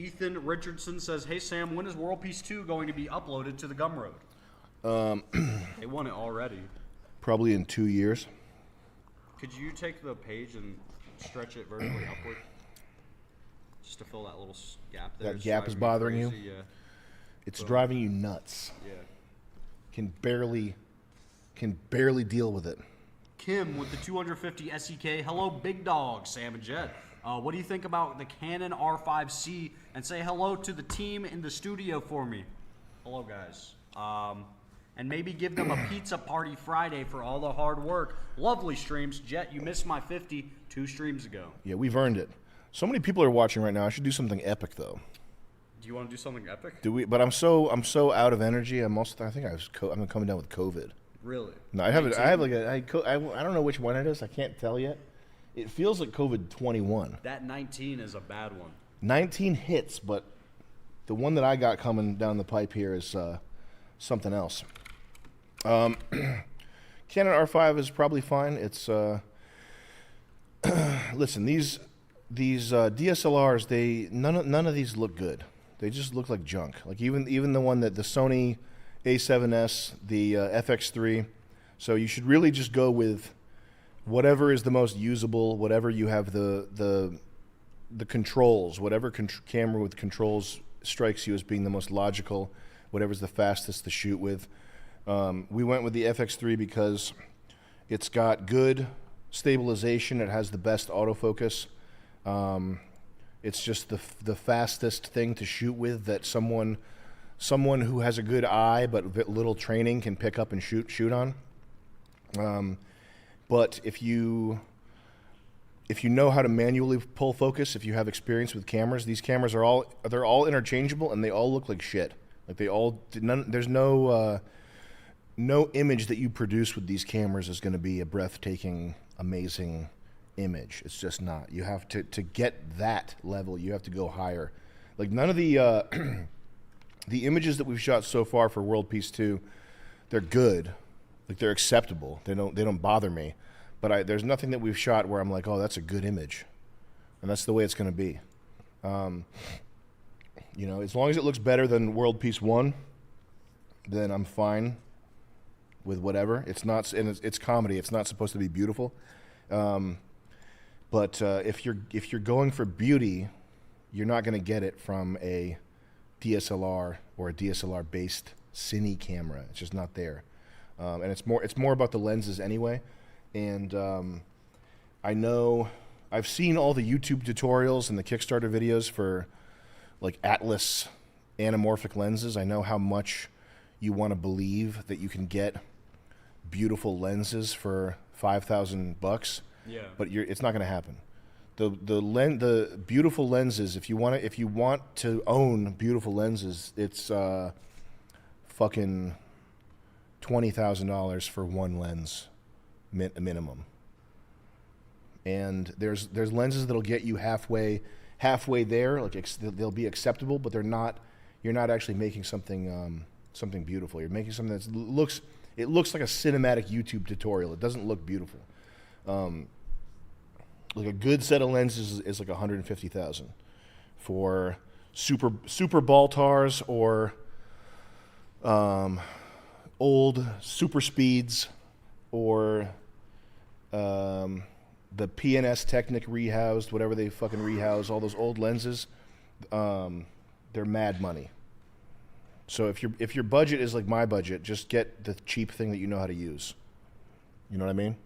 Ethan Richardson says, "Hey Sam, when is World Peace 2 going to be uploaded to the Gumroad?" They won it already. Probably in 2 years. Could you take the page and stretch it vertically upward? Just to fill that little gap there. That gap is bothering you? Yeah. It's driving you nuts. Yeah. Can barely deal with it. Kim with the 250 SEK. Hello, big dog, Sam and Jet. What do you think about the Canon R5C? And say hello to the team in the studio for me. Hello, guys. And maybe give them a pizza party Friday for all the hard work. Lovely streams. Jet, you missed my 50 2 streams ago. Yeah, we've earned it. So many people are watching right now. I should do something epic, though. Do you want to do something epic? Do we? But I'm so out of energy. I'm coming down with COVID. Really? No, I don't know which one it is. I can't tell yet. It feels like COVID 21. That 19 is a bad one. 19 hits, but the one that I got coming down the pipe here is something else. Canon R5 is probably fine. It's listen, these DSLRs, none of these look good. They just look like junk. Like even the one that the Sony A7S, the FX3. So you should really just go with whatever is the most usable, whatever you have the controls, whatever camera with controls strikes you as being the most logical, whatever's the fastest to shoot with. We went with the FX3 because it's got good stabilization. It has the best autofocus. It's just the fastest thing to shoot with that someone who has a good eye but little training can pick up and shoot on. But if you know how to manually pull focus, if you have experience with cameras, these cameras they're all interchangeable and they all look like shit. Like there's no image that you produce with these cameras is going to be a breathtaking, amazing image. It's just not. You have to get that level, you have to go higher. Like none of the the images that we've shot so far for World Peace 2, they're good. Like they're acceptable. They don't bother me. But there's nothing that we've shot where I'm like, oh, that's a good image. And that's the way it's going to be. As long as it looks better than World Peace 1, then I'm fine with whatever. It's not, and it's comedy. It's not supposed to be beautiful. But if you're going for beauty, you're not going to get it from a DSLR or a DSLR-based cine camera. It's just not there. And it's more about the lenses anyway. And I know I've seen all the YouTube tutorials and the Kickstarter videos for like Atlas anamorphic lenses. I know how much you want to believe that you can get beautiful lenses for $5,000. Yeah. But it's not going to happen. The beautiful lenses, if you want to own beautiful lenses, it's fucking $20,000 for one lens minimum. And there's lenses that'll get you halfway there, like they'll be acceptable, but they're not. You're not actually making something beautiful. You're making something that looks like a cinematic YouTube tutorial. It doesn't look beautiful. Like a good set of lenses is like $150,000 for super Baltars or old super speeds or the PNS Technic rehoused, whatever they fucking rehouse, all those old lenses, they're mad money. So if your budget is like my budget, just get the cheap thing that you know how to use. You know what I mean?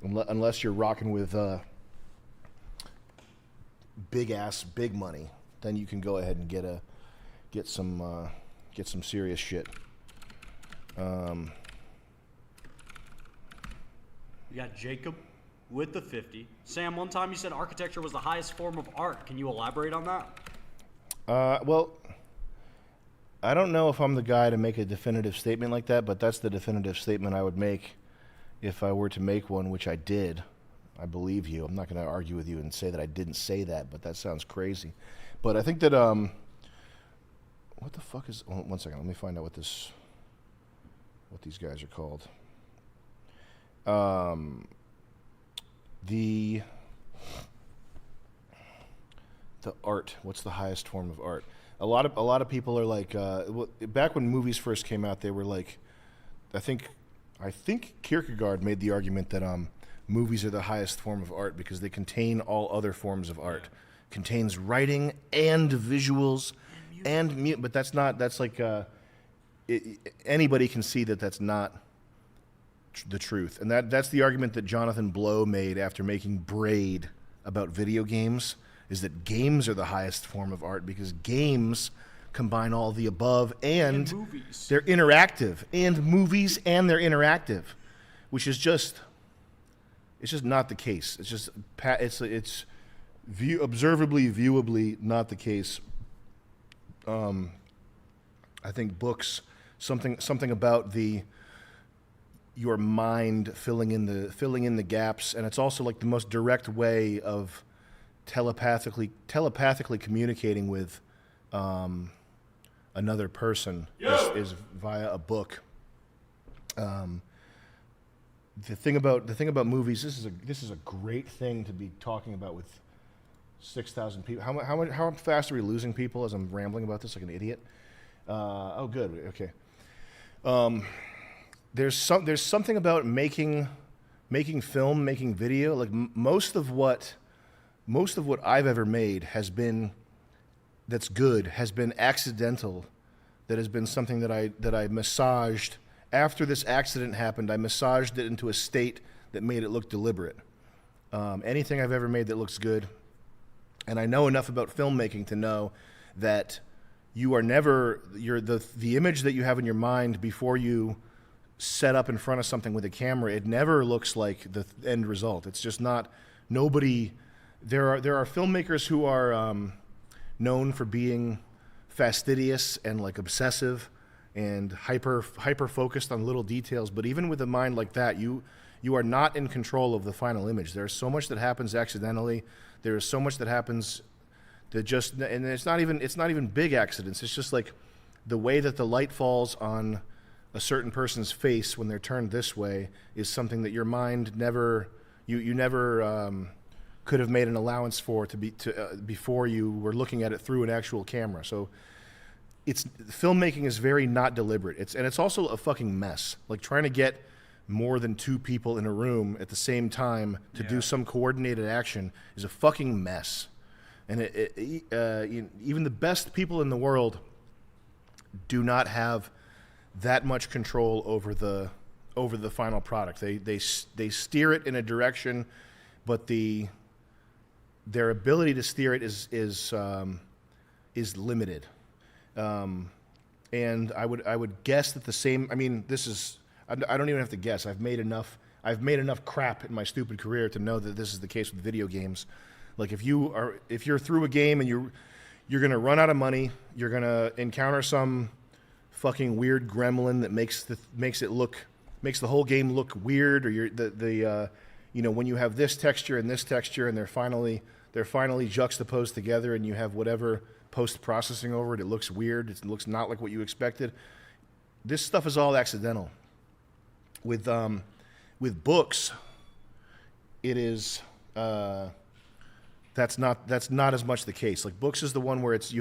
Unless you're rocking with big money, then you can go ahead and get some serious shit. You got Jacob with the 50. Sam, one time you said architecture was the highest form of art. Can you elaborate on that? Well, I don't know if I'm the guy to make a definitive statement like that, but that's the definitive statement I would make if I were to make one, which I did. I believe you. I'm not going to argue with you and say that I didn't say that, but that sounds crazy. But I think that, what the fuck is, one second, let me find out what these guys are called. The the art. What's the highest form of art? A lot of people are like, back when movies first came out, they were like, I think Kierkegaard made the argument that movies are the highest form of art because they contain all other forms of art. Contains writing and visuals and music. But that's like anybody can see that that's not the truth. And that's the argument that Jonathan Blow made after making Braid about video games, is that games are the highest form of art because games combine all the above and movies. They're interactive, and movies and they're interactive, which is just not the case. It's just observably, viewably not the case. I think books, something about your mind filling in the gaps, and it's also like the most direct way of telepathically communicating with another person is via a book. The thing about movies, this is a great thing to be talking about with 6,000 people. How fast are we losing people as I'm rambling about this like an idiot? Oh, good. Okay. There's something about making film, making video. Like most of what I've ever made has been accidental. That has been something that I massaged. After this accident happened, I massaged it into a state that made it look deliberate. Anything I've ever made that looks good, and I know enough about filmmaking to know that the image that you have in your mind before you set up in front of something with a camera, it never looks like the end result. It's just not. Nobody. There are filmmakers who are known for being fastidious and like obsessive and hyper focused on little details. But even with a mind like that, you are not in control of the final image. There's so much that happens accidentally. There is so much that happens and it's not even big accidents. It's just like the way that the light falls on a certain person's face when they're turned this way is something that your mind never could have made an allowance for before you were looking at it through an actual camera. So filmmaking is very not deliberate. It's also a fucking mess. Like trying to get more than two people in a room at the same time to do some coordinated action is a fucking mess. And even the best people in the world do not have that much control over the final product. They steer it in a direction, but their ability to steer it is limited. And I would guess that the same. I mean, I don't even have to guess. I've made enough crap in my stupid career to know that this is the case with video games. Like if you're through a game and you're gonna run out of money, you're gonna encounter some fucking weird gremlin that makes the whole game look weird, or when you have this texture and they're finally juxtaposed together, and you have whatever post-processing over it, it looks weird. It looks not like what you expected. This stuff is all accidental. With books, it is. That's not as much the case. Like books is the one where it's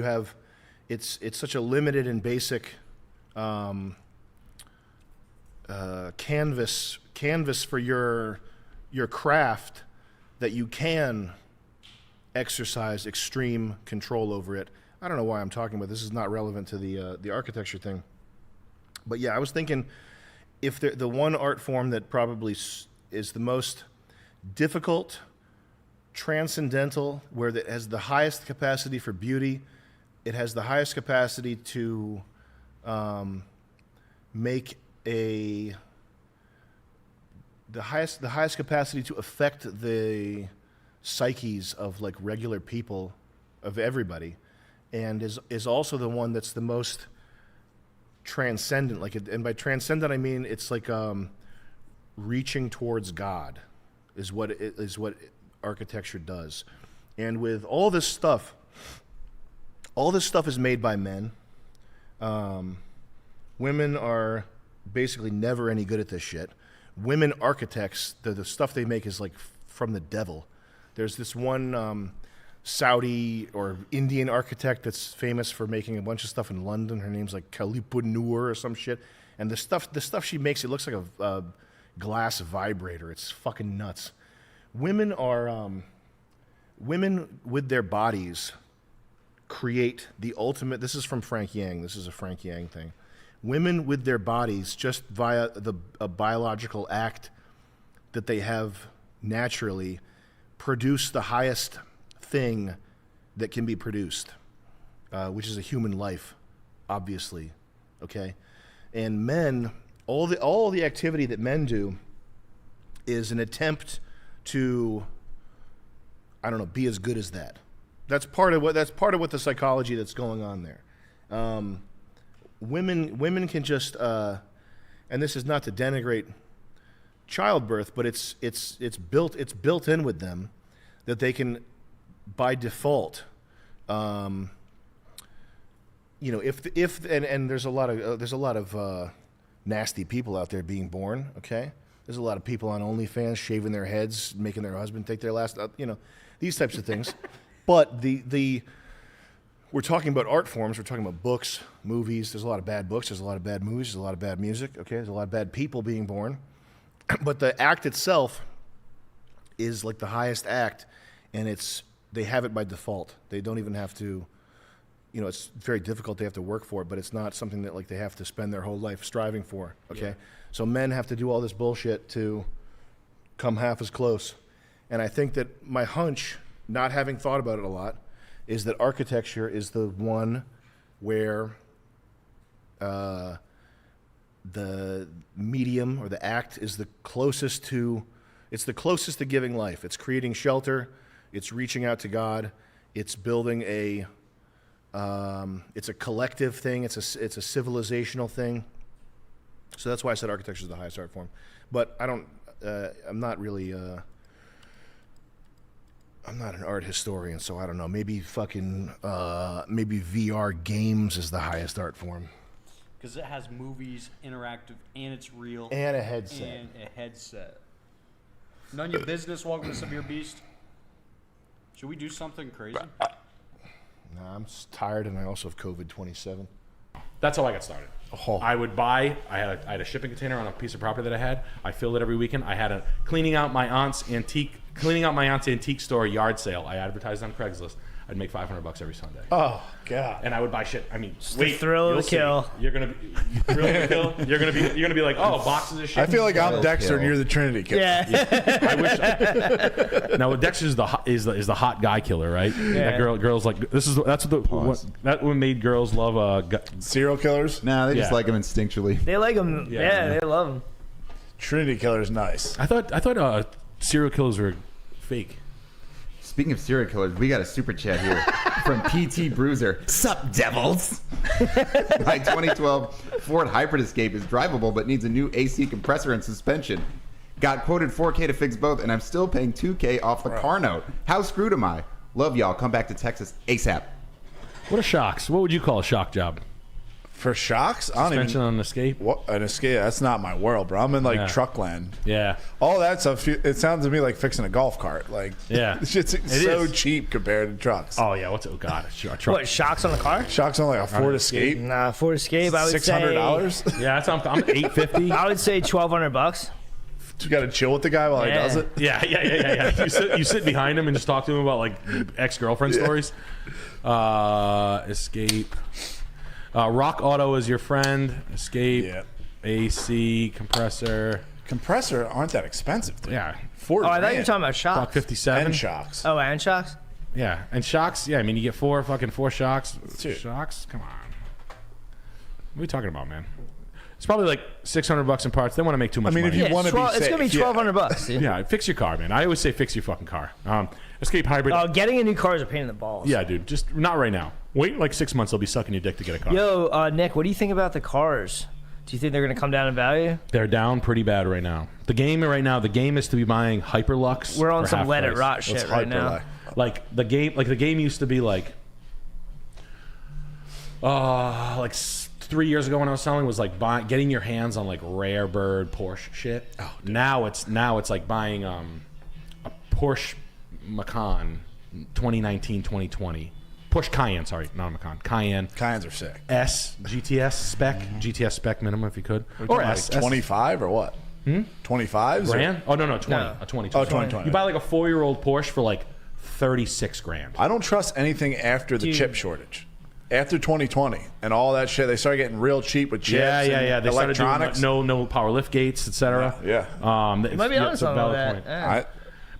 such a limited and basic canvas for your craft that you can exercise extreme control over it. I don't know why I'm talking about this. Is not relevant to the architecture thing. But yeah, I was thinking if the one art form that probably is the most difficult, transcendental, where it has the highest capacity for beauty, it has the highest capacity to make the highest capacity to affect the psyches of like regular people, of everybody, and is also the one that's the most transcendent. And by transcendent I mean it's like reaching towards God is what architecture does. And with all this stuff is made by men. Women are basically never any good at this shit. Women architects, the stuff they make is like from the devil. There's this one Saudi or Indian architect that's famous for making a bunch of stuff in London. Her name's like Khalipa Noor or some shit. And the stuff she makes, it looks like a glass vibrator. It's fucking nuts. Women with their bodies create the ultimate. This is from Frank Yang. This is a Frank Yang thing. Women with their bodies, just via a biological act that they have naturally, produce the highest thing that can be produced, which is a human life, obviously. Okay, and men, all the activity that men do is an attempt to, I don't know, be as good as that. That's part of what the psychology that's going on there. Women can just, and this is not to denigrate childbirth, but it's built in with them that they can, by default, if there's a lot of nasty people out there being born. Okay, there's a lot of people on OnlyFans shaving their heads, making their husband take their last, these types of things. But we're talking about art forms. We're talking about books, movies. There's a lot of bad books. There's a lot of bad movies. There's a lot of bad music. Okay, there's a lot of bad people being born. But the act itself is like the highest act, and they have it by default. They don't even have to, it's very difficult. They have to work for it, but it's not something that like they have to spend their whole life striving for. Okay, yeah. So men have to do all this bullshit to come half as close. And I think that my hunch, not having thought about it a lot, is that architecture is the one where the medium or the act is the closest to giving life. It's creating shelter. It's reaching out to God. It's building it's a collective thing. It's a civilizational thing. So that's why I said architecture is the highest art form. But I'm not really, I'm not an art historian, so I don't know. Maybe maybe VR games is the highest art form. Because it has movies, interactive, and it's real. And a headset. And a headset. None of your business. Welcome to Severe Beast. Should we do something crazy? Nah, I'm tired, and I also have COVID-27. That's how I got started. Oh. I had a shipping container on a piece of property that I had. I filled it every weekend. I had cleaning out my aunt's antique store yard sale. I advertised on Craigslist. I'd make $500 every Sunday. Oh God! And I would buy shit. I mean, the thrill of the kill. You're gonna be thrill of the kill. You're gonna be like, oh, boxes of shit. I feel like I'm Dexter and you're the Trinity killer. Yeah. I wish. Now Dexter's is the hot guy killer, right? Yeah. That girls like that's what made girls love Serial killers? Nah, they just Yeah. like them instinctually. They like them. Yeah, they love them. Trinity killer is nice. I thought serial killers were fake. Speaking of serial killers, we got a super chat here from PT Bruiser. Sup, devils? My 2012 Ford Hybrid Escape is drivable but needs a new AC compressor and suspension. Got quoted $4K to fix both, and I'm still paying $2K off the car note. How screwed am I? Love y'all. Come back to Texas ASAP. What are shocks? What would you call a shock job? For shocks? I don't Suspension even. on an escape? What, an escape? That's not my world, bro. I'm in like Yeah. truck land. Yeah. All that stuff, it sounds to me like fixing a golf cart. Like, Yeah. it's so is. cheap compared to trucks. Oh yeah. Oh god. A truck. What, shocks on the car? Shocks on like a Ford Escape. Nah, Ford Escape, I would say $600. Yeah. I'm $850. I would say $1,200. You got to chill with the guy while he Yeah. does it. Yeah. You sit behind him and just talk to him about like ex-girlfriend stories. Escape. Rock Auto is your friend. Escape. Yeah. AC compressor. Compressor aren't that expensive, dude. Yeah. $4 Oh, I thought you were grand. talking about shocks. About 57. And shocks. Oh, and shocks? Yeah. And shocks. Yeah. I mean, you get four shocks. Dude. Shocks. Come on. What are we talking about, man? It's probably like $600 in parts. They want to make too much I mean, money. if you want to be It's safe, going to be $1,200, dude. Yeah, fix your car, man. I always say fix your fucking car. Escape Hybrid. Oh, getting a new car is a pain in the balls. Yeah, dude. Just not right now. Wait like 6 months. They'll be sucking your dick to get a car. Yo, Nick, what do you think about the cars? Do you think they're going to come down in value? They're down pretty bad right now. The game is to be buying Hyperlux. We're on for some half let it price. rot Let's shit right now. hyper-like. The game used to be like 3 years ago when I was selling was like getting your hands on like rare bird Porsche shit. Oh, now it's like buying a Porsche Macan 2019, 2020. Porsche Cayenne, sorry, not a Macan. Cayenne. Cayennes are sick. S, GTS spec. GTS spec minimum if you could. Or S. Like 25 or what? 25s? Grand? Oh, no, 20. No. A 20. Oh, 20. You buy like a 4-year-old Porsche for like 36 grand. I don't trust anything after the chip shortage. After 2020 and all that shit, they started getting real cheap with chips. Yeah. And They started doing electronics. no power lift gates, etc. Yeah. You might be honest on all that. Yeah.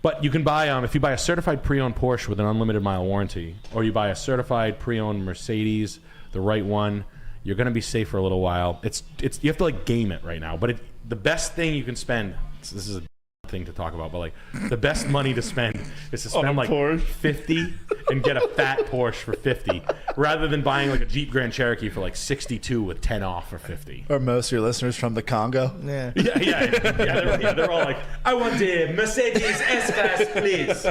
But you can buy if you buy a certified pre-owned Porsche with an unlimited mile warranty, or you buy a certified pre-owned Mercedes, the right one, you're gonna be safe for a little while. It's you have to like game it right now. But the best thing you can spend. This is a thing to talk about, but like the best money to spend is to spend like Porsche. 50 and get a fat Porsche for 50, rather than buying like a Jeep Grand Cherokee for like 62 with 10 off for 50. Are most of your listeners from the Congo? Yeah. They're all like, I want the Mercedes S-Class, please.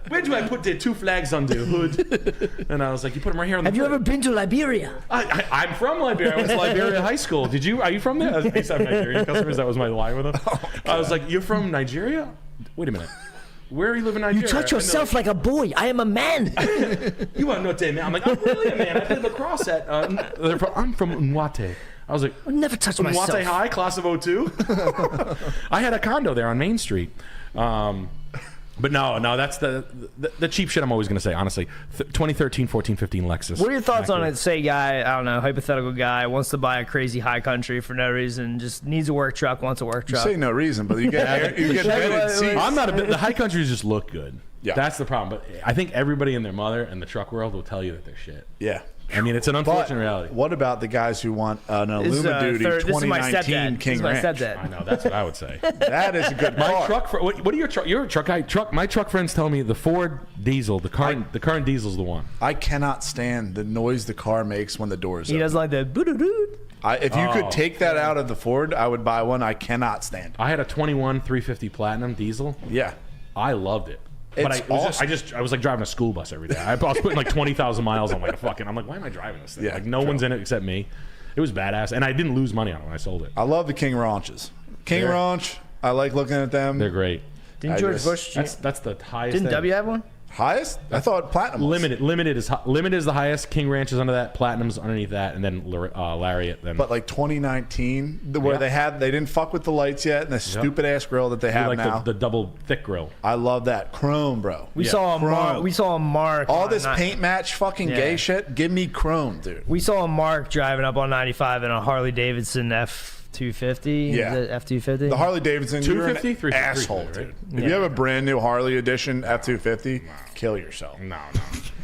Where do I put the 2 flags on the hood? And I was like, you put them right here on the Have you hood. ever been to Liberia? I'm from Liberia. I went to Liberia High School. Are you from there? I used to have Nigerian customers. That was my line with them. I was like, you're from Nigeria? Wait a minute. Where are you living in Nigeria? You touch yourself like a boy. I am a man. You are not a man. I'm like, I'm really a man. I played lacrosse at. I'm from Nwate. I was like, I'll never touch myself. Nwate High, class of 02. I had a condo there on Main Street. But no, that's the cheap shit I'm always going to say, honestly. 2013, 14, 15 Lexus. What are your thoughts on it? Say a guy, I don't know, hypothetical guy, wants to buy a crazy high country for no reason, just needs a work truck, wants a work You truck. say no reason, but you get vented seats. I'm not the high countries just look good. Yeah. That's the problem. But I think everybody and their mother in the truck world will tell you that they're shit. Yeah. I mean, it's an But unfortunate reality. what about the guys who want an This is, Illuma-Duty this is my 2019 stepdad. King This is my Ranch? stepdad. I know, that's what I would say. That is a good My car. truck. What are your truck? You're a truck guy. My truck friends tell me the Ford diesel, the current diesel's the one. I cannot stand the noise the car makes when the doors He open. doesn't like the boo-doo-doo. If you could take that out of the Ford, I would buy one. I cannot stand it. I had a 21 350 Platinum diesel. Yeah. I loved it. But It's I was like driving a school bus every day. I was putting like 20,000 miles on like a fucking. I'm like, why am I driving this thing? Yeah, Like no true. one's in it except me. It was badass, and I didn't lose money on it when I sold it. I love the King Ranches. King They're- Ranch, I like looking at them. They're great. Didn't I George just- Bush? That's the highest. Didn't thing. W have one? Highest? I thought Platinum was. Limited is the highest. King Ranch is under that. Platinum's underneath that, and then Lariat. Then But like 2019, where Yeah. they didn't fuck with the lights yet, and the stupid ass grill that they you have like now. the double thick grill. I love that chrome, bro. We Yeah. saw a mark. Chrome. We saw a mark. All on this ni- paint match fucking Yeah. gay shit. Give me chrome, dude. We saw a mark driving up on 95 in a Harley Davidson F250. Yeah. Is it F250. The Harley Davidson, you're an 250? 350, asshole, right? dude. If you have a brand new Harley edition F250, kill yourself. No.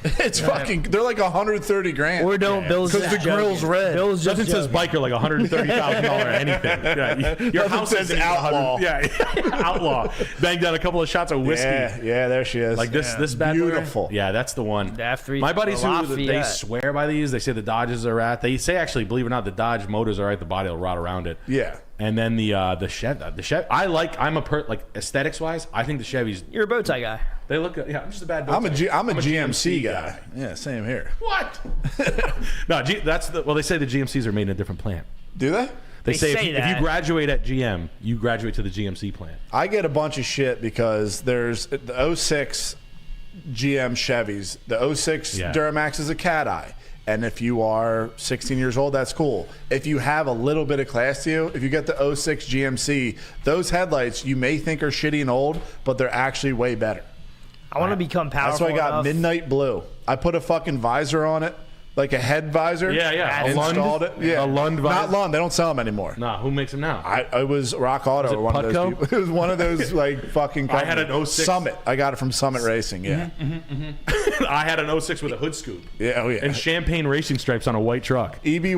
It's fucking. They're like 130 grand. Or don't. Bill's Because just the grill's joking. red. Bill's just Nothing says joking. biker like $130,000 anything. Yeah, your Nothing house says isn't even outlaw. 100 Yeah, outlaw. Banged out a couple of shots of whiskey. Yeah, there she is. Like this bad boy? Beautiful. Yeah, that's the one. The F3 My buddies who they Lafayette. swear by these, they say the Dodges are at. They say actually, believe it or not, the Dodge motors are at. The body will rot around it. Yeah. And then the Chevy. Like aesthetics wise, I think the Chevys You're a bow tie guy. they look. Yeah, I'm just a bad. I'm a boat GMC guy. Yeah, same here. What? No, they say the GMCs are made in a different plant. Do they? They They say, say if you that. graduate at GM, you graduate to the GMC plant. I get a bunch of shit because there's the 06 GM Chevys. The 06 Yeah. Duramax is a cat eye. And if you are 16 years old, that's cool. If you have a little bit of class to you, if you get the 06 GMC, those headlights you may think are shitty and old, but they're actually way better. I want to become That's powerful why I got enough. midnight blue. I put a fucking visor on it, like a head visor. Yeah. A Installed Lund? it. Yeah. A Lund visor? Not Lund. They don't sell them anymore. Nah, who makes them now? I was Rock Auto Was it or one of those Putco? people. It was one of those like fucking. I had an companies. 06. Summit. I got it from Summit Racing. Yeah. I had an 06 with a hood scoop Yeah. Oh yeah. and champagne racing stripes on a white truck. EBY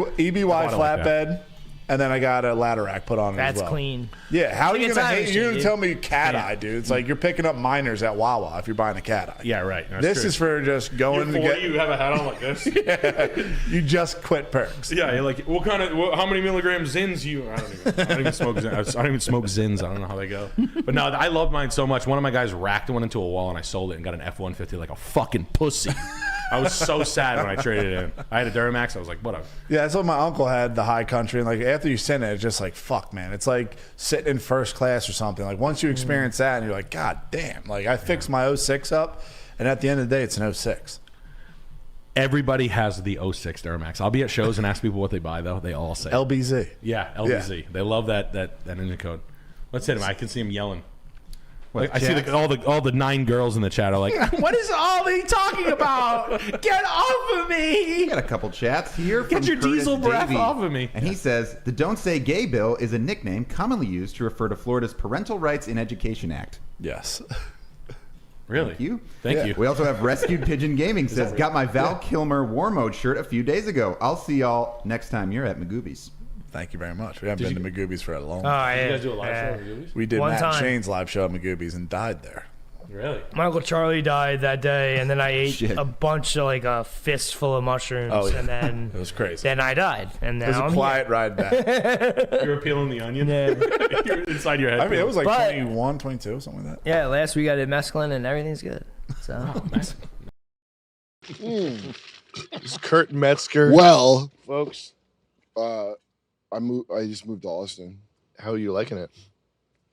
bought it like flatbed, and then I got a ladder rack put on it That's as well. clean. Yeah. How are Like you a gonna time hate? machine, You're gonna dude. tell me cat eye, dude? It's like you're picking up minors at Wawa if you're buying a cat eye. Yeah, right. That's This true. is for just going You're to 40, get. you have a hat on like this. You just quit perks. Yeah, you're like, how many milligrams Zins you? I don't even smoke Zins. I don't even smoke Zins. I don't know how they go. But no, I love mine so much. One of my guys racked one into a wall and I sold it and got an F-150 like a fucking pussy. I was so sad when I traded it in. I had a Duramax. I was like, whatever. Yeah, that's what my uncle had, the high country. And like after you send it, it's just like, fuck, man. It's like sitting in first class or something. Like once you experience that and you're like, God damn. Like I fixed my 06 up And at the end of the day, it's an 06. Everybody has the 06 Duramax. I'll be at shows and ask people what they buy, though. They all say LBZ. Yeah, LBZ. They love that ninja code. Let's hit him. I can see him yelling. Like, I see all the 9 girls in the chat are like, "What is Ollie talking about? Get off of me! We got a couple chats here. Get from your Curtis diesel breath Davey. off of me!" And he says the "Don't Say Gay" bill is a nickname commonly used to refer to Florida's Parental Rights in Education Act. Yes. Really? Thank you. We also have Rescued Pigeon Gaming says, "Got my Val Kilmer War Mode shirt a few days ago. I'll see y'all next time you're at Magoobies." Thank you very much. We haven't been to Magoobies for a long Oh, time. yeah. You guys do a live show at Magoobies? We did One Matt time. Shane's live show at Magoobies and died there. Really? My Uncle Charlie died that day, and then I ate Shit. a bunch of like a fistful of mushrooms, Oh, yeah. and then It was crazy. then I died, and It was now a I'm quiet ride back. You were peeling the onion? here. Yeah. You're inside your head. I mean, it was like But- 21, 22, something like that. Yeah, last week I did mescaline, and everything's good. So Nice. It's Kurt Metzger. Well, Folks, I just moved to Austin. how are you liking it?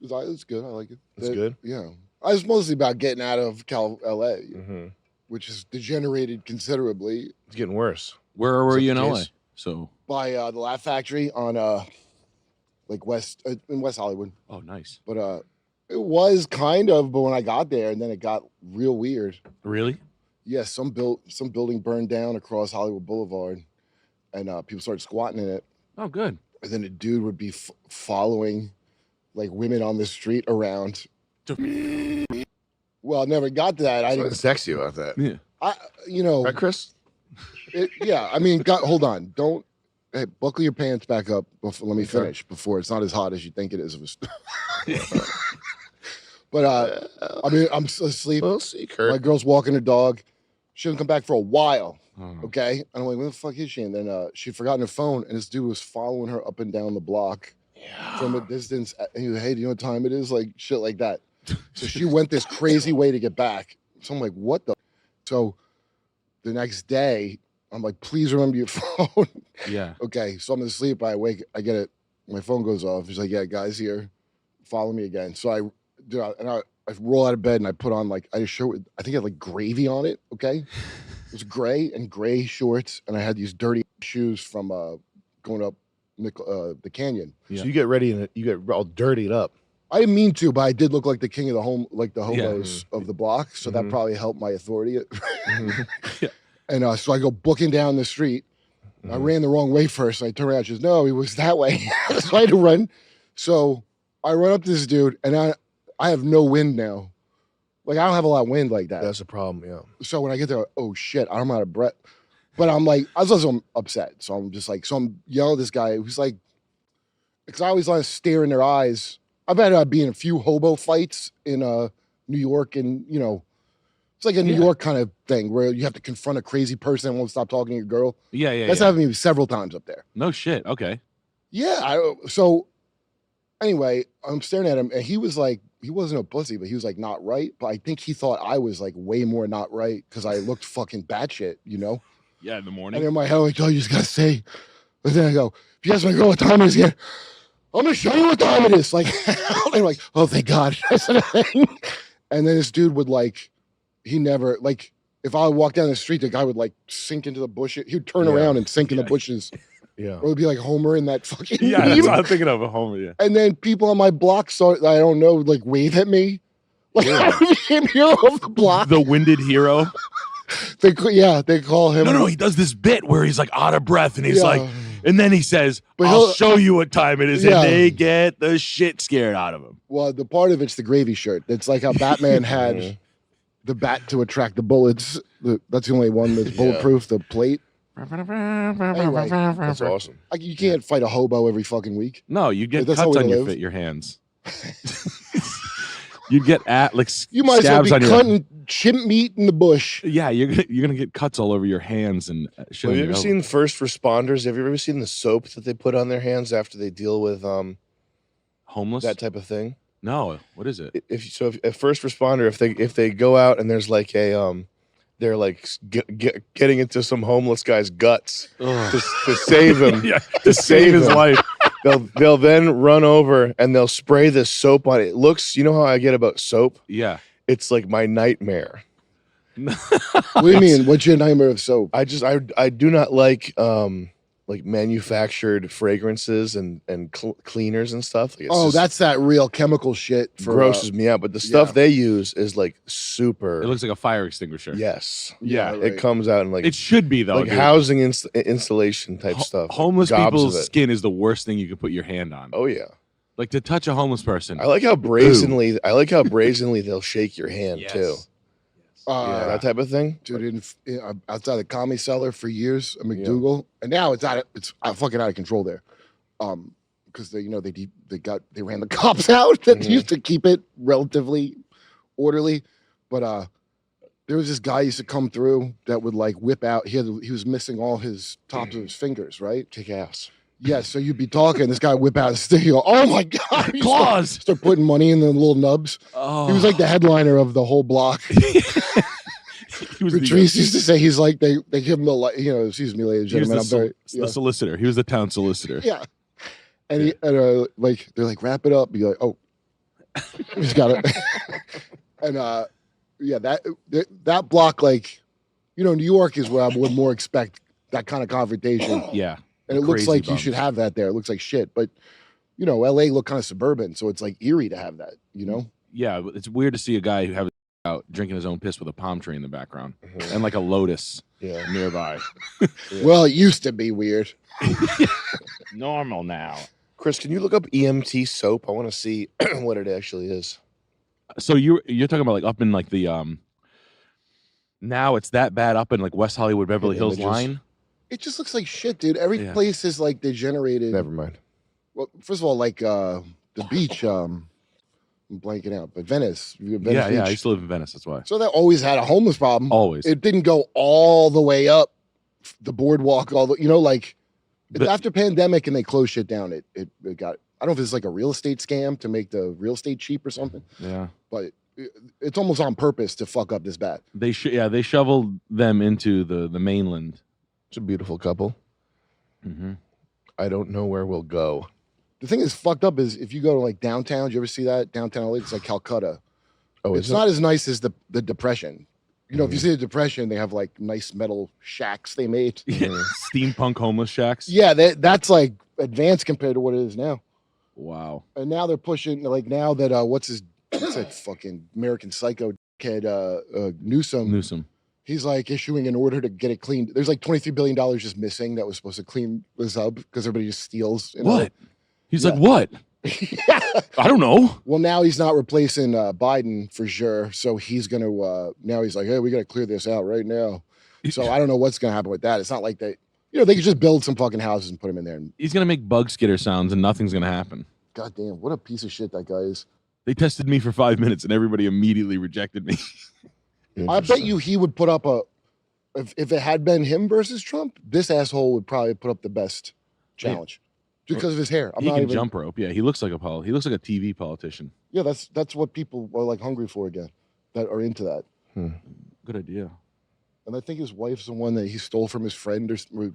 It's good. I like it. It's good? Yeah. I was mostly about getting out of LA, Mm-hmm. which has degenerated considerably It's getting worse. Where were Is you that in the LA? case? So, by the Laugh Factory on like in West Hollywood. oh, nice. But it was kind of, but when I got there, and then it got real weird. Really? Yes, some building burned down across Hollywood Boulevard, and people started squatting in it. Oh, good. And then a dude would be following like women on the street around. Well, I never got to that. I I didn't. didn't text you about that. Yeah. Right, Chris? Yeah. I mean, hold on. Don't. Hey, buckle your pants back up. Before, let me finish before it's not as hot as you think it is. But I mean, I'm asleep. We'll see, My Kurt. girl's walking her dog. She hasn't come back for a while. Oh. Okay. And I'm like, where the fuck is she? And then she'd forgotten her phone, and this dude was following her up and down the block from a distance. And he was, hey, do you know what time it is? Like shit like that. So she went this crazy way to get back. So I'm like, what the? So the next day, I'm like, please remember your phone. Yeah. Okay. So I'm asleep. I wake, I get it. My phone goes off. He's like, yeah, guy's here. Follow me again. So I roll out of bed and I put on like, I think it had like gravy on it. Okay. It was gray and gray shorts. And I had these dirty shoes from going up the canyon. Yeah. So you get ready and you get all dirtied up. I didn't mean to, but I did look like the king of the hobos of the block. So that Mhm. probably helped my authority. Yeah. And so I go booking down the street. I ran the wrong way first. I turned around. She goes, no, he was that way. So I had to run. So I run up to this dude, and I have no wind now. Like, I don't have a lot of wind like that. That's a problem, yeah. So when I get there, oh, shit, I'm out of breath. But I'm like, I was also upset. So I'm just like, so I'm yelling at this guy who's like, because I always like to stare in their eyes. I've had to be in a few hobo fights in New York, and, you know, it's like a New York kind of thing where you have to confront a crazy person and won't stop talking to your girl. Yeah, yeah, That's yeah. happened to me several times up there. No shit. Okay. Yeah. So anyway, I'm staring at him, and he was like, he wasn't a pussy, but he was like not right. But I think he thought I was like way more not right because I looked fucking batshit, you know? Yeah, in the And morning. in my head, I'm like, oh, you just gotta say. But then I go, if you ask my girl what time it is again, I'm gonna show you what time it is. Like, they're like, oh, thank God. And then this dude would like, he never, like, if I would walk down the street, the guy would like sink into the bushes. He would turn Yeah. around and sink in the bushes. Yeah. Or it would be like Homer in that fucking Yeah, that's meme. what I'm thinking of. A Homer. Yeah. And then people on my block that I don't know would like wave at me. Like I became hero of the block. The winded hero. They call him. No, he does this bit where he's like out of breath and he's Yeah. like, and then he says, But I'll he'll- show you what time it is. Yeah. And they get the shit scared out of him. Well, the part of it's the gravy shirt. It's like how Batman had the bat to attract the bullets. That's the only one that's bulletproof. The plate. Anyway, That's awesome. like, you can't fight a hobo every fucking week. No, you get That's how cuts we on live. your hands. You'd get You might as well scabs be on your cutting chimp meat in the bush. Yeah, you're gonna get cuts all over your hands and shit. Have on you your ever elbow. seen first responders? Have you ever seen the soap that they put on their hands after they deal with homeless? that type of thing? No, what is it? If a first responder, if they go out and there's like a they're like getting into some homeless guy's guts to save him, Yeah, to save his him. life. They'll then run over and they'll spray this soap on it. It looks, you know how I get about soap? Yeah. It's like my nightmare. What do you mean? What's your nightmare of soap? I do not like manufactured fragrances and cleaners and stuff. Like, it's just That's that real chemical shit. For, grosses me out. But the stuff yeah. they use is like super. It looks like a fire extinguisher. Yes. Yeah, It right. comes out in like It should be though. like dude. housing installation type stuff. like Homeless gobs people's of it. skin is the worst thing you can put your hand on. Oh yeah. Like to touch a homeless person. I like how brazenly. I like how brazenly they'll shake your hand too. Yeah, that type of thing. Dude, outside the Comedy Cellar for years, McDougal, and now it's fucking out of control there, because they ran the cops out that used to keep it relatively orderly, but there was this guy used to come through that would like whip out. He was missing all his tops of his fingers, right? Kick ass. Yeah, so you'd be talking, this guy would whip out his thing. You go, oh my god, you Claws! Start putting money in the little nubs. Oh. He was like the headliner of the whole block. He was Patrice used to say he's like they give him the excuse me, ladies and he was gentlemen. the solicitor. He was the town solicitor. Yeah, and like they're like wrap it up. Be like, oh, he's got it. And that block, like, New York is where I would more expect that kind of confrontation. Yeah. And it looks Crazy like bums. you should have that there. It looks like shit, but LA look kind of suburban, so it's like eerie to have that. Yeah, but it's weird to see a guy who have out drinking his own piss with a palm tree in the background and like a lotus nearby. Well, it used to be weird. Normal now. Chris, can you look up EMT soap? I want to see what it actually is. So you're talking about like up in like the now it's that bad up in like West Hollywood, Beverly Hills Images. line. It just looks like shit, dude. Every Yeah. place is like degenerated. Never mind. Well, first of all, like the beach, I'm blanking out, but Venice Yeah, Beach. I used to live in Venice. That's why. So that always had a homeless problem. Always. It didn't go all the way up the boardwalk, like But- after pandemic and they closed shit down. It got. I don't know if it's like a real estate scam to make the real estate cheap or something, Yeah. but it's almost on purpose to fuck up this bad. They shoveled them into the mainland. It's a beautiful couple. Mm-hmm. I don't know where we'll go. The thing that's fucked up is if you go to like downtown. Do you ever see that downtown LA? It's like Calcutta. Oh, It's is it? not as nice as the Depression. If you see the Depression, they have like nice metal shacks they made. Steampunk homeless shacks. Yeah, that's like advanced compared to what it is now. Wow. And now they're pushing like now that what's that fucking American Psycho kid Newsom. He's like issuing an order to get it cleaned. There's like $23 billion just missing that was supposed to clean this up because everybody just steals. What? He's Yeah. like, what? I don't know. Well, now he's not replacing Biden for sure. So he's going to, now he's like, hey, we got to clear this out right now. So I don't know what's going to happen with that. It's not like they could just build some fucking houses and put them in there. And He's gonna make bug skitter sounds and nothing's gonna happen. goddamn, what a piece of shit that guy is. They tested me for 5 minutes and everybody immediately rejected me. I bet you he would put up if it had been him versus Trump, this asshole would probably put up the best challenge just because of his hair. I'm He not can even, jump rope. Yeah, he looks like a TV politician. Yeah, that's what people are like hungry for again, that are into that. Good idea. And I think his wife's the one that he stole from his friend. I What's think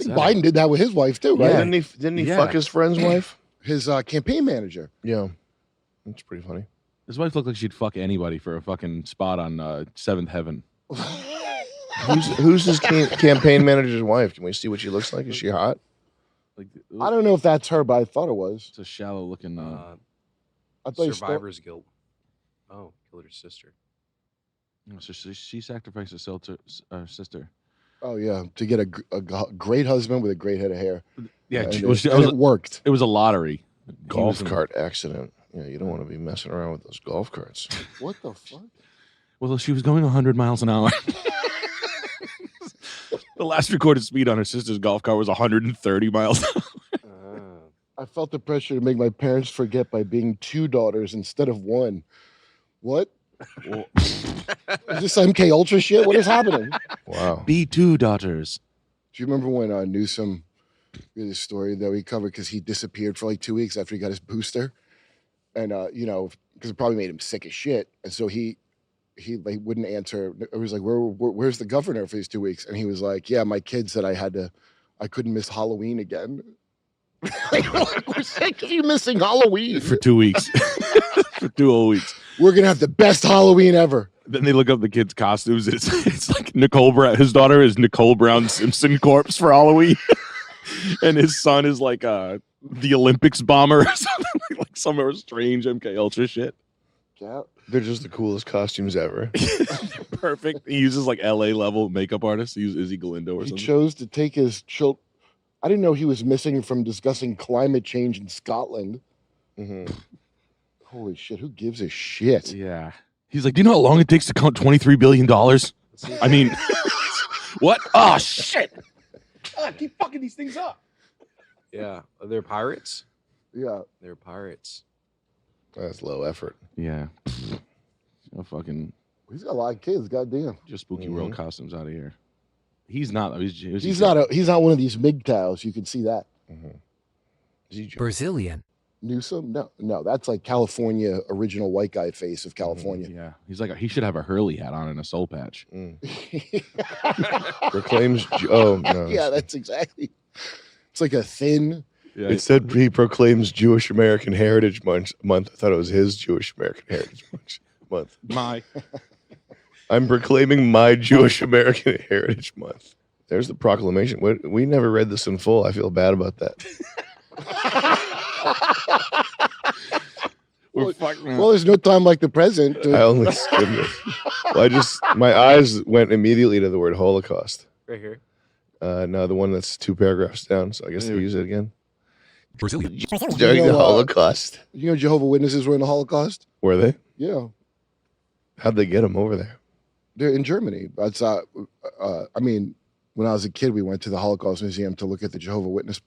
that? Biden did that with his wife too, right? Yeah. Didn't he Yeah. fuck his friend's wife? His campaign manager. Yeah. That's pretty funny. His wife looked like she'd fuck anybody for a fucking spot on Seventh Heaven. Who's his campaign manager's wife? Can we see what she looks like? Is she hot? Like, I don't know if that's her, but I thought it was. It's a shallow looking. I thought you stole- Survivor's guilt. Oh, killed her sister. So she sacrificed her sister. Oh yeah, to get a great husband with a great head of hair. Yeah, And it it worked. It was a lottery. Golf cart accident. Yeah, you don't want to be messing around with those golf carts. What the fuck? Well, she was going 100 miles an hour. The last recorded speed on her sister's golf cart was 130 miles. I felt the pressure to make my parents forget by being 2 daughters instead of 1. What? Is this MK Ultra shit? What is happening? Wow. B2 daughters. Do you remember when Newsom, we had a story that we covered because he disappeared for like 2 weeks after he got his booster, and because it probably made him sick as shit, and so he like wouldn't answer. It was like, where's the governor for these 2 weeks? And he was like, yeah, my kid said I couldn't miss Halloween again. Like, we're sick of you missing Halloween For 2 weeks. for 2 whole weeks. We're gonna have the best Halloween ever. Then they look up the kids' costumes. It's like Nicole Brown. His daughter is Nicole Brown Simpson corpse for Halloween, and his son is like the Olympics bomber or something like some strange MK Ultra shit. Yeah. They're just the coolest costumes ever. Perfect. He uses like LA level makeup artist. He uses Izzy Galindo or He something. chose to take his child. I didn't know he was missing from discussing climate change in Scotland. Mm-hmm. Holy shit! Who gives a shit? Yeah. He's like, do you know how long it takes to count $23 billion? I mean, what? Oh, shit. I keep fucking these things up. Yeah, they're pirates. Yeah. They're pirates. That's low effort. Yeah. Oh, fucking He's got a lot of kids. Goddamn. just Spooky World costumes out of here. He's not. He's not one of these MGTOWs. You can see that. Brazilian. Newsom? No, that's like California original white guy face of California. Yeah. He's like, he should have a Hurley hat on and a soul patch. Proclaims. Oh no. Yeah, that's exactly. It's like a thin. Yeah. It said he proclaims Jewish American Heritage Month. I thought it was his Jewish American Heritage Month. My. I'm proclaiming my Jewish American Heritage Month. There's the proclamation. We never read this in full. I feel bad about that. Well, there's no time like the present. I only skimmed it. Well, my eyes went immediately to the word Holocaust. Right here. No, the one that's 2 paragraphs down. So I guess they use it again. Brazilian. During the Holocaust. You know, Jehovah's Witnesses were in the Holocaust. Were they? Yeah, How'd they get them over there? they're in Germany. That's I mean, when I was a kid, we went to the Holocaust Museum to look at the Jehovah's Witness.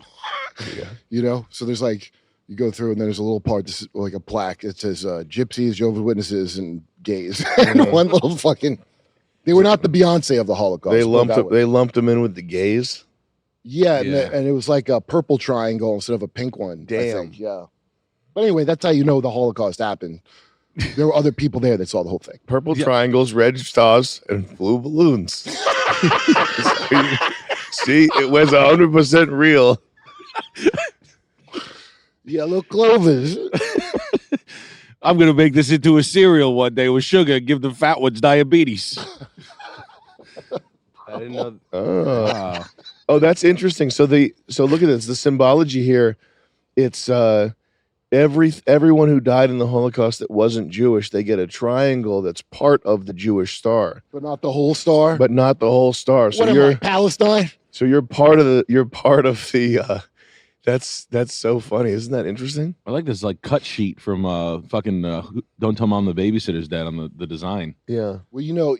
Yeah. You know, so there's like you go through and there's a little part, this is like a plaque. It says gypsies, Jehovah's Witnesses, and gays. And one little fucking. They were not the Beyonce of the Holocaust. They put it that way. They lumped them in with the gays. Yeah, Yeah. And it was like a purple triangle instead of a pink one. I Damn. think. Yeah. But anyway, that's how you know the Holocaust happened. There were other people there that saw the whole thing. Purple triangles, red stars, and blue balloons. See, it was 100% real. Yellow clovers. I'm going to make this into a cereal one day with sugar and give the fat ones diabetes. I didn't know. Oh. Oh, that's interesting. So look at this. The symbology here, it's everyone who died in the Holocaust that wasn't Jewish, they get a triangle that's part of the Jewish star, But not the whole star. but not the whole star. So what am I, Palestine? you're part of the that's so funny. Isn't that interesting? I like this like cut sheet from fucking Don't Tell Mom the Babysitter's Dad on the design. Yeah. Well, you know,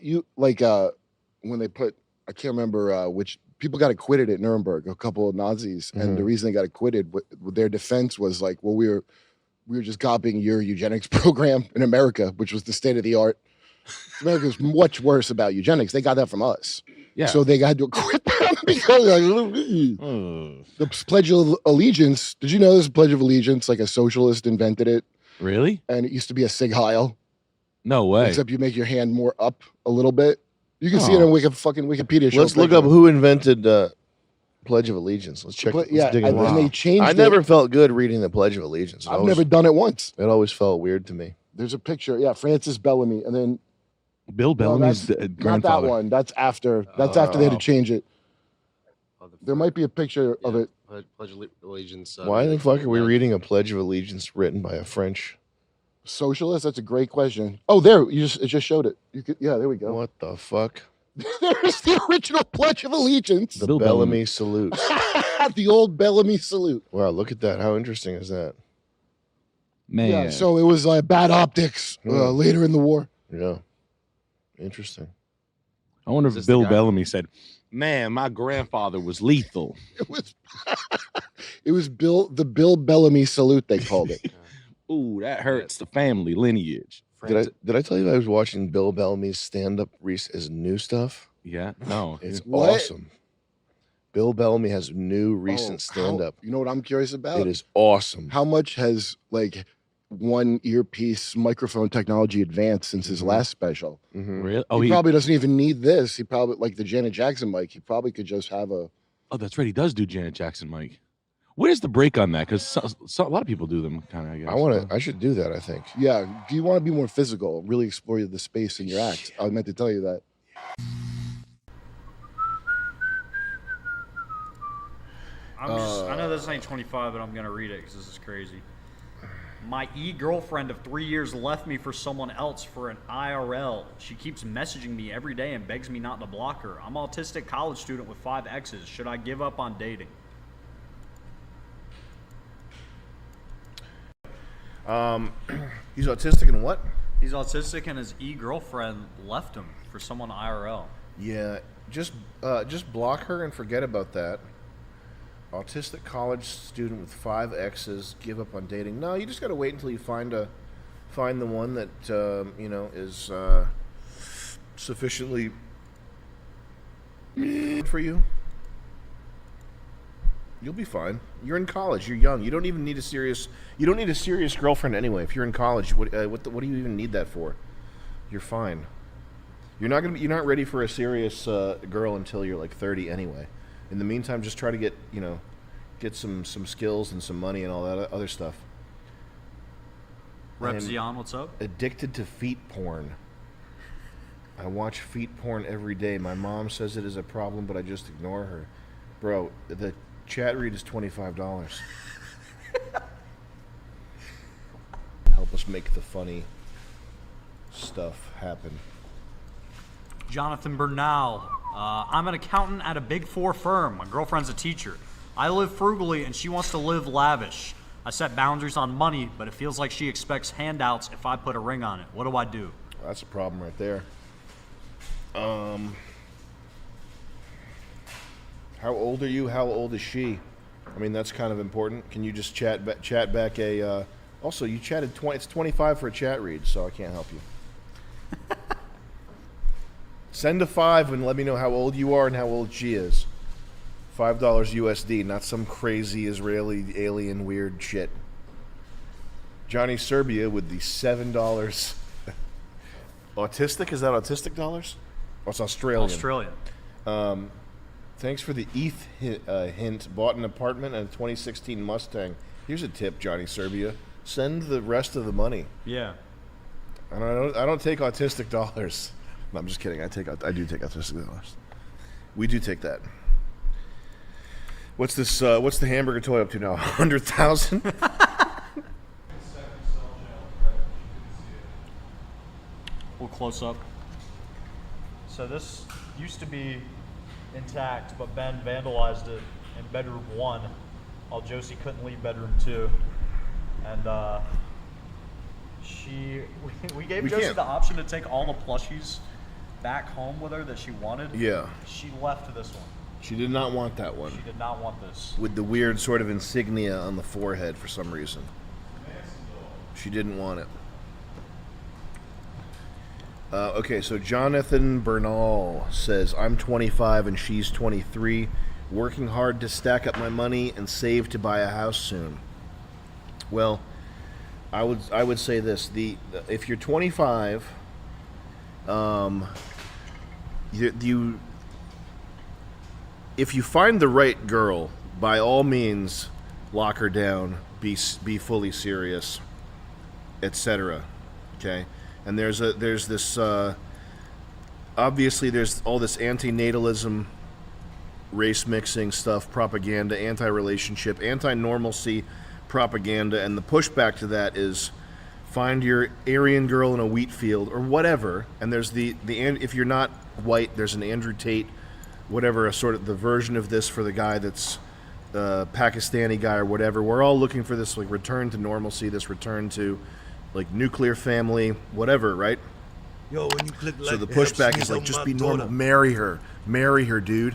when they put, I can't remember which people got acquitted at Nuremberg, a couple of Nazis, and the reason they got acquitted, their defense was like, well, we were just copying your eugenics program in America, which was the state of the art. America's much worse about eugenics. They got that from us. Yeah. So they had to acquit them because the Pledge of Allegiance. Did you know this Pledge of Allegiance? Like a socialist invented it, Really? and it used to be a Sig Heil, No way. except you make your hand more up a little bit. You can see it on Wikipedia. Let's look up who invented Pledge of Allegiance. Let's check. Let's Yeah, dig and into then that. they changed. I never felt good reading the Pledge of Allegiance. I've never done it once. It always felt weird to me. There's a picture. Yeah, Francis Bellamy, and then Bill Bellamy's not that grandfather. one. That's after. That's after they had to change it. There might be a picture of it. Pledge of Allegiance. Why the fuck are we reading a Pledge of Allegiance written by a French? Socialist? That's a great question. Oh, there. It just showed it. You could. Yeah, there we go. What the fuck? There's the original Pledge of Allegiance. The Bill Bellamy Bellamy. salute. The old Bellamy salute. Wow, look at that. How interesting is that? Man. Yeah. So it was bad optics later in the war. Yeah. Interesting. I wonder this if the Bill guy? Bellamy said, man, my grandfather was lethal. It was. It was the Bill Bellamy salute. They called it. Ooh, that hurts the family lineage. Did I tell you I was watching Bill Bellamy's stand-up his new stuff? Yeah. No. It's What? awesome. Bill Bellamy has new recent stand-up. You know what I'm curious about? It is awesome. How much has one earpiece microphone technology advanced since his last special? Really? Oh, He probably doesn't even need this. He probably, like the Janet Jackson mic, he probably could just have a. oh, that's right. He does do Janet Jackson, Mike. What is the break on that? Because a lot of people do them, kind of. I guess. I should do that. I think. Yeah. Do you want to be more physical? Really explore the space in your act. I meant to tell you that. I know this ain't 25, but I'm gonna read it because this is crazy. My girlfriend of 3 years left me for someone else for an IRL. She keeps messaging me every day and begs me not to block her. I'm an autistic college student with 5 exes. Should I give up on dating? He's autistic and what? He's autistic and his girlfriend left him for someone IRL. Yeah, just block her and forget about that. Autistic college student with 5 exes, give up on dating. No, you just got to wait until you find the one that is sufficiently for you. You'll be fine. You're in college. You're young. You don't even need a serious. You don't need a serious girlfriend anyway. If you're in college, what do you even need that for? You're fine. You're not ready for a serious girl until you're like 30 anyway. In the meantime, just try to get some skills and some money and all that other stuff. Rep Zion, what's up? Addicted to feet porn. I watch feet porn every day. My mom says it is a problem, but I just ignore her. Bro, the chat read is $25. Help us make the funny stuff happen. Jonathan Bernal. I'm an accountant at a Big 4 firm. My girlfriend's a teacher. I live frugally and she wants to live lavish. I set boundaries on money, but it feels like she expects handouts if I put a ring on it. What do I do? That's a problem right there. How old are you? How old is she? I mean, that's kind of important. Can you just chat back a... Also, you chatted 20... It's 25 for a chat read, so I can't help you. Send a 5 and let me know how old you are and how old she is. $5 USD, not some crazy Israeli alien weird shit. Johnny Serbia with the $7. Autistic? Is that autistic dollars? Oh, it's Australian. Australian. Thanks for the ETH hint. Bought an apartment and a 2016 Mustang. Here's a tip, Johnny Serbia. Send the rest of the money. Yeah. I don't take autistic dollars. No, I'm just kidding. I do take autistic dollars. We do take that. What's this? What's the hamburger toy up to now? 100,000. We'll close up. So this used to be intact, but Ben vandalized it in bedroom 1, while Josie couldn't leave bedroom 2, and we gave Josie the option to take all the plushies back home with her that she wanted. Yeah. She left this one. She did not want that one. She did not want this. With the weird sort of insignia on the forehead for some reason. She didn't want it. Okay, so Jonathan Bernal says, I'm 25 and she's 23, working hard to stack up my money and save to buy a house soon. Well, I would say this: if you're 25, if you find the right girl, by all means, lock her down, be fully serious, etc. Okay, and there's this obviously there's all this anti-natalism, race mixing stuff, propaganda, anti-relationship, anti-normalcy propaganda, and the pushback to that is find your Aryan girl in a wheat field or whatever. And there's the if you're not white, there's an Andrew Tate, whatever, a sort of the version of this for the guy that's Pakistani guy or whatever. We're all looking for this like return to normalcy, this return to like nuclear family, whatever, right? Yo, when you click like, so the pushback is like, just be normal, marry her, dude.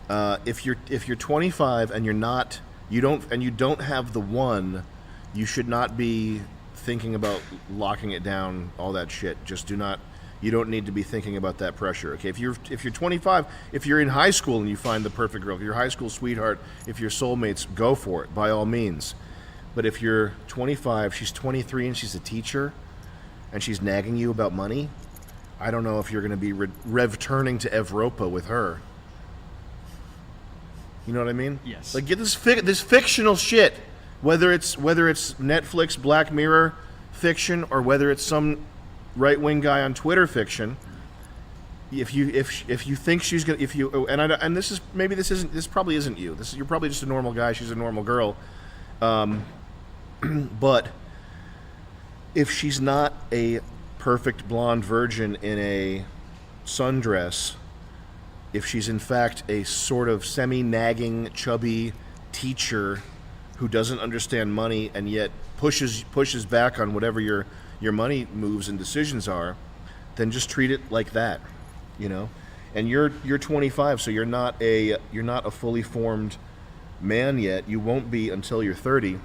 If you're 25 and you don't have the one, you should not be thinking about locking it down, all that shit. Just do not. You don't need to be thinking about that pressure. Okay, if you're 25, if you're in high school and you find the perfect girl, if you're your high school sweetheart, if you're soulmates, go for it by all means. But if you're 25, she's 23 and she's a teacher, and she's nagging you about money, I don't know if you're going to be returning to Evropa with her. You know what I mean? Yes. Like get this fictional shit, whether it's Netflix Black Mirror fiction or whether it's some right-wing guy on Twitter fiction. If you think she's gonna this probably isn't you. You're probably just a normal guy. She's a normal girl. But if she's not a perfect blonde virgin in a sundress, if she's in fact a sort of semi-nagging, chubby teacher who doesn't understand money and yet pushes back on whatever your money moves and decisions are, then just treat it like that, you know. And you're 25, so you're not a fully formed man yet. You won't be until you're 30.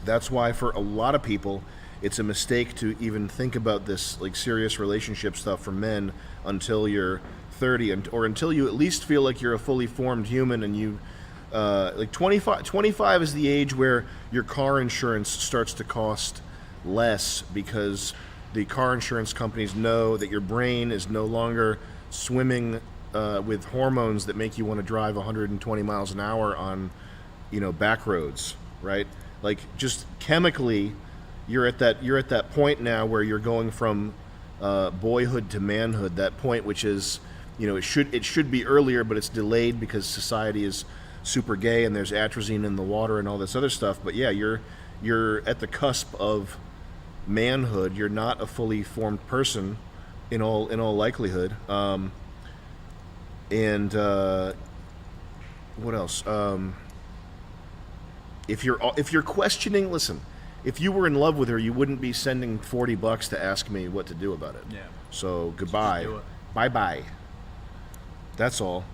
That's why for a lot of people, it's a mistake to even think about this like serious relationship stuff for men until you're 30, or until you at least feel like you're a fully formed human and you like 25 is the age where your car insurance starts to cost less because the car insurance companies know that your brain is no longer swimming with hormones that make you want to drive 120 miles an hour on, you know, back roads, right? Like just chemically, you're at that point now where you're going from boyhood to manhood. That point, which is, you know, it should be earlier, but it's delayed because society is super gay and there's atrazine in the water and all this other stuff. But yeah, you're at the cusp of manhood. You're not a fully formed person in all likelihood. And what else? If you're questioning, listen, if you were in love with her, you wouldn't be sending $40 to ask me what to do about it. Yeah. So goodbye, do it. bye. That's all,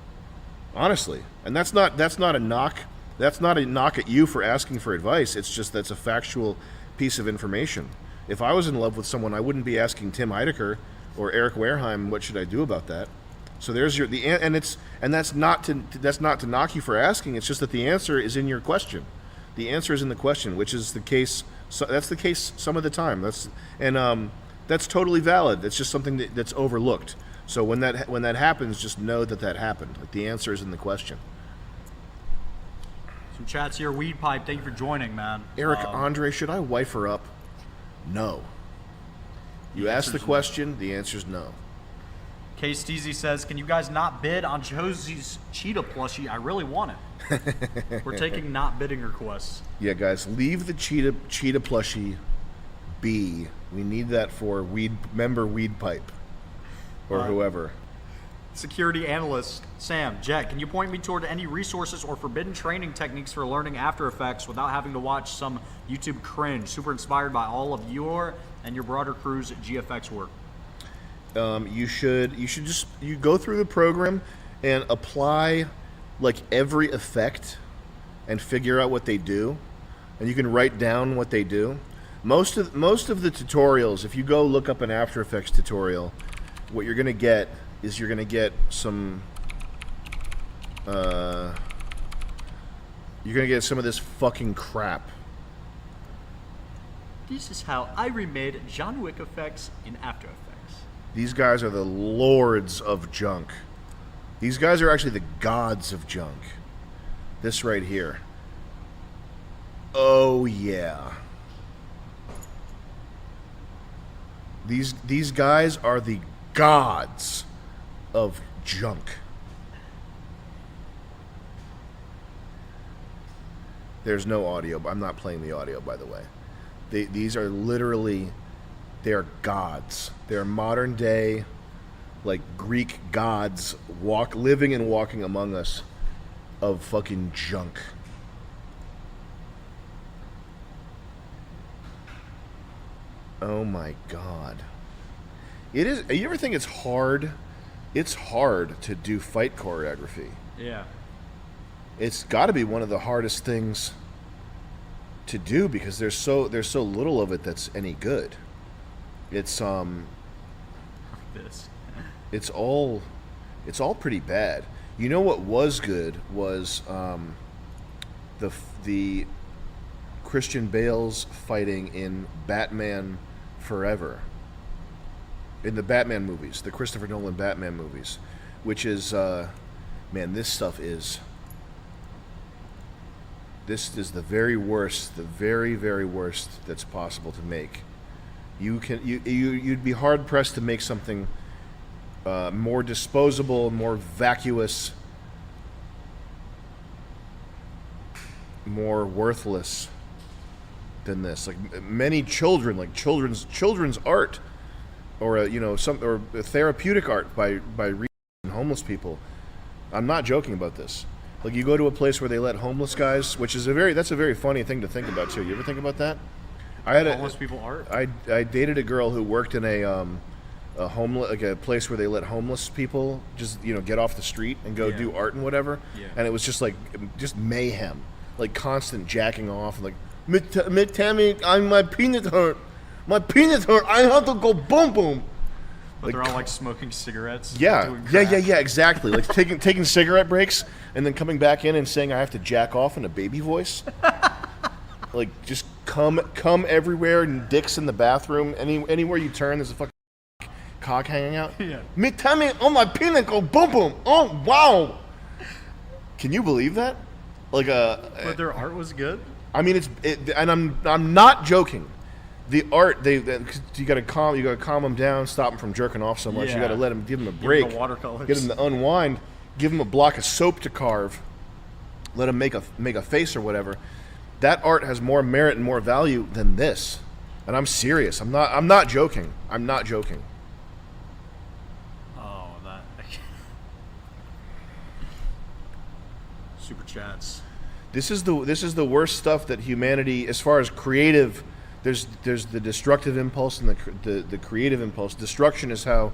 honestly. And that's not a knock. That's not a knock at you for asking for advice. It's just that's a factual piece of information. If I was in love with someone, I wouldn't be asking Tim Heidecker or Eric Wareheim, what should I do about that? So there's that's not to knock you for asking. It's just that the answer is in your question. The answer is in the question, which is the case. So that's the case some of the time. That's totally valid. It's just something that's overlooked. So when that happens, just know that happened. Like the answer is in the question. Some chats here. Weed Pipe, thank you for joining, man. Eric Andre, should I wife her up? No. You asked the question. The answer's no. K Steezy says, "Can you guys not bid on Josie's cheetah plushie? I really want it." We're taking not bidding requests. Yeah, guys, leave the cheetah plushie be. We need that for Weed Pipe or whoever. Security analyst Sam, Jet, can you point me toward any resources or forbidden training techniques for learning After Effects without having to watch some YouTube cringe? Super inspired by all of your and your broader crew's GFX work. You should just go through the program and apply like every effect and figure out what they do, and you can write down what they do. Most of the tutorials, if you go look up an After Effects tutorial, what you're gonna get is some of this fucking crap. This is how I remade John Wick effects in After Effects. These guys are the lords of junk. These guys are actually the gods of junk. This right here. Oh yeah. These guys are the gods of junk. There's no audio. I'm not playing the audio, by the way. These are literally, they are gods. They're modern day, like Greek gods, living and walking among us, of fucking junk. Oh my god. It is. You ever think it's hard? It's hard to do fight choreography. Yeah. It's got to be one of the hardest things to do because there's so little of it that's any good. It's This. it's all pretty bad. You know what was good was the Christian Bale's fighting in Batman Forever. In the Batman movies, the Christopher Nolan Batman movies, which is man, this stuff is This is the very worst, the very, very worst that's possible to make. You'd be hard pressed to make something more disposable, more vacuous, more worthless than this. Like many children, like children's art, or a therapeutic art by homeless people. I'm not joking about this. Like you go to a place where they let homeless guys, which is that's a very funny thing to think about too. You ever think about that? I had Homeless people art. I dated a girl who worked in a homeless, like a place where they let homeless people just get off the street and go do art and whatever. Yeah. And it was just mayhem, like constant jacking off, and like Miss Tammy, my penis hurt, I have to go boom boom. But they're all like smoking cigarettes. Yeah, doing yeah, crack. exactly. Like taking cigarette breaks and then coming back in and saying I have to jack off in a baby voice. Like just come everywhere and dicks in the bathroom. Anywhere you turn, there's a fucking cock hanging out. Yeah. Me tell me, oh my penis go boom boom. Oh wow. Can you believe that? Like But their art was good. I mean and I'm not joking. The art you gotta calm them down, stop them from jerking off so much. Yeah. You gotta give them a Give break, them the watercolors. get them to unwind, give them a block of soap to carve, let them make a face or whatever. That art has more merit and more value than this, and I'm serious. I'm not joking. I'm not joking. Oh, that. Super chats. This is the worst stuff that humanity, as far as creative. There's the destructive impulse and the creative impulse. Destruction is how.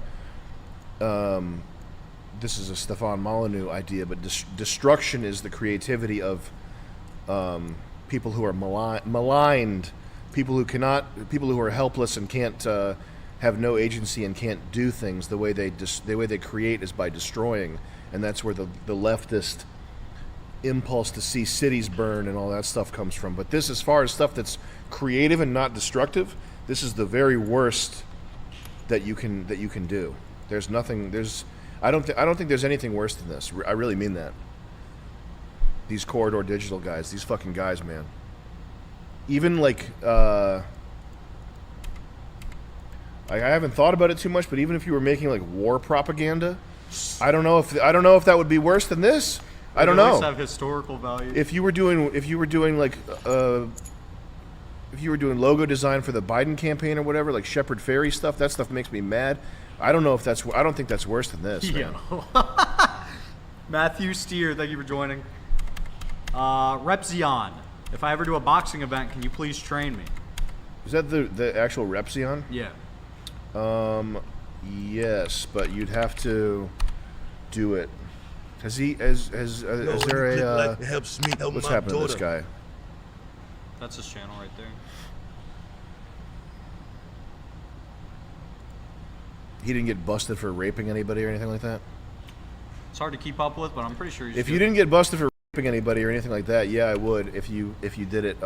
This is a Stefan Molyneux idea, but destruction is the creativity of people who are maligned, people who are helpless and can't have no agency and can't do things. The way they create is by destroying, and that's where the leftist impulse to see cities burn and all that stuff comes from. But this, as far as stuff that's creative and not destructive, this is the very worst that you can do. There's nothing. I don't think there's anything worse than this. I really mean that. These Corridor Digital guys, these fucking guys, man. Even like I haven't thought about it too much, but even if you were making like war propaganda, I don't know if that would be worse than this. I don't They know. always have historical value. If you were doing logo design for the Biden campaign or whatever, like Shepherd Ferry stuff, that stuff makes me mad. I don't think that's worse than this. Yeah. Matthew Steer, thank you for joining. Repzion, if I ever do a boxing event, can you please train me? Is that the actual Repzion? Yeah. Yes, but you'd have to do it. Is there a it helps me help what's my happened daughter. to this guy? That's his channel right there. He didn't get busted for raping anybody or anything like that? It's hard to keep up with, but I'm pretty sure he's If good. you didn't get busted for raping anybody or anything like that, yeah, I would. If you did it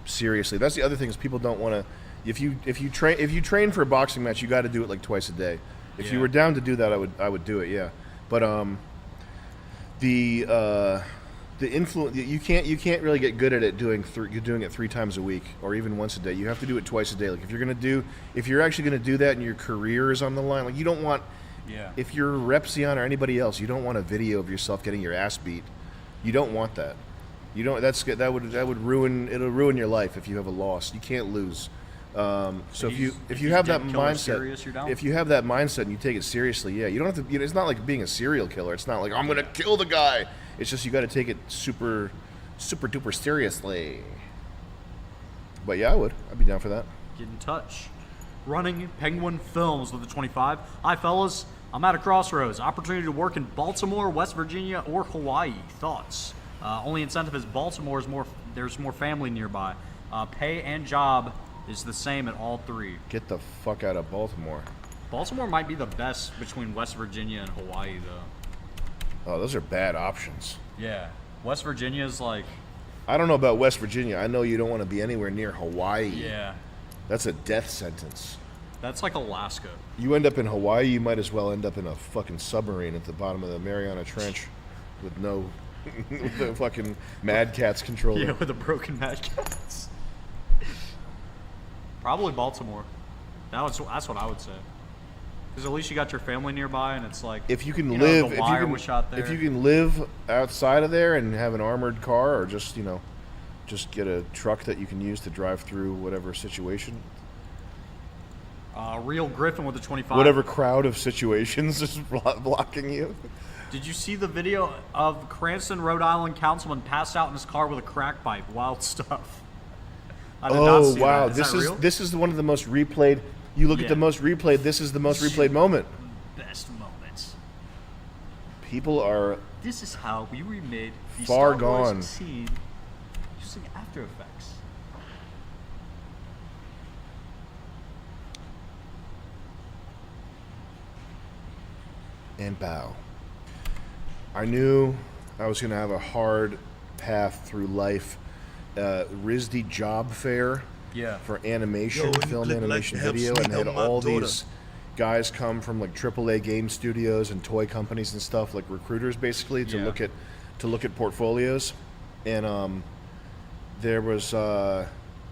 seriously, that's the other thing is people don't want to. If you train for a boxing match, you got to do it like twice a day. If you Yeah. were down to do that, I would do it. Yeah, but the influence you can't really get good at it doing it 3 times a week or even once a day. You have to do it twice a day. Like if you're actually gonna do that and your career is on the line, like you don't want. Yeah. If you're Repzion or anybody else, you don't want a video of yourself getting your ass beat. You don't want that. You don't. That would ruin your life if you have a loss. You can't lose. So if you have that mindset, serious, you're down? if you have that mindset and you take it seriously, yeah, you don't have to. It's not like being a serial killer. It's not like I'm gonna kill the guy. It's just you got to take it super duper seriously. But yeah, I'd be down for that. Get in touch. Running Penguin Films with the 25. Hi, fellas. I'm at a crossroads. Opportunity to work in Baltimore, West Virginia, or Hawaii. Thoughts? Only incentive is Baltimore is more. There's more family nearby. Pay and job is the same at all 3. Get the fuck out of Baltimore. Baltimore might be the best between West Virginia and Hawaii, though. Oh, those are bad options. Yeah. West Virginia is like. I don't know about West Virginia. I know you don't want to be anywhere near Hawaii. Yeah. That's a death sentence. That's like Alaska. You end up in Hawaii, you might as well end up in a fucking submarine at the bottom of the Mariana Trench with no With the fucking Mad Catz controller. Yeah, with a broken Mad Catz. Probably Baltimore. That's what I would say. Because at least you got your family nearby, and it's like If you can know, live, the if wire you can, was shot there. if you can live outside of there and have an armored car, or just just get a truck that you can use to drive through whatever situation, Real Griffin with the 25. whatever crowd of situations is blocking you. Did you see the video of Cranston, Rhode Island councilman passed out in his car with a crack pipe? Wild stuff. I did not see wow! that. Is that real? This is one of the most replayed. You look at the most replayed. This is the most replayed moment. Best moments. People are This is how we remade the Far Star Wars gone. scene using After Effects. and bow. I knew I was going to have a hard path through life. RISD job fair Yeah. for animation, Yo, when you film click like animation, to help video, sneak and they had up my all daughter. these guys come from like AAA game studios and toy companies and stuff, like recruiters basically, to Yeah. look at portfolios. And there was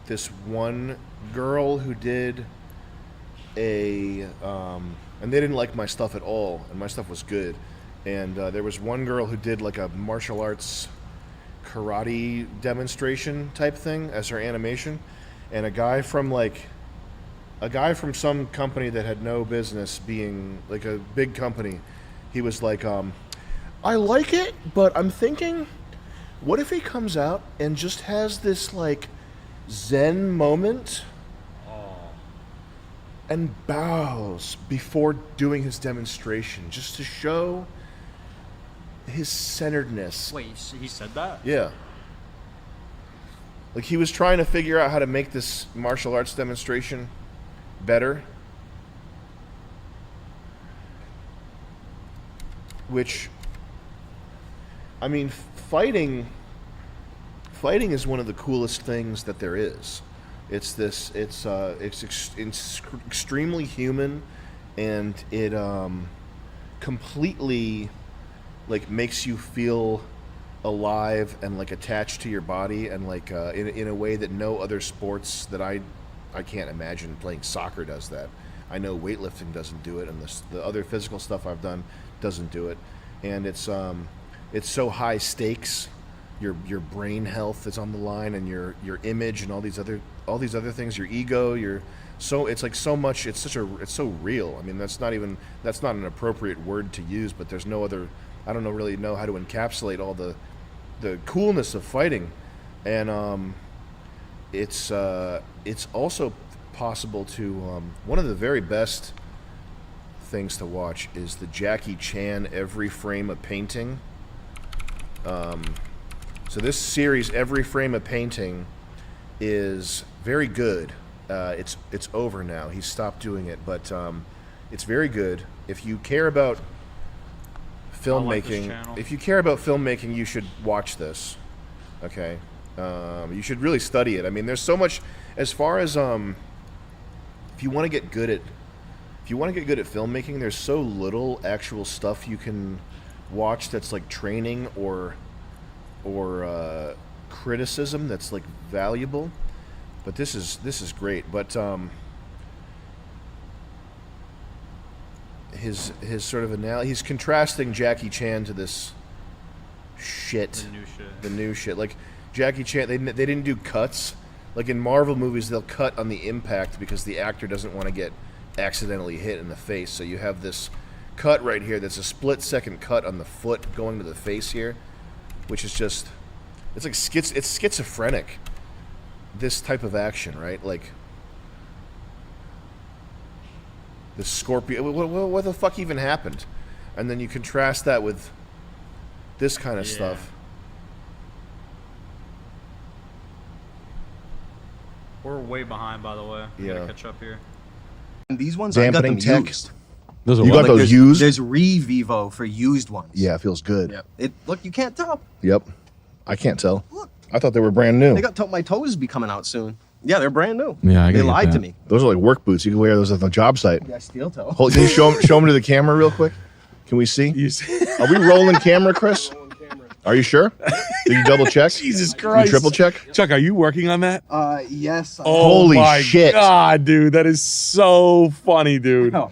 this one girl who did and they didn't like my stuff at all, and my stuff was good. And there was one girl who did like a martial arts karate demonstration type thing as her animation, and a guy from some company that had no business being like a big company, he was like, I like it, but I'm thinking, what if he comes out and just has this like Zen moment and bows before doing his demonstration, just to show his centeredness. Wait, he said that? Yeah. Like he was trying to figure out how to make this martial arts demonstration better. Which, I mean, fighting is one of the coolest things that there is. It's extremely human, and it completely like makes you feel alive and like attached to your body, and like in a way that no other sports that I can't imagine. Playing soccer does that. I know weightlifting doesn't do it, and the other physical stuff I've done doesn't do it. And it's so high stakes. Your brain health is on the line, and your image, and all these other things. Your ego. It's like so much. It's so real. I mean, that's not an appropriate word to use, but there's no other. I don't really know how to encapsulate all the coolness of fighting, and it's also possible to one of the very best things to watch is the Jackie Chan Every Frame a Painting. So this series, Every Frame a Painting, is very good. It's over now. He's stopped doing it, but it's very good. If you care about filmmaking, you should watch this. Okay, you should really study it. I mean, there's so much as far as if you want to get good at filmmaking. There's so little actual stuff you can watch that's like training or criticism that's like valuable. But this is great. But his sort of he's contrasting Jackie Chan to this shit. The new shit. Like Jackie Chan, they didn't do cuts. Like in Marvel movies, they'll cut on the impact because the actor doesn't want to get accidentally hit in the face. So you have this cut right here that's a split-second cut on the foot going to the face here, which is just, it's like it's schizophrenic, this type of action, right? Like the scorpion, what the fuck even happened? And then you contrast that with this kind of stuff. We're way behind, by the way. We Yeah. gotta catch up here. These ones, I got them Dampening tech. used. Those are You what? got those there's, used? There's Revivo for used ones. Yeah, it feels good. Yeah. Look, you can't tell. Yep. I can't tell. Look. I thought they were brand new. They got my toes be coming out soon. Yeah, they're brand new. Yeah, I they gotta get lied that. to me. Those are like work boots. You can wear those at the job site. Yeah, steel toe. Can you show them to the camera real quick? Can we see? Are we rolling camera, Chris? Are you sure? Did you double check? Jesus You Christ. triple check? Chuck, are you working on that? Yes. Oh Holy my shit. God, dude. That is so funny, dude. Oh,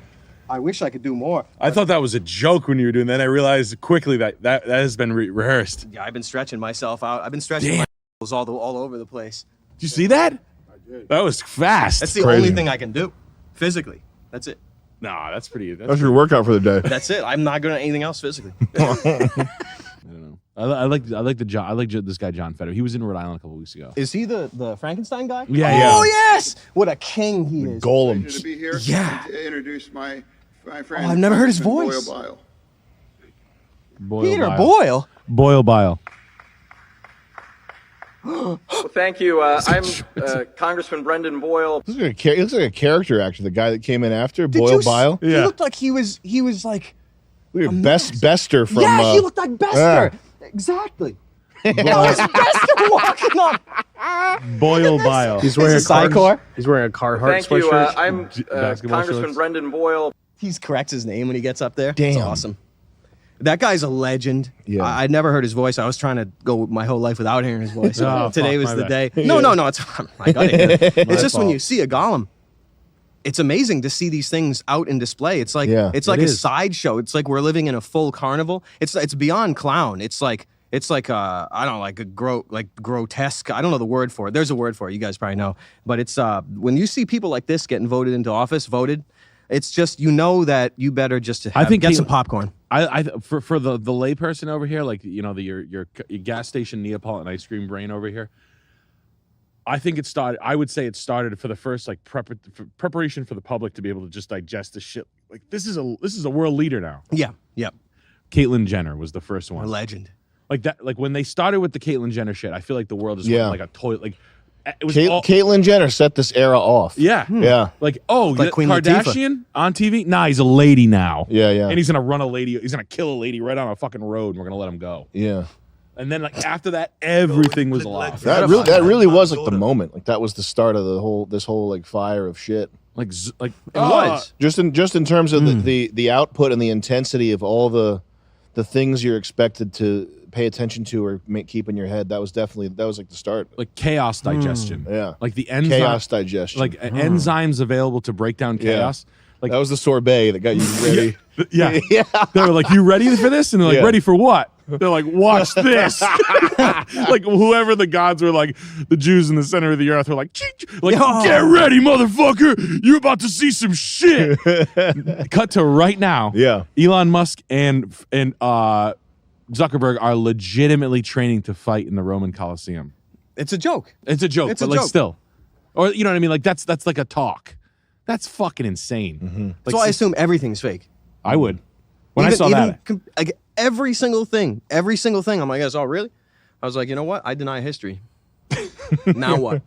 I wish I could do more. I thought that was a joke when you were doing that. I realized quickly that has been rehearsed. Yeah, I've been stretching myself out. I've been stretching my muscles all over the place. Did you see that? I did. That was fast. That's the Crazy. only thing I can do physically. That's it. Nah, that's pretty. That's your workout for the day. That's it. I'm not good at anything else physically. I like this guy John Feder. He was in Rhode Island a couple weeks ago. Is he the Frankenstein guy? Yeah, Oh yes! What a king he is. Golems. To be here. Yeah. To introduce my friend. I've never heard his Congressman voice. Boyle Bile. Boyle Peter Bile. Boyle. Boyle Bile. Well, thank you. I'm Congressman Brendan Boyle. He looks like a character actor, the guy that came in after, Did Boyle you s- Bile. He Yeah. looked like he was like Look at Bester from... yeah, he looked like Bester. Exactly. That was Bester walking up. Boyle Bile. He's wearing a Psychor. He's wearing a Carhartt Thank you. sweatshirt. I'm basketball Congressman shorts. Brendan Boyle. He corrects his name when he gets up there. Damn. It's awesome. That guy's a legend. Yeah. I'd never heard his voice. I was trying to go my whole life without hearing his voice. Oh, Today fuck, was my the bad. day. No, it's I gotta hear it. It's just when fault. you see a golem. It's amazing to see these things out in display. It's like Yeah, it's like it a is. sideshow. It's like we're living in a full carnival. It's beyond clown. It's like I don't know, like a grotesque. I don't know the word for it. There's a word for it. You guys probably know. But it's when you see people like this getting voted into office, it's just that you better just get some popcorn. For the layperson over here, like your gas station Neapolitan ice cream brain over here. I think it started. I would say it started for the first preparation for the public to be able to just digest the shit. Like this is a world leader now. Yeah. Caitlyn Jenner was the first A one. legend. Like that. Like when they started with the Caitlyn Jenner shit, I feel like the world just Yeah. went like a toilet. Like it was Caitlyn Jenner set this era off. Yeah. Yeah. Like Like Queen Latifah. Kardashian on TV? Nah, he's a lady now. Yeah, yeah. And he's gonna run a lady. He's gonna kill a lady right on a fucking road, and we're gonna let him go. Yeah. And then after that, everything was off. That really was like the moment. Like that was the start of this whole like fire of shit. It was. Just in terms of the output and the intensity of all the things you're expected to pay attention to or keep in your head. That was like the start. like chaos digestion. Yeah. Like the enzyme, Chaos digestion. like enzymes available to break down chaos. Like that was the sorbet that got you ready. yeah. Yeah. They were like, "You ready for this?" And they're like, Yeah. "Ready for what?" They're like, "Watch this." Like whoever the gods were, like the Jews in the center of the earth were like, "Get ready, motherfucker! You're about to see some shit." Cut to right now. Yeah. Elon Musk and Zuckerberg are legitimately training to fight in the Roman Colosseum. It's a joke. It's a joke, It's but a like joke. still, or you know what I mean? Like that's like a talk. That's fucking insane. Like, So I assume everything's fake. I would. When I saw that, like every single thing, I'm like, oh, really? I was like, you know what? I deny history. Now what?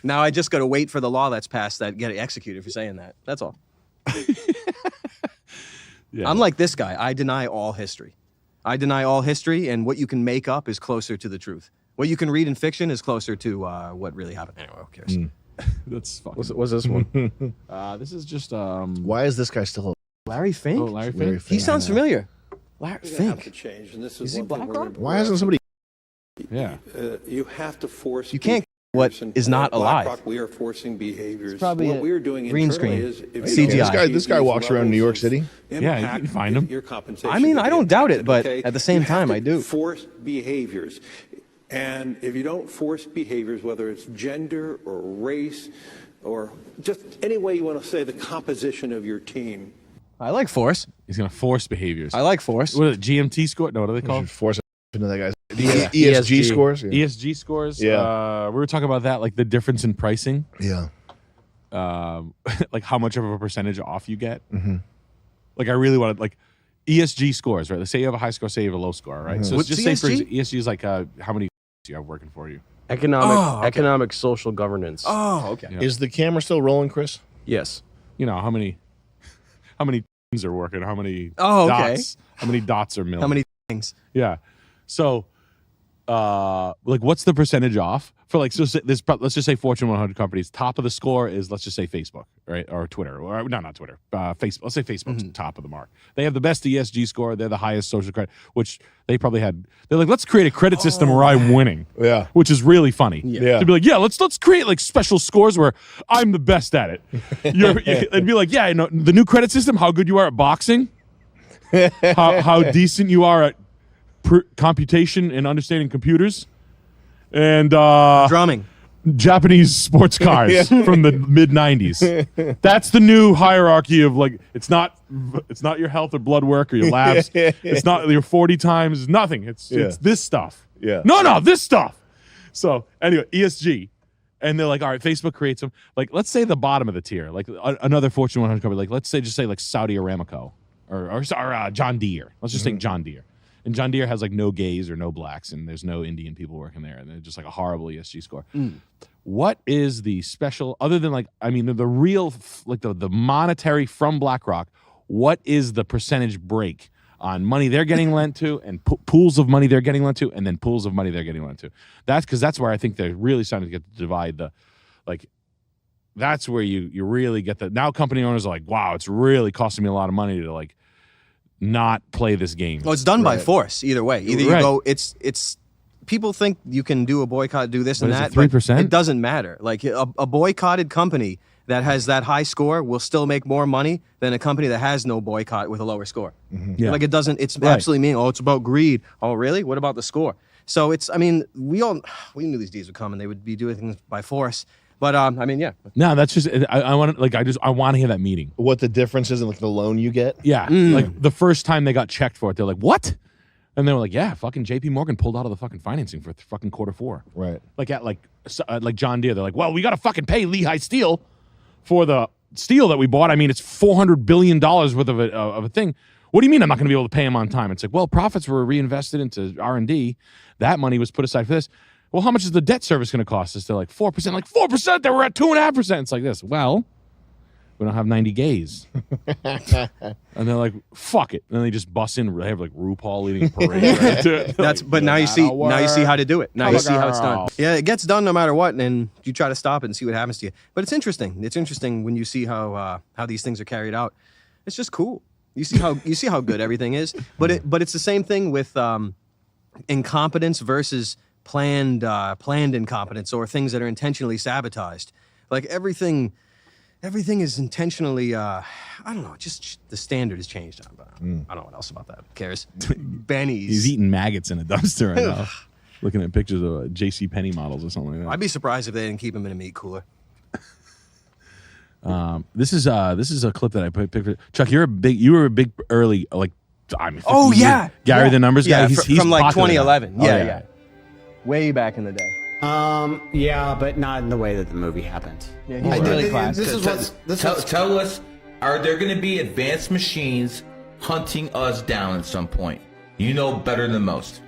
Now I just got to wait for the law that's passed that get executed for saying that. That's all. yeah. I'm like this guy. I deny all history. And what you can make up is closer to the truth. What you can read in fiction is closer to what really happened. Anyway, who cares? That's fucking. What's this one? This is just Why is this guy still? Larry Fink? Oh, Larry Larry Fink. He Fink. sounds familiar. Larry Fink. change, and this Is he BlackRock? Why hasn't somebody? Yeah. You have to force. You can't what is not alive. We are forcing behaviors. It's probably what a we're doing green internally screen. is if you CGI. don't This guy achieve walks these around New York levels City. of Yeah, you impact, can find him. Your compensation. I mean, will I be don't doubt it, impacted, but okay? at the same You have time, to I do. Force behaviors, and if you don't force behaviors, whether it's gender or race, or just any way you want to say the composition of your team. I like force. He's gonna force behaviors. I like force. What is it? GMT score? No, what are they You called? should force it into that guy's ESG. ESG scores. Yeah. ESG scores. Yeah. We were talking about that, like the difference in pricing, Yeah. like how much of a percentage off you get. Like I really wanted like ESG scores, right? Let's say you have a high score, say you have a low score, right? So What's just say for ESG? ESG is like how many you have working for you. Economic social governance. Oh, okay. Yeah. Is the camera still rolling, Chris? Yes. You know how many teams are working, how many Oh, okay. dots, how many dots are milling. How many things? Yeah. So like what's the percentage off for like, so this, let's just say Fortune 100 companies, top of the score is, let's just say Facebook, right? Or Twitter, or not Twitter, Facebook. Let's say Facebook's top of the mark. They have the best ESG score. They're the highest social credit, which they probably had. They're like, let's create a credit system where I'm winning. Yeah. Which is really funny. Yeah. To be like, yeah, let's create like special scores where I'm the best at it. It'd be like, yeah, you know, the new credit system, how good you are at boxing, how decent you are at computation and understanding computers, and drumming, Japanese sports cars from the mid 90s. That's the new hierarchy of like, it's not your health or blood work or your labs. It's not your 40 times, nothing. It's this stuff. Yeah. No, this stuff. So anyway, ESG. And they're like, all right, Facebook creates them. Like, let's say the bottom of the tier, like another Fortune 100 company, like let's say, just say like Saudi Aramco or John Deere. Let's just take John Deere. And John Deere has like no gays or no blacks, and there's no Indian people working there, and they're just like a horrible ESG score. What is the special, other than like, I mean, the real, like the monetary from BlackRock, what is the percentage break on money they're getting lent to, and pools of money they're getting lent to, and then pools of money they're getting lent to? That's because that's where I think they're really starting to get to divide the, like, that's where you really get the, now company owners are like, wow, it's really costing me a lot of money to like not play this game. Well, it's done by force either way. Either you go, it's people think you can do a boycott, do this and that. 3%? It doesn't matter. Like a boycotted company that has that high score will still make more money than a company that has no boycott with a lower score. Yeah. Like it doesn't, it's absolutely mean, oh, it's about greed. Oh, really? What about the score? So it's, I mean, we knew these days would come and they would be doing things by force. But I mean, yeah. No, that's just, I want to, like, I want to hear that meeting. What the difference is in like the loan you get? Yeah. Like the first time they got checked for it, they're like, what? And they were like, yeah, fucking JP Morgan pulled out of the fucking financing for fucking Q4. Right. Like at like John Deere, they're like, well, we got to fucking pay Lehigh Steel for the steel that we bought. I mean, it's $400 billion worth of a thing. What do you mean I'm not going to be able to pay him on time? It's like, well, profits were reinvested into R&D. That money was put aside for this. Well, how much is the debt service going to cost us? They're like 4%. Like 4%, they were at 2.5%. It's like this. Well, we don't have 90 gays. And they're like, fuck it. And they just bust in. They have like RuPaul leading a parade. Right? That's, but now you see how to do it. Now you see how it's done. Yeah, it gets done no matter what, and you try to stop it and see what happens to you. But it's interesting. It's interesting when you see how these things are carried out. It's just cool. You see how good everything is. But it's the same thing with incompetence versus planned incompetence, or things that are intentionally sabotaged. Like everything is intentionally I don't know, just the standard has changed. I don't know what else about that. Who cares? Benny's. He's eating maggots in a dumpster right now. Looking at pictures of J.C. Penney models or something like that. I'd be surprised if they didn't keep him in a meat cooler. This is a clip that I put. Chuck, you were a big early, like, I mean, Gary the Numbers guy. He's from like popular 2011. now. Yeah. Way back in the day. Yeah, but not in the way that the movie happened. Yeah, he's really classy. Tell us, are there going to be advanced machines hunting us down at some point? You know better than most.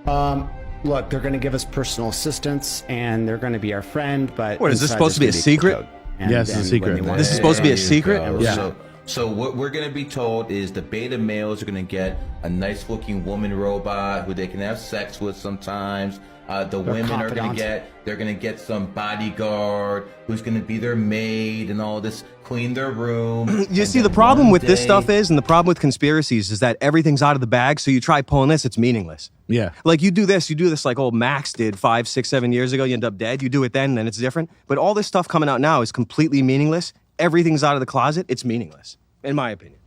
Look, they're going to give us personal assistance, and they're going to be our friend, but... What, is this supposed to be a secret? Yes, it's a secret. This is supposed to be a secret? Yeah. So what we're going to be told is the beta males are going to get a nice-looking woman robot who they can have sex with sometimes. The women are going to get some bodyguard who's going to be their maid and all this, clean their room. You see, the problem with this stuff is, and the problem with conspiracies is that everything's out of the bag, so you try pulling this, it's meaningless. Yeah. Like you do this like old Max did 5, 6, 7 years ago, you end up dead. You do it then it's different. But all this stuff coming out now is completely meaningless. Everything's out of the closet, it's meaningless, in my opinion.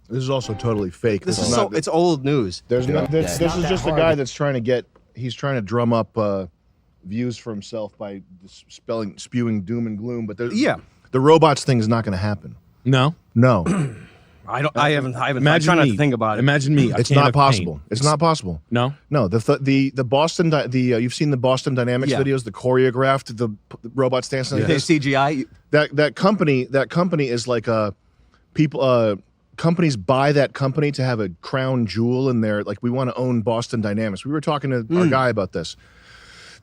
This is also totally fake. It's old news. This is just a guy that's trying to drum up views for himself by spewing doom and gloom. But the robots thing is not going to happen. No. I haven't. I'm trying not to think about it. Imagine me. It's not possible. It's not possible. No. The Boston you've seen the Boston Dynamics videos, the choreographed the robots dancing. Like this. CGI. That company is like companies buy that company to have a crown jewel in their, like, we want to own Boston Dynamics. We were talking to our guy about this.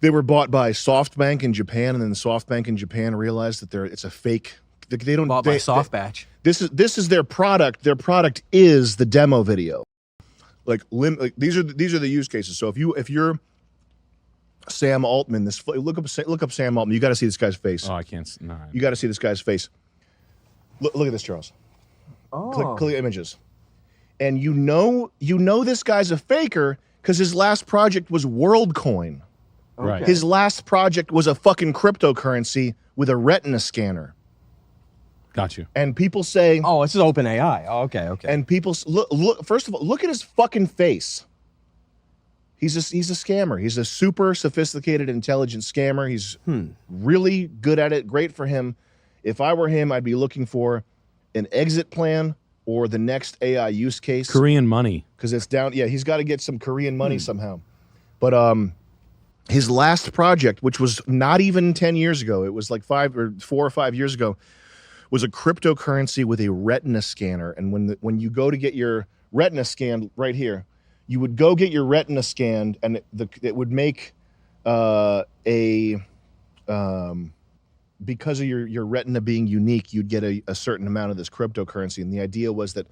They were bought by SoftBank in Japan, and then SoftBank in Japan realized that it's a fake. They don't bought by SoftBank. This is their product. Their product is the demo video. like these are the use cases. So if you're Sam Altman, look up Sam Altman. You got to see this guy's face. Oh, I can't. No. You got to see this guy's face. Look at this, Charles. Oh. Click images, and you know this guy's a faker because his last project was WorldCoin. Right. His last project was a fucking cryptocurrency with a retina scanner. Got you. And people say, "Oh, this is OpenAI." Oh, okay. And people look. First of all, look at his fucking face. He's a scammer. He's a super sophisticated, intelligent scammer. He's really good at it. Great for him. If I were him, I'd be looking for an exit plan or the next AI use case. Korean money. Because it's down. Yeah, he's got to get some Korean money somehow. But his last project, which was not even 10 years ago, it was like 4 or 5 years ago, was a cryptocurrency with a retina scanner. And when you go to get your retina scanned right here, you would go get your retina scanned, and it would make because of your retina being unique, you'd get a certain amount of this cryptocurrency. And the idea was that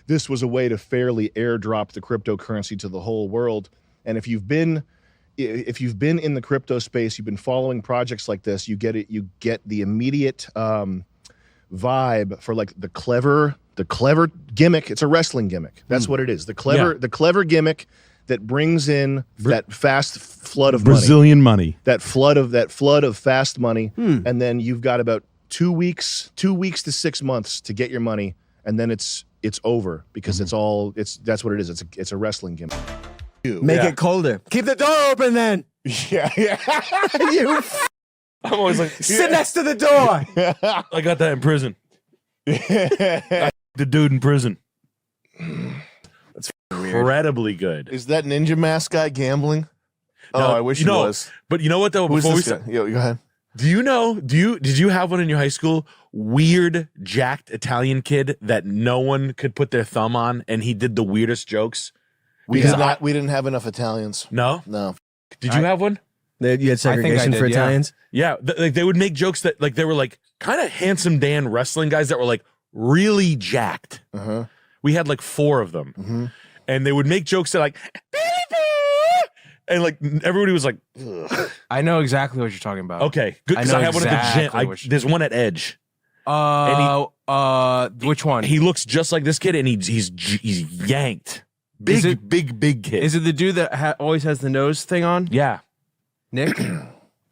this was a way to fairly airdrop the cryptocurrency to the whole world. And if you've been in the crypto space, you've been following projects like this, you get the immediate vibe for like the clever gimmick. It's a wrestling gimmick. That's what it is. The clever gimmick that brings in that fast flood of Brazilian money. That flood of fast money, and then you've got about 2 weeks to 6 months to get your money, and then it's over because that's what it is. It's a wrestling gimmick. Make it colder. Keep the door open then. Yeah. You I'm always like, sit next to the door. I got that in prison. The dude in prison. That's incredibly good. Is that Ninja Mask guy gambling? No, I wish he was. But you know what though? Who's Before we this guy? start, Yo, go ahead. Did you have one in your high school? Weird, jacked Italian kid that no one could put their thumb on, and he did the weirdest jokes. We didn't have enough Italians. No. Did you have one? You had segregation for Italians? Yeah, they would make jokes that like they were like kind of handsome Dan wrestling guys that were like really jacked. We had like 4 of them, and they would make jokes that like, and like everybody was like, ugh. I know exactly what you're talking about. Okay, good, because I have one at the gym. There's one at Edge. Which one? He looks just like this kid, and he's yanked. Big kid. Is it the dude that always has the nose thing on? Yeah. Nick?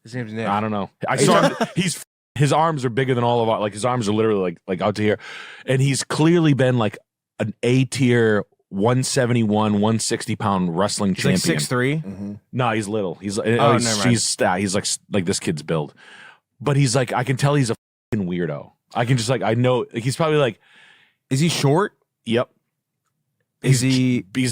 His name's Nick. I don't know. I saw him. His arms are bigger than all of our, like his arms are literally like out to here. And he's clearly been like an A tier 171, 160 pound wrestling champion. Like 6'3"? No, he's little. He's never mind. He's like this kid's build. But he's like, I can tell he's a fucking weirdo. I can just like, I know he's probably like, is he short? Yep. He's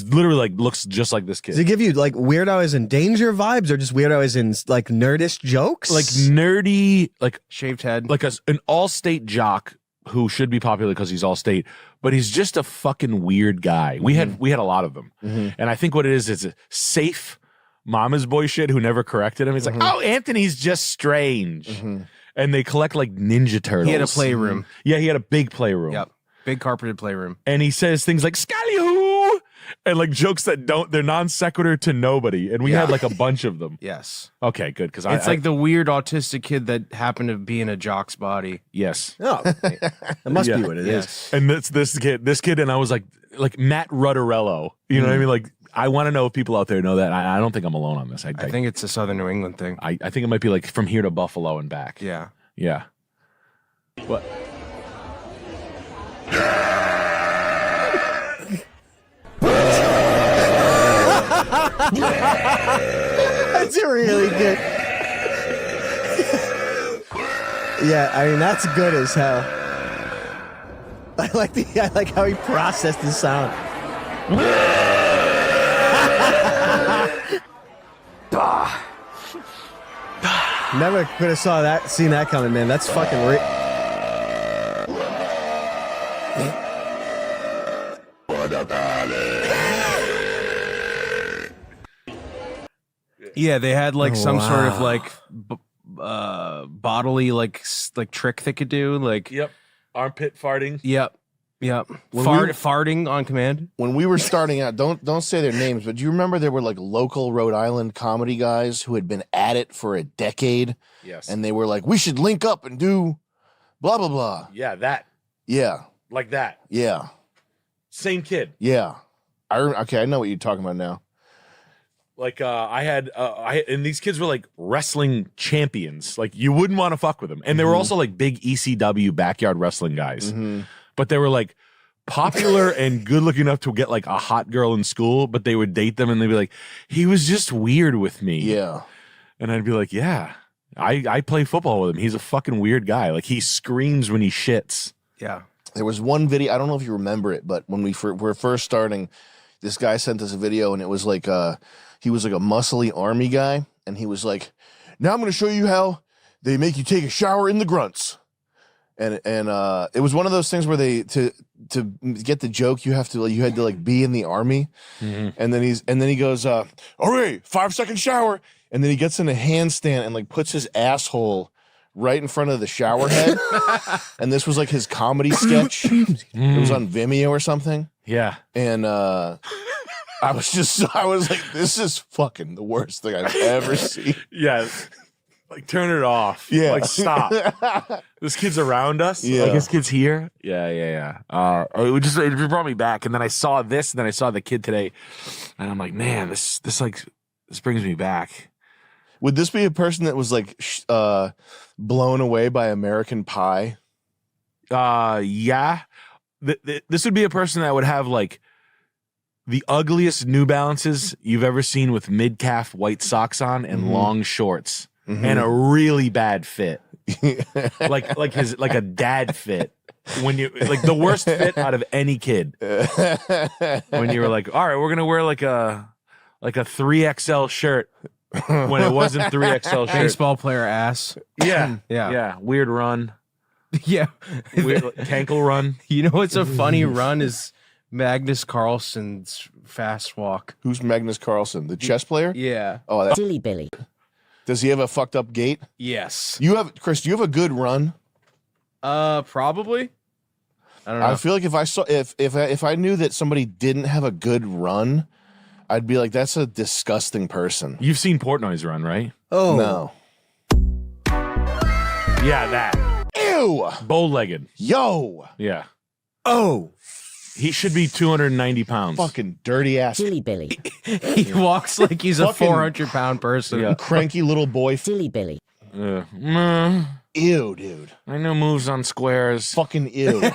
literally like looks just like this kid. Does he give you like Weirdo as in danger vibes, or just Weirdo as in like nerdish jokes? Like nerdy, like shaved head, like an all-state jock who should be popular because he's all-state, but he's just a fucking weird guy. We had a lot of them, and I think what it is a safe mama's boy shit who never corrected him. He's like, oh, Anthony's just strange, and they collect like Ninja Turtles. He had a playroom. Yeah, he had a big playroom. Yep. Big carpeted playroom. And he says things like "Scallyhoo" and like jokes that they're non sequitur to nobody. And we had like a bunch of them. Yes. Okay, good. Because it's like the weird autistic kid that happened to be in a jock's body. Yes. Oh, that must be what it is. And this kid, and I was like Matt Rudderello. You know what I mean? Like, I want to know if people out there know that. I don't think I'm alone on this. I think it's a Southern New England thing. I think it might be like from here to Buffalo and back. Yeah. Yeah. What? That's really good. Yeah, I mean that's good as hell. I like how he processed the sound. Never could have seen that coming, man. That's fucking Yeah, they had like some sort of like bodily like trick they could do, like armpit farting. Yep. Yep. When Farting on command. When we were starting out, don't say their names, but do you remember there were like local Rhode Island comedy guys who had been at it for a decade? Yes. And they were like, we should link up and do blah, blah, blah. Yeah, that. Yeah. Like that. Yeah. Same kid. Yeah. Okay, I know what you're talking about now. Like and these kids were like wrestling champions. Like you wouldn't want to fuck with them. And they were also like big ECW backyard wrestling guys. But they were like popular and good looking enough to get like a hot girl in school, but they would date them and they'd be like, he was just weird with me. Yeah. And I'd be like, yeah, I play football with him. He's a fucking weird guy. Like he screams when he shits. Yeah. There was one video, I don't know if you remember it, but when we were first starting, this guy sent us a video and it was like he was like a muscly army guy, and he was like, now I'm going to show you how they make you take a shower in the grunts. And it was one of those things where they to get the joke you had to like be in the army. And then he goes, all right, 5-second shower, and then he gets in a handstand and like puts his asshole right in front of the shower head. And this was like his comedy sketch. It was on Vimeo or something. Yeah. And I was like, this is fucking the worst thing I've ever seen. Yeah. Like turn it off. Yeah. Like stop. This kid's around us. Yeah. Like this kid's here. Yeah. It brought me back. And then I saw this, and then I saw the kid today. And I'm like, man, this brings me back. Would this be a person that was like blown away by American Pie? Yeah. This would be a person that would have like the ugliest New Balances you've ever seen with mid-calf white socks on and long shorts and a really bad fit. like a dad fit. When you like the worst fit out of any kid. When you were like, all right, we're gonna wear like a 3XL shirt when it wasn't 3XL shirt. Baseball player ass. Yeah. Weird run. Yeah. Weird tankle run. You know what's a funny run is Magnus Carlsen's fast walk. Who's Magnus Carlsen? The chess player? Yeah. Oh, that's Dilly Billy. Does he have a fucked up gait? Yes. Chris, do you have a good run? Probably. I don't know. I feel like if I knew that somebody didn't have a good run, I'd be like, that's a disgusting person. You've seen Portnoy's run, right? Oh no. Yeah, that. Ew. Bow-legged. Yo. Yeah. Oh. He should be 290 pounds. Fucking dirty ass. Dilly Billy. He walks like he's a 400-pound person. Yeah. Cranky little boy. Dilly Billy. Ew, dude. I know moves on squares. Fucking ew.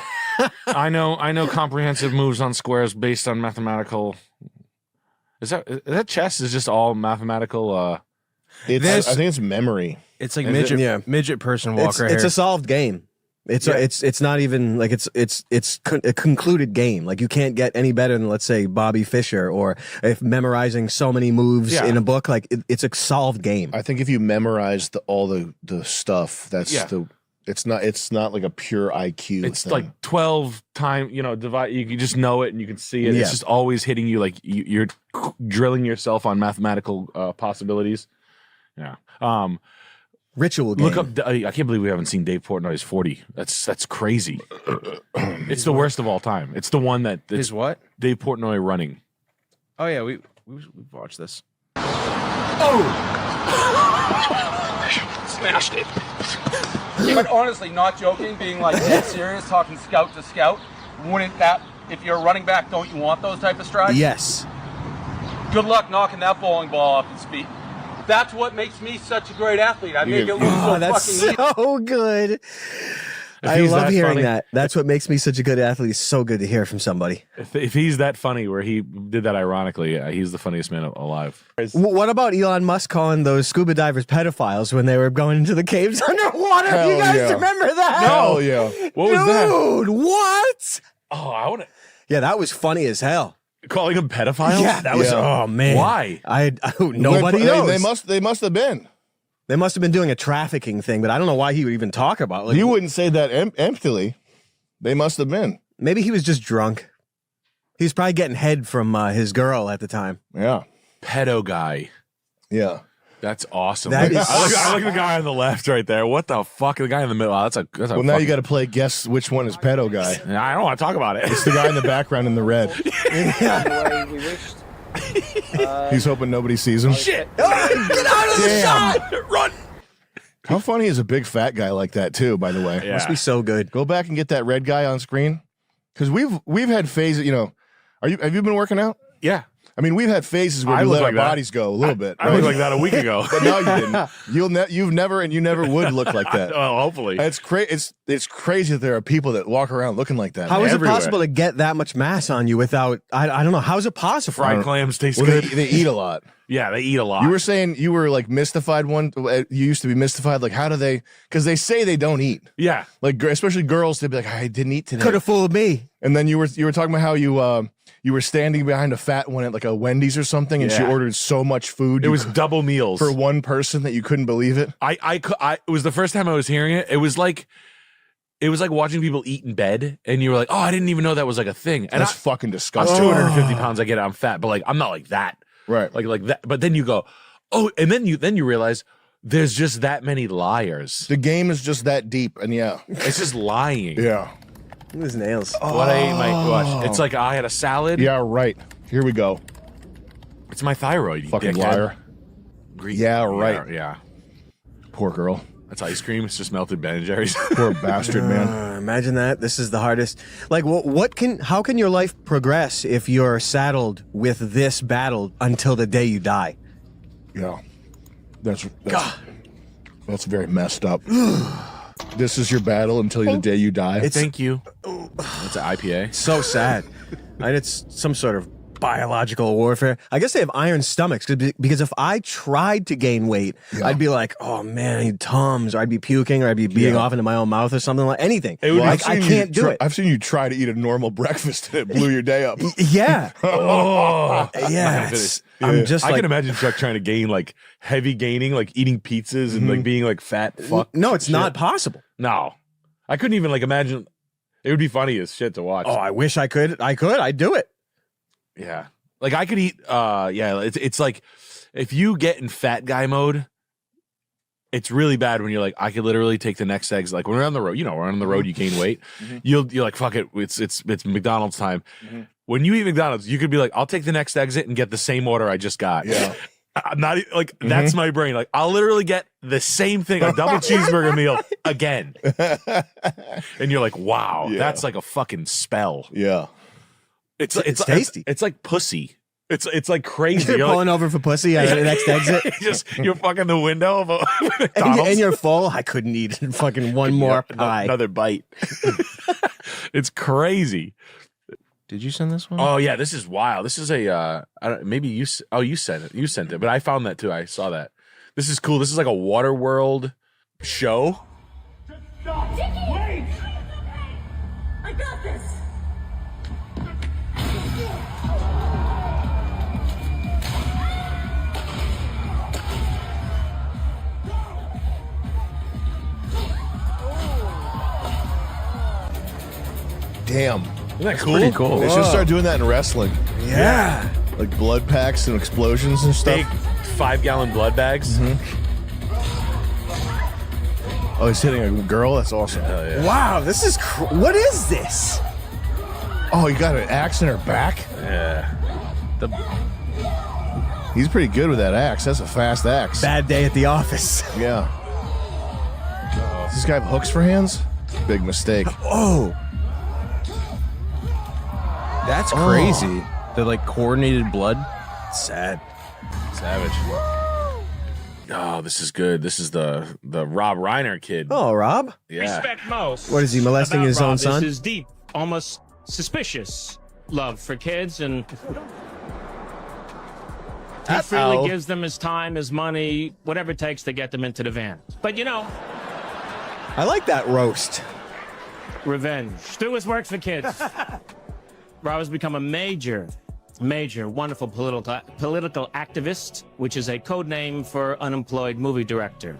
I know comprehensive moves on squares based on mathematical. Is that chess is just all mathematical? I think it's memory. It's like midget person walk right It's here. a solved game. It's not even like it's a concluded game. Like you can't get any better than, let's say, Bobby Fischer, or if memorizing so many moves in a book. Like it's a solved game. I think if you memorize all the stuff, it's not like a pure IQ. It's thing. like 12 times, divide. You can just know it and you can see it. Yeah. It's just always hitting you like you're drilling yourself on mathematical possibilities. Yeah. Ritual game. Look up. I can't believe we haven't seen Dave Portnoy's 40. That's crazy. It's the worst of all time. It's the one that His what? Dave Portnoy running. Oh yeah, we've watched this. Smashed it. But honestly, not joking, being like dead serious, talking scout to scout, wouldn't that, if you're a running back, don't you want those type of strides? Yes. Good luck knocking that bowling ball off its feet. That's what makes me such a great athlete. I make it look so that's fucking easy. so good. I he's love that hearing funny- that. That's what makes me such a good athlete. It's so good to hear from somebody. If he's that funny, where he did that ironically, he's the funniest man alive. What about Elon Musk calling those scuba divers pedophiles when they were going into the caves underwater? Hell Do you guys yeah. remember that? Hell yeah. What was that? Dude, what? Oh, I want to. Yeah, that was funny as hell. Calling him pedophiles? Yeah, that was. Yeah. Oh man, Why? Nobody knows. They must have been. They must have been doing a trafficking thing, but I don't know why he would even talk about. Like, You wouldn't say that emptily. They must have been. maybe he was just drunk. He was probably getting head from his girl at the time. Yeah. Pedo guy. Yeah. That's awesome. That is I like the guy on the left right there. What the fuck? The guy in the middle. That's a well, now you got to play guess which one is pedo guy. I don't want to talk about it. It's the guy in the background in the red. Anyway, we wished. He's hoping nobody sees him. Shit! Get out of the shot! Run! How funny is a big fat guy like that too? By the way, Yeah. Must be so good. Go back and get that red guy on screen because we've had phases. You know, have you been working out? Yeah. I mean, we've had phases where I we look let like our that. bodies go a little bit. I looked like that a week ago. But no, you didn't. You've never and you never would look like that. Well, hopefully. It's it's crazy that there are people that walk around looking like that. How is everywhere. it possible to get that much mass on you without? I don't know. How is it possible? Fried clams taste Well, good. they eat a lot. Yeah, they eat a lot. You were saying you were like mystified you used to be mystified. Like, how do they, because they say they don't eat. Yeah. Like, especially girls, they'd be like, I didn't eat today. Could have fooled me. And then you were talking about how you were standing behind a fat one at like a Wendy's or something, and she Yeah. ordered so much food. It was double meals for one person that you couldn't believe it. It was the first time I was hearing it. It was like watching people eat in bed, and you were like, "Oh, I didn't even know that was like a thing." And That's fucking disgusting. I'm 250 pounds. I get it. I'm fat, but like I'm not like that. Right. Like that. But then you go, oh, and then you realize there's just that many liars. The game is just that deep, and yeah, it's just lying. Yeah. Look at his nails. What I ate my watch. It's like I had a salad. Yeah, right. Here we go. It's my thyroid. You Fucking dickhead. liar. Yeah, right. Yeah. Poor girl. That's ice cream. It's just melted Ben and Jerry's. Poor bastard, man. Imagine that. This is the hardest. Like, how can your life progress if you're saddled with this battle until the day you die? Yeah. That's very messed up. This is your battle until the day you die. Thank you. It's an IPA. So sad. And it's some sort of biological warfare. I guess they have iron stomachs because if I tried to gain weight, I'd be like, oh man, I need Tums, or I'd be puking, or I'd be beating off into my own mouth or something, like anything. I can't do it. I've seen you try to eat a normal breakfast and it blew your day up. Yeah. Oh, yeah. I'm just I like, can imagine Chuck trying to gain like heavy gaining, like eating pizzas and like being like fat. Fuck. No, it's not possible. No, I couldn't even like imagine. It would be funny as shit to watch. Oh, I wish I could. I'd do it. Yeah. Like I could eat it's like if you get in fat guy mode, it's really bad when you're like, I could literally take the next eggs. Like when we're on the road, we're on the road, you gain weight. You're like, fuck it, it's McDonald's time. When you eat McDonald's, you could be like, I'll take the next exit and get the same order I just got. Yeah. I'm not like that's my brain. Like I'll literally get the same thing, a double cheeseburger meal again. And you're like, wow, that's like a fucking spell. Yeah. It's tasty. It's like pussy. It's like crazy. You're pulling over for pussy at the next exit. You're fucking the window of a McDonald's. And you're full. I couldn't eat fucking one more pie. Another bite. It's crazy. Did you send this one? Oh yeah, this is wild. This is a maybe you sent it. You sent it, but I found that too. I saw that. This is cool. This is like a water world show. Wait! I got this. Damn. Isn't that cool? Pretty cool. They should start doing that in wrestling. Yeah. Like blood packs and explosions and stuff. Big 5-gallon blood bags. Oh, he's hitting a girl? That's awesome. Wow, this is what is this? Oh, you got an axe in her back? Yeah. He's pretty good with that axe. That's a fast axe. Bad day at the office. Yeah. Does this guy have hooks for hands? Big mistake. Oh. That's crazy. The like coordinated blood. Sad. Savage. Oh, this is good. This is the Rob Reiner kid. Oh, Rob? Yeah. Respect most. What is he molesting about his Rob own son? This is deep, almost suspicious love for kids, and he freely gives them his time, his money, whatever it takes to get them into the van. But I like that roast. revenge through his work for kids. Rob has become a major, wonderful political activist, which is a code name for unemployed movie director.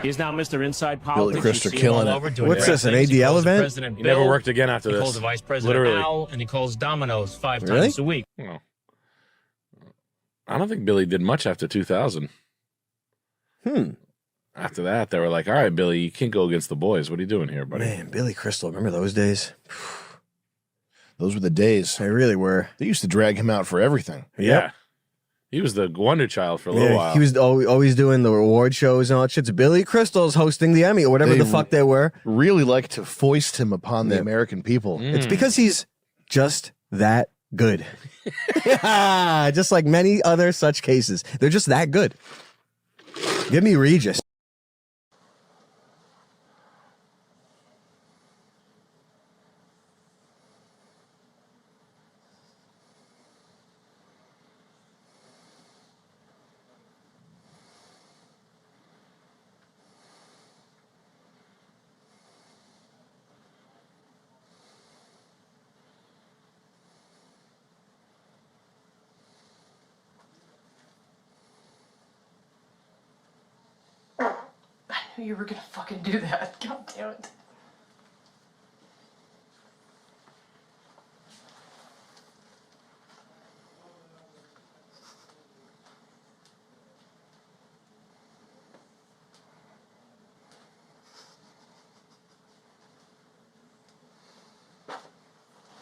He's now Mr. Inside Politics. Billy Krister killing it. What's this, an ADL event? He never worked again after He this. calls the vice president Literally. Al, and he calls Domino's 5 Really? times a week. Oh. I don't think Billy did much after 2000. After that, they were like, all right, Billy, you can't go against the boys. What are you doing here, buddy? Man, Billy Crystal, remember those days? Those were the days. They really were. They used to drag him out for everything. Yeah. He was the wonder child for a little while. He was always doing the award shows and all that shit. Billy Crystal's hosting the Emmy or whatever the fuck they were. Really like to foist him upon the American people. It's because he's just that good. Just like many other such cases. They're just that good. Give me Regis. I knew you were gonna fucking do that. God damn it.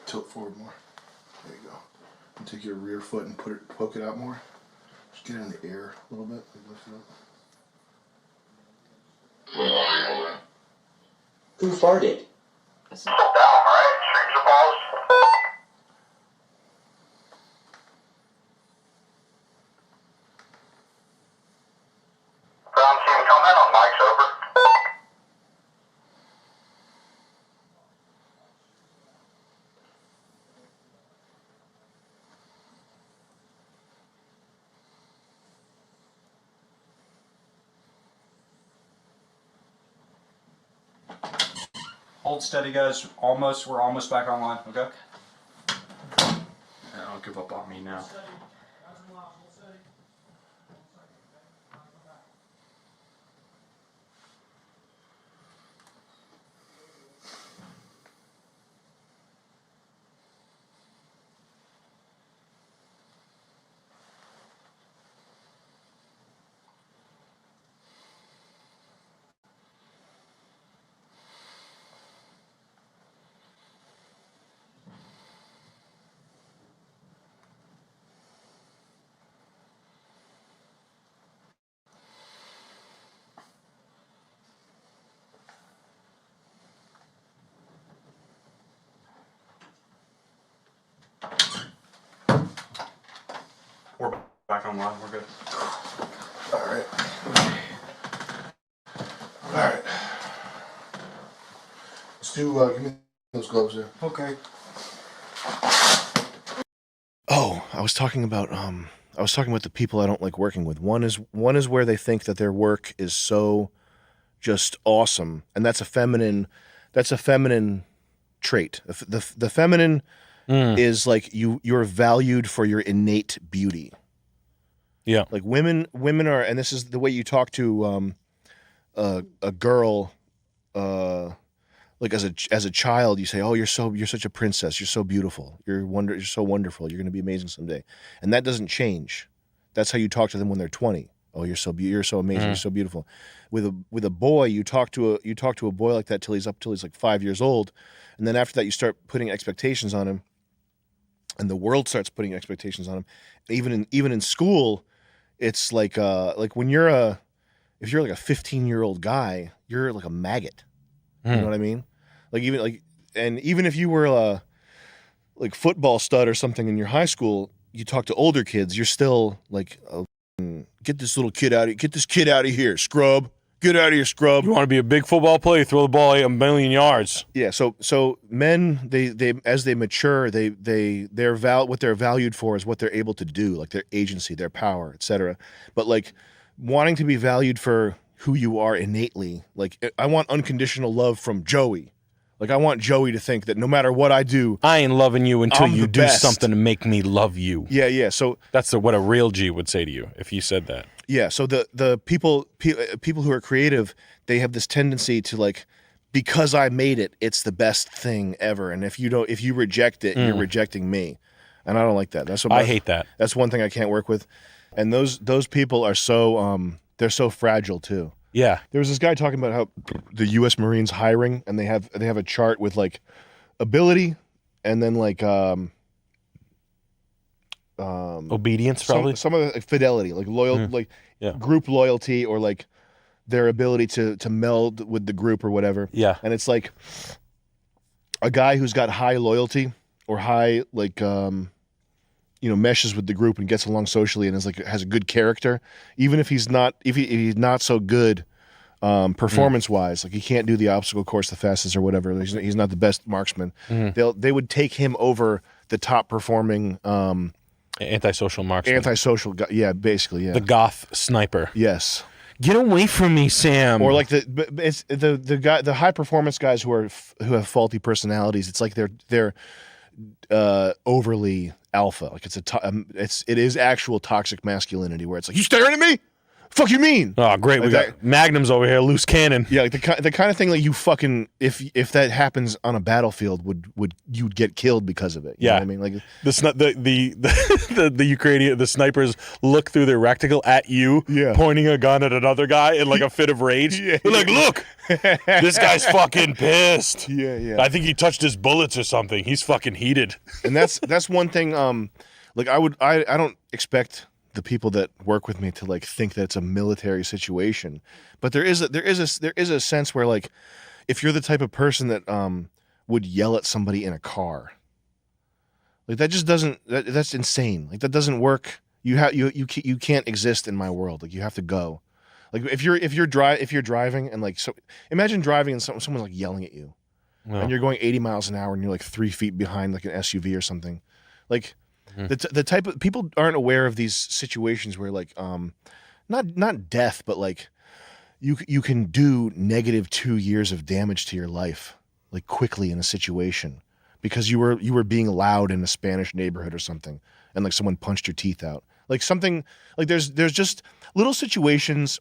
Tilt forward more. There you go. And take your rear foot and poke it out more. Just get it in the air a little bit. Lift it up. Who farted? Hold steady, guys. We're almost back online. Okay. Don't give up on me now. We're back online. We're good. All right. All right. Let's do, give me those gloves there. Okay. Oh, I was talking about the people I don't like working with. One is where they think that their work is so just awesome, and that's a feminine trait. The feminine is like you're valued for your innate beauty. Yeah. Like women are, and this is the way you talk to a girl like as a child, you say, "Oh, you're such a princess. You're so beautiful. You're so wonderful. You're going to be amazing someday." And that doesn't change. That's how you talk to them when they're 20. "Oh, you're so amazing. You're so beautiful." With a boy, you talk to a boy like that till he's like 5 years old, and then after that, you start putting expectations on him, and the world starts putting expectations on him. Even in school, it's like when if you're like a 15-year-old guy, you're like a maggot. You know what I mean? Even if you were a football stud or something in your high school, you talk to older kids, you're still like, get this kid out of here, scrub. Get out of here, scrub. You want to be a big football player, throw the ball 1,000,000 yards. Yeah, so men, they as they mature, what they're valued for is what they're able to do, like their agency, their power, etc. But like wanting to be valued for who you are innately, like I want unconditional love from Joey. Like I want Joey to think that no matter what I do, I ain't loving you until I'm you the do best. something to make me love you. Yeah. So that's what a real G would say to you if you said that. Yeah, so the people who are creative, they have this tendency to like, because I made it, it's the best thing ever, and if you reject it, you're rejecting me, and I don't like that. I hate that. That's one thing I can't work with, and those people are so they're so fragile too. Yeah. There was this guy talking about how the U.S. Marines hiring, and they have a chart with like ability, and then like obedience, probably some of the like, fidelity, like loyal, like group loyalty, or like their ability to meld with the group or whatever. Yeah. And it's like a guy who's got high loyalty or high like meshes with the group and gets along socially and has a good character, even if he's not he's not so good performance wise, like he can't do the obstacle course the fastest or whatever. He's not the best marksman. They would take him over the top performing antisocial marksman. Antisocial guy. Yeah, basically. Yeah. The goth sniper. Yes. Get away from me, Sam. Or like the high performance guys who have faulty personalities. It's like they're overly alpha. Like it is actual toxic masculinity where it's like, you staring at me? Fuck you mean? Oh, great. We got Magnums over here, loose cannon. Yeah, like the kind of thing like you fucking if that happens on a battlefield would you'd get killed because of it. You know what I mean? Like the Ukrainian snipers look through their reticle at you, pointing a gun at another guy in like a fit of rage. They're like, look, this guy's fucking pissed. Yeah. I think he touched his bullets or something. He's fucking heated. And that's one thing. Like I don't expect the people that work with me to like think that it's a military situation, but there is a sense where like if you're the type of person that would yell at somebody in a car, like that just doesn't that's insane. Like that doesn't work. You can't exist in my world. Like you have to go. Like if you're driving and like so imagine driving and someone's like yelling at you, and you're going 80 miles an hour and you're like 3 feet behind like an SUV or something, like. The type of people aren't aware of these situations where like not death, but like you can do -2 years of damage to your life like quickly in a situation because you were being loud in a Spanish neighborhood or something and like someone punched your teeth out, like something like there's just little situations.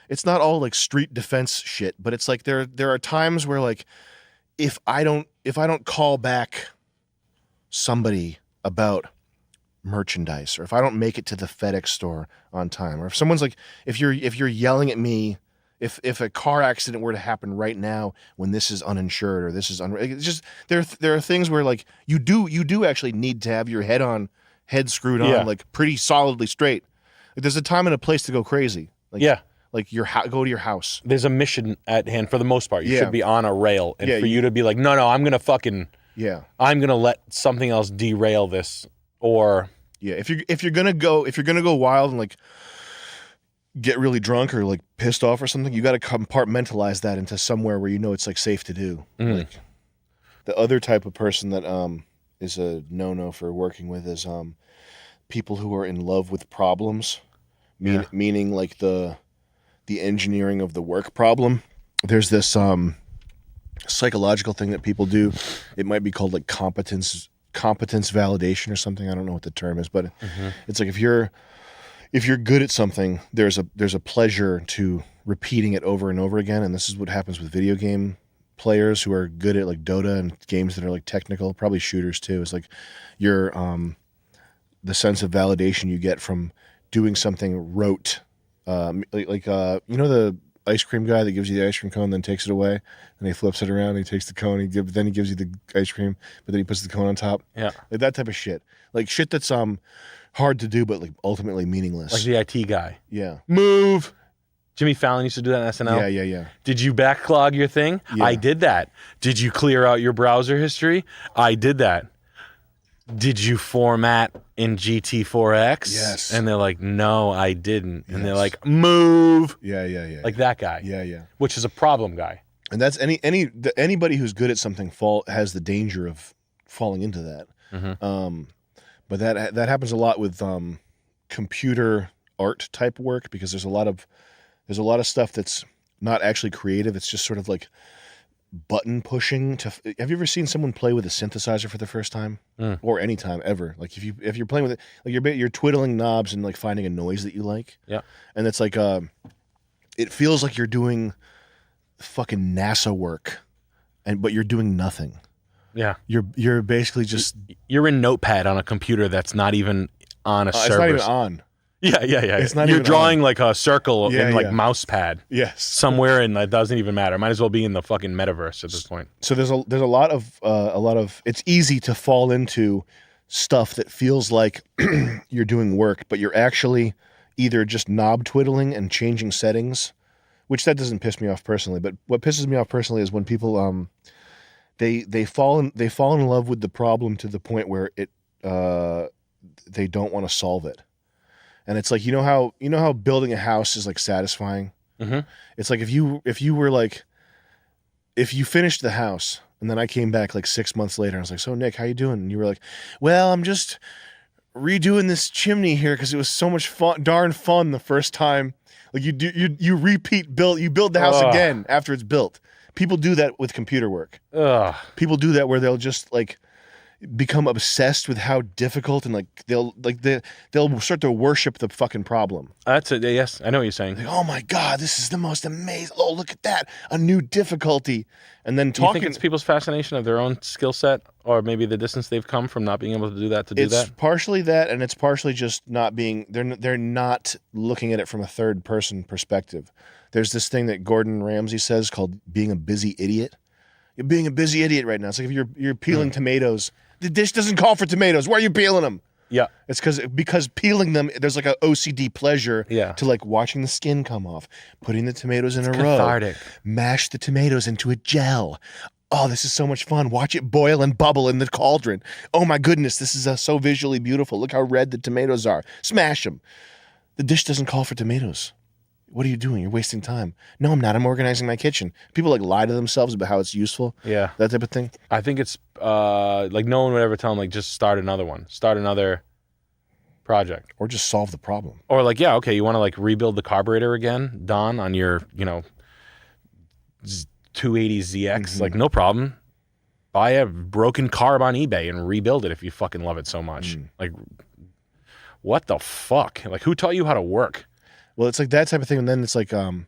It's not all like street defense shit, but it's like there are times where like if I don't call back somebody about merchandise, or if I don't make it to the FedEx store on time, or if someone's like, if you're yelling at me, if a car accident were to happen right now when this is uninsured or this is it's just there are things where like you do actually need to have your head screwed on like pretty solidly straight. Like, there's a time and a place to go crazy. Like, like go to your house. There's a mission at hand for the most part. You should be on a rail, and for you to be like, no, I'm gonna fucking. Yeah, I'm gonna let something else derail this, or if you're gonna go wild and like get really drunk or like pissed off or something, you got to compartmentalize that into somewhere where you know it's like safe to do. Like the other type of person that is a no for working with is people who are in love with problems, meaning like the engineering of the work problem. There's this psychological thing that people do. It might be called like competence validation or something. I don't know what the term is, but it's like if you're good at something, there's a pleasure to repeating it over and over again. And this is what happens with video game players who are good at like Dota and games that are like technical, probably shooters too. It's like your the sense of validation you get from doing something rote, like the ice cream guy that gives you the ice cream cone, then takes it away, and he flips it around, and he takes the cone, then he gives you the ice cream, but then he puts the cone on top. Yeah, like that type of shit. Like shit that's hard to do, but like ultimately meaningless. Like the IT guy. Yeah. Move. Jimmy Fallon used to do that in SNL. Yeah. Did you backlog your thing? Yeah. I did that. Did you clear out your browser history? I did that. Did you format in GT4X? Yes. And they're like, no, I didn't. And they're like, move. Yeah. Like that guy. Yeah. Which is a problem guy. And that's anybody who's good at something has the danger of falling into that. But that happens a lot with computer art type work, because there's a lot of stuff that's not actually creative. It's just sort of like button pushing. Have you ever seen someone play with a synthesizer for the first time, or any time ever? Like if you're playing with it, like you're twiddling knobs and like finding a noise that you like. Yeah, and it's like it feels like you're doing fucking NASA work, but you're doing nothing. Yeah, you're basically just you're in Notepad on a computer that's not even on a server. It's not even on. Yeah. It's not You're even drawing like a circle Yeah, in like yeah. mouse pad. Yes. Somewhere, and it doesn't even matter. Might as well be in the fucking metaverse at this point. So there's a lot of it's easy to fall into stuff that feels like you're doing work, but you're actually either just knob twiddling and changing settings, which that doesn't piss me off personally. But what pisses me off personally is when people they fall in love with the problem to the point where they don't want to solve it. And it's like, you know how building a house is like satisfying. Mm-hmm. It's like if you finished the house and then I came back like 6 months later and I was like, so Nick, how you doing? And you were like, well, I'm just redoing this chimney here because it was so much fun, darn fun the first time. Like you build the house again after it's built. People do that with computer work. People do that where they'll just like become obsessed with how difficult and like they'll start to worship the fucking problem. That's it. Yes, I know what you're saying. Like, oh my God, this is the most amazing. Oh, look at that, a new difficulty. And then Do you talking. think it's people's fascination of their own skill set, or maybe the distance they've come from not being able to do that It's partially that, and it's partially just not being. They're not looking at it from a third person perspective. There's this thing that Gordon Ramsay says called being a busy idiot. You're being a busy idiot right now. It's like if you're peeling tomatoes. The dish doesn't call for tomatoes. Why are you peeling them? Yeah. It's because peeling them, there's like an OCD pleasure to like watching the skin come off, putting the tomatoes in a row, cathartic. mash the tomatoes into a gel. Oh, this is so much fun. Watch it boil and bubble in the cauldron. Oh my goodness, this is so visually beautiful. Look how red the tomatoes are. Smash them. The dish doesn't call for tomatoes. What are you doing? You're wasting time. No, I'm not. I'm organizing my kitchen. People like lie to themselves about how it's useful. Yeah. That type of thing. I think it's like no one would ever tell them like just start another one, start another project, or just solve the problem. Or like, yeah, okay, you want to like rebuild the carburetor again, Don, on your 280 ZX, like no problem. Buy a broken carb on eBay and rebuild it if you fucking love it so much. Like, what the fuck? Like, who taught you how to work? Well, it's like that type of thing, and then it's like that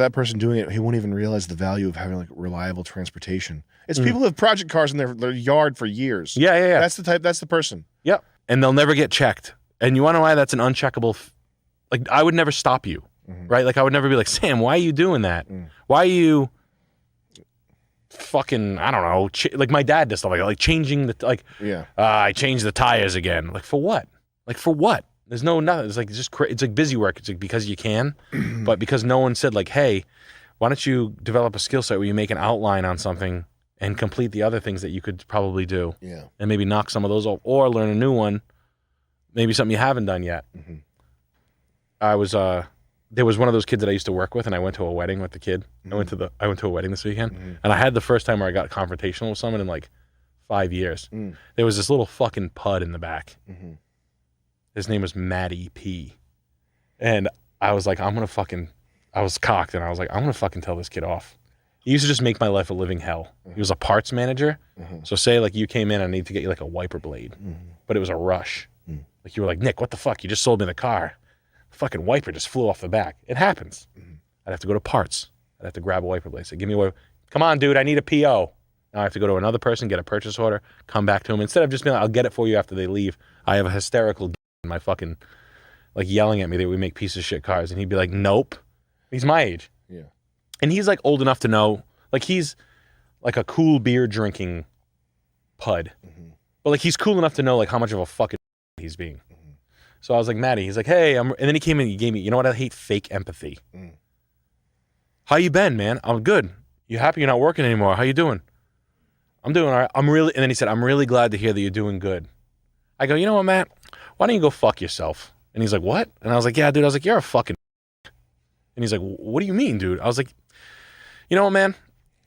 person doing it, he won't even realize the value of having like reliable transportation. It's people who have project cars in their yard for years. Yeah. That's the person. Yep. And they'll never get checked. And you want to know why that's an uncheckable? Like, I would never stop you, right? Like, I would never be like, Sam, why are you doing that? Why are you fucking, I don't know, like my dad does stuff like changing the, I changed the tires again. Like, for what? Like, for what? There's nothing. It's like it's like busy work. It's like because you can, but because no one said like, hey, why don't you develop a skill set where you make an outline on something and complete the other things that you could probably do. Yeah. And maybe knock some of those off or learn a new one. Maybe something you haven't done yet. I was there was one of those kids that I used to work with, and I went to a wedding with the kid. I went to a wedding this weekend, and I had the first time where I got confrontational with someone in like 5 years. There was this little fucking pud in the back. His name was Matty P. And I was like, I was cocked, and I was like, I'm gonna fucking tell this kid off. He used to just make my life a living hell. He was a parts manager. So say like you came in, I need to get you like a wiper blade, but it was a rush. Like you were like, Nick, what the fuck? You just sold me the car. The fucking wiper just flew off the back. It happens. I'd have to go to parts. I'd have to grab a wiper blade. Say, give me a wiper. Come on, dude, I need a PO. Now I have to go to another person, get a purchase order, come back to him. Instead of just being like, I'll get it for you after they leave, I have a hysterical in my fucking, like yelling at me that we make piece of shit cars. And he'd be like, nope. He's my age. Yeah. And he's like old enough to know, like he's like a cool beer drinking pud. But like he's cool enough to know like how much of a fucking he's being. So I was like, Matty, he's like, hey, and then he came in and he gave me, you know what? I hate fake empathy. How you been, man? I'm good. You happy you're not working anymore? How you doing? I'm doing all right. And then he said, I'm really glad to hear that you're doing good. I go, you know what, Matt? Why don't you go fuck yourself? And he's like, what? And I was like, yeah, dude. I was like, you're a fucking. And he's like, what do you mean, dude? I was like, you know what, man?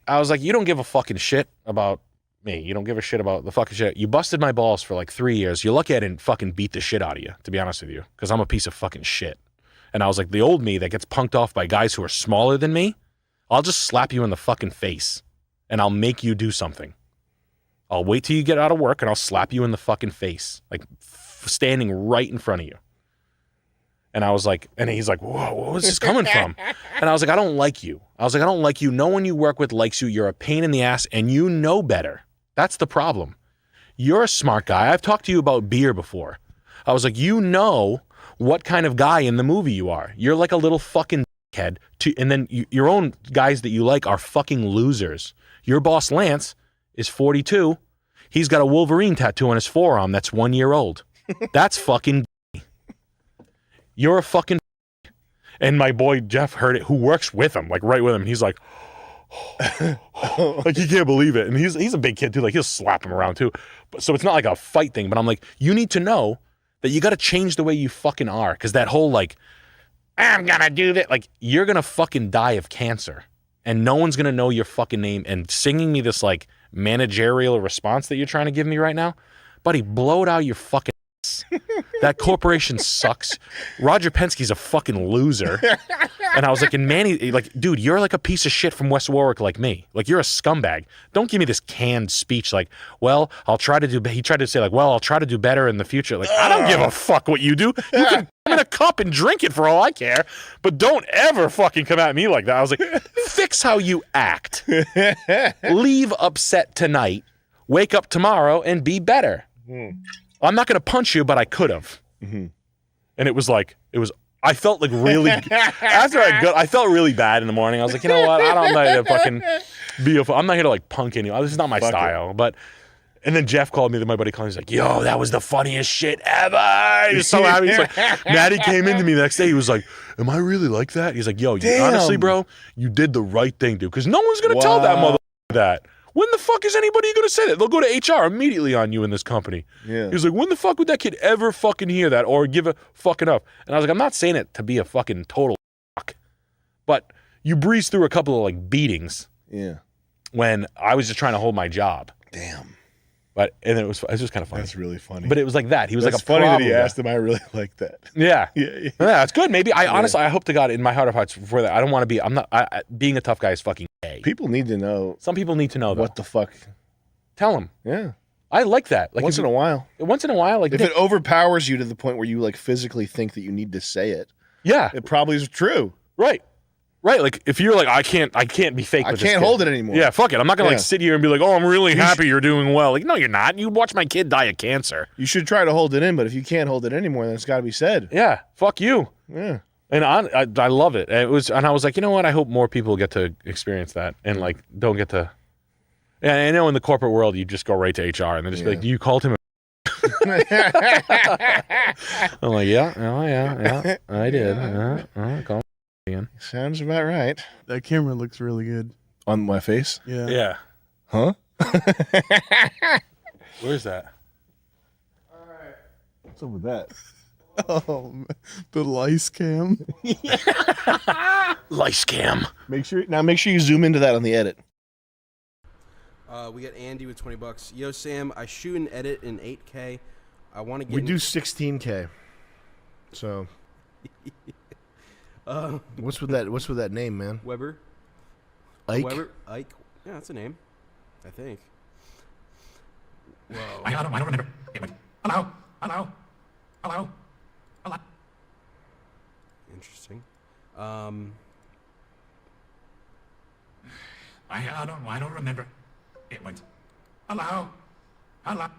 I was like, you don't give a fucking shit about me. You don't give a shit about the fucking shit. You busted my balls for like 3 years. You're lucky I didn't fucking beat the shit out of you, to be honest with you, because I'm a piece of fucking shit. And I was like, the old me that gets punked off by guys who are smaller than me, I'll just slap you in the fucking face and I'll make you do something. I'll wait till you get out of work and I'll slap you in the fucking face, like standing right in front of you. And I was like, and he's like, whoa, where was this coming from? And I was like, I don't like you. I was like, I don't like you. No one you work with likes you. You're a pain in the ass and you know better. That's the problem. You're a smart guy. I've talked to you about beer before. I was like, you know what kind of guy in the movie you are. You're like a little fucking head. And then your own guys that you like are fucking losers. Your boss, Lance, is 42. He's got a Wolverine tattoo on his forearm that's 1 year old. That's fucking You're a fucking And my boy Jeff heard it, who works with him, like right with him. He's like, like he can't believe it. And he's a big kid too. Like he'll slap him around too. So it's not like a fight thing. But I'm like, you need to know that you got to change the way you fucking are, because that whole like, I'm gonna do that. Like you're gonna fucking die of cancer, and no one's gonna know your fucking name. And singing me this like managerial response that you're trying to give me right now, buddy, blow it out your fucking. That corporation sucks. Roger Penske's a fucking loser. And I was like, and Manny, like, dude, you're like a piece of shit from West Warwick like me. Like, you're a scumbag. Don't give me this canned speech like, well, I'll try to do, he tried to say like, well, I'll try to do better in the future. Like, I don't give a fuck what you do. You can come in a cup and drink it for all I care, but don't ever fucking come at me like that. I was like, fix how you act. Leave upset tonight, wake up tomorrow and be better. I'm not going to punch you, but I could have. And it was, I felt like really, after I felt really bad in the morning. I was like, you know what? I don't know to fucking I'm not here to like punk anyone. This is not my style. But, and then Jeff called me, my buddy called me. He's like, yo, that was the funniest shit ever. He was so happy. He's like, Maddie came into me the next day. He was like, am I really like that? He's like, yo, honestly, bro, you did the right thing, dude. Because no one's going to tell that mother that. When the fuck is anybody going to say that? They'll go to HR immediately on you in this company. Yeah. He was like, when the fuck would that kid ever fucking hear that or give a fucking up? And I was like, I'm not saying it to be a fucking total fuck, but you breeze through a couple of like beatings. Yeah. When I was just trying to hold my job. Damn. But and it was just kind of funny. That's really funny. But it was like that. He was like a funny that he problem asked him. I really like that. Yeah. Yeah. Yeah, it's good. Maybe honestly, I hope to God in my heart of hearts for that. I don't want to be. I'm not. Being a tough guy is fucking gay. People need to know. Some people need to know what the fuck. Tell them. Yeah. I like that. Like once in a while. Once in a while, like if it overpowers you to the point where you like physically think that you need to say it. Yeah. It probably is true. Right. Right. Like if you're like, I can't be fake. I can't hold it anymore. Yeah. Fuck it. I'm not gonna like sit here and be like, oh, I'm really happy you're doing well. Like, no, you're not. You watch my kid die of cancer. You should try to hold it in, but if you can't hold it anymore, then it's got to be said. Yeah. Fuck you. Yeah. And I love it. And I was like, you know what? I hope more people get to experience that and like don't get to. And I know in the corporate world, you just go right to HR and they just be like, you called him. I'm like, yeah, I did. Call him again. Sounds about right. That camera looks really good. On my face? Yeah. Yeah. Huh? Where's that? What's up with that? Oh, the lice cam. Lice cam. Make sure you zoom into that on the edit. We got Andy with $20. Yo, Sam, I shoot and edit in 8K. I want to get. We do 16K. So. What's with that name, man? Weber. Ike. Weber. Ike. Yeah, that's a name. I think. Whoa. I don't remember. Hello. Interesting. I don't remember. It went. Hello. The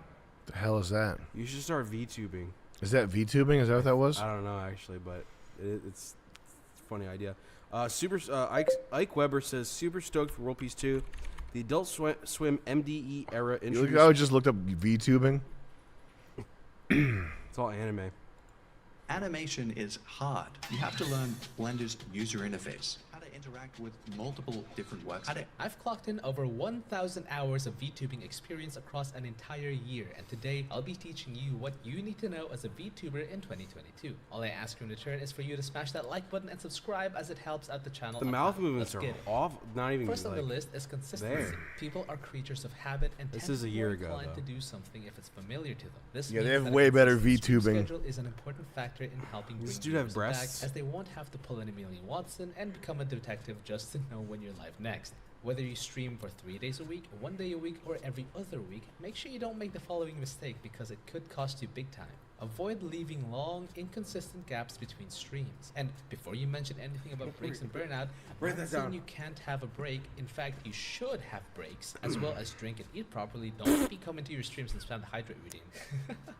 hell is that? You should start VTubing. Is that VTubing? Is that what that was? I don't know actually, but it's a funny idea. Ike Weber says super stoked for World Peace 2. The Adult Swim MDE era introduced. I just looked up VTubing. It's all anime. Animation is hard. You have to learn Blender's user interface, how to interact with multiple different works. I've clocked in over 1,000 hours of VTubing experience across an entire year, and today I'll be teaching you what you need to know as a VTuber in 2022. All I ask you in return is for you to smash that like button and subscribe, as it helps out the channel. The mouth movements are off. Not even First on the like list is consistency. there. People are creatures of habit, and This tend is a to be year more ago, inclined though. to do something if it's familiar to them. This Yeah, they means have that way a better consistent stream VTubing. schedule is an important factor in helping Does this bring dude have viewers breasts? back, as they won't have to pull an Amelia Watson and become a detective just to know when you're live next. Whether you stream for 3 days a week, 1 day a week, or every other week, make sure you don't make the following mistake because it could cost you big time. Avoid leaving long, inconsistent gaps between streams. And before you mention anything about breaks and burnout, I'm not saying you can't have a break. In fact, you should have breaks, as well as drink and eat properly. Don't be coming to your streams and spam the hydrate routine.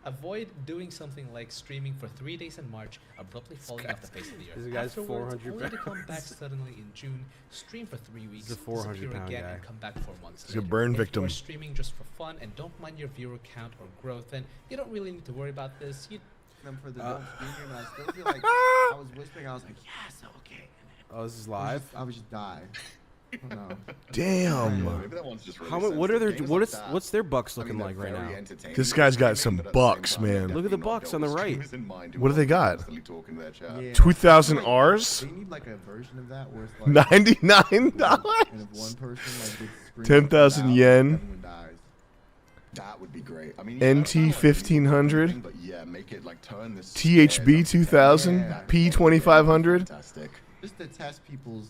Avoid doing something like streaming for 3 days in March, abruptly falling off the face of the earth. This guy's Afterwards, 400 only to come back pounds. suddenly in June, stream for 3 weeks, He's a 400 disappear pound again, guy. and come back 4 months He's a later. burn If victim. you're streaming just for fun and don't mind your viewer count or growth, then you don't really need to worry about this. You them for the don't screen here, and I still feel like I was whispering. I was like, yes, okay. Oh, this is live. I would just die. Oh, no. Damn. Maybe that one's just really How mu- what are their sensitive. what Games is like that, what's their bucks I mean, looking they're like right very now? entertaining This for guy's got streaming, some but at the same bucks, time, man. they Look at the definitely not bucks go on the with right. streamers in mind who What do are they got? constantly talking to their chat. Yeah. 2,000 Like, Rs? They need like a version of that where it's like $99? And if one person like gets screamed 10,000 out, yen. everyone dies. That would be great. I mean, NT 1500? but yeah, make it like turn this THB 2000? Yeah. P 2500? fantastic. Just to test people's.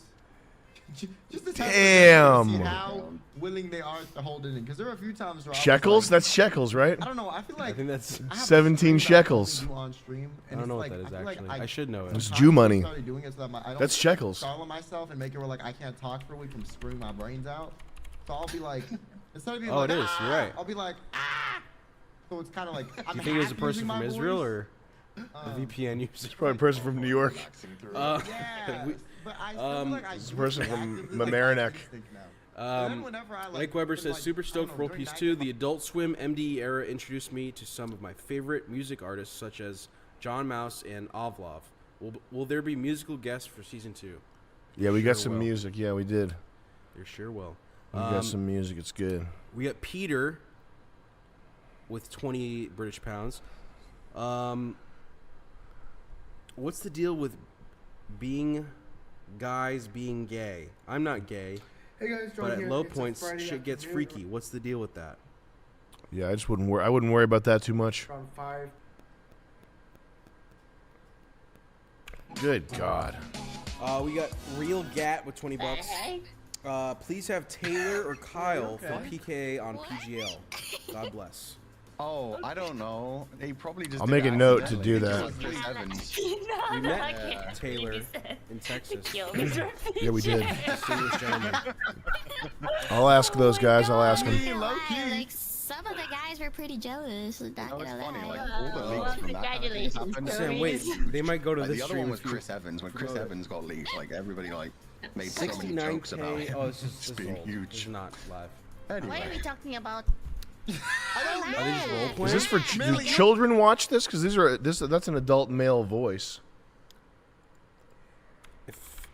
Just to test Damn. see how willing they are to hold it in. Because there were a few times where I was Shekels? like, That's shekels, right? I don't know. I feel like I think that's I have a 17 stream that I shekels. only do on stream, I and don't it's know like, what that is I feel like actually. I should know it. It's sometimes Jew I money. started doing it so that I don't That's shekels. startle myself and make it where like I can't talk for a week from screwing my brains out. So I'll be like, instead of being Oh, like, it is. You're right. I'll be like, so it's kind of like I'm Do you think it was a half person using from my Israel voice. or a VPN user? It's probably a person from New York. Yeah, but I still feel like I It's a use person it from actively, like, Mamaroneck. instinct now. Then whenever I, Mike Weber been, says, like, Super I don't stoked know, for World during Peace night 2. The Adult Swim MDE era introduced me to some of my favorite music artists, such as John Mouse and Ovlov. Will there be musical guests for Season 2? Yeah, we Sure got some will. music. Yeah, we did. There sure will. We got some music. It's good. We got Peter with 20 British pounds. What's the deal with guys being gay? I'm not gay. Hey guys, John But at here. low It's a points, Friday shit gets afternoon. freaky. What's the deal with that? Yeah, I just wouldn't worry. I wouldn't worry about that too much. Round 5. Good God. We got Real Gat with 20 bucks. Please have Taylor or Kyle for PK on PGL. God bless. Oh, I don't know. They probably just. I'll did make it a note to accidentally. do It that. was Chris Evans. We met Taylor in Texas. Yeah, we did. Distinguished gentleman. I'll ask those guys. I'll ask them. Like some of the guys were pretty jealous. Not gonna Funny, like lie. all the leaks from that kind of thing happened. Sam, wait, they might go to Like, this the other stream one was if you Chris Evans. When Chris promote it. Evans got leaked, like everybody like made so many jokes about 69K. him Oh, this is being old. This huge. is not live. What are we Anyway, talking about? Are these role Is playing? this for do children watch this? Because that's an adult male voice.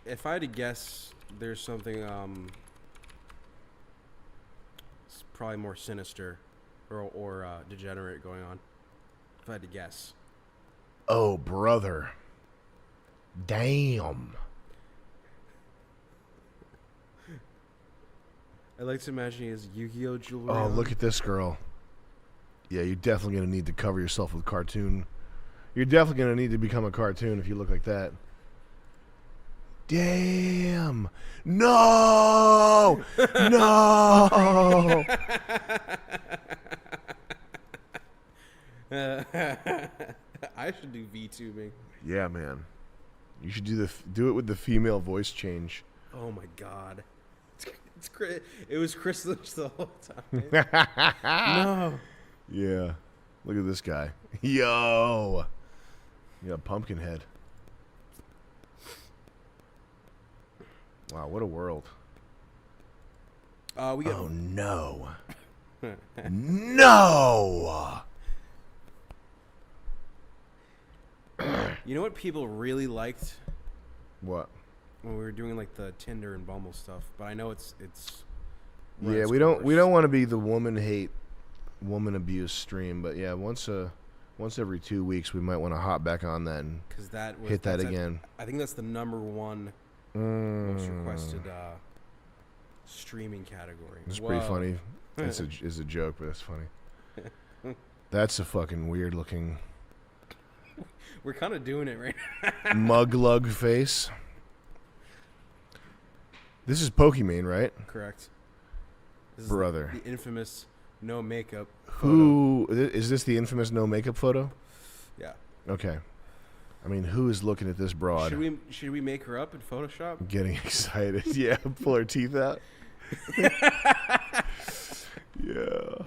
If I had to guess, there's something it's probably more sinister or degenerate going on. If I had to guess. Oh, brother. Damn. I like to imagine he has Yu-Gi-Oh jewelry. Oh, on. look at this girl. Yeah, you're definitely going to need to cover yourself with cartoon. You're definitely going to need to become a cartoon if you look like that. Damn. No. No. I should do VTubing. Yeah, man. You should do it with the female voice change. Oh my god. It was Chris Lynch the whole time. No. Yeah. Look at this guy. Yo. Yeah, Pumpkinhead. Wow, what a world. We got Oh no. No. You know what people really liked What? when we were doing like the Tinder and Bumble stuff, but I know it's Yeah, we don't want to be the woman abuse stream, but yeah, once every 2 weeks we might want to hop back on that and because that was, hit that that's again. I think that's the #1 most requested streaming category. It's pretty funny. It's a joke, but it's funny. That's a fucking weird looking We're kind of doing it right now. mug lug face. This is Pokimane, right? Correct. This Brother. is the infamous no makeup. Who is this? The infamous no makeup photo? Yeah. Okay. I mean, who is looking at this broad? Should we make her up in Photoshop? I'm getting excited. Yeah, pull her teeth out. Yeah.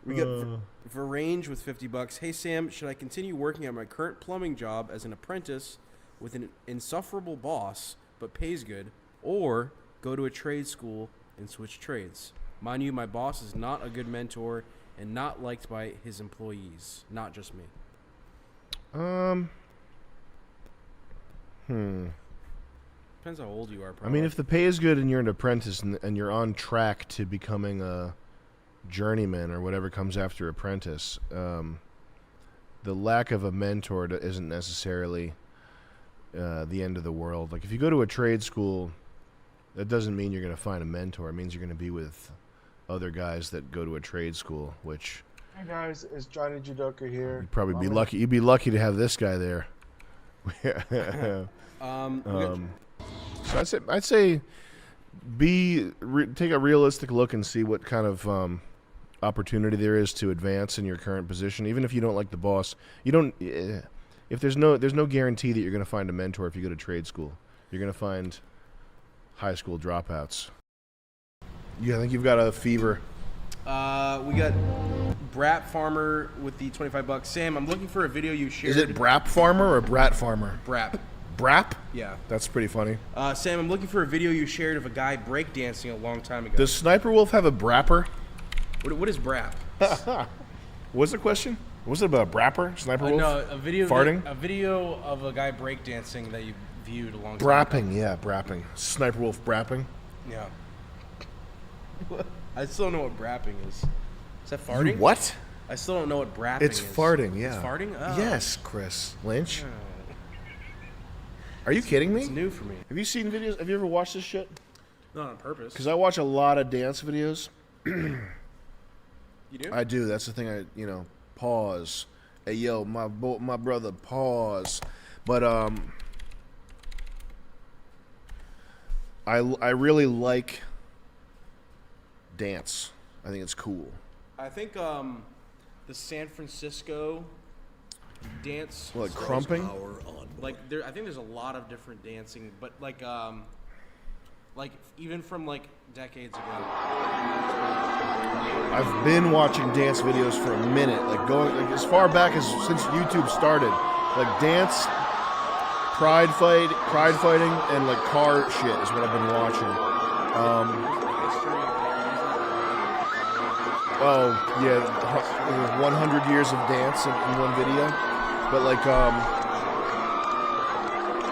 We got for range with $50. Hey Sam, should I continue working at my current plumbing job as an apprentice with an insufferable boss but pays good, or go to a trade school and switch trades? Mind you, my boss is not a good mentor and not liked by his employees, not just me. Depends how old you are, probably. I mean, if the pay is good and you're an apprentice and you're on track to becoming a journeyman or whatever comes after apprentice, the lack of a mentor isn't necessarily the end of the world. Like, if you go to a trade school, that doesn't mean you're going to find a mentor. It means you're going to be with other guys that go to a trade school, which... Hey guys, it's Johnny Judoka here. You'd probably be lucky. You'd be lucky to have this guy there. So I'd say take a realistic look and see what kind of opportunity there is to advance in your current position. Even if you don't like the boss, you don't. If there's no guarantee that you're going to find a mentor if you go to trade school. You're going to find high school dropouts. Yeah, I think you've got a fever. We got Brat Farmer with the $25. Sam, I'm looking for a video you shared. Is it Brap Farmer or Brat Farmer? Brap. Brap? Yeah. That's pretty funny. Sam, I'm looking for a video you shared of a guy breakdancing a long time ago. Does Sniper Wolf have a brapper? What is brap? What's the question? Was it about a brapper? Sniper Wolf? No, a video. Farting? A video of a guy breakdancing that you viewed a long time Brapping, ago. yeah, brapping. Sniper Wolf brapping? Yeah. I still don't know what brapping is. Is that farting? What? I still don't know what brapping It's is. farting, yeah. It's farting? Oh. Yes, Chris Lynch. Are you kidding me? It's new for me. Have you seen videos? Have you ever watched this shit? Not on purpose. Because I watch a lot of dance videos. You do? I do. That's the thing. Pause. Hey, yo, my brother, pause. But I really like dance. I think it's cool. I think the San Francisco dance. What, like crumping? Like I think there's a lot of different dancing, but like even from like decades ago. I've been watching dance videos for a minute, like going like as far back as since YouTube started, like dance, pride fighting, and like car shit is what I've been watching. Oh yeah, 100 years of dance in one video, but like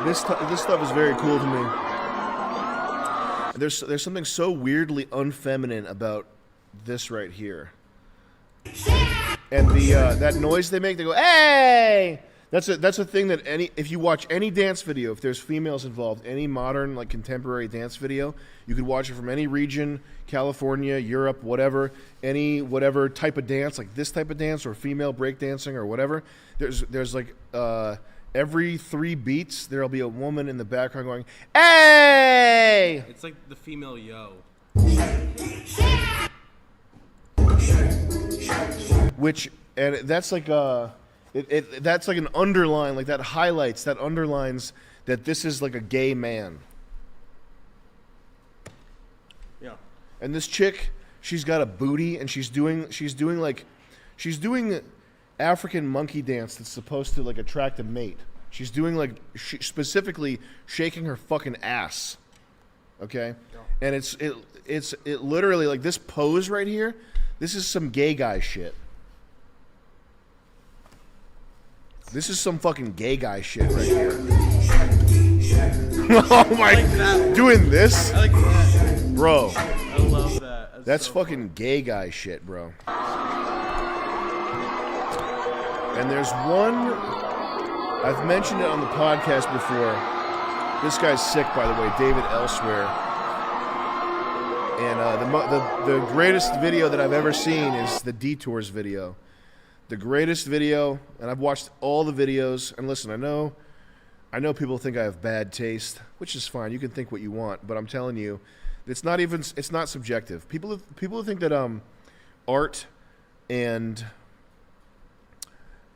this stuff is very cool to me. There's something so weirdly unfeminine about this right here, and the that noise they make. They go, "Hey!" That's a thing that if you watch any dance video, if there's females involved, any modern like contemporary dance video, you could watch it from any region, California, Europe, whatever type of dance, like this type of dance or female breakdancing or whatever. There's like every 3 beats there'll be a woman in the background going, "Hey!" It's like the female yo. And that's like that's like an underline, like that underlines that this is like a gay man. Yeah. And this chick, she's got a booty, and she's doing African monkey dance that's supposed to like attract a mate. She's doing like specifically shaking her fucking ass. Okay? And it's literally like this pose right here. This is some gay guy shit. This is some fucking gay guy shit right here. Oh my! Like doing this, I like that. Bro. I love that. That's so fucking gay guy shit, bro. And there's one. I've mentioned it on the podcast before. This guy's sick, by the way, David Elsewhere. And the greatest video that I've ever seen is the Detours video. The greatest video, and I've watched all the videos. And listen, I know people think I have bad taste, which is fine. You can think what you want, but I'm telling you, it's not subjective. People who think that art and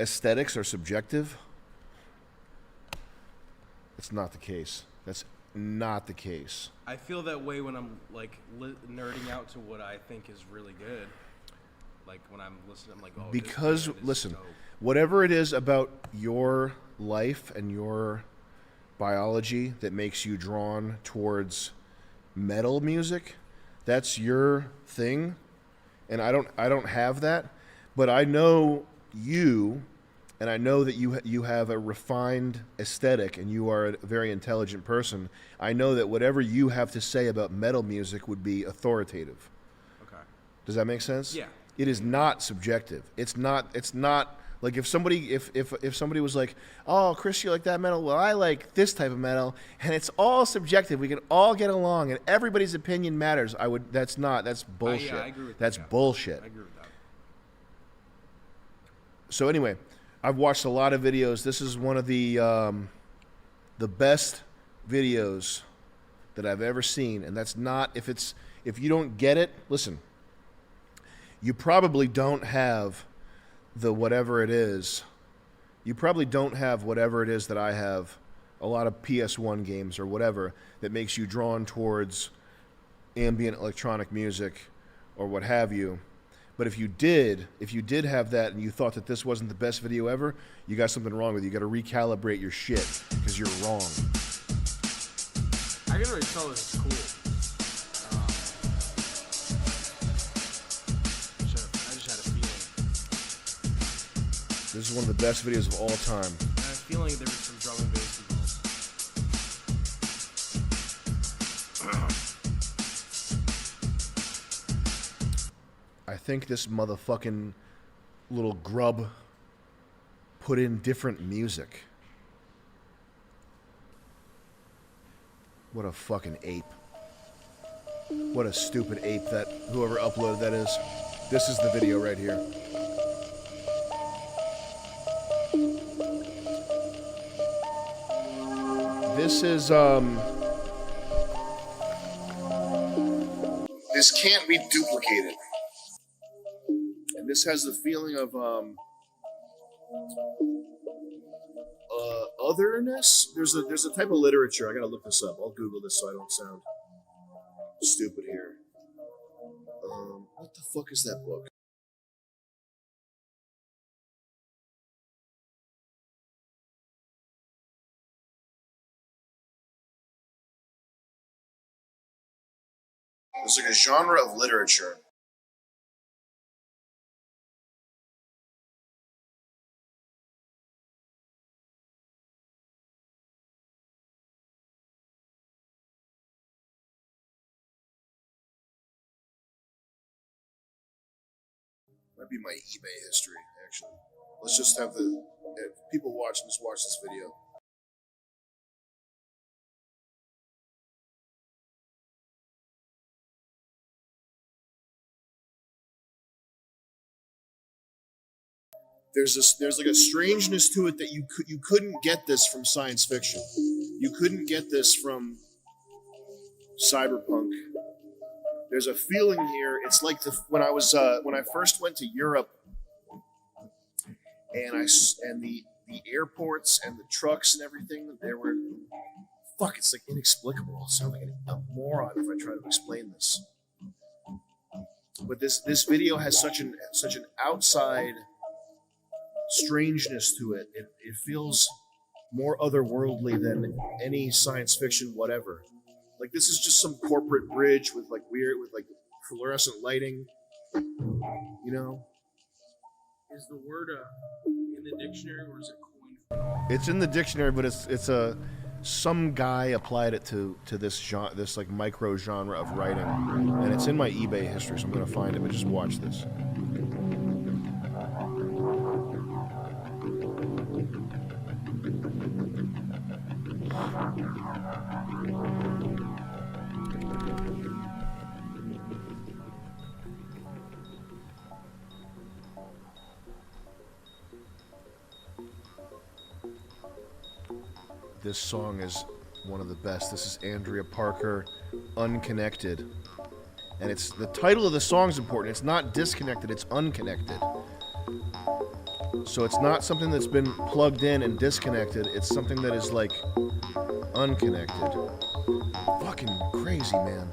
aesthetics are subjective, it's not the case. That's not the case. I feel that way when I'm like nerding out to what I think is really good. Like when I'm listening, I'm like, oh. Because this band is listen, dope. whatever it is about your life and your biology that makes you drawn towards metal music, that's your thing, and I don't have that, but I know you, and I know that you have a refined aesthetic and you are a very intelligent person. I know that whatever you have to say about metal music would be authoritative. Okay. Does that make sense? Yeah. It is not subjective. It's not like if somebody was like, "Oh, Chris, you like that metal? Well, I like this type of metal," and it's all subjective. We can all get along, and everybody's opinion matters. That's bullshit. Yeah, I agree with that's that. bullshit. I agree with that. So anyway, I've watched a lot of videos. This is one of the best videos that I've ever seen, and that's not if you don't get it. Listen, you probably don't have the whatever it is. You probably don't have whatever it is that I have. A lot of PS1 games or whatever that makes you drawn towards ambient electronic music or what have you. But if you did have that and you thought that this wasn't the best video ever, you got something wrong with you. You got to recalibrate your shit because you're wrong. I can already tell this is cool. I just had a feeling. This is one of the best videos of all time. I had a feeling there was some drum and bass involved. I think this motherfucking little grub put in different music. What a fucking ape. What a stupid ape that whoever uploaded that is. This is the video right here. This is this can't be duplicated. And this has the feeling of otherness. There's a type of literature. I gotta look this up. I'll Google this so I don't sound stupid here. What the fuck is that book? There's like a genre of literature. Might be my eBay history, actually. Let's just have if people watching, just watch this video. There's like a strangeness to it that you couldn't get this from science fiction. You couldn't get this from cyberpunk. There's a feeling here. It's like when I first went to Europe, and the airports and the trucks and everything. It's like inexplicable. I'll sound like a moron if I try to explain this. But this video has such an outside strangeness to it. It feels more otherworldly than any science fiction whatever. Like this is just some corporate bridge with like fluorescent lighting. You know? Is the word in the dictionary or is it coined? It's in the dictionary, but it's some guy applied it to this genre, this like micro genre of writing, and it's in my eBay history, so I'm gonna find it. But just watch this. This song is one of the best. This is Andrea Parker, Unconnected. And it's the title of the song is important. It's not disconnected, it's unconnected. So it's not something that's been plugged in and disconnected. It's something that is like unconnected. Fucking crazy, man.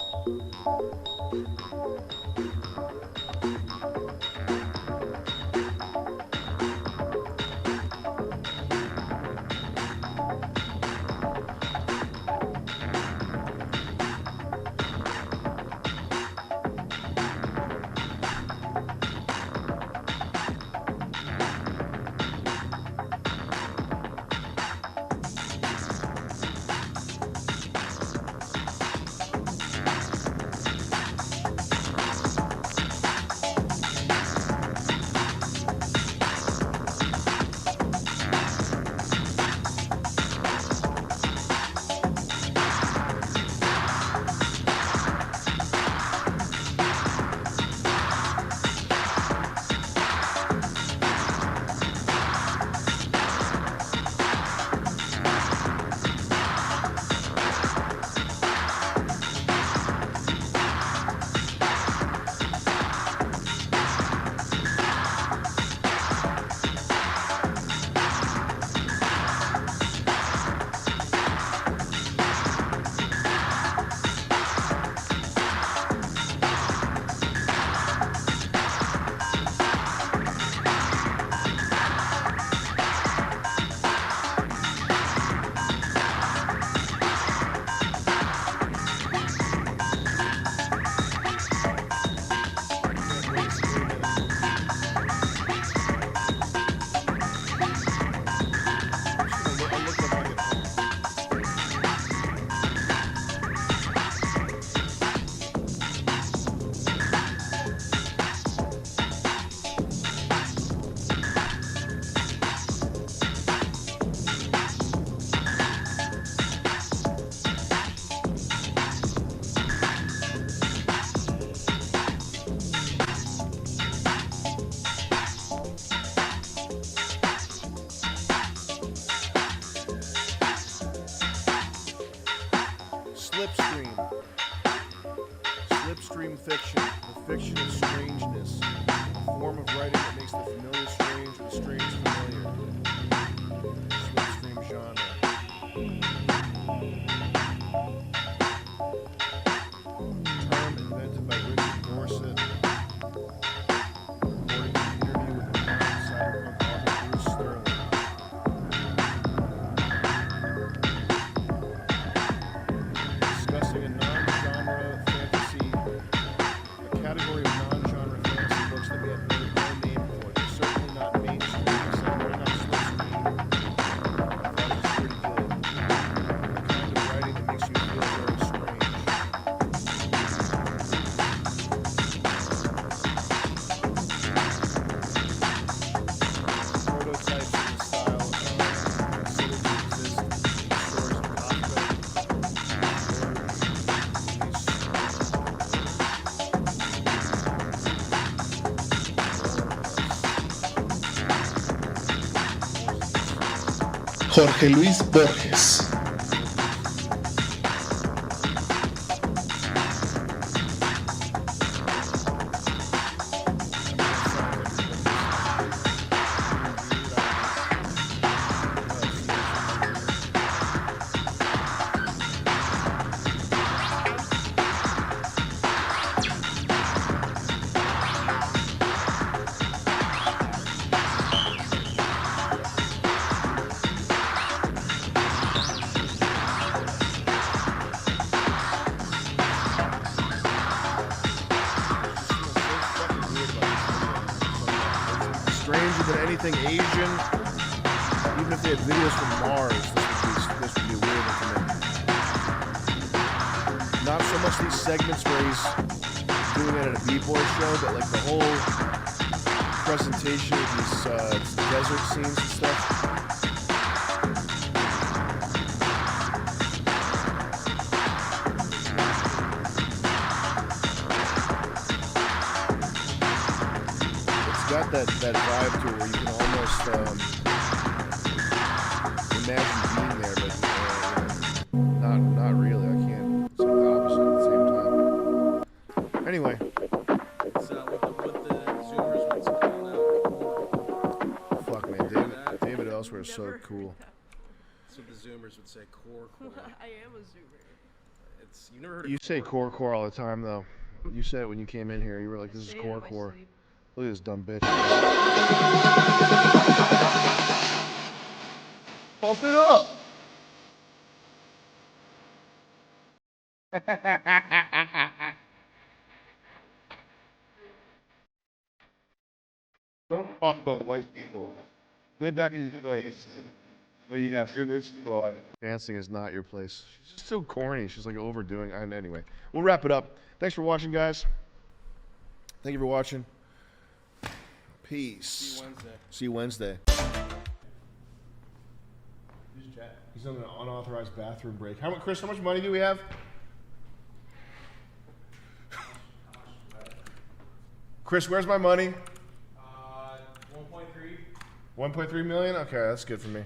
Slipstream. Slipstream fiction. The fiction of strangeness. A form of writing that makes the familiar strange, the strange familiar. Slipstream genre. Term invented by Richard Dorset. According to an interview with the modern cyberpunk author Bruce Sterling. Discussing a non-genre fantasy, a category of non-genre fantasy books that we have no name for. They're certainly not mainstream. They're not slipstream. I thought it was pretty good. The kind of writing that makes you feel very strange. Prototypes in the style considered to exist in stores of Kafka. Jorge Luis Borges. Stranger than anything Asian. Even if they had videos from Mars, this would be weird to me. Not so much these segments where he's doing it at a B-boy show, but like the whole presentation of these desert scenes and stuff. Got that vibe to it where you can almost imagine being there, but not really. I can't. It's like the opposite at the same time. Anyway, It's with the zoomers when it's coming out. fuck so cool. That's what the Zoomers would say. Core. I am a Zoomer. It's you never heard of You say core all the time, though. You said it when you came in here. You were like, "This is core." Look at this dumb bitch. Pump it up. Don't talk about white people. Good back in the place. But you have to do this. Dancing is not your place. She's just so corny. She's like overdoing. And anyway, we'll wrap it up. Thanks for watching, guys. Thank you for watching. Peace. See you Wednesday. See you Wednesday. He's on an unauthorized bathroom break. Chris, how much money do we have? Chris, where's my money? 1.3 million? Okay, that's good for me.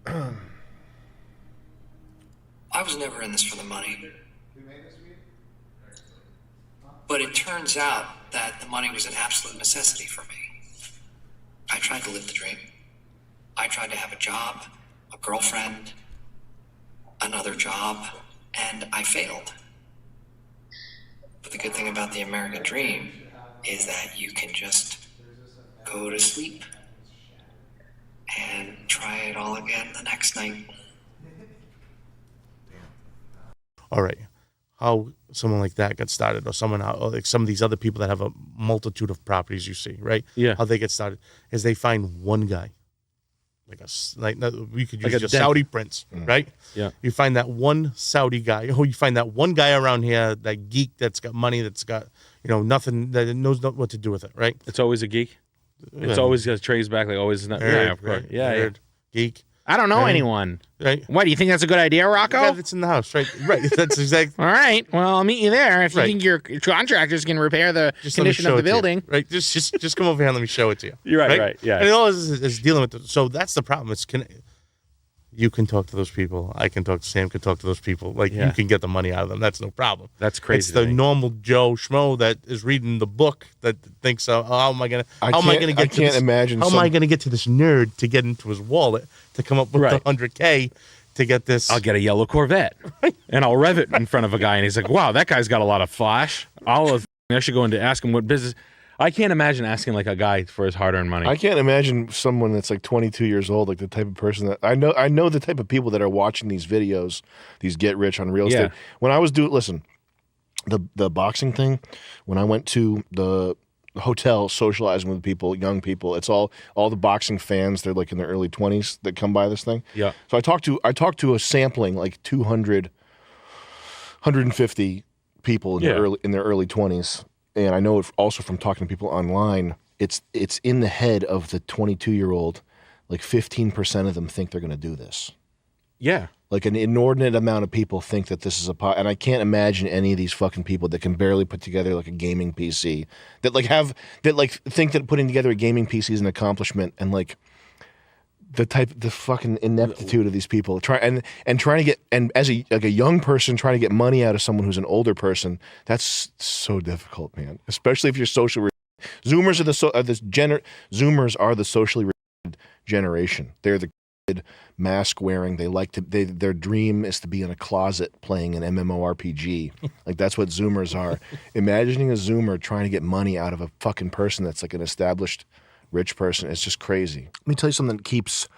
I was never in this for the money. But it turns out that the money was an absolute necessity for me. I tried to live the dream. I tried to have a job, a girlfriend, another job, and I failed. But the good thing about the American dream is that you can just go to sleep and try it all again the next night. All right. How someone like that got started, or someone like some of these other people that have a multitude of properties, you see, right? Yeah. How they get started is they find one guy, we could use Like a a Saudi prince, right? Yeah. You find that one Saudi guy. Oh, you find that one guy around here, that geek that's got money, that's got nothing, that knows what to do with it, right? It's always a geek. It's Yeah. always got trays back, like always. Not, Nerd, yeah, of course. right? Yeah, Nerd, geek. I don't know Right. anyone. Right. Why do you think that's a good idea, Rocco? The guy that's in the house, right? Right. That's exactly. All right. Well, I'll meet you there if you Right. think your contractors can repair the Just let me condition show of the it to you, building. right? Just come over here and let me show it to you. You're right, yeah. And all this is dealing with it. So that's the problem. You can talk to those people. I can talk to Sam. Can talk to those people. Like Yeah. you can get the money out of them. That's no problem. That's crazy It's to the me. normal Joe Schmo that is reading the book that thinks, "Oh, how am I gonna? I How am I can't- gonna I get? to can't this, imagine How am I some- gonna get to this nerd to get into his wallet to come up with the $100K to get this? I'll get a yellow Corvette and I'll rev it in front of a guy, and he's like, "Wow, that guy's got a lot of flash." I should go in to ask him what business. I can't imagine asking like a guy for his hard-earned money. I can't imagine someone that's like 22 years old, like the type of person that I know the type of people that are watching these videos, these get rich on real estate. When I was the boxing thing, when I went to the hotel socializing with people, young people, it's all the boxing fans, they're like in their early 20s that come by this thing. Yeah. So I talked to a sampling like 200 150 people in their early 20s. And I know it also from talking to people online, it's in the head of the 22-year-old, like 15% of them think they're going to do this. Yeah. Like an inordinate amount of people think that this is and I can't imagine any of these fucking people that can barely put together like a gaming PC that think that putting together a gaming PC is an accomplishment, and like the fucking ineptitude of these people trying to get, and as a young person trying to get money out of someone who's an older person, that's so difficult, man. Especially if you're socially Zoomers Zoomers are the socially generation. They're the mask wearing. Their dream is to be in a closet playing an MMORPG. Like that's what Zoomers are. Imagining a Zoomer trying to get money out of a fucking person that's like an established rich person, it's just crazy. Let me tell you something that keeps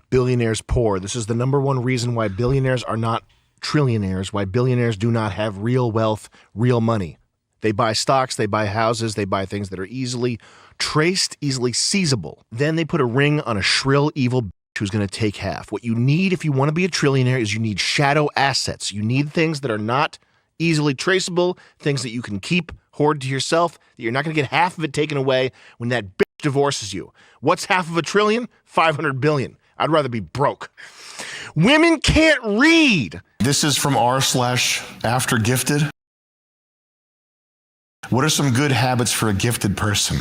billionaires poor. This is the number one reason why billionaires are not trillionaires, why billionaires do not have real wealth, real money. They buy stocks, they buy houses, they buy things that are easily traced, easily seizable. Then they put a ring on a shrill, evil bitch who's going to take half. What you need if you want to be a trillionaire is you need shadow assets. You need things that are not easily traceable, things that you can keep, hoard to yourself, that you're not going to get half of it taken away when that bitch divorces you. What's half of $1 trillion? 500 billion. I'd rather be broke. Women can't read. This is from r/aftergifted. What are some good habits for a gifted person?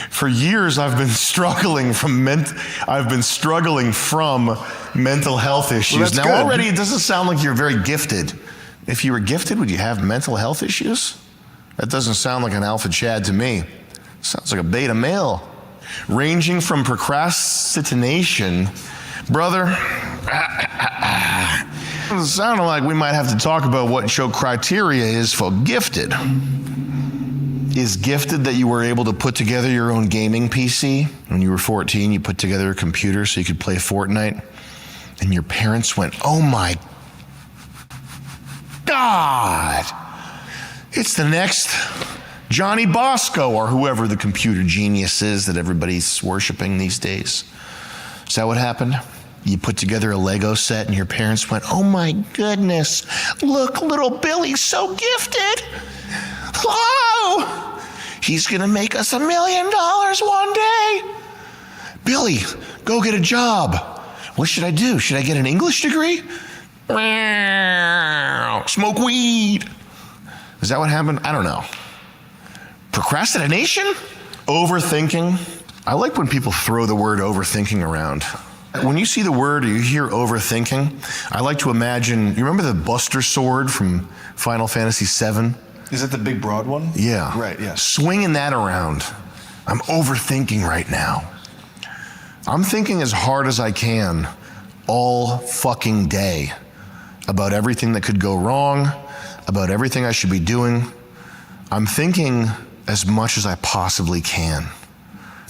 For years, I've been struggling from mental health issues. Well, that's now, good. already, it doesn't sound like you're very gifted. If you were gifted, would you have mental health issues? That doesn't sound like an alpha Chad to me. Sounds like a beta male. ranging from procrastination, brother. It sounded like we might have to talk about what your criteria is for gifted. Is gifted that you were able to put together your own gaming PC? When you were 14, you put together a computer so you could play Fortnite, and your parents went, "Oh my God, it's the next Johnny Bosco," or whoever the computer genius is that everybody's worshiping these days. Is that what happened? You put together a Lego set and your parents went, "Oh my goodness, look, little Billy's so gifted. Oh, he's gonna make us $1 million one day. Billy, go get a job. What should I do? Should I get an English degree? Smoke weed." Is that what happened? I don't know. Procrastination? Overthinking? I like when people throw the word overthinking around. When you see the word or you hear overthinking, I like to imagine, you remember the Buster Sword from Final Fantasy VII? Is that the big broad one? Yeah. Right, yes. Swinging that around. I'm overthinking right now. I'm thinking as hard as I can all fucking day about everything that could go wrong, about everything I should be doing. I'm thinking as much as I possibly can.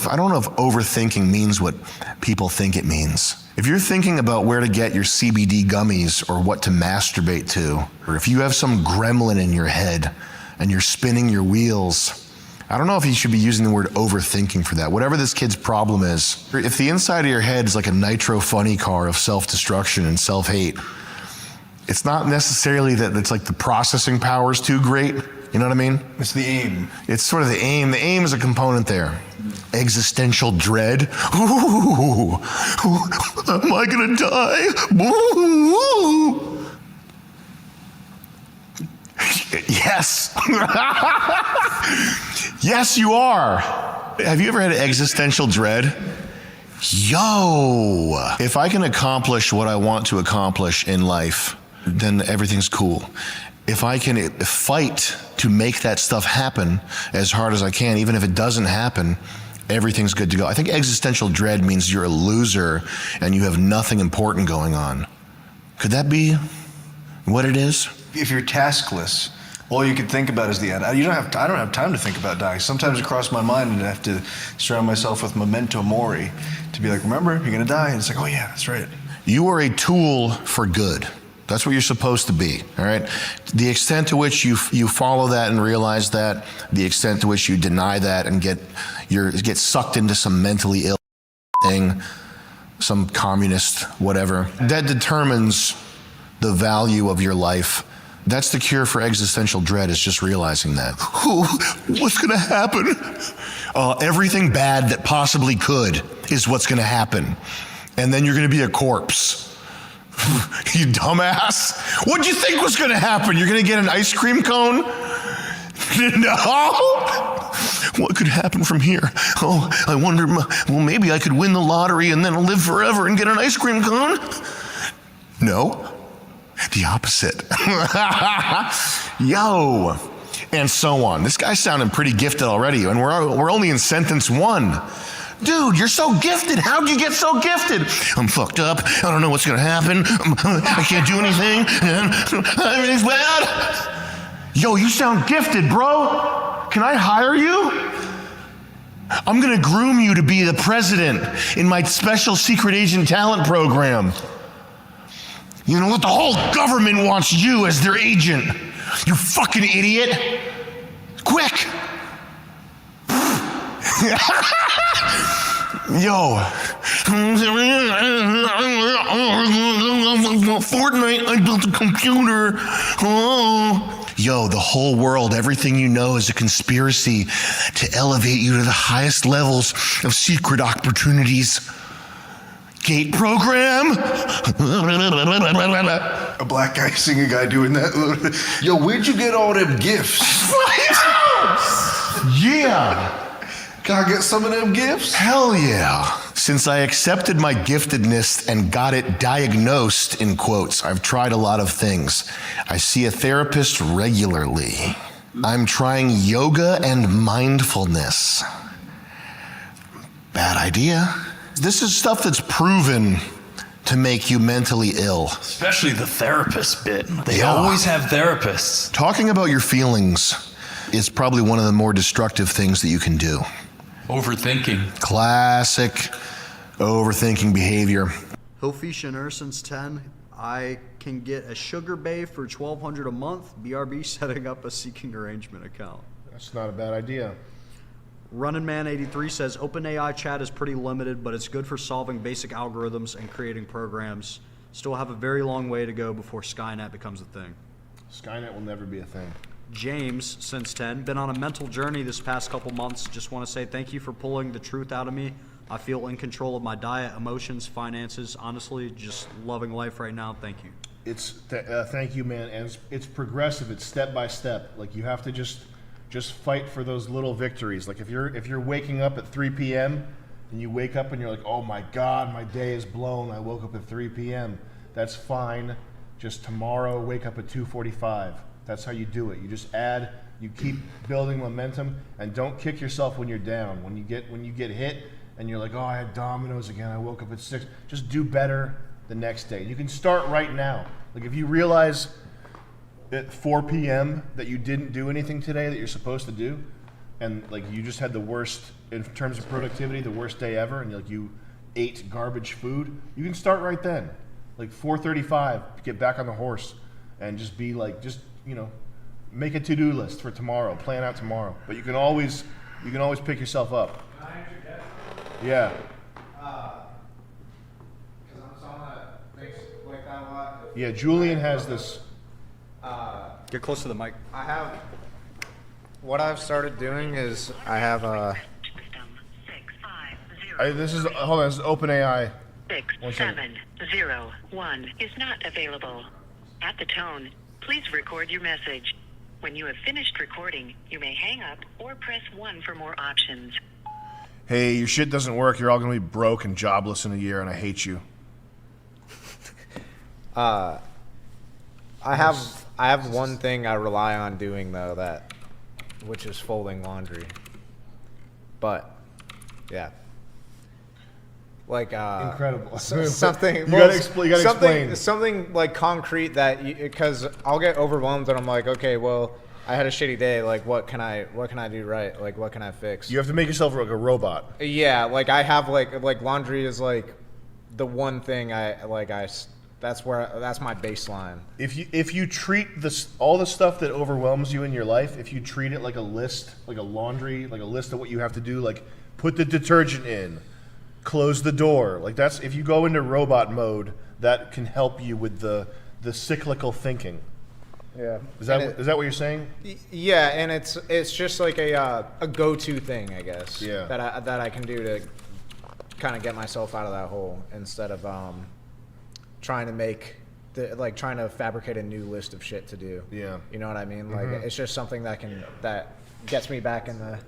I don't know if overthinking means what people think it means. If you're thinking about where to get your CBD gummies or what to masturbate to, or if you have some gremlin in your head and you're spinning your wheels, I don't know if you should be using the word overthinking for that. Whatever this kid's problem is, if the inside of your head is like a nitro funny car of self-destruction and self-hate, it's not necessarily that it's like the processing power is too great. You know what I mean? It's the aim. It's sort of the aim. The aim is a component there. Existential dread. Ooh, am I gonna die? Ooh. Yes. Yes, you are. Have you ever had existential dread? Yo, if I can accomplish what I want to accomplish in life, then everything's cool. If I can fight to make that stuff happen as hard as I can, even if it doesn't happen, everything's good to go. I think existential dread means you're a loser and you have nothing important going on. Could that be what it is? If you're taskless, all you can think about is the end. I don't have time to think about dying. Sometimes it crosses my mind and I have to surround myself with memento mori to be like, remember, you're gonna die. And it's like, oh yeah, that's right. You are a tool for good. That's what you're supposed to be, all right? The extent to which you follow that and realize that, the extent to which you deny that and get sucked into some mentally ill thing, some communist whatever, that determines the value of your life. That's the cure for existential dread, is just realizing that. What's gonna happen? Everything bad that possibly could is what's gonna happen. And then you're gonna be a corpse. You dumbass. What'd you think was gonna happen? You're gonna get an ice cream cone? No? What could happen from here? Oh, I wonder, well, maybe I could win the lottery and then live forever and get an ice cream cone? No, the opposite. Yo, and so on. This guy's sounding pretty gifted already, and we're only in sentence 1. Dude, you're so gifted. How'd you get so gifted? I'm fucked up. I don't know what's gonna happen. I can't do anything. Everything's bad. Yo, you sound gifted, bro. Can I hire you? I'm gonna groom you to be the president in my special secret agent talent program. You know what? The whole government wants you as their agent. You fucking idiot. Quick. Yo, Fortnite, I built a computer. Oh. Yo, the whole world, everything you know is a conspiracy to elevate you to the highest levels of secret opportunities. Gate program? A black guy seeing a guy doing that. Yo, where'd you get all them gifts? Yeah. Can I get some of them gifts? Hell yeah. Since I accepted my giftedness and got it diagnosed, in quotes, I've tried a lot of things. I see a therapist regularly. I'm trying yoga and mindfulness. Bad idea. This is stuff that's proven to make you mentally ill. Especially the therapist bit. They Yeah. always have therapists. Talking about your feelings is probably one of the more destructive things that you can do. Overthinking. Classic overthinking behavior. Hilfisha Nurson's 10. I can get a sugar bae for $1,200 a month. BRB setting up a seeking arrangement account. That's not a bad idea. Running Man 83 says OpenAI chat is pretty limited, but it's good for solving basic algorithms and creating programs. Still have a very long way to go before Skynet becomes a thing. Skynet will never be a thing. James, since 10, been on a mental journey this past couple months. Just want to say thank you for pulling the truth out of me. I feel in control of my diet, emotions, finances. Honestly, just loving life right now. Thank you. Thank you, man. And it's progressive. It's step by step. Like you have to just fight for those little victories. Like if you're waking up at 3 p.m. and you wake up and you're like, oh my God, my day is blown. I woke up at 3 p.m. That's fine. Just tomorrow, wake up at 2:45. That's how you do it. You just add. You keep building momentum, and don't kick yourself when you're down. When you get hit, and you're like, oh, I had dominoes again. I woke up at 6. Just do better the next day. You can start right now. Like if you realize at 4 p.m. that you didn't do anything today that you're supposed to do, and like you just had the worst in terms of productivity, the worst day ever, and like you ate garbage food, you can start right then. Like 4:35, get back on the horse, and just be like, make a to-do list for tomorrow. Plan out tomorrow. But you can always pick yourself up. Yeah. Yeah, Julian has this. Get close to the mic. What I've started doing is I have a. This is OpenAI. 6701 is not available. At the tone, please record your message. When you have finished recording, you may hang up or press 1 for more options. Hey, your shit doesn't work. You're all gonna be broke and jobless in a year, and I hate you. I have one thing I rely on doing though, which is folding laundry. But yeah. Like incredible. Something you gotta explain. Something like concrete because I'll get overwhelmed and I'm like, okay, well, I had a shitty day. Like, what can I do right? Like, what can I fix? You have to make yourself like a robot. Yeah, like I have like laundry is like the one thing that's my baseline. If you treat all the stuff that overwhelms you in your life, if you treat it like a list, like a laundry, like a list of what you have to do, like put the detergent in, close the door. Like that's if you go into robot mode, that can help you with the cyclical thinking. Yeah. Is that what you're saying? Yeah, and it's just like a go-to thing, I guess. Yeah. That I can do to kind of get myself out of that hole instead of trying to fabricate a new list of shit to do. Yeah. You know what I mean? Like it's just something that gets me back in the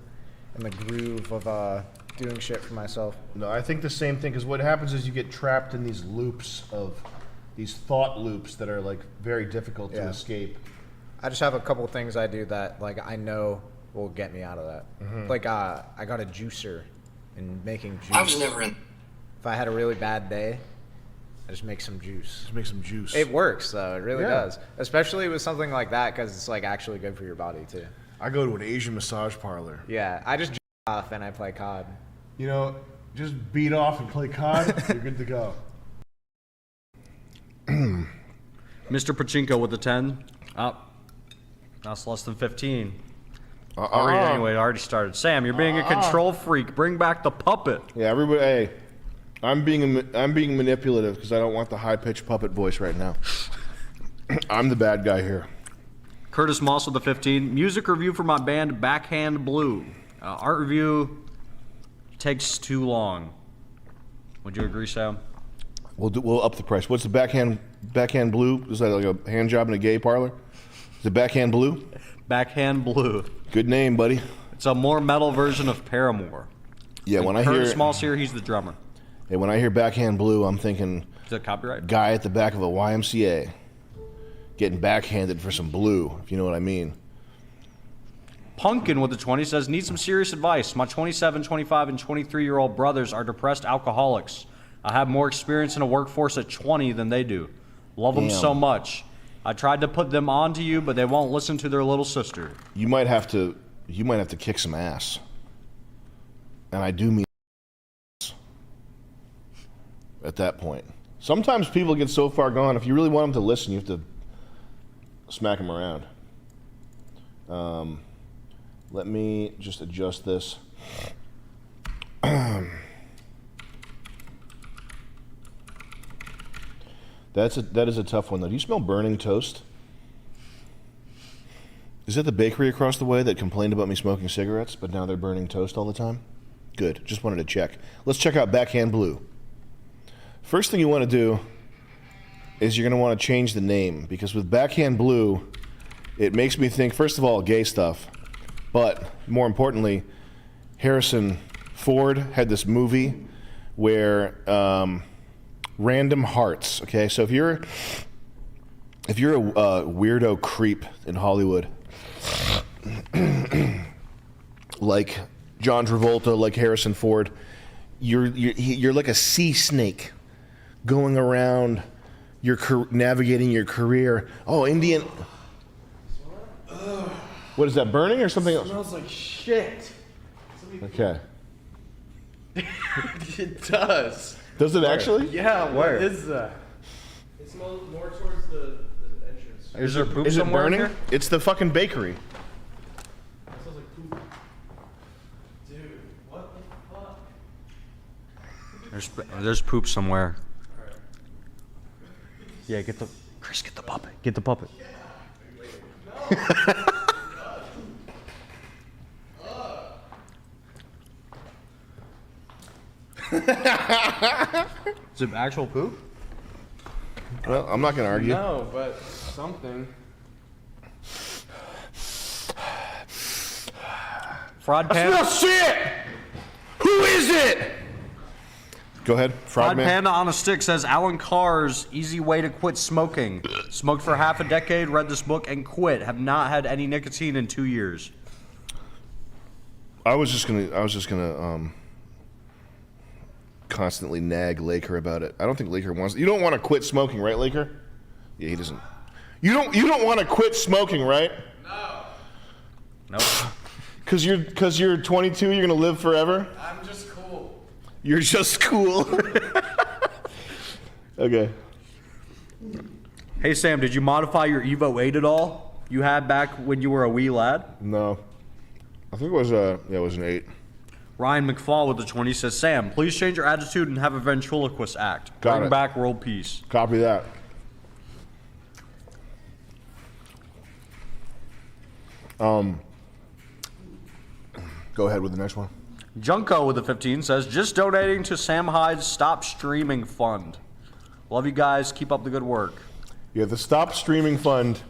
groove of doing shit for myself. No, I think the same thing, because what happens is you get trapped in these loops these thought loops that are like very difficult to escape. I just have a couple things I do that like I know will get me out of that. Like I got a juicer and making juice. I was never in. If I had a really bad day, I just make some juice. Just make some juice. It works though. It really does. Especially with something like that because it's like actually good for your body too. I go to an Asian massage parlor. Yeah, I just off and I play COD. Just beat off and play COD. You're good to go. Mr. Pachinko with the 10. That's less than 15. I'll read it anyway. It already started. Sam, you're being a control freak. Bring back the puppet. Yeah, everybody. Hey, I'm being manipulative because I don't want the high-pitched puppet voice right now. I'm the bad guy here. Curtis Moss with the 15. Music review for my band Backhand Blue. Art review takes too long. Would you agree, Sam? We'll up the price. What's the backhand blue? Is that like a hand job in a gay parlor? Is it backhand blue? Backhand Blue. Good name, buddy. It's a more metal version of Paramore. Yeah, and when I hear Curtis Moss here, he's the drummer. Hey, when I hear backhand blue, I'm thinking is that copyright? Guy at the back of a YMCA getting backhanded for some blue, if you know what I mean. Pumpkin with the 20 says, need some serious advice. My 27, 25, and 23-year-old brothers are depressed alcoholics. I have more experience in a workforce at 20 than they do. Love them so much. I tried to put them on to you, but they won't listen to their little sister. You might have to kick some ass. And I do mean at that point. Sometimes people get so far gone, if you really want them to listen, you have to smack them around. Let me just adjust this. That is a tough one, though. Do you smell burning toast? Is that the bakery across the way that complained about me smoking cigarettes, but now they're burning toast all the time? Good. Just wanted to check. Let's check out Backhand Blue. First thing you want to do is you're going to want to change the name, because with Backhand Blue, it makes me think, first of all, gay stuff, but more importantly, Harrison Ford had this movie where random hearts. Okay, so if you're a weirdo creep in Hollywood, like John Travolta, like Harrison Ford, you're like a sea snake going around, navigating your career. Oh, Indian. What is that, burning or something else? It smells like shit. Okay. It does. Does it actually? Yeah, Where? What is that? It smells more towards the entrance. Is there poop Is it somewhere in burning? here? It's the fucking bakery. It smells like poop. Dude, what the fuck? There's poop somewhere. Yeah, get the puppet. Get the puppet. Is it actual poop? Well, I'm not going to argue. No, but something. Fraud Panda. I smell shit! Who is it? Go ahead, Fraud Frogman. Panda on a Stick says, Alan Carr's easy way to quit smoking. Smoked for half a decade, read this book, and quit. Have not had any nicotine in 2 years. I was just gonna constantly nag Laker about it. I don't think Laker wants. You don't want to quit smoking, right, Laker? Yeah, he doesn't. You don't want to quit smoking, right? Nope. Cause you're 22. You're gonna live forever. I'm just cool. You're just cool. Okay. Hey Sam, did you modify your Evo 8 at all? You had back when you were a wee lad? No. I think it was an 8. Ryan McFall with the 20 says, Sam, please change your attitude and have a ventriloquist act. Got Bring it. back world peace. Copy that. Go ahead with the next one. Junko with the 15 says, just donating to Sam Hyde's Stop Streaming Fund. Love you guys. Keep up the good work. Yeah, the Stop Streaming Fund,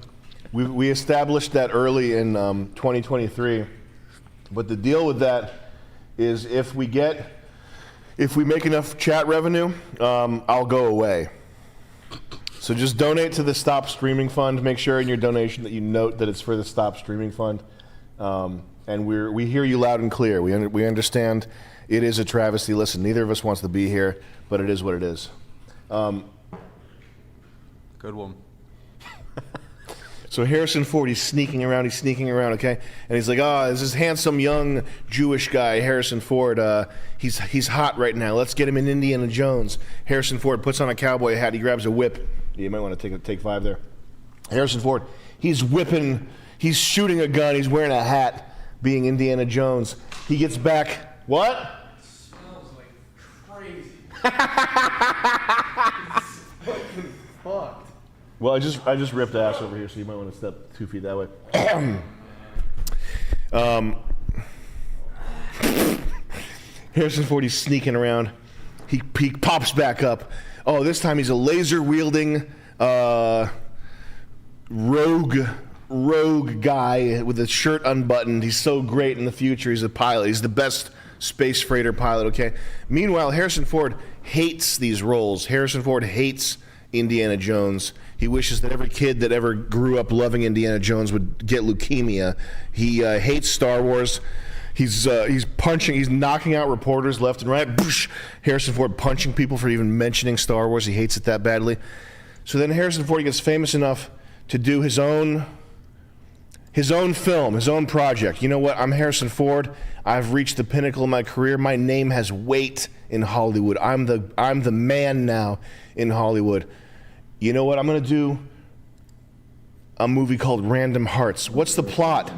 we established that early in 2023. But the deal with that is if we make enough chat revenue, I'll go away. So just donate to the Stop Streaming Fund. Make sure in your donation that you note that it's for the Stop Streaming Fund. And we hear you loud and clear. We understand it is a travesty. Listen, neither of us wants to be here, but it is what it is. Good one. So Harrison Ford, he's sneaking around, okay? And he's like, this is handsome young Jewish guy, Harrison Ford. He's hot right now. Let's get him in Indiana Jones. Harrison Ford puts on a cowboy hat. He grabs a whip. You might want to take 5 there. Harrison Ford, he's shooting a gun. He's wearing a hat, being Indiana Jones. He gets back. What? It smells like crazy. It's fucking fucked. Well, I just ripped ass over here, so you might want to step 2 feet that way. Harrison Ford, he's sneaking around. He pops back up. Oh, this time he's a laser-wielding rogue guy with his shirt unbuttoned. He's so great in the future. He's a pilot. He's the best space freighter pilot, okay? Meanwhile, Harrison Ford hates these roles. Harrison Ford hates Indiana Jones. He wishes that every kid that ever grew up loving Indiana Jones would get leukemia. He hates Star Wars. He's knocking out reporters left and right. Boosh! Harrison Ford punching people for even mentioning Star Wars. He hates it that badly. So then Harrison Ford gets famous enough to do his own film, his own project. You know what? I'm Harrison Ford. I've reached the pinnacle of my career. My name has weight in Hollywood. I'm the man now in Hollywood. You know what? I'm going to do a movie called Random Hearts. What's the plot?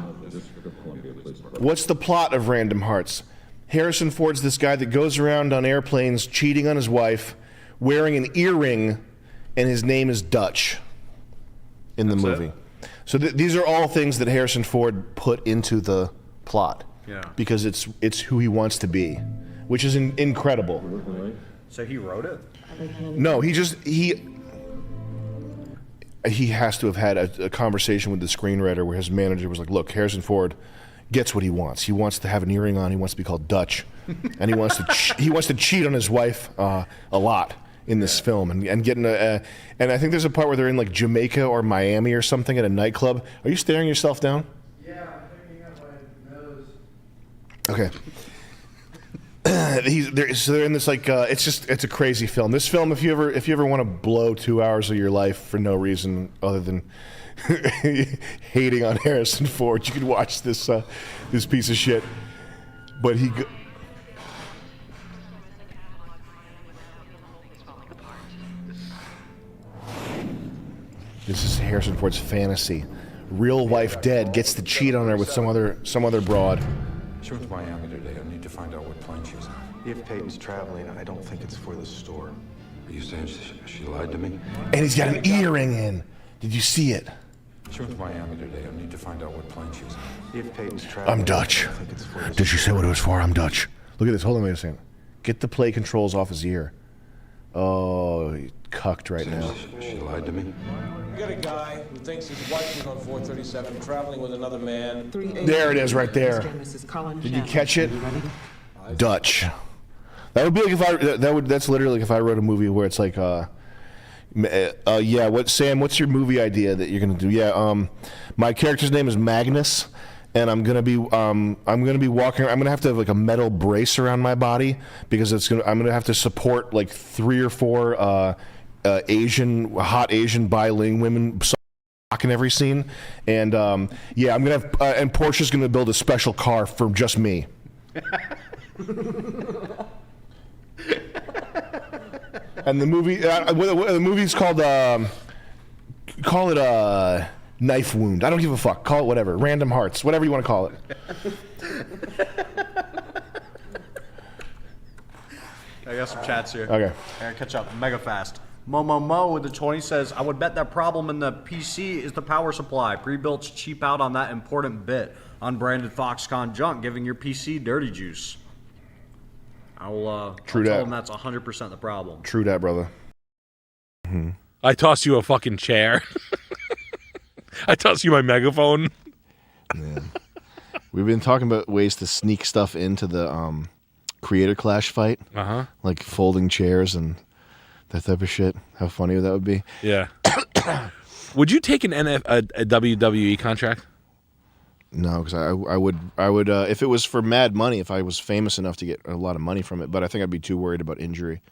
What's the plot of Random Hearts? Harrison Ford's this guy that goes around on airplanes cheating on his wife, wearing an earring, and his name is Dutch in the movie. So these are all things that Harrison Ford put into the plot. Yeah. Because it's who he wants to be, which is incredible. So he wrote it? No, he has to have had a conversation with the screenwriter where his manager was like, look, Harrison Ford gets what he wants. He wants to have an earring on. He wants to be called Dutch. And he wants to cheat on his wife a lot in this film and get in and I think there's a part where they're in like Jamaica or Miami or something at a nightclub. Are you staring yourself down? Yeah, I'm picking up my nose. Okay. So they're in this like it's a crazy film. This film, if you ever want to blow 2 hours of your life for no reason other than hating on Harrison Ford, you could watch this piece of shit. But this is Harrison Ford's fantasy. Real wife dead, gets to cheat on her with some other broad. She went to Miami today. I need to find out what plane she's on. If Peyton's traveling, I don't think it's for the store. Are you saying she lied to me? And he's got an earring in. Did you see it? She went to Miami today. I need to find out what plane she's on. If Peyton's traveling, I'm Dutch. I don't think it's for the Did she say what it was for? I'm Dutch. Look at this. Hold on, wait a second. Get the play controls off his ear. Oh, he cucked right now. She lied to me? We got a guy who thinks his wife was on 437 traveling with another man. There it is, right there. Did you catch it? Dutch. That would be like that's literally like if I wrote a movie where it's like Sam, what's your movie idea that you're gonna do? Yeah, my character's name is Magnus, and I'm gonna be walking. I'm gonna have to have like a metal brace around my body because I'm gonna have to support like 3 or 4 hot Asian bilingual women in every scene, and I'm gonna have and Porsche's gonna build a special car for just me. And the movie's called call it Knife Wound. I don't give a fuck. Call it whatever. Random Hearts. Whatever you want to call it. I got some chats here. Okay. I gotta catch up mega fast. Mo with the 20 says, I would bet that problem in the PC is the power supply. Pre-builts cheap out on that important bit. Unbranded Foxconn junk giving your PC dirty juice. I'll tell them that's 100% the problem. True that, brother. Mm-hmm. I toss you a fucking chair. I toss you my megaphone. Yeah. We've been talking about ways to sneak stuff into the Creator Clash fight. Uh-huh. Like folding chairs and that type of shit. How funny that would be. Yeah. Would you take a WWE contract? No, because I would if it was for mad money, if I was famous enough to get a lot of money from it, but I think I'd be too worried about injury.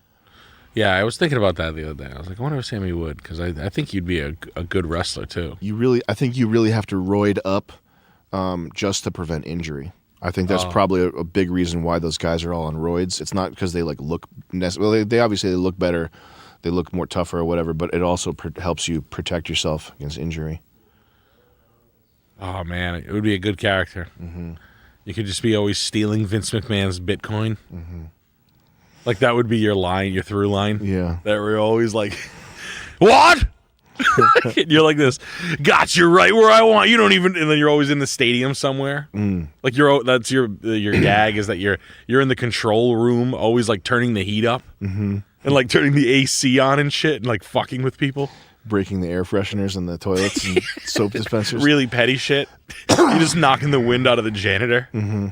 Yeah, I was thinking about that the other day. I was like, I wonder if Sammy would, because I think you'd be a good wrestler too. I think you really have to roid up just to prevent injury. I think that's probably a big reason why those guys are all on roids. It's not because they like look well. They obviously they look better, they look more tougher or whatever, but it also helps you protect yourself against injury. Oh man, it would be a good character. Mm-hmm. You could just be always stealing Vince McMahon's Bitcoin. Mm-hmm. Like that would be your line, your through line. Yeah, that we're always like, what? You're like this. Got you right where I want. You don't even. And then you're always in the stadium somewhere. Like that's your gag is that you're in the control room, always like turning the heat up and like turning the AC on and shit, and like fucking with people. Breaking the air fresheners in the toilets and soap dispensers. Really petty shit. You're just knocking the wind out of the janitor. Mm-hmm.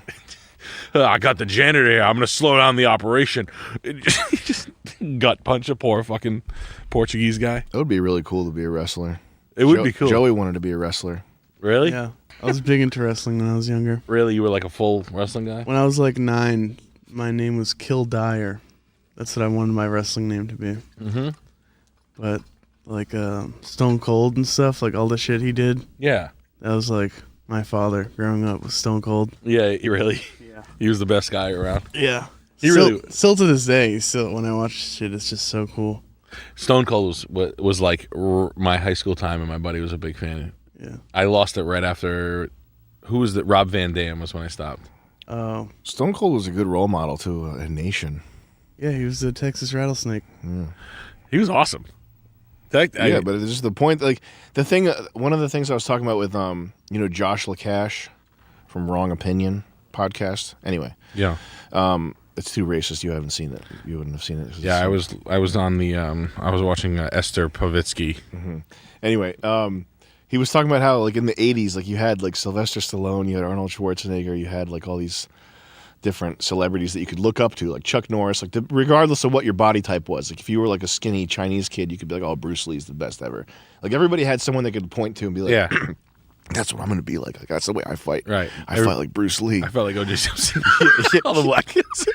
I got the janitor here. I'm going to slow down the operation. gut punch a poor fucking Portuguese guy. It would be really cool to be a wrestler. It would be cool. Joey wanted to be a wrestler. Really? Yeah. I was big into wrestling when I was younger. Really? You were like a full wrestling guy? When I was like 9, my name was Kill Dyer. That's what I wanted my wrestling name to be. Mm-hmm. But like Stone Cold and stuff, like all the shit he did. Yeah. That was like my father growing up with Stone Cold. Yeah, he really. Yeah. He was the best guy around. Yeah. He still, really. Still to this day, still when I watch shit, it's just so cool. Stone Cold was like my high school time, and my buddy was a big fan. Yeah. I lost it right after. Who was that? Rob Van Dam was when I stopped. Oh. Stone Cold was a good role model to a nation. Yeah, he was the Texas Rattlesnake. Yeah. He was awesome. But it's just the point. Like the thing, one of the things I was talking about with Josh LaCash from Wrong Opinion podcast. Anyway, yeah, it's too racist. You haven't seen it. You wouldn't have seen it. Yeah, I was on the I was watching Esther Povitsky. Mm-hmm. Anyway, he was talking about how like in the '80s, like you had like Sylvester Stallone, you had Arnold Schwarzenegger, you had like all these different celebrities that you could look up to, like Chuck Norris, like regardless of what your body type was. Like if you were like a skinny Chinese kid, you could be like, oh, Bruce Lee's the best ever. Like everybody had someone they could point to and be like, yeah, that's what I'm going to be like. Like that's the way I fight. Right. I fight like Bruce Lee. I felt like O.J. Simpson. All the black kids.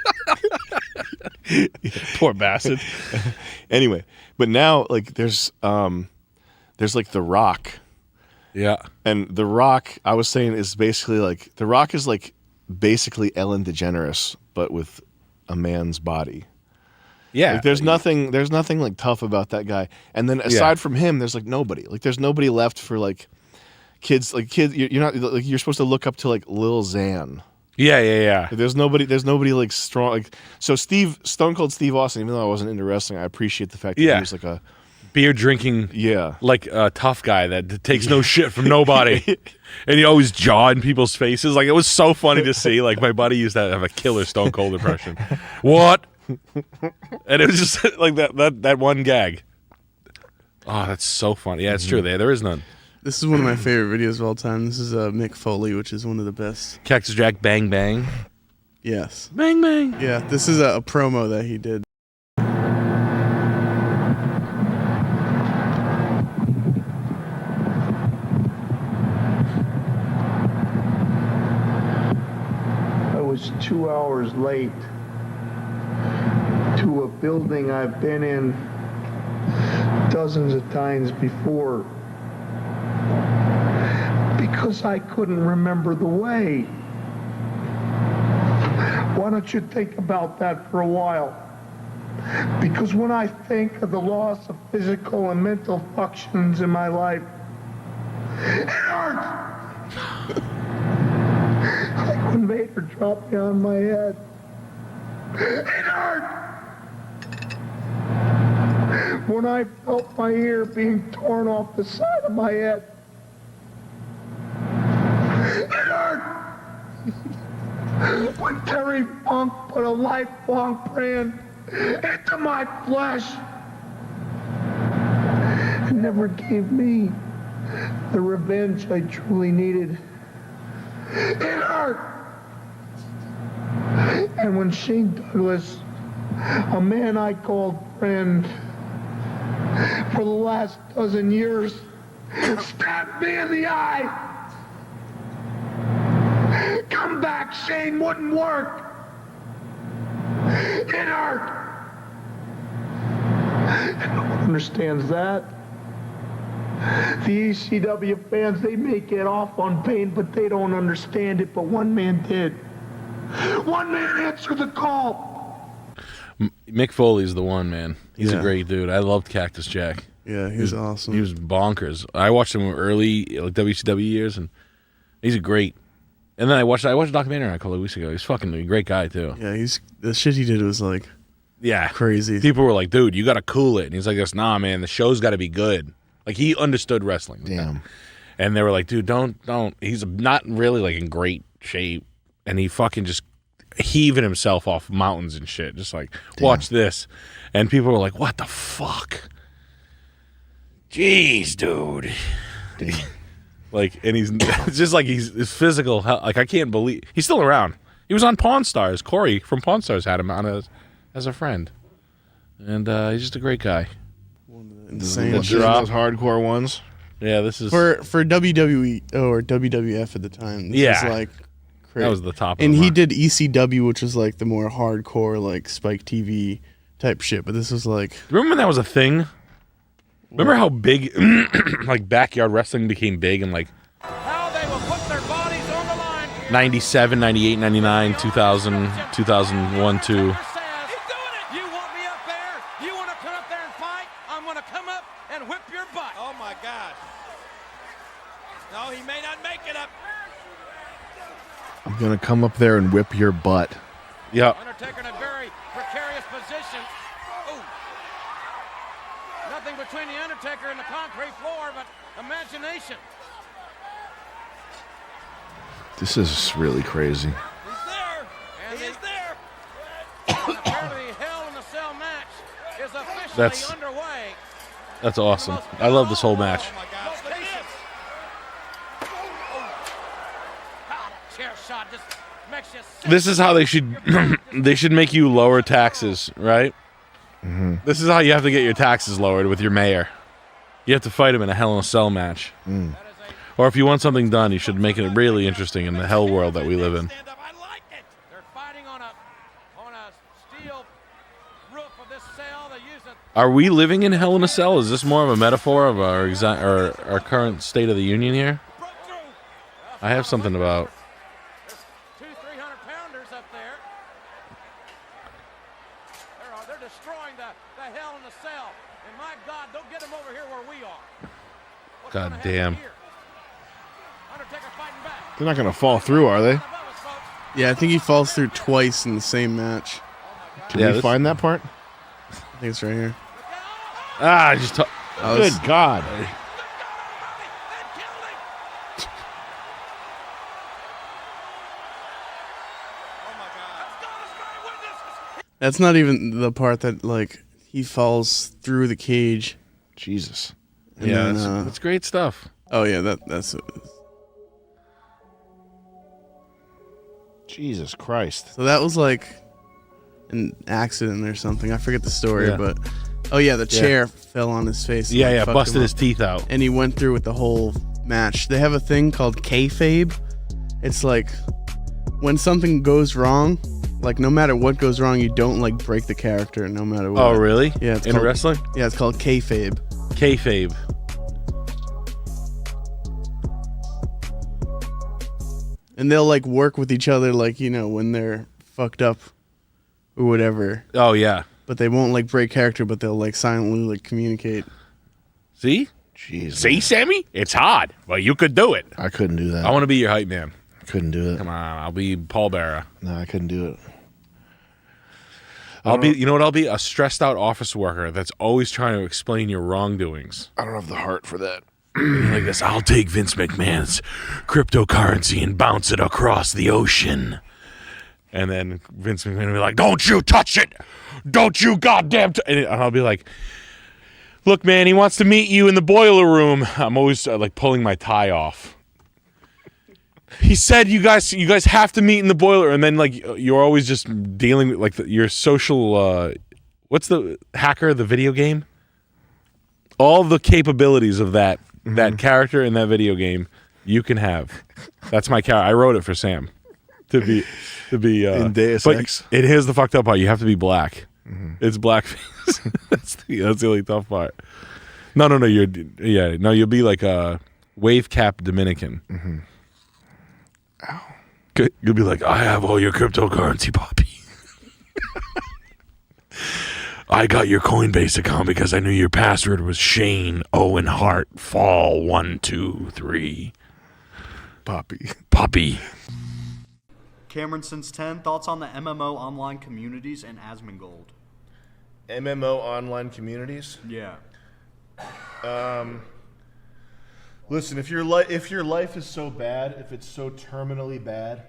Poor bastard. Anyway, but now like there's like The Rock. Yeah. And The Rock, I was saying, is basically like The Rock is like basically Ellen DeGeneres, but with a man's body. Yeah. Like, there's nothing like tough about that guy. And then aside from him, there's like nobody. Like there's nobody left for like kids. Like kids, you're not like you're supposed to look up to like Lil Xan. Yeah. Like, there's nobody like strong. Like so, Stone Cold Steve Austin. Even though I wasn't into wrestling, I appreciate the fact that he was like a beer drinking, like a tough guy that takes no shit from nobody, and he always jaw in people's faces. Like it was so funny to see. Like my buddy used to have a killer Stone Cold impression. What? And it was just like that one gag. Oh, that's so funny. Yeah, it's true. There is none. This is one of my favorite videos of all time. This is Mick Foley, which is one of the best. Cactus Jack Bang Bang. Yes. Bang Bang. Yeah, this is a promo that he did. I was 2 hours late to a building I've been in dozens of times before because I couldn't remember the way. Why don't you think about that for a while? Because when I think of the loss of physical and mental functions in my life, it hurts. Like when Vader dropped me on my head. It hurt. When I felt my ear being torn off the side of my head. It hurt. When Terry Funk put a lifelong brand into my flesh and never gave me the revenge I truly needed. It hurt. And when Shane Douglas, a man I called friend for the last dozen years, stabbed me in the eye. Come back, Shane wouldn't work. It hurt. And no one understands that. The ECW fans, they may get off on pain, but they don't understand it. But one man did. One man answered the call. Mick Foley's the one, man. He's a great dude. I loved Cactus Jack. Yeah, he's awesome. He was bonkers. I watched him early, like WCW years, and he's a great. And then I watched a documentary on a couple of weeks ago. He's fucking a great guy too. Yeah, the shit he did was like, crazy. People were like, "Dude, you got to cool it," and he's like, "This, nah, man. The show's got to be good." Like he understood wrestling. Damn. And they were like, "Dude, don't." He's not really like in great shape, and he fucking just heaving himself off mountains and shit. Just like, watch this, and people were like, "What the fuck?" Jeez, dude. Like, and he's it's just like his physical health. Like, I can't believe he's still around. He was on Pawn Stars. Corey from Pawn Stars had him on as a friend. and he's just a great guy. Insane. This is those hardcore ones. Yeah, this is for WWE or WWF at the time. This Yeah. was like That was the top of And the he mark. did ECW, which was like the more hardcore, like Spike TV type shit. But this was like, Remember when that was a thing? Remember how big, like, backyard wrestling became big in, like, 97, 98, 99, 2000, 2001, 2. You want me up there? You want to come up there and fight? I'm going to come up and whip your butt. Oh my gosh. No, he may not make it up. I'm gonna come up there and whip your butt. Yep. Undertaker in a very precarious position. Ooh. Nothing between the Undertaker and the concrete floor but imagination. This is really crazy. And he is there. And apparently Hell in a Cell match is officially That's- underway. That's awesome. I love this whole match. Chair shot just makes you sick. This is how they should they should make you lower taxes, right? This is how you have to get your taxes lowered with your mayor. You have to fight him in a Hell in a Cell match. Or if you want something done, you should make it really interesting in the hell world that we live in. They're fighting on a steel roof of this cell. They use it. Are we living in Hell in a Cell? Is this more of a metaphor of our our current state of the union here? I have something about. 300 pounders up there. They're destroying the Hell in the Cell. And my God, don't get them over here where we are. God damn. They're not gonna fall through, are they? yeah, I think he falls through twice in the same match. Can we find that part? I think it's right here. Ah, I just. Good God. That's not even the part that like he falls through the cage. Jesus. And Yeah, then, that's great stuff. Oh yeah, that's Jesus Christ. so that was like an accident or something. I forget the story, Yeah. but oh yeah, the Yeah. chair fell on his face. and, Yeah, like, yeah, fucked busted him his up. teeth out. And he went through with the whole match. They have a thing called kayfabe. It's like when something goes wrong, like no matter what goes wrong, you don't like break the character no matter what. Oh, really? Yeah, it's In called, wrestling? Yeah, it's called kayfabe. Kayfabe. And they'll like work with each other, like you know when they're fucked up or whatever. Oh yeah. But they won't like break character, but they'll like silently like communicate. See? Jeez. See, Sammy? It's hard. Well, you could do it. I couldn't do that. I want to be your hype man. I couldn't do it. Come on, I'll be Paul Bearer. No, I couldn't do it. I'll be, you know what I'll be? A stressed out office worker that's always trying to explain your wrongdoings. I don't have the heart for that. Like this, I'll take Vince McMahon's cryptocurrency and bounce it across the ocean. And then Vince McMahon will be like, don't you touch it! Don't you goddamn and I'll be like, look, man, he wants to meet you in the boiler room. I'm always like pulling my tie off. He said you guys have to meet in the boiler, and then like you're always just dealing with like your social. What's the hacker? The video game. All the capabilities of that character in that video game, you can have. That's my character. I wrote it for Sam to be in Deus but Ex. It is the fucked up part. You have to be black. It's blackface. that's the only tough part. No. You'll be like a wave cap Dominican. Ow. You'll be like, I have all your cryptocurrency, Poppy. I got your Coinbase account because I knew your password was Shane Owen Hart Fall 1 2 3. Poppy. Cameron since 10. Thoughts on the MMO online communities and Asmongold? MMO online communities? Yeah. Listen, if your life is so bad, if it's so terminally bad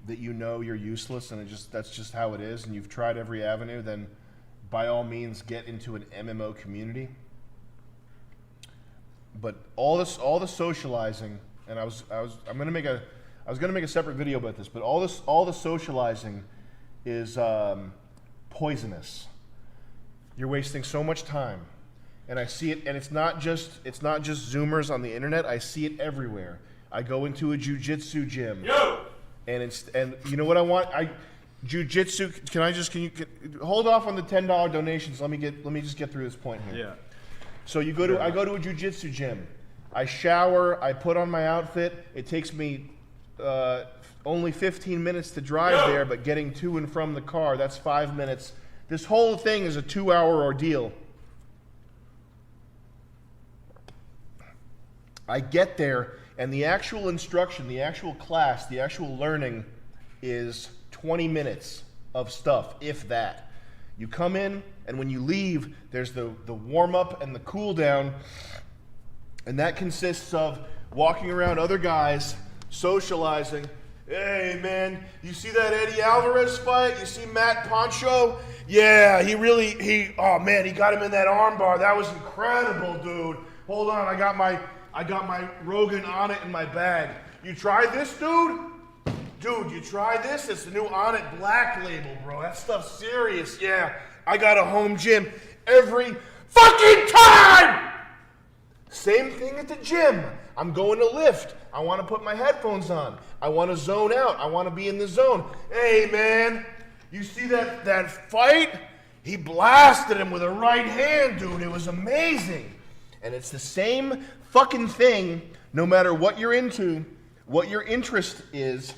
that you know you're useless and that's just how it is, and you've tried every avenue, then by all means get into an MMO community. But all the socializing, and I was gonna make a separate video about this, but all the socializing is poisonous. You're wasting so much time. And I see it, and it's not just Zoomers on the internet. I see it everywhere. I go into a jiu-jitsu gym. And you know what I want? Jiu-jitsu, can you hold off on the $10 donations. Let me just get through this point here. Yeah. So I go to a jiu-jitsu gym. I shower, I put on my outfit. It takes me only 15 minutes to drive there, but getting to and from the car, that's 5 minutes. This whole thing is a 2-hour ordeal. I get there, and the actual instruction, the actual class, the actual learning is 20 minutes of stuff, if that. You come in, and when you leave, there's the warm-up and the cool-down, and that consists of walking around other guys, socializing. Hey, man, you see that Eddie Alvarez fight? You see Matt Poncho? Yeah, he got him in that armbar. That was incredible, dude. Hold on, I got my Rogan on it in my bag. You tried this, dude? Dude, you tried this? It's the new On It Black label, bro. That stuff's serious. Yeah, I got a home gym every fucking time! Same thing at the gym. I'm going to lift. I want to put my headphones on. I want to zone out. I want to be in the zone. Hey, man, you see that fight? He blasted him with a right hand, dude. It was amazing. And it's the same fucking thing no matter what you're into, what your interest is.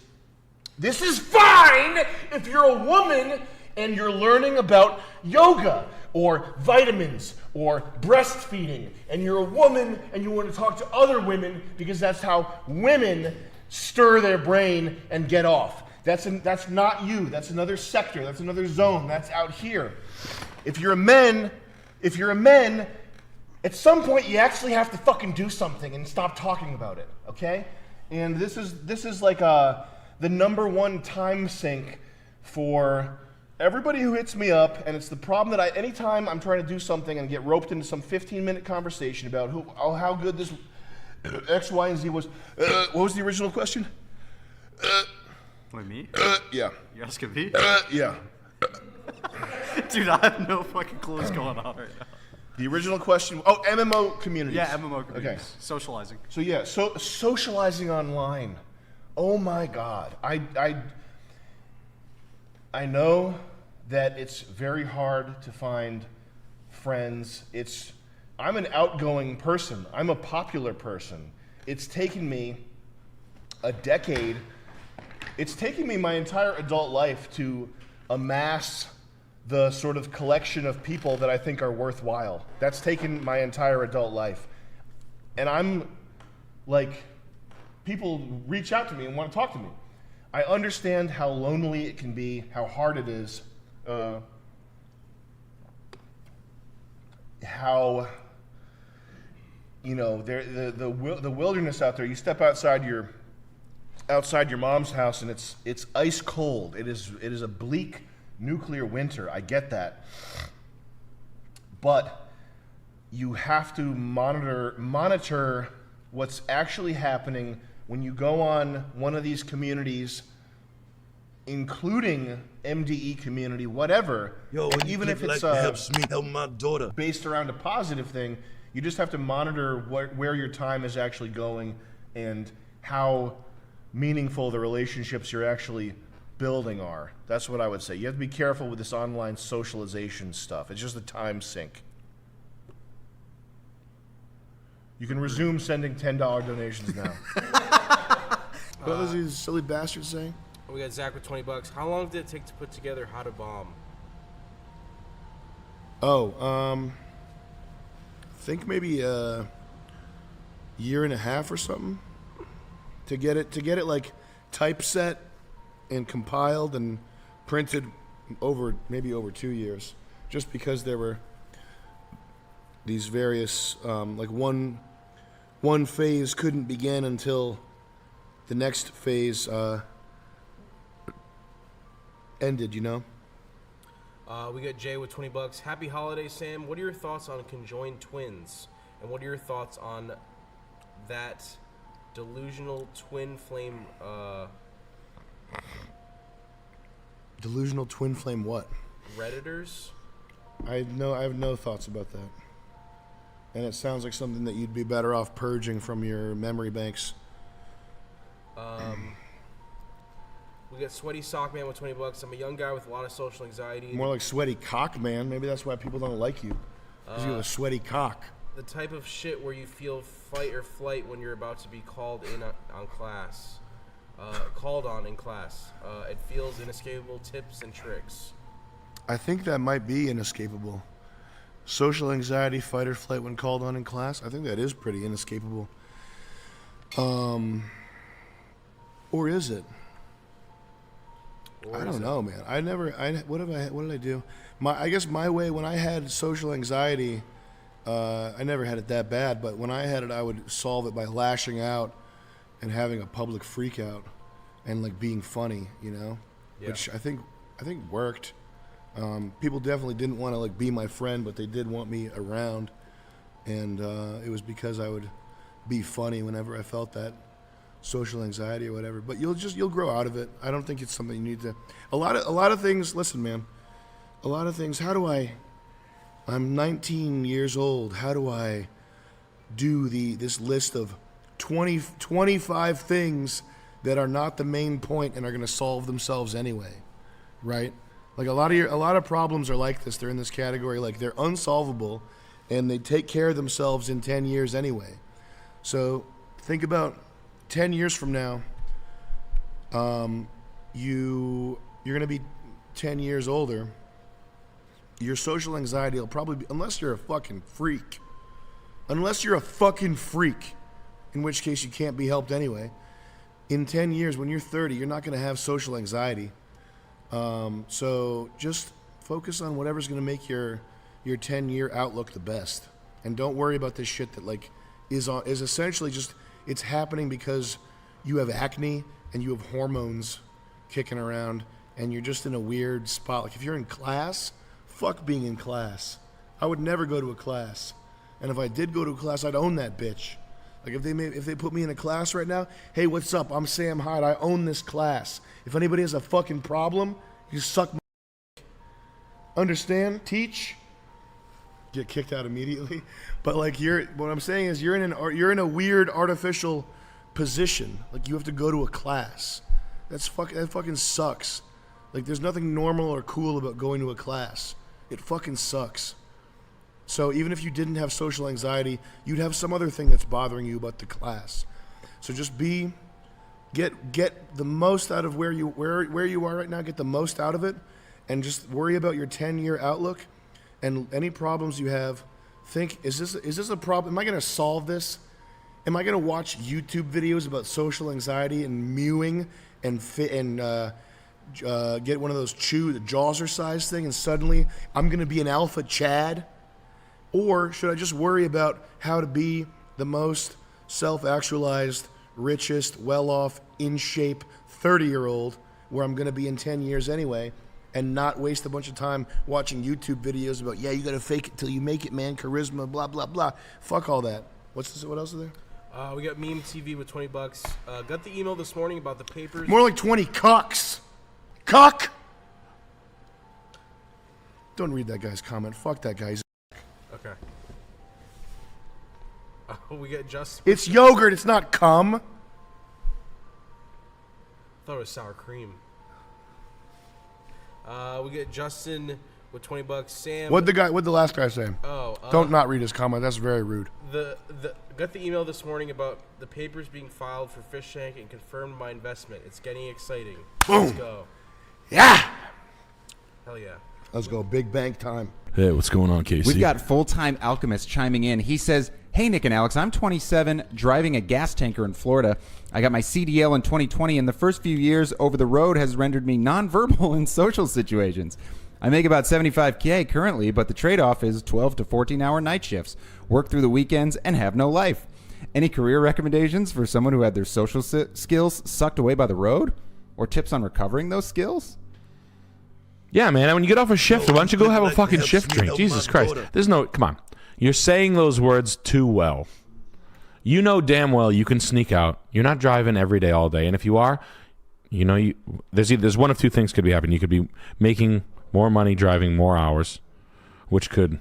This is fine if you're a woman and you're learning about yoga or vitamins or breastfeeding, and you're a woman and you want to talk to other women because that's how women stir their brain and get off. That's not you. That's another sector. That's another zone. That's out here. If you're a man, at some point you actually have to fucking do something and stop talking about it, okay? And this is like the #1 time sink for everybody who hits me up, and it's the problem that anytime I'm trying to do something and get roped into some 15-minute conversation about how good this X, Y, and Z was. What was the original question? Wait, me? Yeah. You asking me? Yeah. Dude, I have no fucking clue what's going on right now. The original question. Oh, MMO communities. Yeah, MMO communities. Okay. Socializing. So yeah, socializing online. Oh my God. I know that it's very hard to find friends. I'm an outgoing person. I'm a popular person. It's taken me a decade. It's taken me my entire adult life to amass the sort of collection of people that I think are worthwhile. That's taken my entire adult life. And I'm like, people reach out to me and want to talk to me. I understand how lonely it can be, how hard it is, how, you know, the wilderness out there. You step outside your mom's house and it's ice cold. It is a bleak nuclear winter. I get that, but you have to monitor what's actually happening when you go on one of these communities, including MDE community, whatever. And even if it's helps me help my daughter based around a positive thing, you just have to monitor where your time is actually going and how meaningful the relationships you're actually building are. That's what I would say. You have to be careful with this online socialization stuff. It's just a time sink. You can resume sending $10 donations now. What was these silly bastards saying? We got Zach with $20. How long did it take to put together How to Bomb? I think maybe a year and a half or something to get it like typeset and compiled and printed over 2 years, just because there were these various like one phase couldn't begin until the next phase ended, you know? We got Jay with $20. Happy holidays, Sam. What are your thoughts on conjoined twins? And what are your thoughts on that delusional twin flame? Delusional twin flame what? Redditors I have no thoughts about that. And it sounds like something that you'd be better off purging from your memory banks. We got Sweaty Sock Man with 20 bucks. I'm a young guy with a lot of social anxiety. More like sweaty cock, man. Maybe that's why people don't like you. Because you have a sweaty cock. The type of shit where you feel fight or flight when you're about to be called in on class. Called on in class. It feels inescapable. Tips and tricks. I think that might be inescapable. Social anxiety, fight or flight when called on in class. I think that is pretty inescapable. Or is it? I don't know, man. What did I do? I guess my way when I had social anxiety, I never had it that bad, but when I had it, I would solve it by lashing out and having a public freak out and like being funny, you know, which I think worked. People definitely didn't want to like be my friend, but they did want me around, and it was because I would be funny whenever I felt that social anxiety or whatever. But you'll grow out of it. I don't think it's something you need to. A lot of things. Listen, man. A lot of things. I'm 19 years old. How do I do this list of 25 things that are not the main point and are going to solve themselves anyway, right? Like a lot of problems are like this. They're in this category. Like they're unsolvable, and they take care of themselves in 10 years anyway. So think about 10 years from now. You're going to be 10 years older. Your social anxiety will probably be, unless you're a fucking freak, in which case you can't be helped anyway. In 10 years, when you're 30, you're not going to have social anxiety. So just focus on whatever's going to make your 10-year outlook the best, and don't worry about this shit that like is essentially just, it's happening because you have acne and you have hormones kicking around and you're just in a weird spot. Like if you're in class, fuck being in class. I would never go to a class, and if I did go to a class, I'd own that bitch. Like if they put me in a class right now, hey, what's up? I'm Sam Hyde. I own this class. If anybody has a fucking problem, you suck my dick. Understand? Teach. Get kicked out immediately. But like what I'm saying is you're in a weird artificial position. Like you have to go to a class. That fucking sucks. Like there's nothing normal or cool about going to a class. It fucking sucks. So even if you didn't have social anxiety, you'd have some other thing that's bothering you about the class. So just get the most out of where you are right now. Get the most out of it, and just worry about your 10-year outlook. And any problems you have, think, is this a problem? Am I going to solve this? Am I going to watch YouTube videos about social anxiety and mewing and get one of those the Jawser size thing, and suddenly I'm going to be an alpha Chad? Or should I just worry about how to be the most self-actualized, richest, well-off, in-shape 30-year-old, where I'm going to be in 10 years anyway, and not waste a bunch of time watching YouTube videos about, you got to fake it till you make it, man, charisma, blah, blah, blah. Fuck all that. What else is there? We got Meme TV with 20 bucks. Got the email this morning about the papers. More like 20 cocks. Cock! Don't read that guy's comment. Fuck that guy. Okay. We got Justin. It's yogurt. It's not cum. I thought it was sour cream. We get Justin with 20 bucks. Sam. What'd the last guy say? Don't not read his comment. That's very rude. Got the email this morning about the papers being filed for Fish Tank and confirmed my investment. It's getting exciting. Boom. Let's go. Yeah. Hell yeah. Let's go. Big bank time. Hey, what's going on, Casey? We've got Full-Time Alchemist chiming in. He says, hey, Nick and Alex, I'm 27, driving a gas tanker in Florida. I got my CDL in 2020, and the first few years over the road has rendered me nonverbal in social situations. I make about $75K currently, but the trade-off is 12 to 14-hour night shifts, work through the weekends, and have no life. Any career recommendations for someone who had their social skills sucked away by the road? Or tips on recovering those skills? Yeah, man. When you get off a shift, why don't you go have a fucking shift drink? Jesus Christ. Come on. You're saying those words too well. You know damn well you can sneak out. You're not driving every day, all day. And if you are, there's one of two things could be happening. You could be making more money driving more hours, which could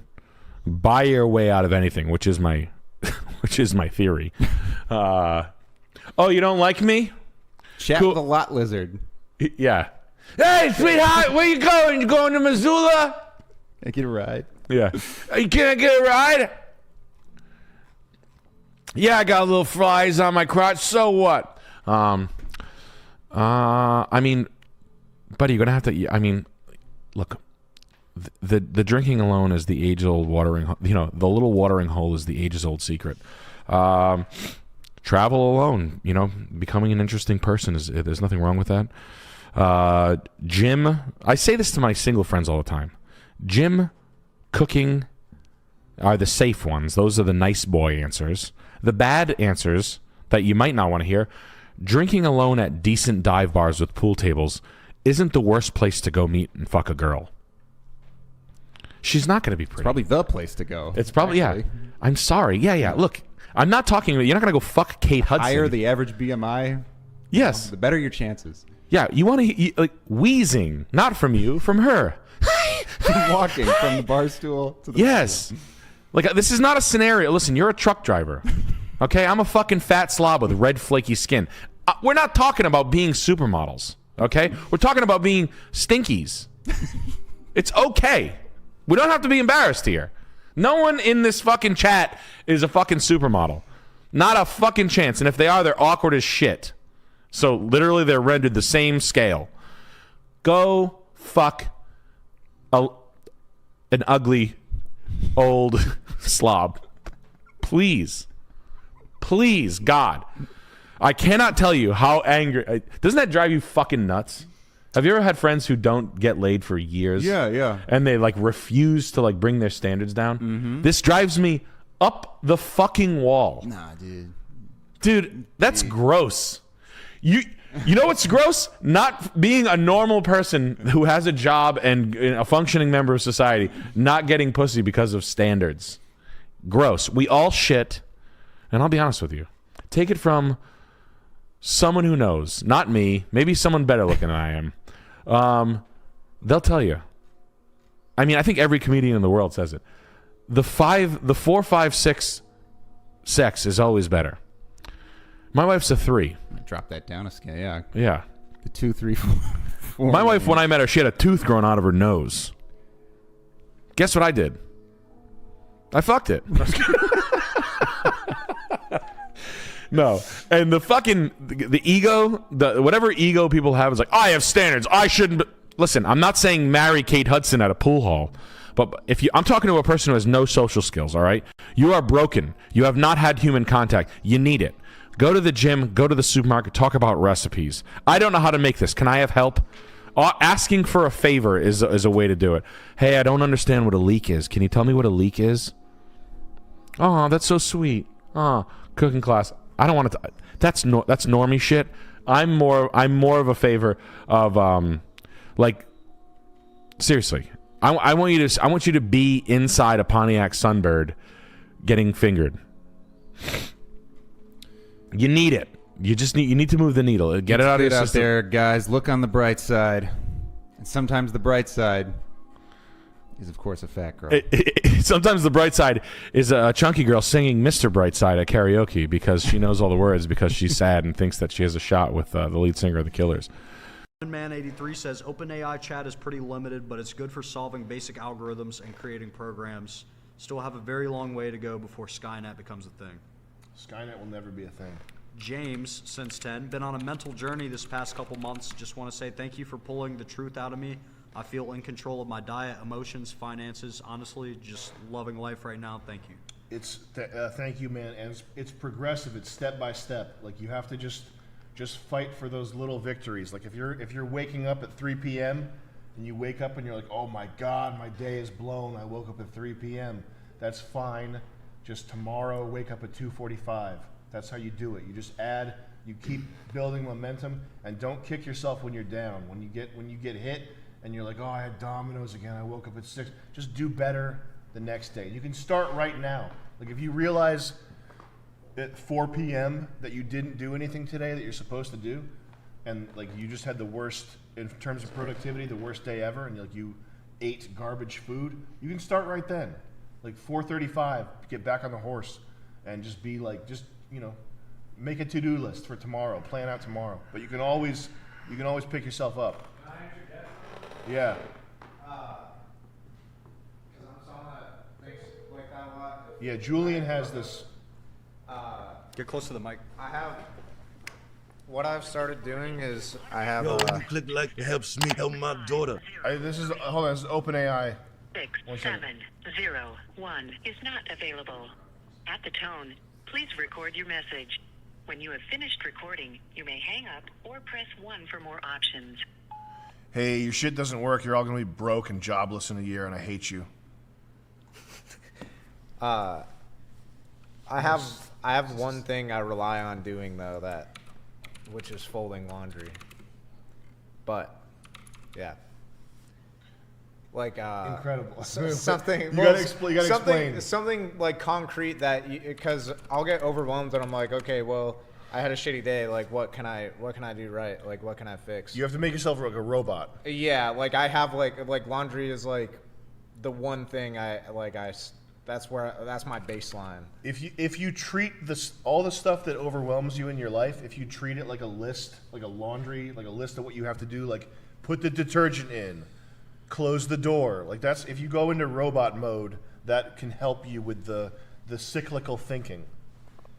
buy your way out of anything, which is my theory. Oh, you don't like me? Chat with a lot lizard. Yeah. Hey, sweetheart, where you going? You going to Missoula? Can I get a ride? Yeah. Hey, can I get a ride? Yeah, I got little flies on my crotch. So what? I mean, buddy, you're gonna have to. I mean, look, the drinking alone is the age-old watering. You know, the little watering hole is the ages-old secret. Travel alone. You know, becoming an interesting person is. There's nothing wrong with that. Gym. I say this to my single friends all the time. Gym, cooking are the safe ones. Those are the nice boy answers. The bad answers that you might not want to hear, drinking alone at decent dive bars with pool tables isn't the worst place to go meet and fuck a girl. She's not going to be pretty. It's probably the place to go. It's probably, yeah. I'm sorry. Yeah. Look, I'm not talking about, you're not going to go fuck Kate Hudson. Higher the average BMI. Yes. The better your chances. Yeah, you want to, like, wheezing, not from you, from her. Walking from the bar stool to the Yes. Like, this is not a scenario. Listen, you're a truck driver. Okay? I'm a fucking fat slob with red flaky skin. We're not talking about being supermodels. Okay? We're talking about being stinkies. It's okay. We don't have to be embarrassed here. No one in this fucking chat is a fucking supermodel. Not a fucking chance. And if they are, they're awkward as shit. So literally they're rendered the same scale. Go fuck an ugly old slob. Please. Please, God. I cannot tell you how angry. Doesn't that drive you fucking nuts? Have you ever had friends who don't get laid for years? Yeah. And they like refuse to like bring their standards down? This drives me up the fucking wall. Nah, dude. Dude, that's gross. You know what's gross? Not being a normal person who has a job and a functioning member of society, not getting pussy because of standards. Gross. We all shit. And I'll be honest with you. Take it from someone who knows. Not me. Maybe someone better looking than I am. They'll tell you. I mean, I think every comedian in the world says it. The 4, 5, 6 sex is always better. My wife's a 3. Drop that down a scale, yeah. Yeah. The 2, 3, 4. My wife, when I met her, she had a tooth growing out of her nose. Guess what I did? I fucked it. No. And the ego, whatever ego people have is like, I have standards. I shouldn't. Listen, I'm not saying marry Kate Hudson at a pool hall. But I'm talking to a person who has no social skills, all right? You are broken. You have not had human contact. You need it. Go to the gym, go to the supermarket, talk about recipes. I don't know how to make this. Can I have help? Asking for a favor is a way to do it. Hey, I don't understand what a leak is. Can you tell me what a leak is? Oh, that's so sweet. Oh, cooking class. I don't want to. That's normie shit. I'm more of a favor of like seriously. I want you to be inside a Pontiac Sunbird, getting fingered. You need it. You need to move the needle. Get it out of your system. There, guys. Look on the bright side. And sometimes the bright side is, of course, a fat girl. Sometimes the bright side is a chunky girl singing Mr. Brightside at karaoke because she knows all the words because she's sad and thinks that she has a shot with the lead singer of the Killers. Man83 says OpenAI chat is pretty limited, but it's good for solving basic algorithms and creating programs. Still have a very long way to go before Skynet becomes a thing. Skynet will never be a thing. James, since 10, been on a mental journey this past couple months. Just want to say thank you for pulling the truth out of me. I feel in control of my diet, emotions, finances. Honestly, just loving life right now. Thank you. Thank you, man. And it's progressive. It's step by step. Like you have to just fight for those little victories. Like if you're waking up at 3 p.m. and you wake up and you're like, oh my God, my day is blown. I woke up at 3 p.m. That's fine. Just tomorrow, wake up at 2:45. That's how you do it. You just add. You keep building momentum, and don't kick yourself when you're down. When you get hit, and you're like, oh, I had dominoes again. I woke up at 6. Just do better the next day. You can start right now. Like if you realize at 4 p.m. that you didn't do anything today that you're supposed to do, and like you just had the worst in terms of productivity, the worst day ever, and like you ate garbage food, you can start right then. Like 4:35, get back on the horse and just be like, make a to-do list for tomorrow, plan out tomorrow. But you can always pick yourself up. Yeah. Yeah, Julian has this. Get close to the mic. What I've started doing is I have. Yo, you click like it helps me help my daughter. This is OpenAI. 6701 is not available. At the tone, please record your message. When you have finished recording, you may hang up or press 1 for more options. Hey, your shit doesn't work. You're all gonna be broke and jobless in a year, and I hate you. I have one thing I rely on doing though, which is folding laundry. But yeah. Like incredible. Something you gotta explain. Something like concrete because I'll get overwhelmed and I'm like, okay, well, I had a shitty day. Like, what can I do right? Like, what can I fix? You have to make yourself like a robot. Yeah, like I have like laundry is like the one thing that's my baseline. If you treat all the stuff that overwhelms you in your life, if you treat it like a list, like a laundry, like a list of what you have to do, like put the detergent in, close the door, like that's if you go into robot mode, that can help you with the cyclical thinking.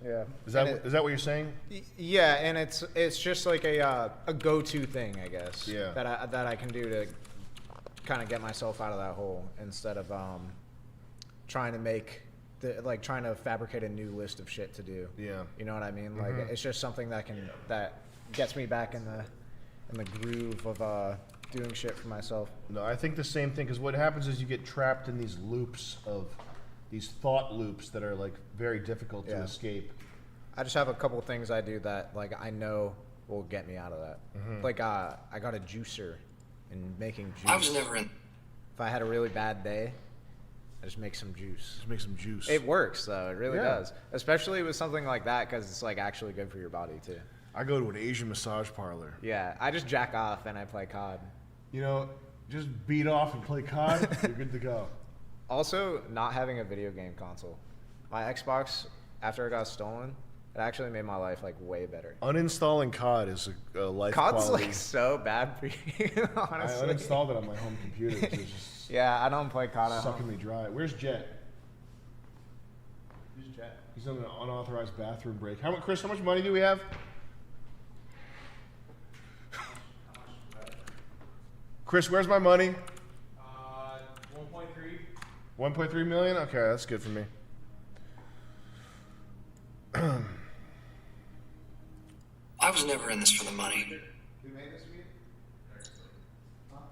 Yeah. Is that what you're saying? Yeah, and it's just like a go-to thing, I guess. Yeah. That I can do to kind of get myself out of that hole instead of trying to fabricate a new list of shit to do. Yeah. You know what I mean? Like it's just something that gets me back in the groove of doing shit for myself. No, I think the same thing, because what happens is you get trapped in these loops these thought loops that are like very difficult to escape. I just have a couple things I do that like I know will get me out of that. Like I got a juicer and making juice. I was never in. If I had a really bad day, I just make some juice. Just make some juice. It works though. It really does. Especially with something like that because it's like actually good for your body too. I go to an Asian massage parlor. Yeah, I just jack off and I play COD. Just beat off and play COD, you're good to go. Also, not having a video game console. My Xbox, after it got stolen, it actually made my life like way better. Uninstalling COD is a life COD's quality. like so bad for you, honestly. I uninstalled it on my home computer. It's just yeah, I don't play COD at sucking home. me dry. Where's Jet? Who's Jet? He's on an unauthorized bathroom break. Chris, how much money do we have? Chris, where's my money? 1.3 million? Okay, that's good for me. I was never in this for the money.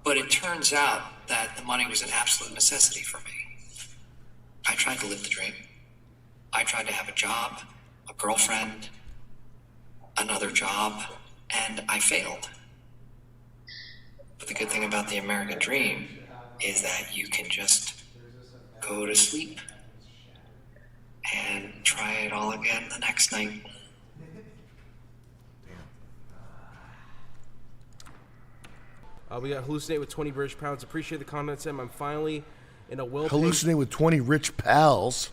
But it turns out that the money was an absolute necessity for me. I tried to live the dream. I tried to have a job, a girlfriend, another job, and I failed. But the good thing about the American dream is that you can just go to sleep and try it all again the next night. We got Hallucinate with 20 British pounds. Appreciate the comment, Sam. I'm finally in a Hallucinate with 20 rich pals.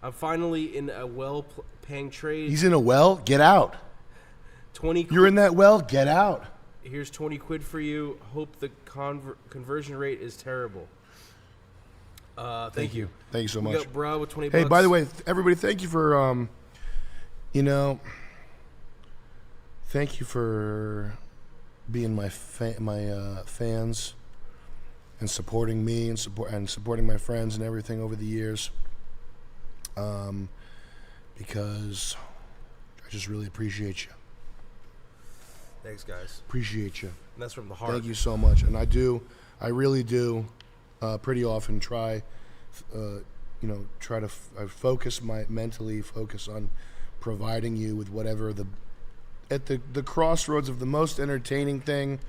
I'm finally in a well-paying trade. He's in a well? Get out. 20. You're in that well? Get out. Here's 20 quid for you. Hope the conversion rate is terrible. Thank you. Thank you so much. We got Bra with 20 Hey, bucks. by the way, everybody, thank you for, thank you for being my fans and supporting me and supporting my friends and everything over the years. Because I just really appreciate you. Thanks, guys. Appreciate you. And that's from the heart. Thank you so much. And I really do, pretty often try to mentally focus on providing you with whatever at the crossroads of the most entertaining thing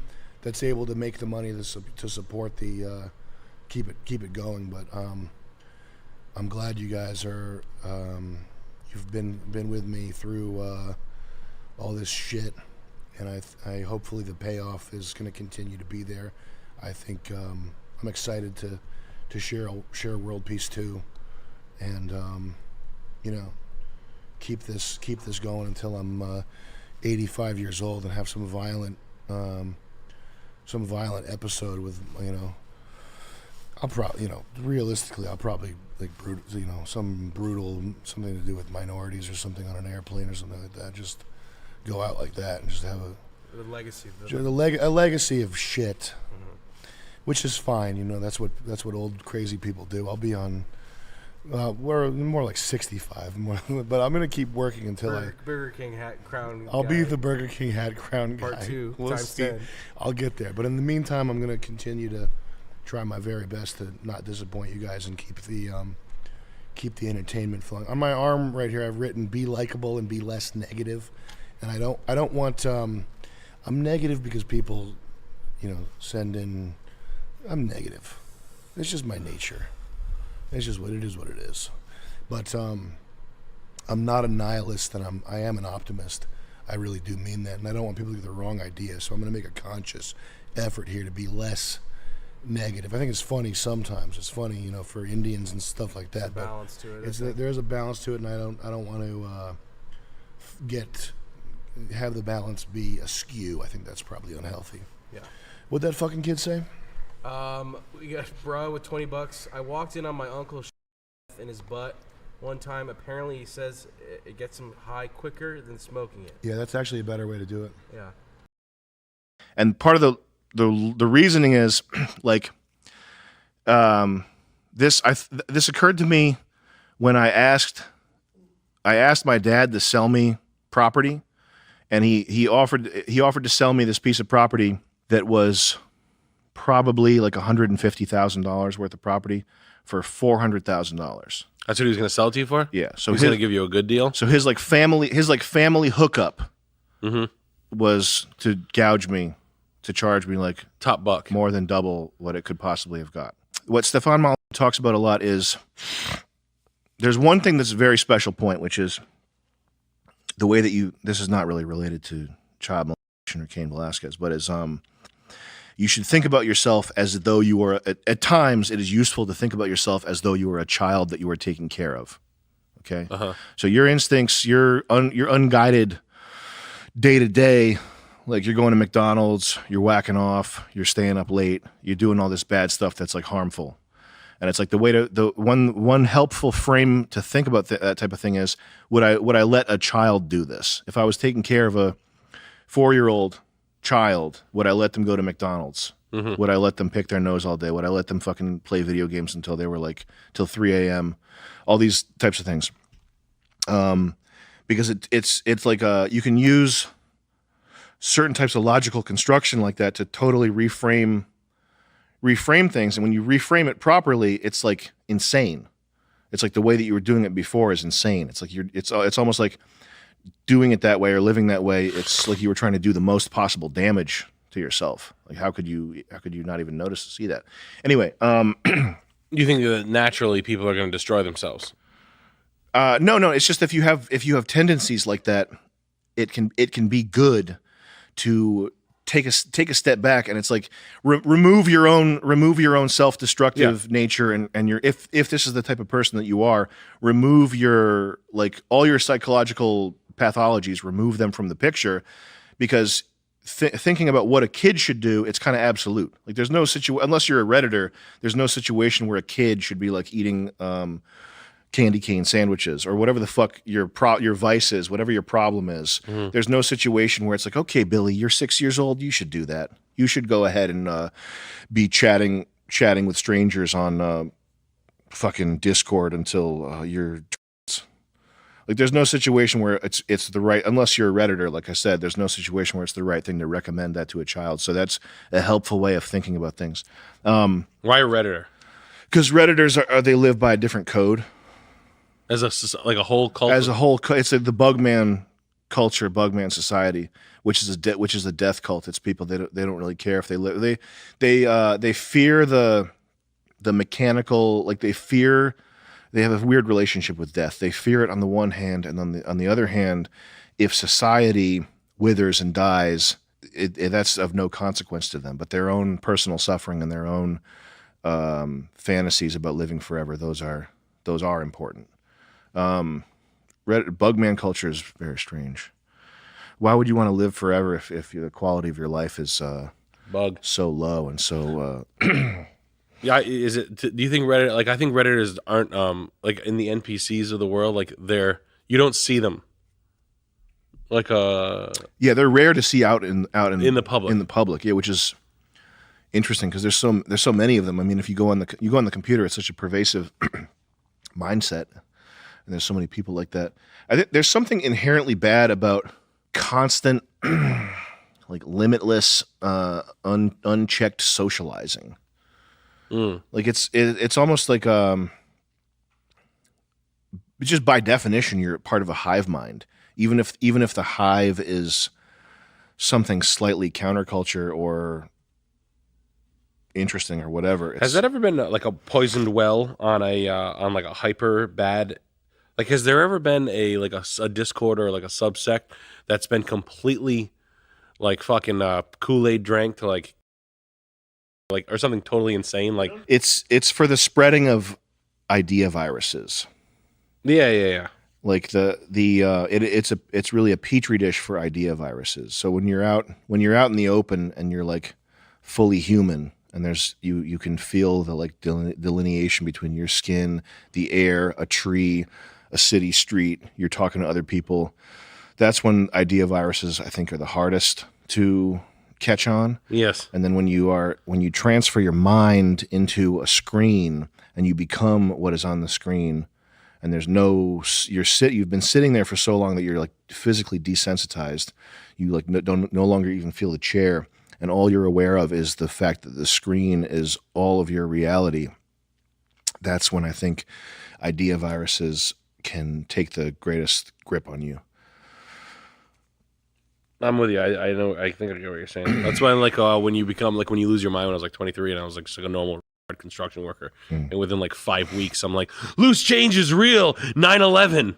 that's able to make the money to support the keep it going. But I'm glad you guys are you've been with me through all this shit, and I hopefully the payoff is going to continue to be there. I think I'm I'm excited to share world peace too, and you know, keep this going until I'm 85 years old and have some violent episode with, you know, I'll probably, you know, realistically, I'll probably like some brutal, something to do with minorities or something on an airplane or something like that. Just go out like that and just have The legacy. a legacy of shit, which is fine. You know, that's what old crazy people do. I'll be on. We're more like 65, but I'm gonna keep working until Burger King hat crown. I'll be guy. the Burger King hat crown guy. Part 2 We'll times see. 10. I'll get there, but in the meantime, I'm gonna continue to try my very best to not disappoint you guys and keep the entertainment flowing. On my arm right here, I've written "Be likable and be less negative," and I don't want. I'm negative because people, you know, send in. I'm negative. It's just my nature. It's just what it is. But I'm not a nihilist, and I am an optimist. I really do mean that, and I don't want people to get the wrong idea. So I'm going to make a conscious effort here to be less negative. I think it's funny sometimes. It's funny, you know, for Indians and stuff like that. There's a balance to it. There's a balance to it, and I don't want to have the balance be askew. I think that's probably unhealthy. Yeah. What'd that fucking kid say? We got bro with $20. I walked in on my uncle's in his butt one time. Apparently, he says it gets him high quicker than smoking it. Yeah, that's actually a better way to do it. Yeah. And part of the reasoning is like this occurred to me when I asked my dad to sell me property, and he offered to sell me this piece of property that was probably like $150,000 worth of property for $400,000. That's what he was going to sell it to you for? Yeah. So he's going to give you a good deal? So his family hookup was to gouge me, to charge me like top buck, more than double what it could possibly have got. What Stefan Mal talks about a lot is there's one thing that's a very special point, which is the way that this is not really related to child molestation or Cain Velasquez, but is you should think about yourself as though you were, at times it is useful to think about yourself as though you were a child that you were taking care of. Okay? So your instincts, your unguided day to day, like you're going to McDonald's, you're whacking off, you're staying up late, you're doing all this bad stuff that's like harmful. And it's like the one helpful frame to think about that type of thing is, would I let a child do this? If I was taking care of a 4-year-old child, would I let them go to McDonald's? Would I let them pick their nose all day? Would I let them fucking play video games until they were like till 3 a.m.? All these types of things. Because it's like you can use certain types of logical construction like that to totally reframe things, and when you reframe it properly, it's like insane. It's like the way that you were doing it before is insane. It's like it's almost like doing it that way or living that way. It's like you were trying to do the most possible damage to yourself. Like how could you not even notice to see that? Anyway, you think that naturally people are going to destroy themselves? No. It's just if you have tendencies like that, it can be good to take a step back, and it's like remove your own self-destructive nature, and your if this is the type of person that you are, remove your like all your psychological pathologies, remove them from the picture, because thinking about what a kid should do, it's kind of absolute. Like there's no unless you're a Redditor, there's no situation where a kid should be like eating candy cane sandwiches or whatever the fuck your vice is, whatever your problem is. There's no situation where it's like, okay, Billy, you're 6 years old, you should do that. You should go ahead and be chatting with strangers on fucking Discord until you're like. There's no situation where it's the right, unless you're a Redditor, like I said, there's no situation where it's the right thing to recommend that to a child. So that's a helpful way of thinking about things. Why a Redditor? Because Redditors they live by a different code. As a whole culture? As a whole, it's the Bugman culture, Bugman society, which is a death cult. It's people they don't really care if they live. They fear the mechanical, like they have a weird relationship with death. They fear it on the one hand, and on the other hand, if society withers and dies, that's of no consequence to them. But their own personal suffering and their own fantasies about living forever, those are important. Bugman culture is very strange. Why would you want to live forever if the quality of your life is so low and so? Yeah, is it? Do you think Reddit? Like, I think Redditors aren't like in the NPCs of the world. Like, you don't see them. Like yeah, they're rare to see out in the public. In the public, yeah, which is interesting because there's so many of them. I mean, if you go on the computer, it's such a pervasive mindset, and there's so many people like that. I think there's something inherently bad about constant, like limitless, unchecked socializing. Like it's almost like just by definition, you're part of a hive mind. Even if the hive is something slightly counterculture or interesting or whatever. Has that ever been like a poisoned well on on like a hyper bad? Like, has there ever been a Discord or like a subsect that's been completely like fucking Kool-Aid drank to like or something totally insane? Like it's for the spreading of idea viruses. Yeah. Like it's really a petri dish for idea viruses. So when you're out in the open and you're like fully human, and there's you can feel the like delineation between your skin, the air, a tree, a city street. You're talking to other people. That's when idea viruses, I think, are the hardest to catch on. Yes. And then when you transfer your mind into a screen and you become what is on the screen. And there's you've been sitting there for so long that you're like physically desensitized. You like no longer even feel the chair, and all you're aware of is the fact that the screen is all of your reality. That's when I think idea viruses can take the greatest grip on you. I'm with you. I know. I think I get what you're saying. That's why, like, when you lose your mind. When I was like 23, and I was like just like a normal construction worker, and within like 5 weeks I'm like, loose change is real, 9/11.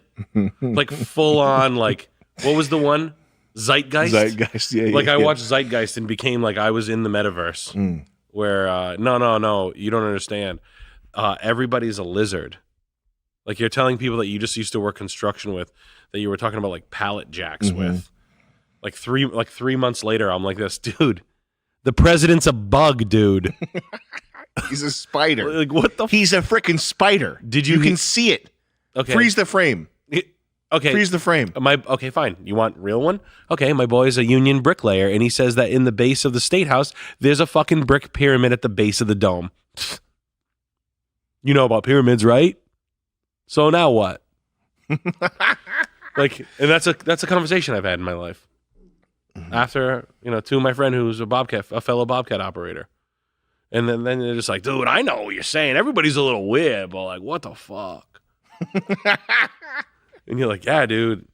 Like full on, like, what was the one, Zeitgeist, yeah, like I watched Zeitgeist and became like I was in the metaverse. Where no, you don't understand, everybody's a lizard. Like, you're telling people that you just used to work construction with that you were talking about like pallet jacks with, like 3 months later I'm like, this dude, the president's a bug, dude. He's a spider. Like, what the? He's a freaking spider. You can see it. Okay. Freeze the frame. Okay. Freeze the frame. Okay, fine. You want real one? Okay, my boy's a union bricklayer, and he says that in the base of the State House, there's a fucking brick pyramid at the base of the dome. You know about pyramids, right? So now what? Like, and that's a conversation I've had in my life. After, to my friend who's a fellow Bobcat operator. And then they're just like, dude, I know what you're saying. Everybody's a little weird, but like, what the fuck? And you're like, yeah, dude.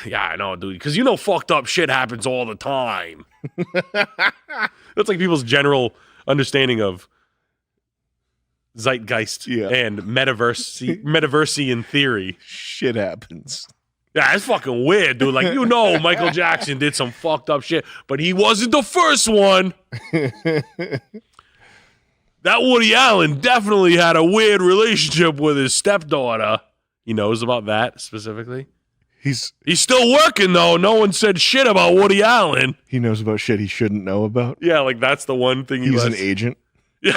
Yeah, I know, dude. Because fucked up shit happens all the time. That's like people's general understanding of zeitgeist and metaversian theory. Shit happens. Yeah, it's fucking weird, dude. Like, Michael Jackson did some fucked up shit, but he wasn't the first one. That Woody Allen definitely had a weird relationship with his stepdaughter. He knows about that specifically. He's still working, though. No one said shit about Woody Allen. He knows about shit he shouldn't know about. Yeah, like that's the one thing he's an agent. Yeah.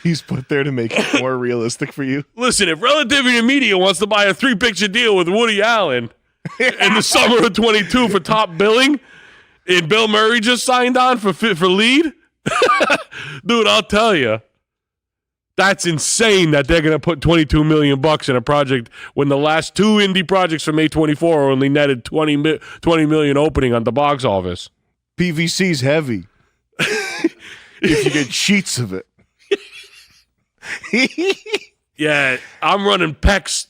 He's put there to make it more realistic for you. Listen, if Relativity Media wants to buy a 3-picture deal with Woody Allen in the summer of 22 for top billing, and Bill Murray just signed on for lead, dude, I'll tell you, that's insane that they're going to put $22 million in a project when the last 2 indie projects from A24 only netted 20 million opening on the box office. PVC's heavy. If you get sheets of it. Yeah, I'm running pecs.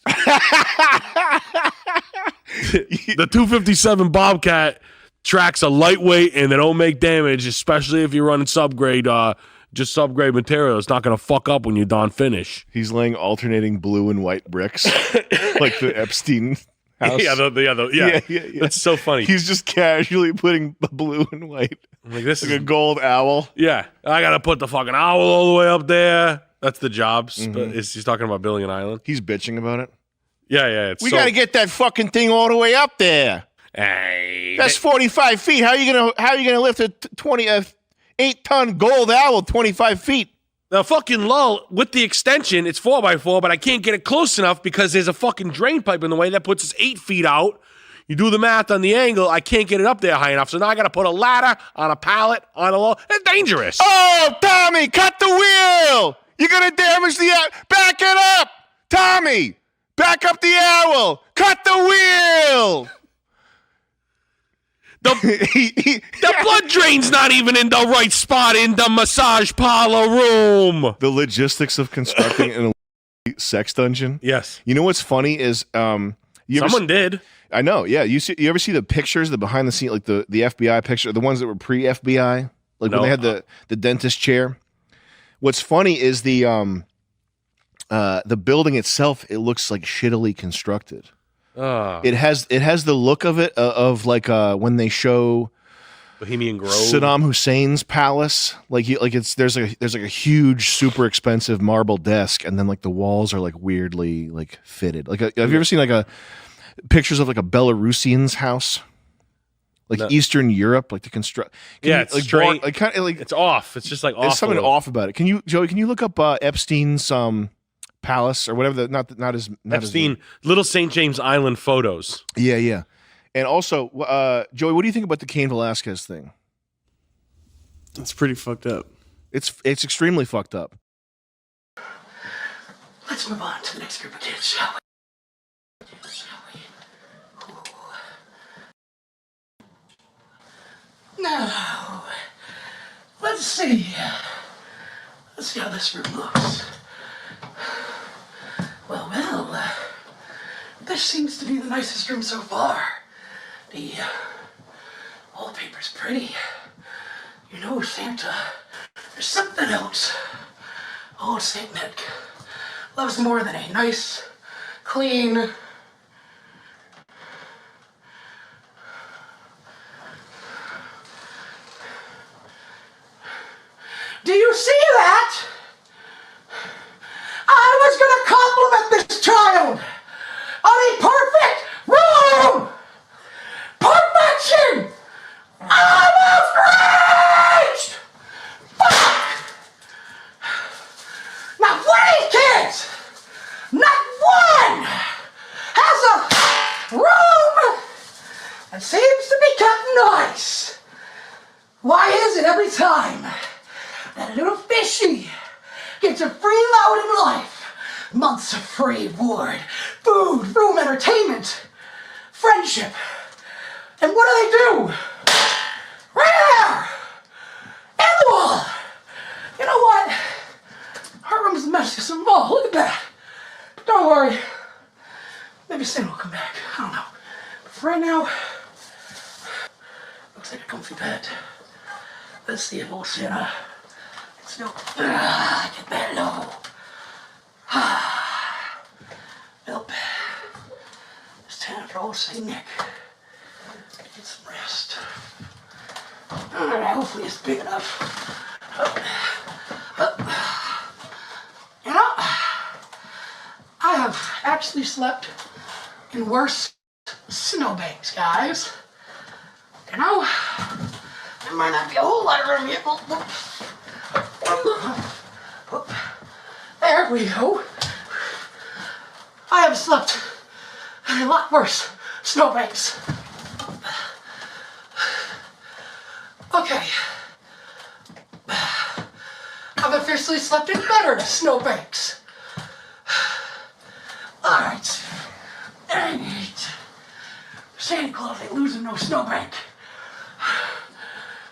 The 257 Bobcat tracks are lightweight and they don't make damage, especially if you're running subgrade, just subgrade material. It's not going to fuck up when you're done finish. He's laying alternating blue and white bricks like the Epstein house. Yeah. That's so funny. He's just casually putting blue and white. I'm like, this Like is a gold owl. Yeah, I gotta put the fucking owl all the way up there. That's the job. Mhm. He's talking about building an island. He's bitching about it. Yeah. It's We got to get that fucking thing all the way up there. Hey, That's 45 feet. How are you gonna lift a 8-ton gold owl 25 feet? the fucking lull with the extension. It's 4x4, but I can't get it close enough because there's a fucking drain pipe in the way that puts us 8 feet out. You do the math on the angle. I can't get it up there high enough. So now I got to put a ladder on a pallet on a low. It's dangerous. Oh, Tommy, cut the wheel. You're going to damage the owl. Back it up. Tommy, back up the owl. Cut the wheel. The blood drain's not even in the right spot in the massage parlor room. The logistics of constructing an sex dungeon. Yes. You know what's funny is Someone did. I know. Yeah. You ever see the pictures, the behind the scene, like the FBI picture, the ones that were pre FBI, like when they had the dentist chair. What's funny is the building itself. It looks like shittily constructed. It has the look of it of like when they show Bohemian Grove, Saddam Hussein's palace. There's like a huge, super expensive marble desk, and then like the walls are like weirdly like fitted. Like have you ever seen like a pictures of like a Belarusian's house? Like Eastern Europe, like the construct. It's like straight. Like it's off. It's just like off. There's something off about it. Joey? Can you look up Epstein's palace or whatever? Not as Epstein, Little St. James Island photos. Yeah. And also, Joey, what do you think about the Cain Velasquez thing? That's pretty fucked up. It's extremely fucked up. Let's move on to the next group of kids, shall we? Now, let's see. Let's see how this room looks. Well, this seems to be the nicest room so far. The wallpaper's pretty. You know, Santa, there's something else. Oh, Saint Nick loves more than a nice, clean, do you see that? I was gonna compliment this child on a perfect room! Perfection! Almost reached! Fuck! Now, one of these kids, not one, has a room that seems to be kept nice. Why is it every time that little fishy gets a free load in life, months of free board, food, room, entertainment, friendship, and what do? Right there! In the wall! You know what? Her room's messy as a mall. Look at that. But don't worry. Maybe Santa will come back. I don't know. But for right now, looks like a comfy bed. Let's see if old Santa can still get that low. Well, it's time for old St. Nick to get some rest. Alright, hopefully it's big enough. You know, I have actually slept in worse snowbanks, guys. You know, there might not be a whole lot of room yet. There we go. I have slept in a lot worse snowbanks. Okay. I've officially slept in better snowbanks. Alright. Ain't Santa Claus ain't losing no snowbank.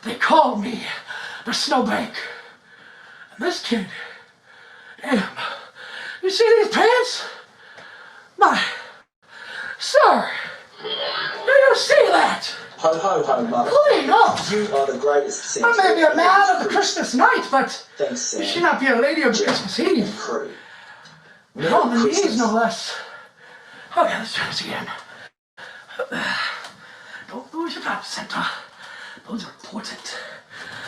They called me the snowbank. And this kid, damn. You see these pants? My, sir, do you see that? Ho, ho, ho, mother. Clean up. You are the greatest Santa. I may be a man of the Christmas night, but thanks, Sam. you should not be a lady of the Christmas Eve. Crew. On the knees, no less. Okay, let's try this again. Don't lose your pops, Santa. Those are important.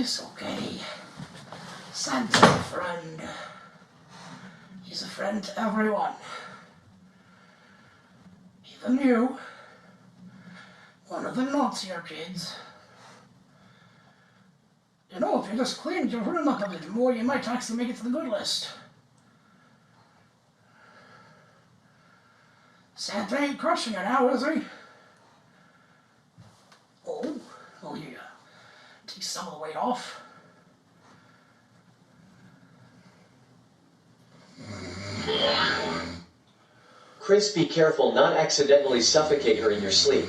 It's okay. Santa's a friend. He's a friend to everyone. Even you. One of the naughtier kids. You know, if you just cleaned your room up a little more, you might actually make it to the good list. Santa ain't crushing it now, is he? Oh, well, you take some of the weight off. Chris, be careful not accidentally suffocate her in your sleep.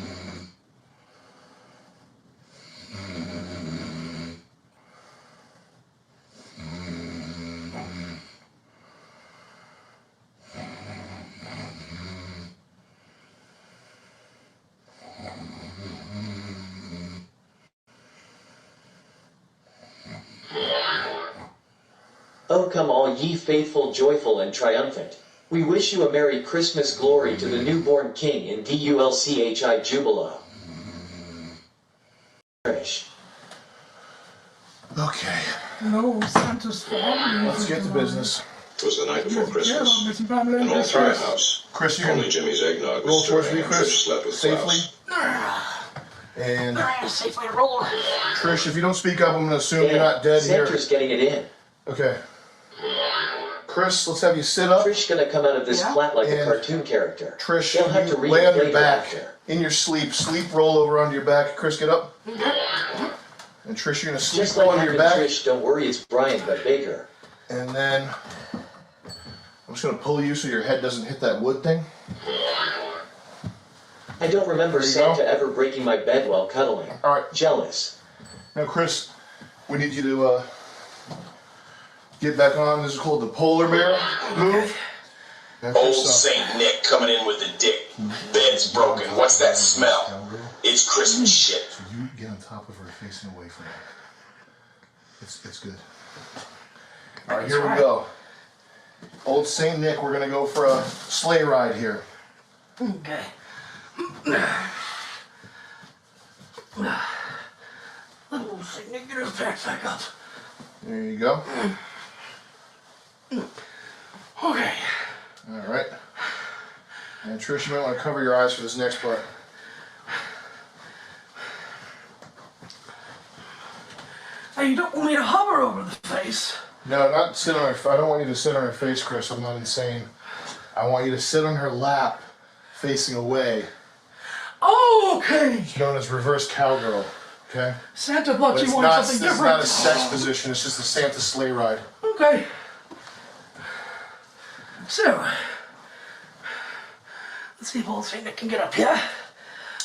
O come all ye faithful, joyful, and triumphant. We wish you a Merry Christmas, glory to the newborn King in DULCHI Jubilo. Okay. No, Santa's family. Let's get to business. It was the night before Christmas. An old fry house. Chris, you Only can Jimmy's eggnog roll was towards stirring me, and Chris, Trish slept with safely. Klaus. And Safely roll. Trish, if you don't speak up, I'm going to assume you're not dead here. Santa's getting it in. Okay. Chris, let's have you sit up. Trish gonna come out of this flat like a cartoon character. Trish, They'll have to you lay on your read back after. in your sleep. Sleep roll over onto your back. Chris, get up. And Trish, you're going to sleep Just roll like onto your having back. Trish, don't worry, it's Brian, but bigger. And then I'm just going to pull you so your head doesn't hit that wood thing. I don't remember There you Santa go. ever breaking my bed while cuddling. All right. Jealous. Now, Chris, we need you to get back on. This is called the polar bear move. Old Saint Nick coming in with the dick. Bed's broken. What's that smell? It's Christmas shit. So you get on top of her, facing away from her. It's good. All right, here we go. Old Saint Nick, we're gonna go for a sleigh ride here. Okay. Little Saint Nick, get his backpack up. There you go. Okay. All right. And Trish, you might want to cover your eyes for this next part. Hey, you don't want me to hover over the face. No, not sit on her. I don't want you to sit on her face, Chris. I'm not insane. I want you to sit on her lap, facing away. Oh, okay. It's known as reverse cowgirl. Okay. Santa thought But you it's wanted not. something This is different. not a sex position. It's just a Santa sleigh ride. Okay. So, let's see if old Saint Nick can get up here.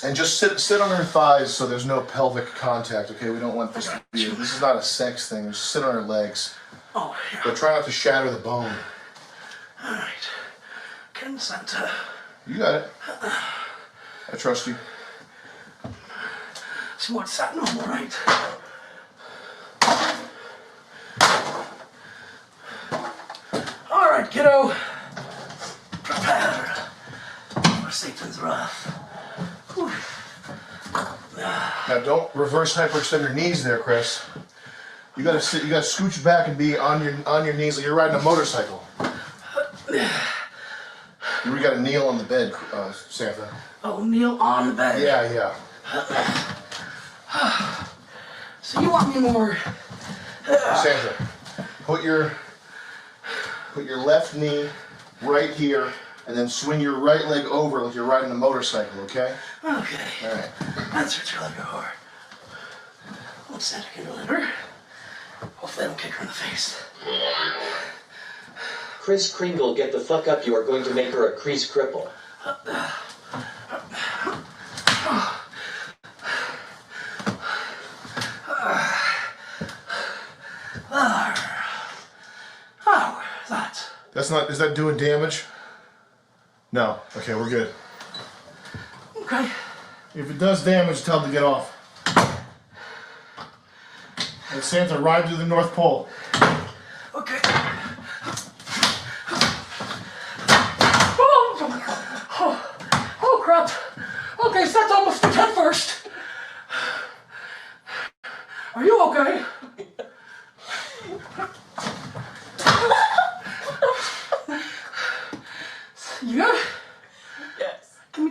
And just sit on her thighs so there's no pelvic contact. Okay. We don't want this to be. This is not a sex thing. Just sit on her legs. Oh, yeah. But try not to shatter the bone. All right. Can Santa? You got it. I trust you. She wants satin on, all right? All right, kiddo. Prepare for Satan's wrath. Whew. Now don't reverse hyperextend your knees there, Chris. You gotta sit. You gotta scooch back and be on your knees like you're riding a motorcycle. You gotta kneel on the bed, Santa. Oh, kneel on the bed. Yeah. So you want me more? Santa, put your left knee right here, and then swing your right leg over like you're riding a motorcycle. Okay. Okay. All right. That's what you're looking for. What Santa can deliver. Hopefully I don't kick her in the face. Chris Kringle, get the fuck up. You are going to make her a crease cripple. Oh, that. That's not. Is that doing damage? No. Okay, we're good. Okay. If it does damage, tell them to get off. And Santa, ride to the North Pole. Okay. Oh, crap. Okay, Santa almost took head first. Are you okay?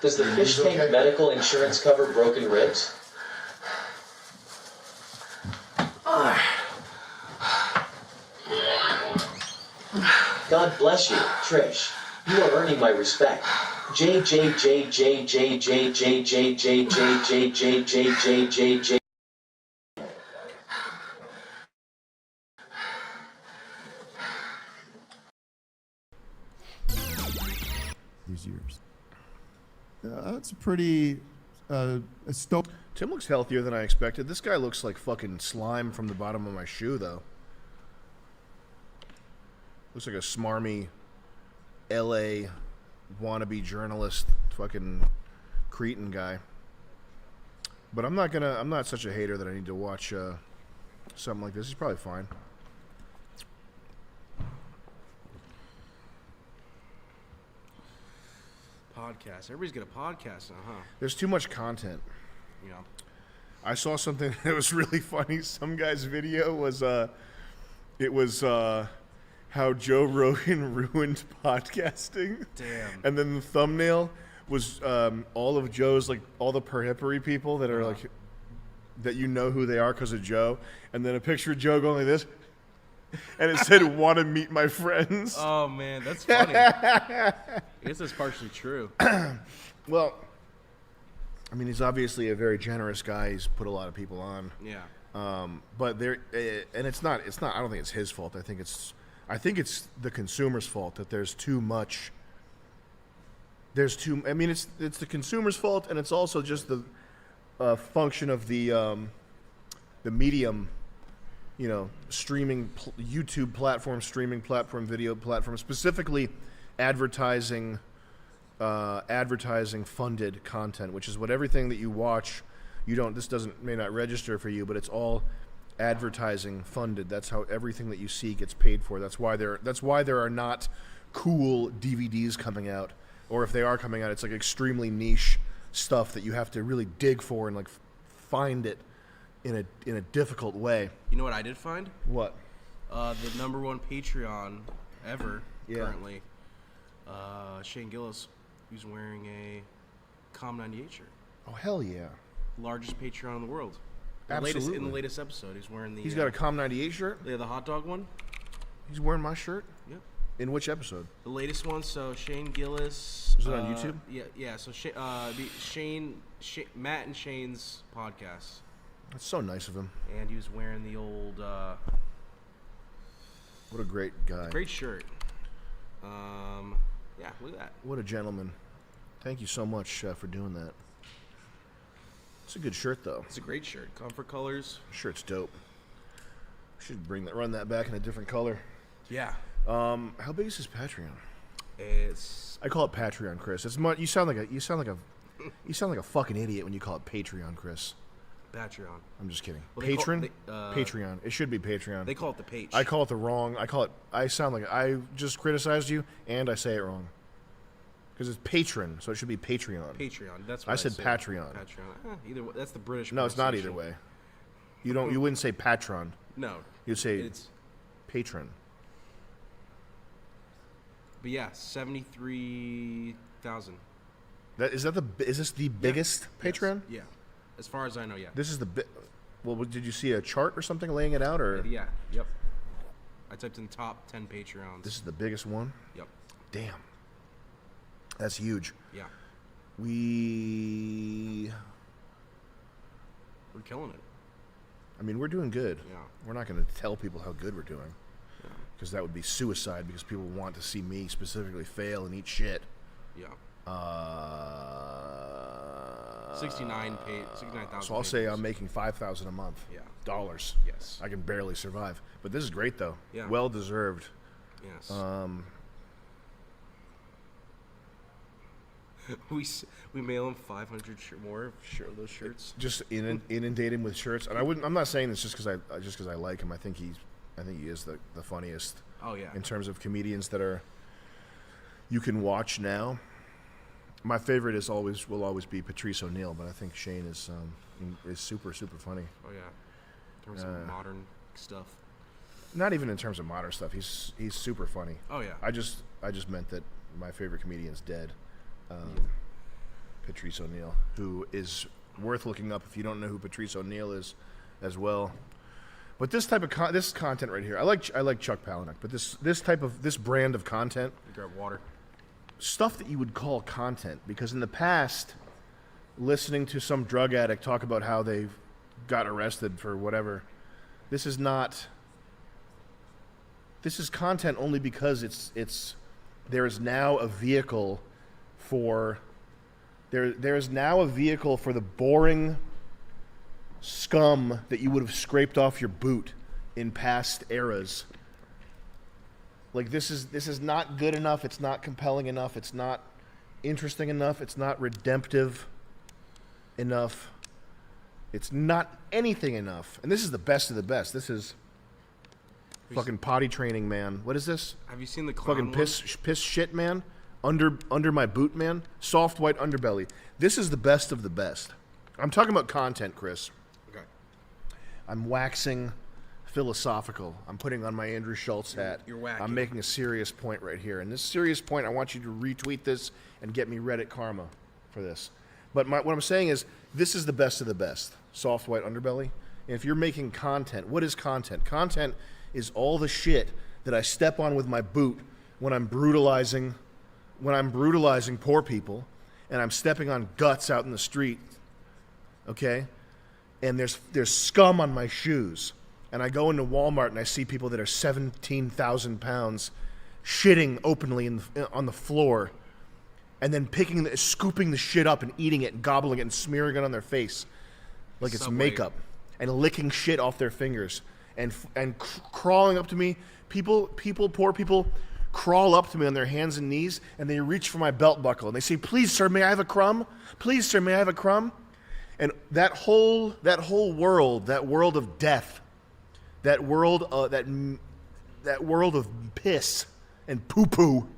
Does the fish tank medical insurance cover broken ribs? God bless you, Trish. You are earning my respect. J J J J J J J J J J J J J J J. These years. That's a pretty Tim looks healthier than I expected. This guy looks like fucking slime from the bottom of my shoe, though. Looks like a smarmy LA wannabe journalist, fucking cretin guy. But I'm not such a hater that I need to watch something like this. He's probably fine. Podcast. Everybody's got a podcast now, huh? There's too much content. Yeah. I saw something that was really funny. Some guy's video was how Joe Rogan ruined podcasting. Damn. And then the thumbnail was all of Joe's, like, all the periphery people that are like, that you know who they are because of Joe. And then a picture of Joe going like this. And it said, "Want to meet my friends?" Oh man, that's funny. I guess that's partially true. Well, I mean, he's obviously a very generous guy. He's put a lot of people on. Yeah. But there, and it's not. I don't think it's his fault. I think it's the consumer's fault that there's too much. I mean, it's the consumer's fault, and it's also just the function of the medium. You know, streaming, YouTube platform, streaming platform, video platform, specifically advertising funded content, which is what everything that you watch, may not register for you, but it's all advertising funded. That's how everything that you see gets paid for. That's why there are not cool DVDs coming out, or if they are coming out, it's like extremely niche stuff that you have to really dig for and like find it in a difficult way. You know what I did find? What? The #1 Patreon ever currently. Shane Gillis, who's wearing a Com 98 shirt. Oh hell yeah! Largest Patreon in the world. Absolutely. In the latest episode, he's wearing the. He's got a Com 98 shirt. Yeah, the hot dog one. He's wearing my shirt. Yep. In which episode? The latest one. So Shane Gillis. Is it on YouTube? Yeah. So Matt and Shane's podcast. That's so nice of him. And he was wearing the old. What a great guy. Great shirt. Yeah, look at that. What a gentleman. Thank you so much for doing that. It's a good shirt, though. It's a great shirt. Comfort colors. Shirt's dope. Should run that back in a different color. Yeah. How big is his Patreon? It's. I call it Patreon, Chris. It's much. You sound like a fucking idiot when you call it Patreon, Chris. Patreon. I'm just kidding. Well, Patreon. It should be Patreon. They call it the page. I call it the wrong. I sound like I just criticized you, and I say it wrong. Because it's patron, so it should be Patreon. Patreon. That's what I said. Patreon. Patreon. Either way, that's the British. No, it's not either way. You wouldn't say patron. No. You'd say patron. But yeah, 73,000. Is this the biggest Patreon? Yes. Yeah. As far as I know, yeah. This is well, did you see a chart or something laying it out, or? Yeah. Yep. I typed in top 10 Patreons. This is the biggest one? Yep. Damn. That's huge. Yeah. We're killing it. I mean, we're doing good. Yeah. We're not going to tell people how good we're doing. Because that would be suicide, because people want to see me specifically fail and eat shit. Yeah. 69,000. So I'll say I'm making $5,000 a month. Yeah. Dollars. Yes. I can barely survive. But this is great, though. Yeah. Well deserved. Yes. We mail him 500 more of those shirts. Just inundate him with shirts, and I'm not saying this just because I like him. I think he is the funniest. Oh yeah. In terms of comedians that you can watch now, my favorite will always be Patrice O'Neal, but I think Shane is super funny. Oh yeah. In terms of modern stuff. Not even in terms of modern stuff. He's super funny. Oh yeah. I just meant that my favorite comedian's dead. Patrice O'Neal, who is worth looking up if you don't know who Patrice O'Neal is, as well. But this type of this content right here, I like Chuck Palahniuk, but this brand of content, grab water, stuff that you would call content, because in the past, listening to some drug addict talk about how they got arrested for whatever, this is content only because there is now a vehicle for there is now a vehicle for the boring scum that you would have scraped off your boot in past eras. Like this is not good enough, it's not compelling enough, it's not interesting enough, it's not redemptive enough. It's not anything enough. And this is the best of the best. This is fucking potty training, man. What is this? Have you seen the clown fucking piss shit, man? Under my boot, man. Soft white underbelly. This is the best of the best. I'm talking about content, Chris. Okay. I'm waxing philosophical. I'm putting on my Andrew Schultz hat. You're whacking. I'm making a serious point right here. And this serious point, I want you to retweet this and get me Reddit karma for this. But what I'm saying is, this is the best of the best. Soft white underbelly. And if you're making content, what is content? Content is all the shit that I step on with my boot when I'm brutalizing poor people, and I'm stepping on guts out in the street, okay? And there's scum on my shoes, and I go into Walmart and I see people that are 17,000 pounds shitting openly on the floor, and then scooping the shit up and eating it and gobbling it and smearing it on their face like it's makeup, and licking shit off their fingers, and crawling up to me. Poor people crawl up to me on their hands and knees, and they reach for my belt buckle, and they say, "Please, sir, may I have a crumb? Please, sir, may I have a crumb?" And that whole world, that world of death, that world of piss and poo-poo,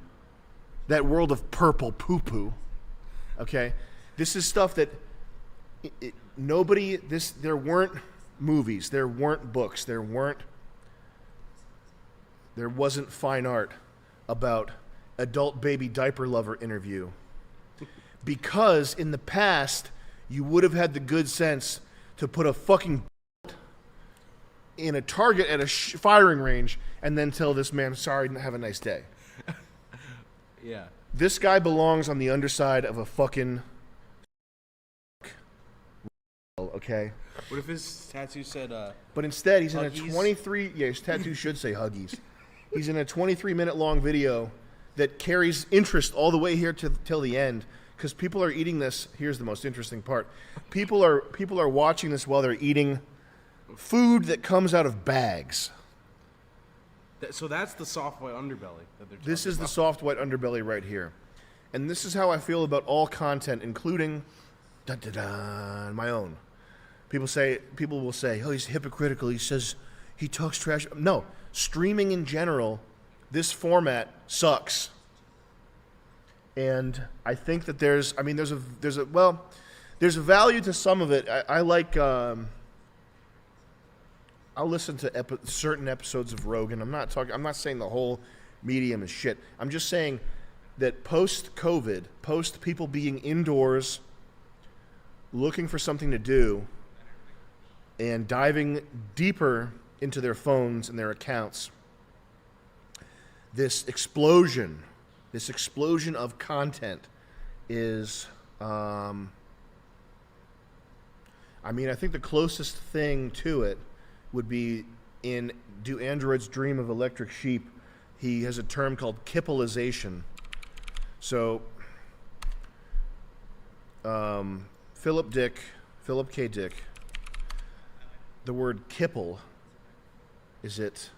that world of purple poo-poo, okay? This is stuff that there weren't movies, there weren't books, there wasn't fine art about adult baby diaper lover interview, because in the past you would have had the good sense to put a fucking in a target at a firing range and then tell this man, "Sorry, have a nice day." Yeah. This guy belongs on the underside of a fucking okay. What if his tattoo said but instead he's Huggies? in a 23 his tattoo should say Huggies. He's in a 23-minute long video that carries interest all the way here till the end, because people are eating this. Here's the most interesting part. People are watching this while they're eating food that comes out of bags. So that's the soft white underbelly that they're talking This is about. the soft white underbelly right here. And this is how I feel about all content, including my own. People will say, "Oh, he's hypocritical. He says he talks trash." No, streaming in general, this format sucks. And I think that there's a value to some of it. I like I'll listen to certain episodes of Rogan. I'm not saying the whole medium is shit. I'm just saying that post-COVID, post people being indoors, looking for something to do, and diving deeper into their phones and their accounts, this explosion of content is, I mean, I think the closest thing to it would be in Do Androids Dream of Electric Sheep? He has a term called kippleization. So, Philip K. Dick, the word kipple, is it?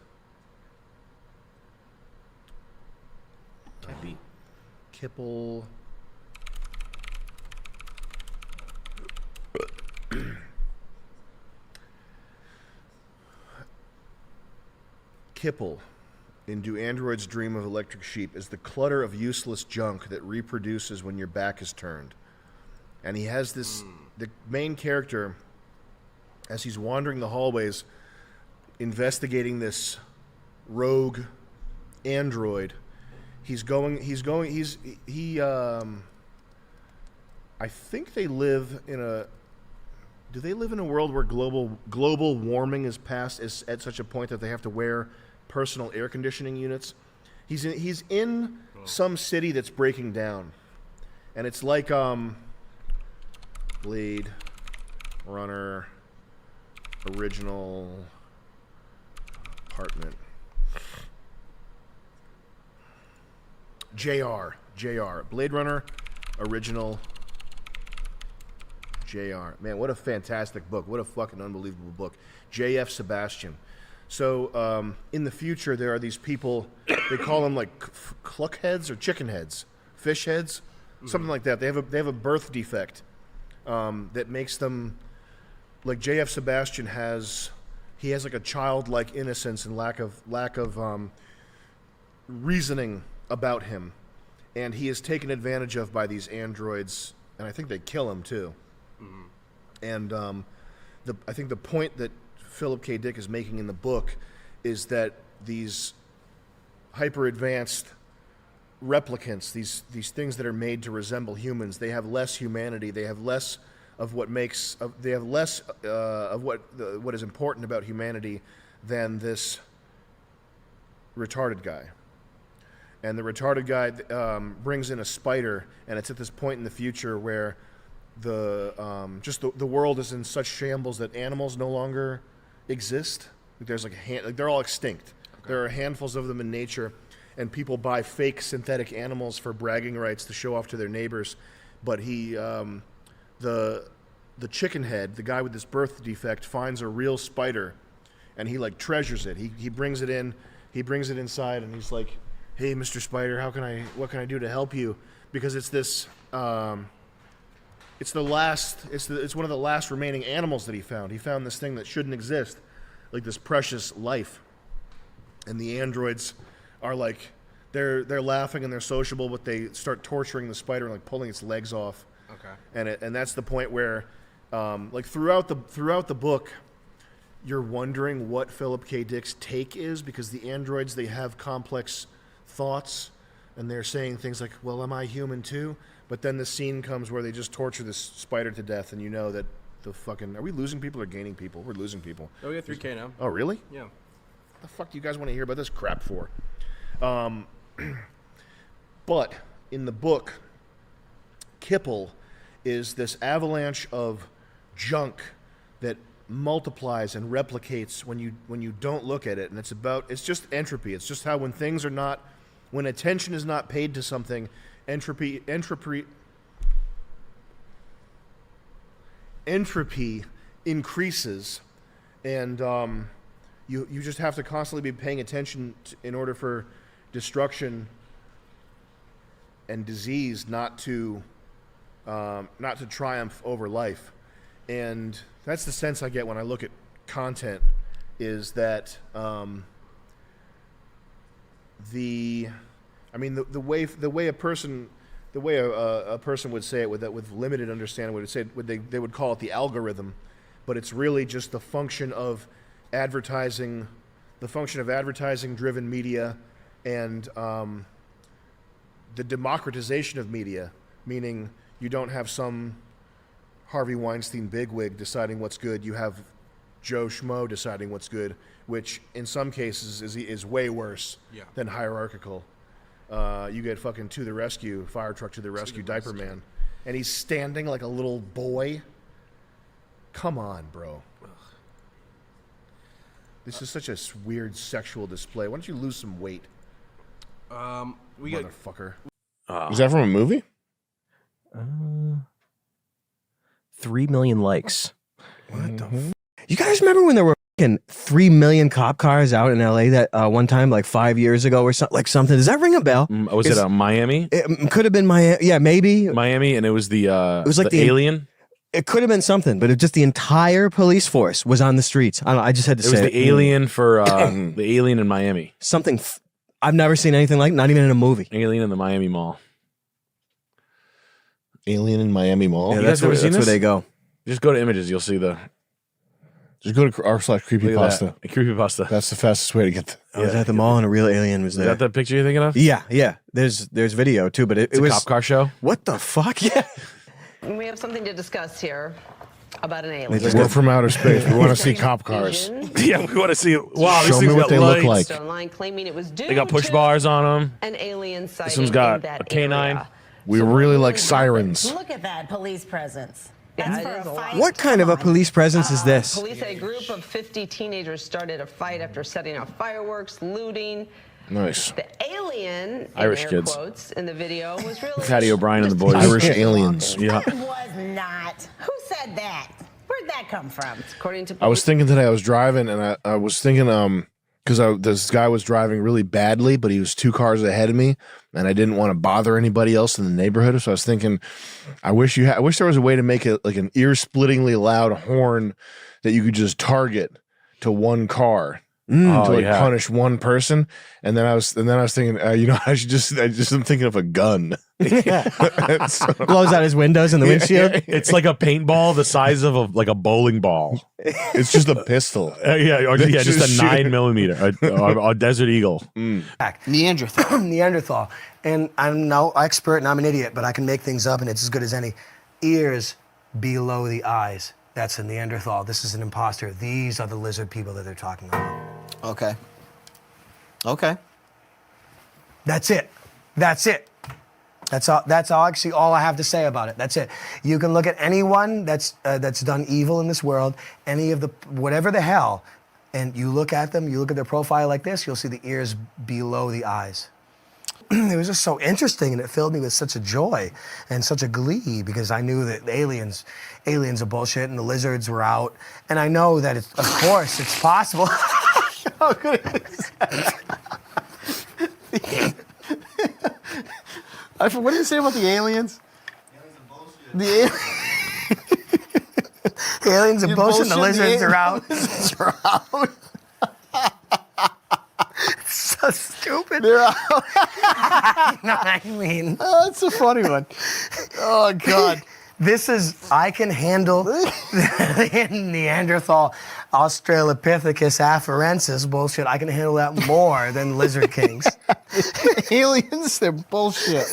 Kipple. Kipple, in Do Androids Dream of Electric Sheep, is the clutter of useless junk that reproduces when your back is turned. And he has this, the main character, as he's wandering the hallways, investigating this rogue android, I think they live in a, do they live in a world where global warming is past is at such a point that they have to wear personal air conditioning units? He's in some city that's breaking down, and it's like Blade Runner original apartment. JR Blade Runner original JR. Man, what a fantastic book. What a fucking unbelievable book. J.F. Sebastian. So, in the future, there are these people, they call them like cluck heads or chicken heads, fish heads, something like that. They have a birth defect that makes them, like J.F. Sebastian has like a childlike innocence and lack of reasoning about him, and he is taken advantage of by these androids, and I think they kill him too. And I think the point that Philip K. Dick is making in the book is that these hyper-advanced replicants, these things that are made to resemble humans, they have less humanity. They have less of what makes. They have less of what is important about humanity than this retarded guy. And the retarded guy brings in a spider, and it's at this point in the future where the world is in such shambles that animals no longer exist. Like there's like they're all extinct. Okay. There are handfuls of them in nature, and people buy fake synthetic animals for bragging rights to show off to their neighbors. But the chicken head, the guy with this birth defect, finds a real spider, and he like treasures it. He brings it in. He brings it inside, and he's like, "Hey, Mr. Spider, what can I do to help you?" Because it's this. It's one of the last remaining animals that he found. He found this thing that shouldn't exist, like this precious life. And the androids are like, they're laughing and they're sociable, but they start torturing the spider and like pulling its legs off. Okay. And that's the point where, like throughout the book, you're wondering what Philip K. Dick's take is, because the androids, they have complex thoughts, and they're saying things like, "Well, am I human too?" But then the scene comes where they just torture this spider to death, and you know that the fucking... Are we losing people or gaining people? We're losing people. Oh, we have 3K now. Oh, really? Yeah. What the fuck do you guys want to hear about this crap for? But in the book, Kipple is this avalanche of junk that multiplies and replicates when you don't look at it, and it's just entropy. It's just how when attention is not paid to something, entropy increases, and you just have to constantly be paying attention in order for destruction and disease not to triumph over life. And that's the sense I get when I look at content, is that the way a person would say it with limited understanding they would call it the algorithm, but it's really just the function of advertising driven media, and the democratization of media, meaning you don't have some Harvey Weinstein bigwig deciding what's good. You have Joe Schmo deciding what's good, which in some cases is way worse than hierarchical. You get fucking To the Rescue, Fire Truck to the Rescue, Diaper Man, and he's standing like a little boy. Come on, bro. This is such a weird sexual display. Why don't you lose some weight? We got motherfucker. Is that from a movie? 3 million likes. What the? You guys remember when there were 3 million cop cars out in LA that one time, like 5 years ago or something? Like something. Does that ring a bell? Was it Miami? It could have been Miami. Yeah, maybe Miami, and it was the it was like the alien. It could have been something, but it just the entire police force was on the streets. I don't know. I just had to say It was the alien for the alien in Miami. Something I've never seen anything like. Not even in a movie. Alien in the Miami Mall. Alien in Miami Mall. Yeah, that's where they go. Just go to images. You'll see the. Just go to r/creepypasta. Creepypasta. That's the fastest way to get. I was at the mall and a real alien was there. Is that the picture you're thinking of? Yeah. There's video too, but it was a cop car show. What the fuck? Yeah. We have something to discuss here about an alien. We're from outer space. We want to see cop cars. Yeah, we want to see. Wow, Show me what they look like. Online claiming it was due They got push bars on them. an alien sighting This one's got in that a canine. area. We really like sirens. Look at that police presence. That's for a fight. What kind of a police presence is this? Police say a group of 50 teenagers started a fight after setting off fireworks, looting. Nice. The alien, Irish in air kids. quotes, in the video was really Patty O'Brien and the boys. Irish aliens. Yeah. It was not. Who said that? Where'd that come from? According to I was thinking today. I was driving, and I was thinking, because this guy was driving really badly, but he was 2 cars ahead of me, and I didn't want to bother anybody else in the neighborhood. So I was thinking, I wish there was a way to make it like an ear-splittingly loud horn that you could just target to one car. To punish one person, and then I was thinking, I just am thinking of a gun. Blows out his windows and the windshield. It's like a paintball the size of a bowling ball. It's just a pistol. Just a 9mm, a Desert Eagle. Neanderthal. Neanderthal. And I'm no expert and I'm an idiot, but I can make things up and it's as good as any. Ears below the eyes. That's a Neanderthal. This is an imposter. These are the lizard people that they're talking about. Okay. That's it. That's all actually all I have to say about it. That's it. You can look at anyone that's done evil in this world, any of the whatever the hell, and you look at them, you look at their profile like this, you'll see the ears below the eyes. It was just so interesting, and it filled me with such a joy and such a glee because I knew that aliens are bullshit and the lizards were out, and I know that of course it's possible. How good is that? What did you say about the aliens? The aliens are bullshit. The lizards are out. So stupid. They're out. I mean, that's a funny one. Oh God, I can handle the Neanderthal, Australopithecus afarensis bullshit. I can handle that more than Lizard Kings. Aliens, they're bullshit.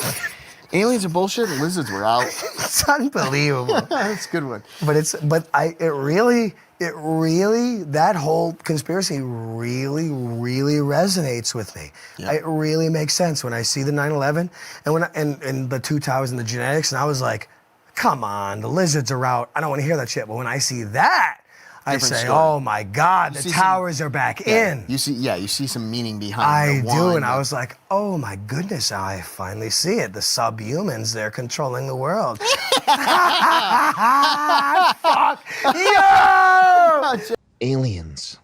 Aliens are bullshit and lizards were out. It's unbelievable. That's a good one. It really, that whole conspiracy really resonates with me. Yeah. It really makes sense when I see the 9/11 and the 2 towers and the genetics, and I was like, come on, the lizards are out. I don't want to hear that shit. But when I see that, I Different say, story. oh my God, You the see towers are back in. You see some meaning behind I the do, wine, and I but- was like, oh my goodness, I finally see it. The subhumans, they're controlling the world. Fuck you! Aliens.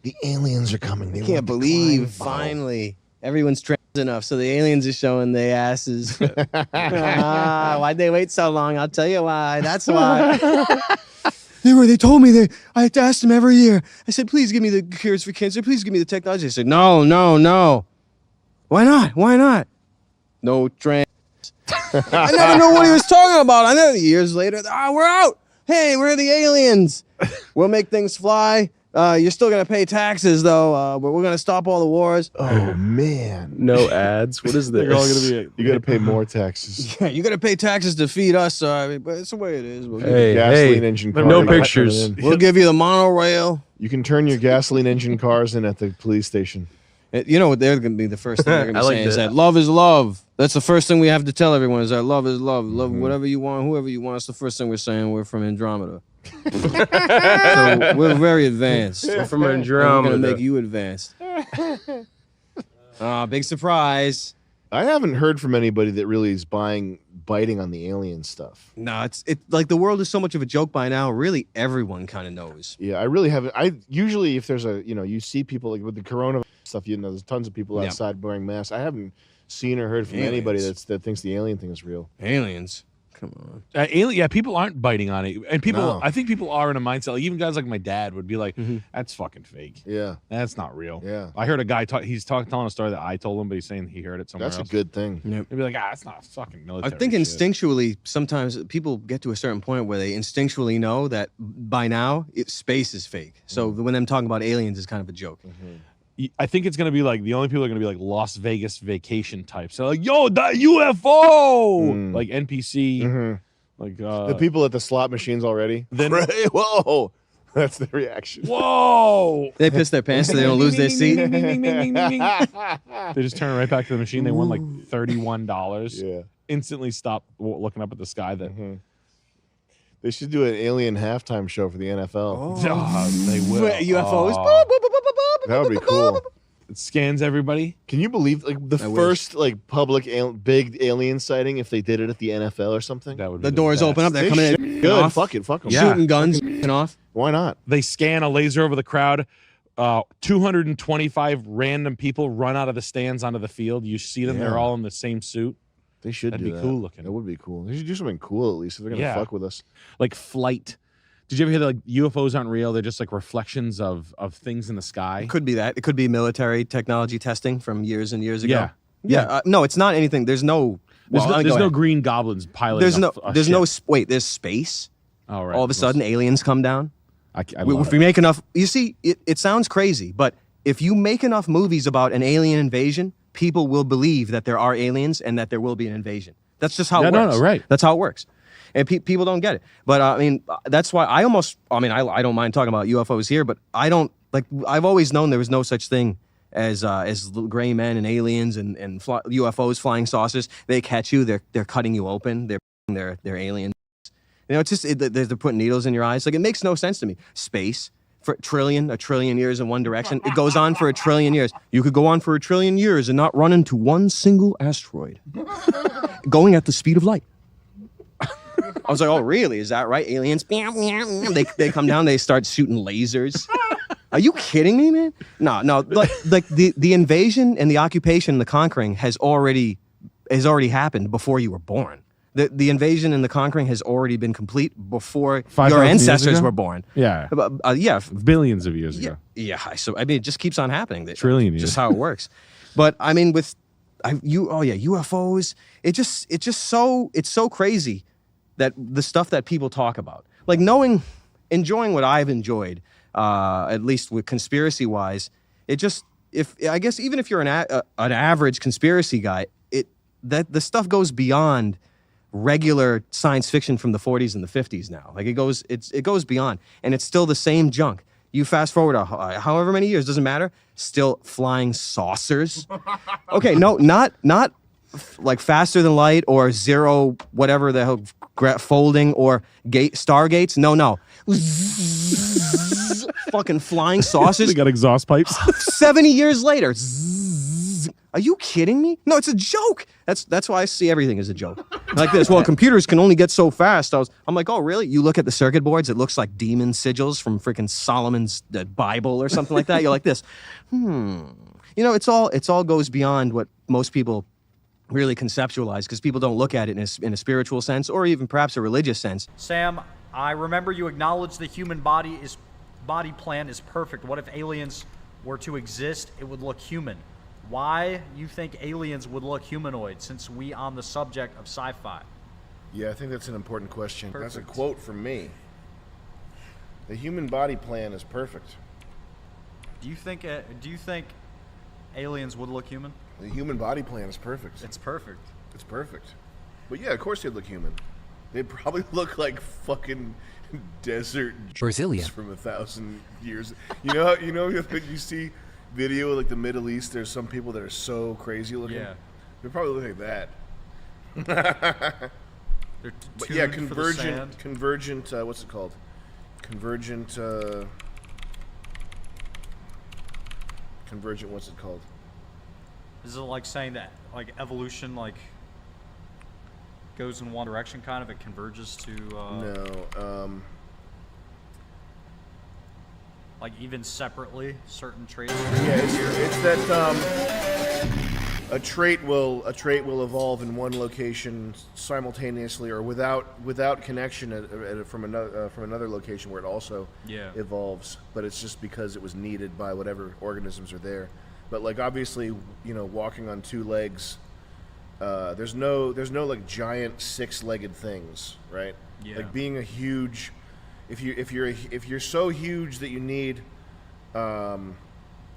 The aliens are coming. They I can't want to believe climb above. finally everyone's trans enough, so the aliens are showing their asses. Why'd they wait so long? I'll tell you why. That's why. They told me I had to ask them every year. I said, please give me the cures for cancer. Please give me the technology. They said, no. Why not? No trans. I never knew what he was talking about. Years later, we're out. Hey, we're the aliens. We'll make things fly. You're still gonna pay taxes though, but we're gonna stop all the wars. Oh man. No ads. What is this? They're all gonna be. You gotta pay more taxes. Yeah, you gotta pay taxes to feed us. I mean, but it's the way it is. We'll, Hey, gasoline engine cars. no pictures. we'll give you the monorail. You can turn your gasoline engine cars in at the police station. You know what they're gonna be the first thing they're gonna I be like saying is that. that love is love. That's the first thing we have to tell everyone is that love is love. Love whatever you want, whoever you want. That's the first thing we're saying. We're from Andromeda. So we're very advanced. We're from And we're gonna Andromeda. make you advanced. Big surprise. I haven't heard from anybody that really is biting on the alien stuff. No, it's like the world is so much of a joke by now. Really, everyone kind of knows. Yeah, I really haven't. I usually, if there's a, you see people like with the corona stuff, there's tons of people Yeah. outside wearing masks. I haven't seen or heard from Aliens. anybody that thinks the alien thing is real. Aliens. Come on. Yeah, people aren't biting on it, and people. No. I think people are in a mindset. Like even guys like my dad would be like, "That's fucking fake. Yeah, That's not real." yeah. I heard a guy talk. He's telling a story that I told him, but he's saying he heard it somewhere That's else. a good thing. Yep. He'd be like, "That's not fucking I military." think shit." instinctually, sometimes people get to a certain point where they instinctually know that by now space is fake. So when them talking about aliens is kind of a joke. I think it's gonna be like the only people are gonna be like Las Vegas vacation types. So like, yo, that UFO, like NPC, like The people at the slot machines already. Then- Whoa, that's the reaction. Whoa! They piss their pants so they don't lose their seat. They just turn right back to the machine. They won like $31. Yeah. Instantly stop looking up at the sky. Then They should do an alien halftime show for the NFL. they will. UFOs. That would be cool. It scans everybody. Can you believe like the first like public big alien sighting if they did it at the NFL or something? That would be The doors open up. They're They coming should. in. Good. Off, Fuck it. Fuck them. Yeah. shooting guns and off. Why not? They scan a laser over the crowd. 225 random people run out of the stands onto the field. You see them. They're Yeah. all in the same suit. They should That'd do be that. cool looking. That would be cool. They should do something cool at least if they're gonna Yeah. fuck with us. Like flight. Did you ever hear that like UFOs aren't real? They're just like reflections of things in the sky. It could be that. It could be military technology testing from years and years ago. Yeah. Yeah. No, it's not anything. There's no. There's well, no, go there's no ahead. green goblins piloting. There's no. a There's ship. no. Wait. There's space. Oh, right. All of a sudden, aliens come down. I If love we it. make enough, you see, it sounds crazy, but if you make enough movies about an alien invasion, people will believe that there are aliens and that there will be an invasion. That's just how Yeah, it no, works. no, right. That's how it works. And people don't get it. But I mean, that's why I don't mind talking about UFOs here, but I don't like. I've always known there was no such thing as little gray men and aliens and UFOs, flying saucers. They catch you. They're cutting you open. They're aliens. You know, it's just they're putting needles in your eyes. Like it makes no sense to me. Space for a trillion years in one direction. It goes on for a trillion years. You could go on for a trillion years and not run into one single asteroid, going at the speed of light. I was like, oh, really? Is that right? Aliens, they come down, they start shooting lasers. Are you kidding me, man? No. Like the invasion and the occupation and the conquering has already happened before you were born. The invasion and the conquering has already been complete before 5,000 your years ancestors ago? were born. Yeah. Yeah. Billions of years ago. Yeah. So I mean, it just keeps on happening. Trillion years. Just how it works. But I mean, UFOs. It's so crazy that the stuff that people talk about, like enjoying what I've enjoyed, at least with conspiracy wise, I guess even if you're an average conspiracy guy, that the stuff goes beyond regular science fiction from the 40s and the 50s now. Like it goes beyond, and it's still the same junk. You fast forward however many years, doesn't matter, still flying saucers. Okay, no, not like faster than light or zero, whatever the hell, folding or stargates. No. Fucking flying saucers. They got exhaust pipes. 70 years later. Are you kidding me? No, it's a joke. That's why I see everything as a joke. Like this. Well, computers can only get so fast. I'm like, oh, really? You look at the circuit boards, it looks like demon sigils from freaking Solomon's Bible or something like that. You're like this. You know, it's all goes beyond what most people really conceptualize, because people don't look at it in a spiritual sense or even perhaps a religious sense. Sam, I remember you acknowledged the human body plan is perfect. What if aliens were to exist? It would look human. Why you think aliens would look humanoid, since we on the subject of sci-fi? Yeah, I think that's an important question. Perfect. That's a quote from me. The human body plan is perfect. Do you think aliens would look human? The human body plan is perfect. It's perfect. It's perfect. But yeah, of course they'd look human. They'd probably look like fucking desert Brasilia from 1,000 years. You know when you see video of like the Middle East, there's some people that are so crazy looking. Yeah. They probably look like that. They're But yeah, tuned for the sand. convergent. What's it called? Convergent. Convergent. What's it called? Is it like saying that like evolution like goes in one direction, kind of? It converges to. No. Like even separately, certain traits. Yeah, it's that a trait will evolve in one location simultaneously or without connection from another location where it also evolves. But it's just because it was needed by whatever organisms are there. But like obviously, walking on two legs, there's no like giant six-legged things, right? Yeah. Like being a huge. If you're so huge that you need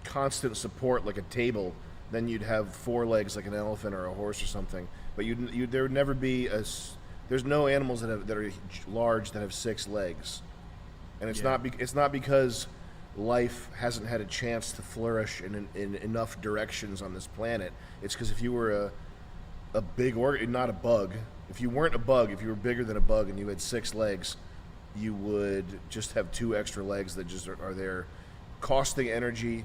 constant support like a table, then you'd have four legs like an elephant or a horse or something. But there would never be there's no animals that are large that have six legs, and it's not because life hasn't had a chance to flourish in enough directions on this planet. It's because if you were a big not a bug, if you weren't a bug, if you were bigger than a bug and you had six legs, you would just have two extra legs that just are there, costing energy,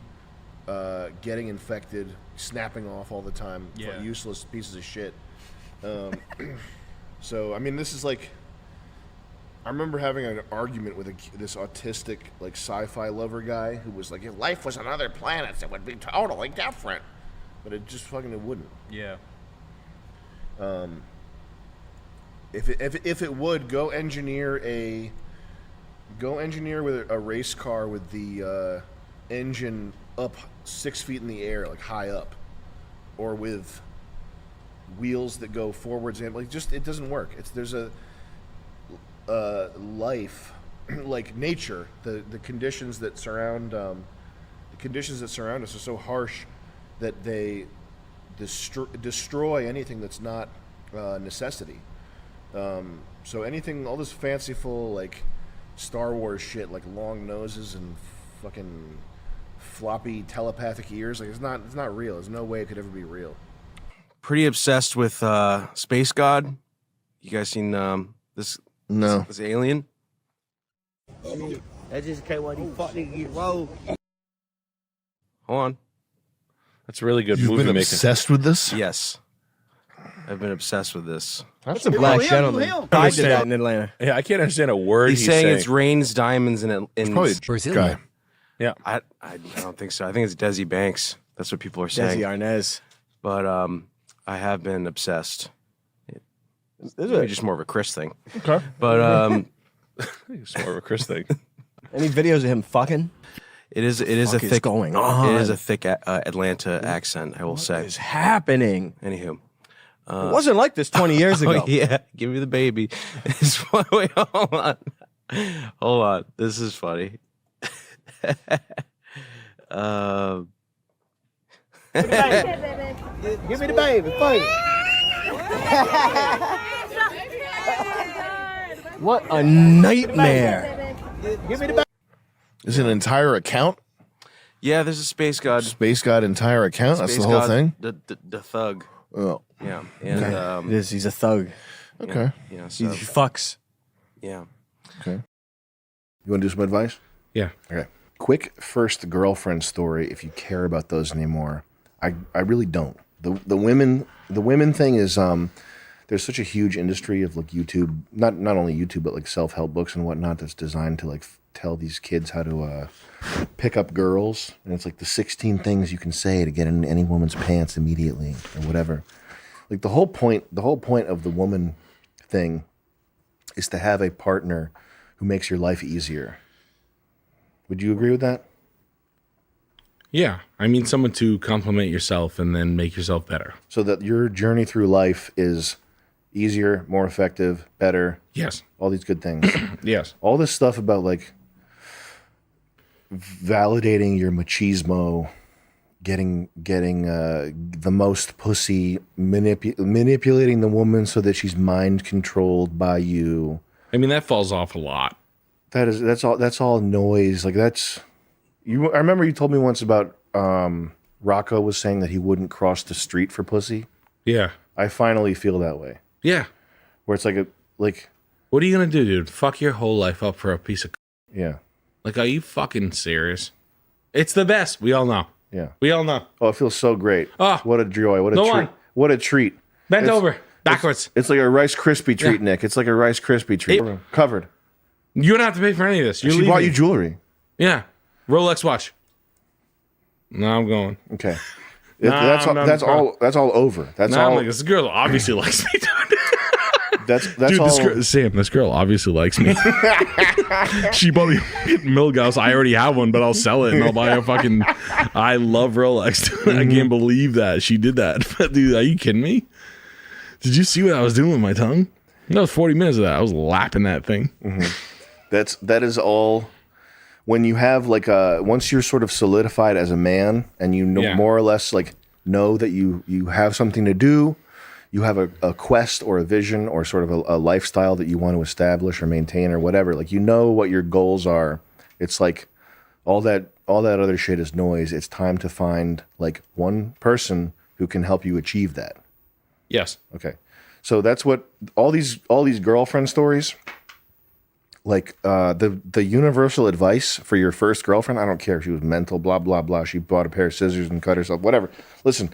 getting infected, snapping off all the time, useless pieces of shit. So, I mean, this is like, I remember having an argument with this autistic, like, sci-fi lover guy who was like, if life was on other planets, it would be totally different. But it just fucking it wouldn't. Yeah. If it would, go engineer with a race car with the engine up 6 feet in the air, like high up, or with wheels that go forwards and like it doesn't work. There's a life like nature. The conditions that surround us are so harsh that they destroy anything that's not necessity. So anything, all this fanciful like Star Wars shit, like long noses and fucking floppy telepathic ears, like it's not real. There's no way it could ever be real. Pretty obsessed with Space God. You guys seen this? No. This alien? That's just okay when you fucking get rolled. Hold on. That's a really good You've movie been making. obsessed with this? Yes. I've been obsessed with this. That's a black gentleman. I did that in Atlanta. Yeah, I can't understand a word He's saying. It's rains diamonds in probably Brazilian. Guy. Yeah. I don't think so. I think it's Desi Banks. That's what people are saying. Desi Arnaz. But I have been obsessed. Is Maybe it? just more of a Chris thing. Okay. But it's more of a Chris thing. Any videos of him fucking? it is a thick going on? It is a thick Atlanta accent, I will say. What is happening? Anywho. It wasn't like this 20 years ago. Oh, yeah, give me the baby. Wait, hold on. Hold on. This is funny. Give me the baby. Fight. What a nightmare. Give me the baby. Is it an entire account? Yeah, there's a Space God. Space God entire account? That's Space the whole God, thing? The thug. Oh. Yeah. And He's a thug. Okay. Yeah, He so, fucks. yeah. Okay. You want to do some advice? Yeah. Okay. Quick first girlfriend story, if you care about those anymore. I really don't. The women thing is there's such a huge industry of like YouTube, not only YouTube but like self-help books and whatnot that's designed to like tell these kids how to pick up girls, and it's like the 16 things you can say to get in any woman's pants immediately or whatever. Like the whole point of the woman thing is to have a partner who makes your life easier. Would you agree with that? Yeah. I mean, someone to compliment yourself and then make yourself better. So that your journey through life is easier, more effective, better. Yes. All these good things. Yes. All this stuff about like validating your machismo, getting the most pussy, manipulating the woman so that she's mind controlled by you. I mean, that falls off a lot. That's all noise. Like that's you. I remember you told me once about Rocco was saying that he wouldn't cross the street for pussy. Yeah. I finally feel that way. Yeah. Where it's like what are you gonna do, dude? Fuck your whole life up for a piece of yeah. Like, are you fucking serious? It's the best. We all know. Yeah. We all know. Oh, it feels so great. Oh, what a joy. What a treat. on. What a treat. Bend over. Backwards. It's like a Rice Krispie treat, Nick. It's like a Rice Krispie treat. Covered. You don't have to pay for any of this. She bought you jewelry. Yeah. Rolex watch. Now I'm going. Okay. That's all over. That's all. I'm like, this girl obviously likes me. That's Dude, all. Sam, this girl obviously likes me. She bought me a Milgauss. I already have one, but I'll sell it and I'll buy a fucking. I love Rolex. I can't believe that she did that. Dude, are you kidding me? Did you see what I was doing with my tongue? That was 40 minutes of that. I was lapping that thing. That is all. When you have like once you're sort of solidified as a man and you know more or less like know that you have something to do. You have a quest or a vision or sort of a lifestyle that you want to establish or maintain or whatever. Like you know what your goals are. It's like all that other shit is noise. It's time to find like one person who can help you achieve that. Yes. Okay. So that's what all these girlfriend stories. Like the universal advice for your first girlfriend. I don't care if she was mental. Blah blah blah. She bought a pair of scissors and cut herself. Whatever. Listen,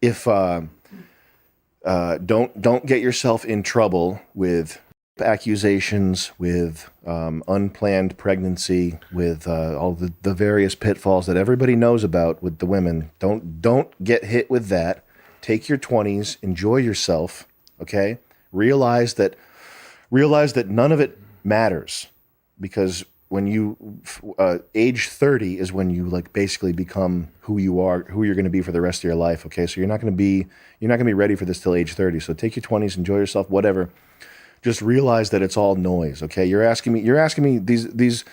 if don't get yourself in trouble with accusations, with unplanned pregnancy, with all the various pitfalls that everybody knows about with the women. Don't get hit with that. Take your 20s, enjoy yourself, okay? Realize that none of it matters, because when you age 30 is when you like basically become who you are, who you're going to be for the rest of your life. Okay, so you're not going to be ready for this till age 30. So take your 20s, enjoy yourself, whatever. Just realize that it's all noise. Okay, you're asking me these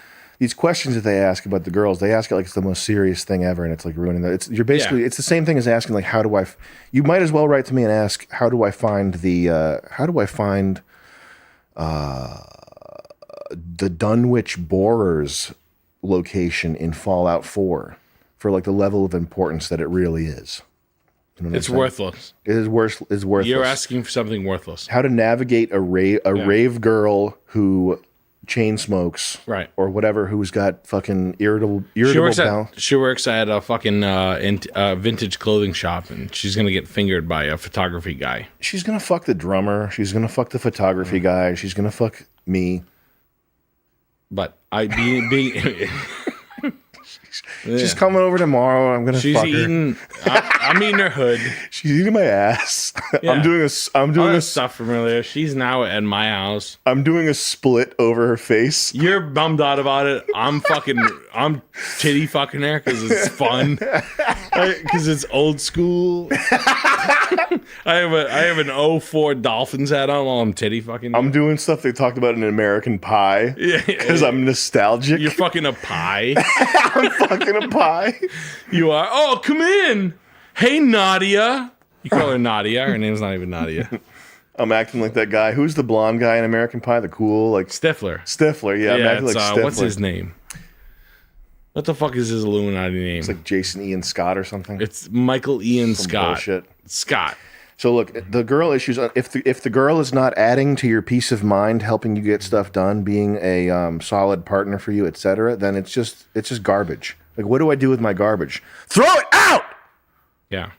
questions that they ask about the girls. They ask it like it's the most serious thing ever, and it's like ruining that. It's the same thing as asking like you might as well write to me and ask how do I find the Dunwich Borers location in Fallout 4 for like the level of importance that it really is. You know what It's I'm saying? worthless. It is worthless. You're asking for something worthless. How to navigate a rave girl who chain smokes, right, or whatever, who's got fucking irritable She works at a fucking vintage clothing shop, and she's gonna get fingered by a photography guy. She's gonna fuck the drummer. She's gonna fuck the photography guy. She's gonna fuck me. But being she's coming over tomorrow. I'm gonna. She's fuck her. eating. I'm eating her hood. She's eating my ass. Yeah. I'm doing a stuff from earlier. She's now at my house. I'm doing a split over her face. You're bummed out about it. I'm titty fucking her because it's fun. Because it's old school. I have an 04 Dolphins hat on while I'm titty fucking. I'm doing stuff they talked about in American Pie. Because I'm nostalgic. You're fucking a pie. I'm fucking a pie. You are. Oh, come in. Hey, Nadia. You call her Nadia. Her name's not even Nadia. I'm acting like that guy. Who's the blonde guy in American Pie? The cool, like Stifler. Stifler, yeah. I'm acting like Stifler. What's his name? What the fuck is his Illuminati name? It's like Jason Ian Scott or something. It's Michael Ian Some Scott. bullshit. Scott. So look, the girl issues. If the girl is not adding to your peace of mind, helping you get stuff done, being a solid partner for you, etc., then it's just garbage. Like, what do I do with my garbage? Throw it out. Yeah.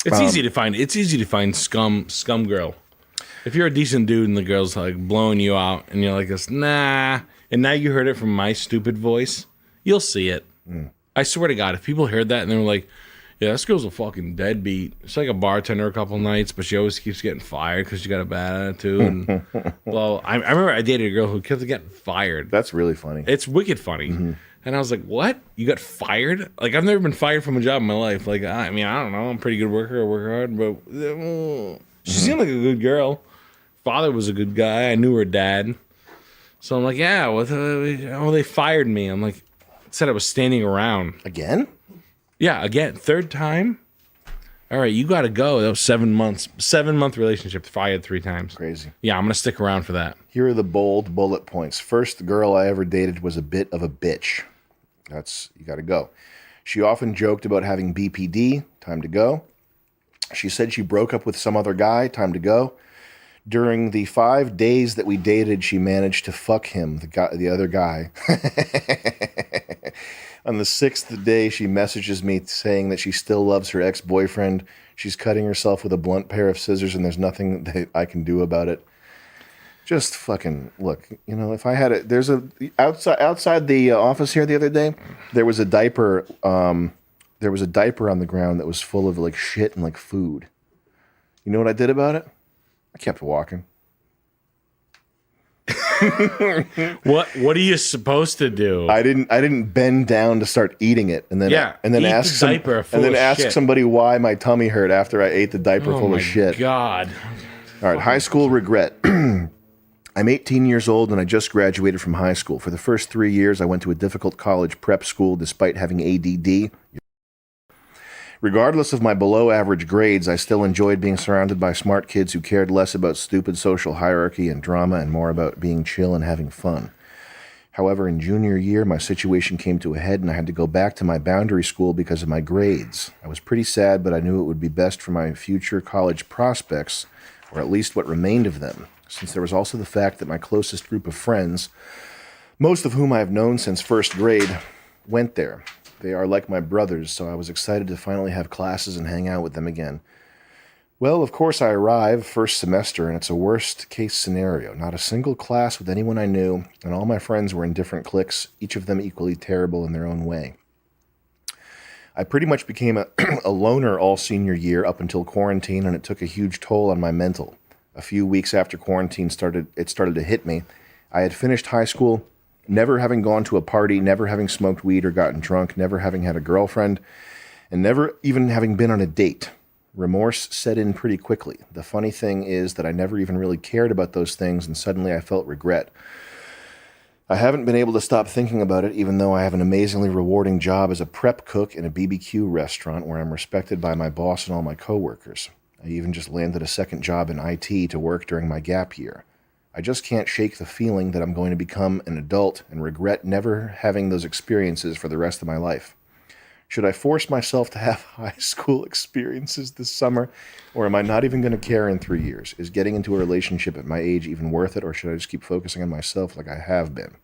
It's easy to find. It's easy to find scum girl. If you're a decent dude and the girl's like blowing you out, and you're like this, nah, and now you heard it from my stupid voice, you'll see it. I swear to God, if people heard that and they were like, yeah, this girl's a fucking deadbeat. It's like a bartender a couple nights, but she always keeps getting fired because she got a bad attitude. And well, I remember I dated a girl who kept getting fired. That's really funny. It's wicked funny. And I was like, what? You got fired? Like, I've never been fired from a job in my life. Like, I mean, I don't know. I'm a pretty good worker. I work hard. But she seemed like a good girl. Father was a good guy. I knew her dad. So I'm like, yeah, they fired me. I'm like, said I was standing around. Again? Yeah, again. Third time. All right, you got to go. That was 7 months. 7-month relationship. Fired 3 times. Crazy. Yeah, I'm going to stick around for that. Here are the bold bullet points. First girl I ever dated was a bit of a bitch. You got to go. She often joked about having BPD. Time to go. She said she broke up with some other guy. Time to go. During the 5 days that we dated, she managed to fuck him, the other guy. On the 6th day, she messages me saying that she still loves her ex-boyfriend. She's cutting herself with a blunt pair of scissors, and there's nothing that I can do about it. Just fucking look. You know, if I had it, there's a outside the office here the other day. There was a diaper. There was a diaper on the ground that was full of like shit and like food. You know what I did about it? I kept walking. What are you supposed to do? I didn't bend down to start eating it, and then ask somebody why my tummy hurt after I ate the diaper full of shit. God. All right, high school regret. I'm 18 years old and I just graduated from high school. For the first 3 years, I went to a difficult college prep school despite having ADD. Regardless of my below-average grades, I still enjoyed being surrounded by smart kids who cared less about stupid social hierarchy and drama and more about being chill and having fun. However, in junior year, my situation came to a head and I had to go back to my boundary school because of my grades. I was pretty sad, but I knew it would be best for my future college prospects, or at least what remained of them, since there was also the fact that my closest group of friends, most of whom I have known since first grade, went there. They are like my brothers, so I was excited to finally have classes and hang out with them again. Well, of course, I arrive first semester, and it's a worst-case scenario. Not a single class with anyone I knew, and all my friends were in different cliques, each of them equally terrible in their own way. I pretty much became a loner all senior year up until quarantine, and it took a huge toll on my mental. A few weeks after quarantine started to hit me. I had finished high school, never having gone to a party, never having smoked weed or gotten drunk, never having had a girlfriend, and never even having been on a date. Remorse set in pretty quickly. The funny thing is that I never even really cared about those things, and suddenly I felt regret. I haven't been able to stop thinking about it, even though I have an amazingly rewarding job as a prep cook in a BBQ restaurant where I'm respected by my boss and all my coworkers. I even just landed a second job in IT to work during my gap year. I just can't shake the feeling that I'm going to become an adult and regret never having those experiences for the rest of my life. Should I force myself to have high school experiences this summer, or am I not even going to care in 3 years? Is getting into a relationship at my age even worth it, or should I just keep focusing on myself like I have been?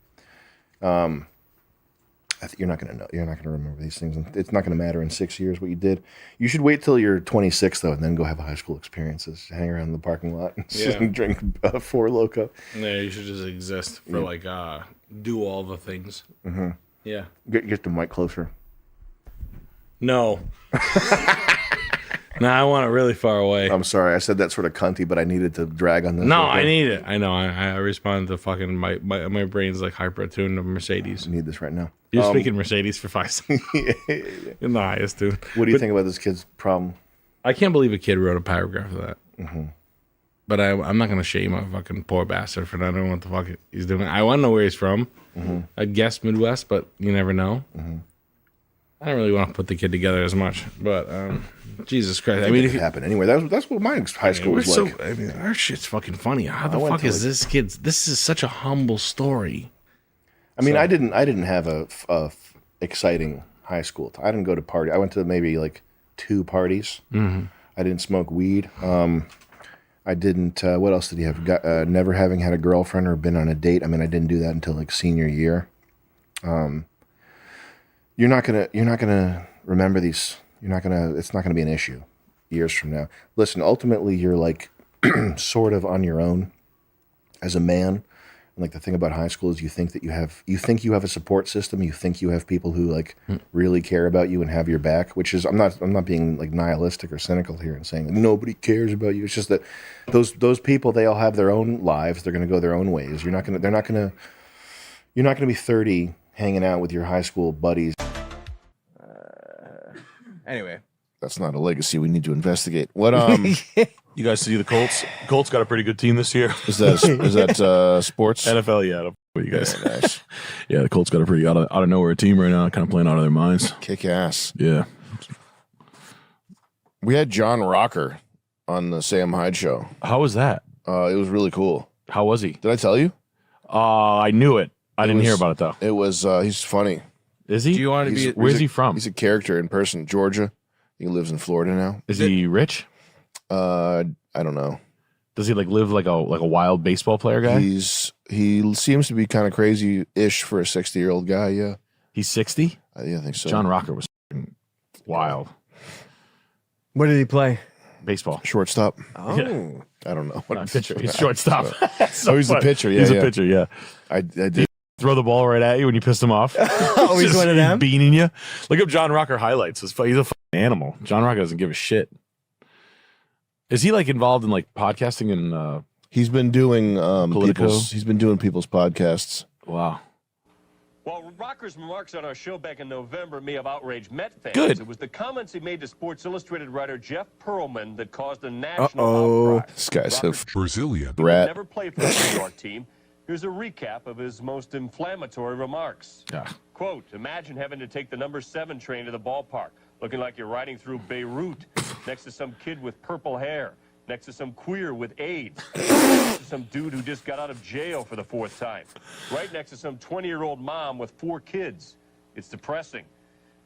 You're not going to know. You're not going to remember these things. It's not going to matter in 6 years what you did. You should wait till you're 26, though, and then go have high school experiences. Hang around in the parking lot and drink Four Loko. Yeah, you should just exist for do all the things. Mm-hmm. Yeah. Get the mic closer. No. No, I want it really far away. I'm sorry. I said that sort of cunty, but I needed to drag on this. No, I need it. I know. I respond to fucking my brain's like hyper-attuned to Mercedes. I need this right now. You're speaking Mercedes for 5 seconds. You're the highest, dude. What do you think about this kid's problem? I can't believe a kid wrote a paragraph of that. Mm-hmm. But I'm not going to shame a fucking poor bastard for not knowing what the fuck he's doing. I want to know where he's from. Mm-hmm. I'd guess Midwest, but you never know. Mm-hmm. I don't really want to put the kid together as much, but Jesus Christ. I mean, it could happen anyway. That's what my high school was like. I mean, our shit's fucking funny. How the fuck is this kid's? This is such a humble story. I mean, I didn't have a exciting high school. I didn't go to party. I went to maybe like 2 parties. Mm-hmm. I didn't smoke weed. I didn't. What else did you have? Never having had a girlfriend or been on a date. I mean, I didn't do that until like senior year. You're not gonna remember these. It's not gonna be an issue years from now. Listen, ultimately, you're like sort of on your own as a man. And like the thing about high school is you think you have a support system. You think you have people who like really care about you and have your back. Which is I'm not being like nihilistic or cynical here and saying that nobody cares about you. It's just that those people, they all have their own lives. They're gonna go their own ways. You're not gonna be 30 hanging out with your high school buddies. Anyway, that's not a legacy we need to investigate. What You guys see the Colts? Colts got a pretty good team this year. Is that sports? NFL, yeah. But you guys, Yeah, nice. yeah, the Colts got a pretty out of nowhere team right now, kind of playing out of their minds. Kick ass. Yeah. We had John Rocker on the Sam Hyde show. How was that? It was really cool. How was he? Did I tell you? I knew it. I didn't hear about it though. It was. He's funny. Is he? Do you want to be? Where's he from? He's a character in person. Georgia. He lives in Florida now. Is he rich? I don't know. Does he live like a wild baseball player guy? He seems to be kind of crazy-ish for a 60-year-old guy. Yeah. He's 60? Yeah, I think so. John Rocker was wild. What did he play? Baseball. Shortstop. Oh. Yeah. I don't know. Not pitcher. He's shortstop. So he's the pitcher. Yeah, he's yeah. a pitcher. Yeah. I did. Throw the ball right at you when you pissed him off. Oh, he's one of them? Beaning you. Look up John Rocker highlights. He's a fucking animal. John Rocker doesn't give a shit. Is he involved in podcasting and He's been doing Politico? he's been doing people's podcasts. Wow. Well, Rocker's remarks on our show back in November may have outraged Met fans. Good. It was the comments he made to Sports Illustrated writer Jeff Pearlman that caused a national outcry. This guy's a Brazilian rat. Never played for the New York team. Here's a recap of his most inflammatory remarks. Yeah. Quote, imagine having to take the number 7 train to the ballpark, looking like you're riding through Beirut, next to some kid with purple hair, next to some queer with AIDS, next to some dude who just got out of jail for the 4th time, right next to some 20-year-old mom with 4 kids. It's depressing.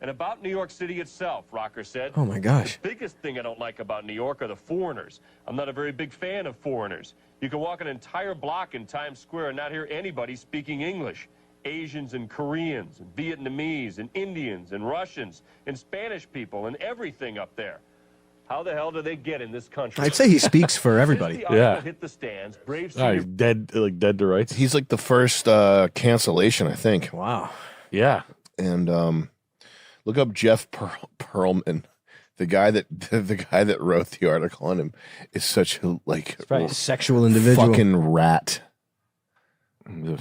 And about New York City itself, Rocker said, Oh, my gosh. the biggest thing I don't like about New York are the foreigners. I'm not a very big fan of foreigners. You can walk an entire block in Times Square and not hear anybody speaking English. Asians and Koreans and Vietnamese and Indians and Russians and Spanish people and everything up there. How the hell do they get in this country? I'd say he speaks for everybody. Since the Yeah. article hit the stands, Braves Oh, he's dead to rights. He's the first cancellation, I think. Wow. Yeah. And look up Jeff Pearlman. The guy that wrote the article on him is such a Probably a sexual individual. fucking rat. Ugh.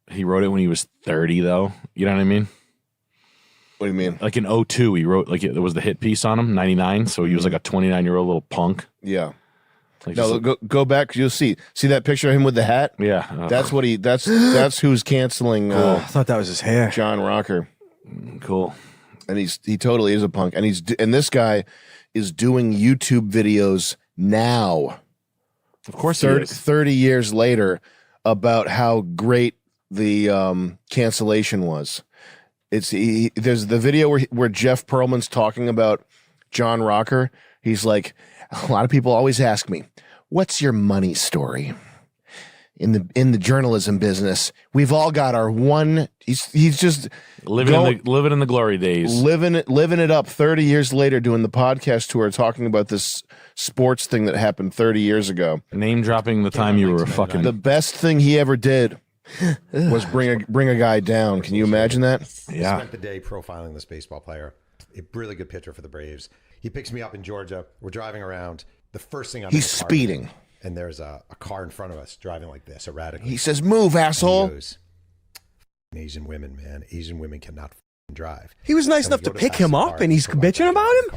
He wrote it when he was 30, though. You know what I mean? What do you mean? Like in 02, he wrote, there was the hit piece on him, 99. So he was like a 29-year-old little punk. Yeah. Like No, go back. You'll see the picture of him with the hat. Yeah. That's what he. That's who's canceling. I thought that was his hair. John Rocker. Cool. And he totally is a punk. And this guy is doing YouTube videos now. Of course, 30 years later, about how great the cancellation was. There's the video where Jeff Pearlman's talking about John Rocker. He's like, a lot of people always ask me, what's your money story? In the journalism business, we've all got our one. He's just living in the glory days, living it up. 30 years later, doing the podcast tour, talking about this sports thing that happened 30 years ago. Name dropping the time you were a fucking. The best thing he ever did was bring a guy down. Can you imagine that? I spent the day profiling this baseball player. A really good pitcher for the Braves. He picks me up in Georgia. We're driving around. The first thing He's speeding. And there's a car in front of us driving like this, erratically. He says, "Move, asshole." He goes, Asian women, man. Asian women cannot drive. He was nice enough to pick him up, and he's bitching about him?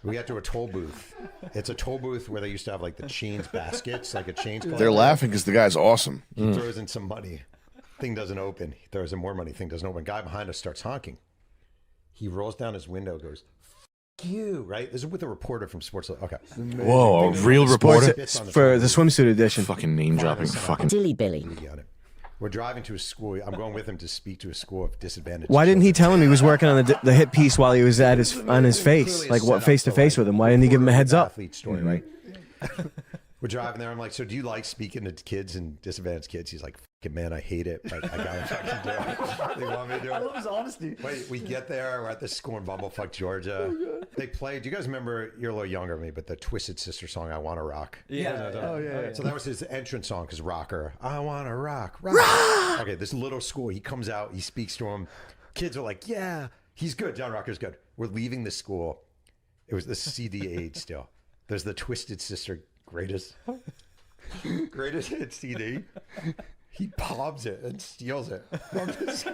We got to a toll booth. It's a toll booth where they used to have the chains baskets, like a chains. They're laughing because the guy's awesome. He throws in some money. Thing doesn't open. He throws in more money. Thing doesn't open. Guy behind us starts honking. He rolls down his window, goes, "F you," right? This is with a reporter from Sports. Okay. Whoa, a real reporter for the swimsuit edition. Fucking name dropping. Fucking Dilly Billy. We're driving to a school. I'm going with him to speak to a school of disadvantaged. Why didn't he tell him he was working on the hit piece while he was on his face, face to face with him? Why didn't he give him a heads up? Athlete story, right? We're driving there. I'm like, so do you like speaking to kids and disadvantaged kids? He's like, fucking man, I hate it. I gotta fucking do it. They want me to do it. I love his honesty. Wait, we get there. We're at this school in Bumblefuck, Georgia. They play. Do you guys remember? You're a little younger than me, but the Twisted Sister song, "I Wanna Rock." Yeah. Oh yeah. So that was his entrance song, because Rocker, I wanna rock, rock. Okay, this little school. He comes out. He speaks to him. Kids are like, yeah, he's good. John Rocker's good. We're leaving the school. It was the CD age still. There's the Twisted Sister greatest hit CD. He palms it and steals it from this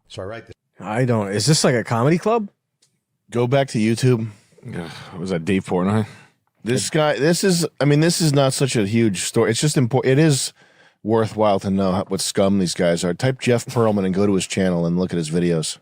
So I write this. I don't. Is this like a comedy club? Go back to YouTube. Was that Dave Portnoy? This guy, this is not such a huge story. It's just important. It is worthwhile to know what scum these guys are. Type Jeff Pearlman and go to his channel and look at his videos.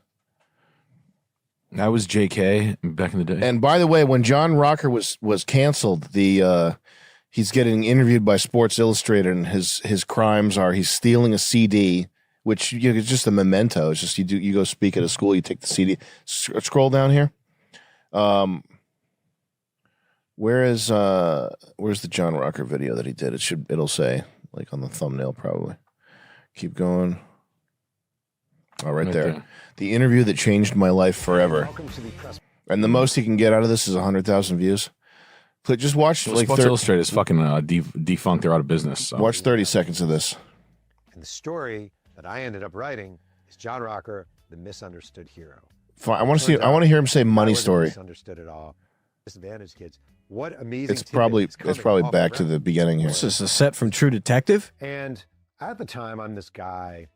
That was JK back in the day. And by the way, when John Rocker was canceled, he's getting interviewed by Sports Illustrated, and his crimes are he's stealing a CD, which it's just a memento. It's just you go speak at a school, you take the CD. Scroll down here. Where's the John Rocker video that he did? It'll say like on the thumbnail probably. Keep going. Oh, right there. The interview that changed my life forever. And the most he can get out of this is 100,000 views. Just watch Sports Illustrated is fucking defunct. They're out of business. So. Watch 30 seconds of this. And the story that I ended up writing is John Rocker, the misunderstood hero. Fine. I want to hear him say money story. Misunderstood at all. Disadvantaged kids. What amazing. It's probably back to the beginning here. This is a set from True Detective. And at the time, I'm this guy.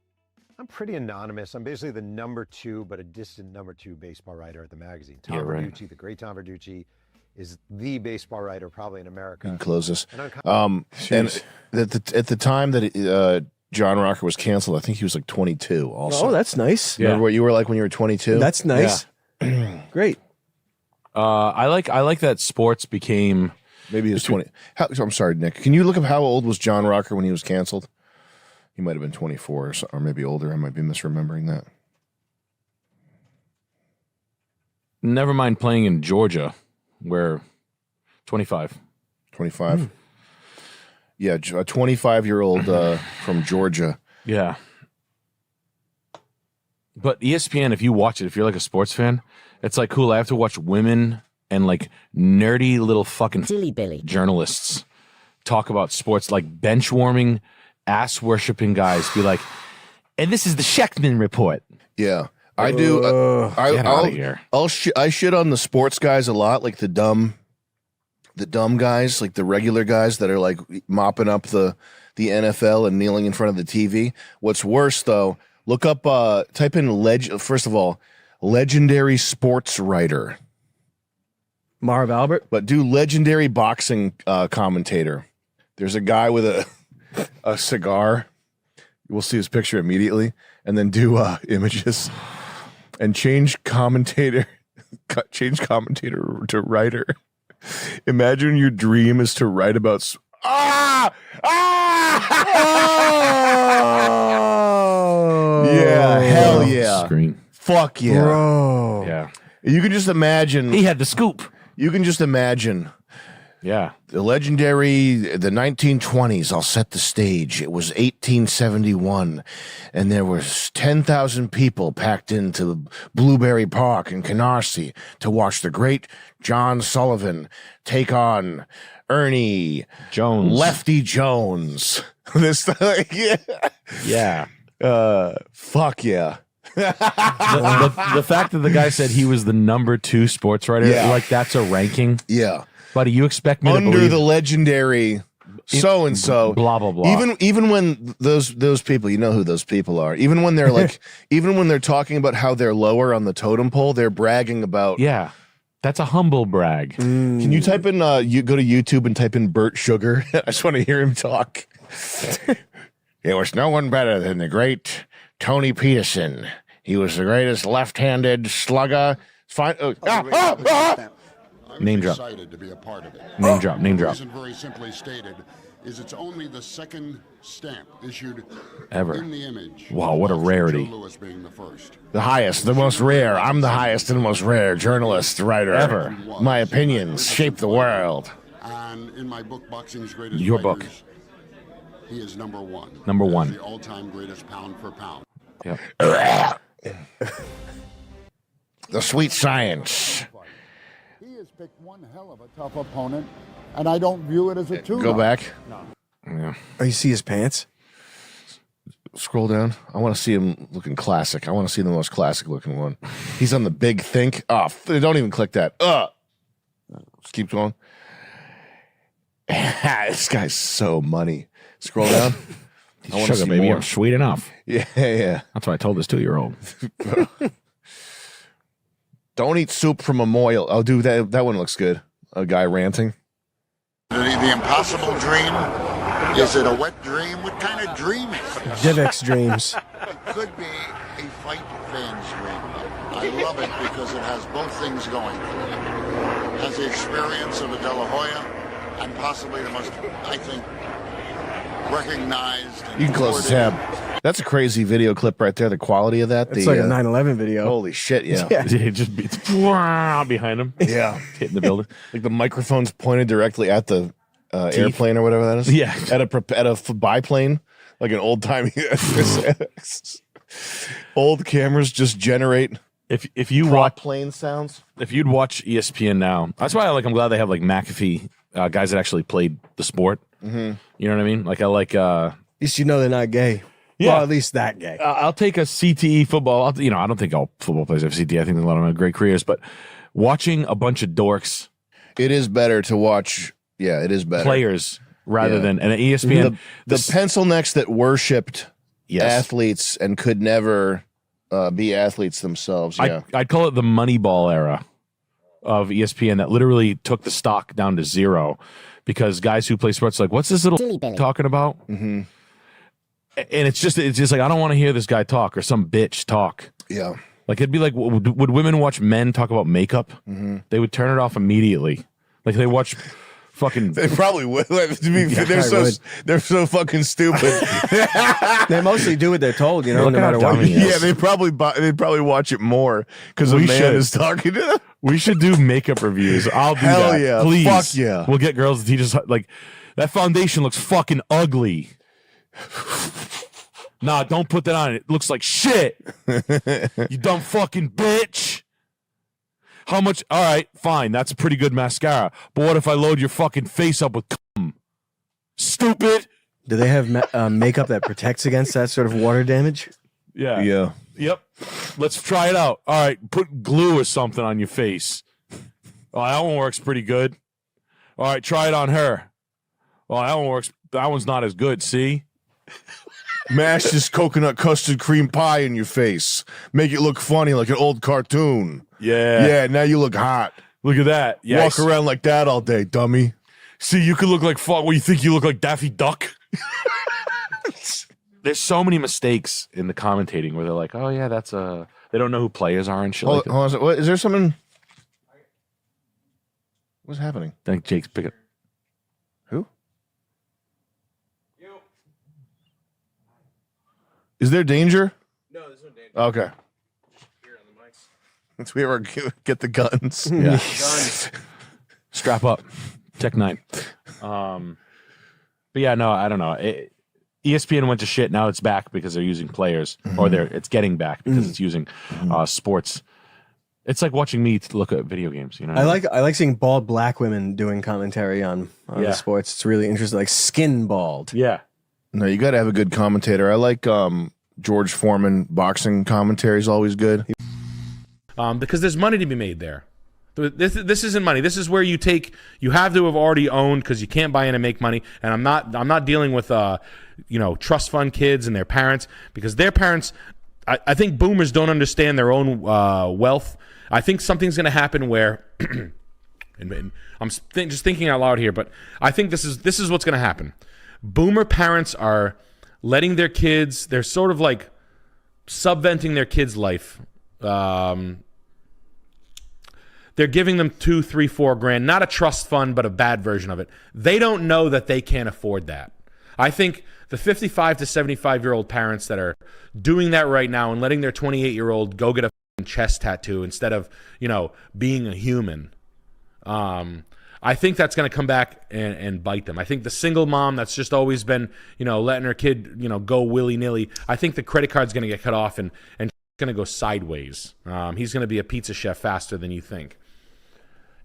I'm pretty anonymous. I'm basically the number 2, but a distant number 2 baseball writer at the magazine. Tom Verducci, the great Tom Verducci, is the baseball writer probably in America. You can close this. And at the time that John Rocker was canceled, I think he was like 22 also. Oh, that's nice. Remember what you were like when you were 22? That's nice. Yeah. Great. I like that sports became... Maybe he was 20. I'm sorry, Nick. Can you look up how old was John Rocker when he was canceled? He might have been 24 or maybe older. I might be misremembering that. Never mind playing in Georgia, where 25. 25? Yeah, a 25-year-old from Georgia. Yeah. But ESPN, if you watch it, if you're like a sports fan, it's like, cool, I have to watch women and like nerdy little fucking Silly Billy journalists talk about sports, like bench warming, ass worshipping guys be like, and this is the Sheckman report. Yeah. I do. Get out of here. I shit on the sports guys a lot, like the dumb guys, like the regular guys that are like mopping up the NFL and kneeling in front of the TV. What's worse though, look up, type in first of all, legendary sports writer. Marv Albert. But do legendary boxing commentator. There's a guy with a cigar. We'll see his picture immediately, and then do images and change commentator to writer. Imagine your dream is to write about yeah, hell yeah. Screen. Fuck yeah. Bro. Yeah. You can just imagine. He had the scoop. You can just imagine. Yeah. The 1920s, I'll set the stage. It was 1871, and there was 10,000 people packed into Blueberry Park in Canarsie to watch the great John Sullivan take on Ernie Jones. Lefty Jones. This Yeah. Fuck yeah. the fact that the guy said he was the number 2 sports writer, like that's a ranking. Yeah. Buddy, you expect me to under believe the legendary so and so, blah blah blah. Even when those people, you know who those people are. Even when they're like, even when they're talking about how they're lower on the totem pole, they're bragging about. Yeah, that's a humble brag. Can you type in? You go to YouTube and type in Burt Sugar. I just want to hear him talk. There was no one better than the great Tony Peterson. He was the greatest left-handed slugger. Fine. Name drop. Excited to be a part of it. Name drop. Name drop. The reason, very simply stated, is it's only the second stamp issued Ever. in the image. Wow, what a rarity. Joe Louis being the first. The highest, the most rare. I'm the highest and most rare journalist, writer ever. My opinions shape the world. And in my book, Boxing's Greatest Your Writers, book. he is number 1. Number 1. The all-time greatest pound for pound. Yep. The sweet science. He has picked one hell of a tough opponent, and I don't view it as a tune. Go back. No. Yeah. Oh, you see his pants? Scroll down. I want to see him looking classic. I want to see the most classic looking one. He's on the big think. Oh, don't even click that. Just keep going. This guy's so money. Scroll down. I want to see baby. More. I'm sweet enough. Yeah, yeah. That's what I told this 2-year-old. Don't eat soup from a moil. Oh, dude, that one looks good. A guy ranting. The impossible dream? Is it a wet dream? What kind of dream is this? Divx dreams. It could be a fight fan's dream. I love it because it has both things going for it. It has the experience of a De La Hoya and possibly the most, I think, recognized. You can close the tab. That's a crazy video clip right there. The quality of that. It's like a 9/11 video. Holy shit! Yeah. It just beats behind him. Yeah, hitting the building. Like the microphone's pointed directly at the airplane or whatever that is. Yeah, at a biplane, like an old timey. Old cameras just generate. If you watch plane sounds. If you'd watch ESPN now, that's why I'm glad they have like McAfee guys that actually played the sport. Mm-hmm. You know what I mean? Like I like. At least you know they're not gay. Yeah, well, at least that gay. I'll take a CTE football. I don't think all football players have CTE. I think a lot of them have great careers, but watching a bunch of dorks, it is better to watch. Yeah, it is better players rather than and ESPN. The pencil necks that worshipped athletes and could never be athletes themselves. Yeah, I'd call it the Moneyball era of ESPN that literally took the stock down to zero because guys who play sports are like, what's this little talking about? Mm-hmm. And it's just like I don't want to hear this guy talk or some bitch talk. Yeah, like it'd be like would women watch men talk about makeup? Mm-hmm. They would turn it off immediately. Like they watch fucking. They probably would. They're so fucking stupid. They mostly do what they're told, no matter what. Yeah, they'd probably watch it more because a man is talking to them. We should do makeup reviews. I'll do Hell that. yeah. Please. Fuck yeah. We'll get girls to teach us like that foundation looks fucking ugly. Nah, don't put that on. It looks like shit. You dumb fucking bitch. How much? All right, fine. That's a pretty good mascara. But what if I load your fucking face up with cum? Stupid. Do they have makeup that protects against that sort of water damage? Yeah. Yeah. Yep. Let's try it out. All right, put glue or something on your face. Oh, that one works pretty good. All right, try it on her. Oh, that one works. That one's not as good. See? Mash this coconut custard cream pie in your face. Make it look funny like an old cartoon. Yeah. Yeah, now you look hot. Look at that. Yes. Walk around like that all day, dummy. See, you could look like fuck. What, you think you look like Daffy Duck? There's so many mistakes in the commentating where they're like, oh, yeah, that's a... They don't know who players are and shit like that. Hold on, what, is there something... What's happening? I think Jake's picking... Who? Is there danger? No, there's no danger. Okay. Here on the mics. Let's we ever get the guns. Yeah. Guns. Strap up. Tech 9. But yeah, no, I don't know. ESPN went to shit. Now it's back because they're using players, or it's getting back because it's using sports. It's like watching me look at video games. You know, I like seeing bald black women doing commentary on the sports. It's really interesting, like skin bald. Yeah. No, you got to have a good commentator. I like George Foreman boxing commentary is always good. Because there's money to be made there. This isn't money. This is where you have to have already owned because you can't buy in and make money. And I'm not dealing with trust fund kids and their parents because their parents. I think boomers don't understand their own wealth. I think something's going to happen where, and I'm just thinking out loud here, but I think this is what's going to happen. Boomer parents are letting their kids. They're sort of like subventing their kids' life. They're giving them $2, $3, $4 grand, not a trust fund, but a bad version of it. They don't know that they can't afford that. I think the 55 to 75-year-old parents that are doing that right now and letting their 28-year-old go get a chest tattoo instead of, being a human, I think that's going to come back and bite them. I think the single mom that's just always been, letting her kid, go willy-nilly, I think the credit card's going to get cut off and going to go sideways. He's going to be a pizza chef faster than you think.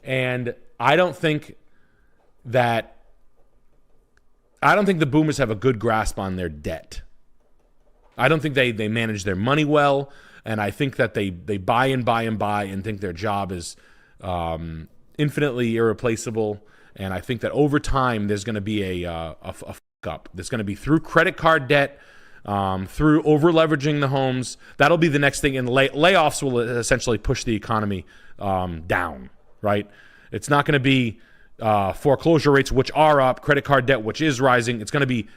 And I don't think the boomers have a good grasp on their debt. I don't think they manage their money well, and I think that they buy and buy and buy and think their job is infinitely irreplaceable. And I think that over time there's going to be a fuck up. There's going to be through credit card debt, through over-leveraging the homes. That'll be the next thing, and layoffs will essentially push the economy down, right? It's not going to be, foreclosure rates, which are up, credit card debt, which is rising. It's going to be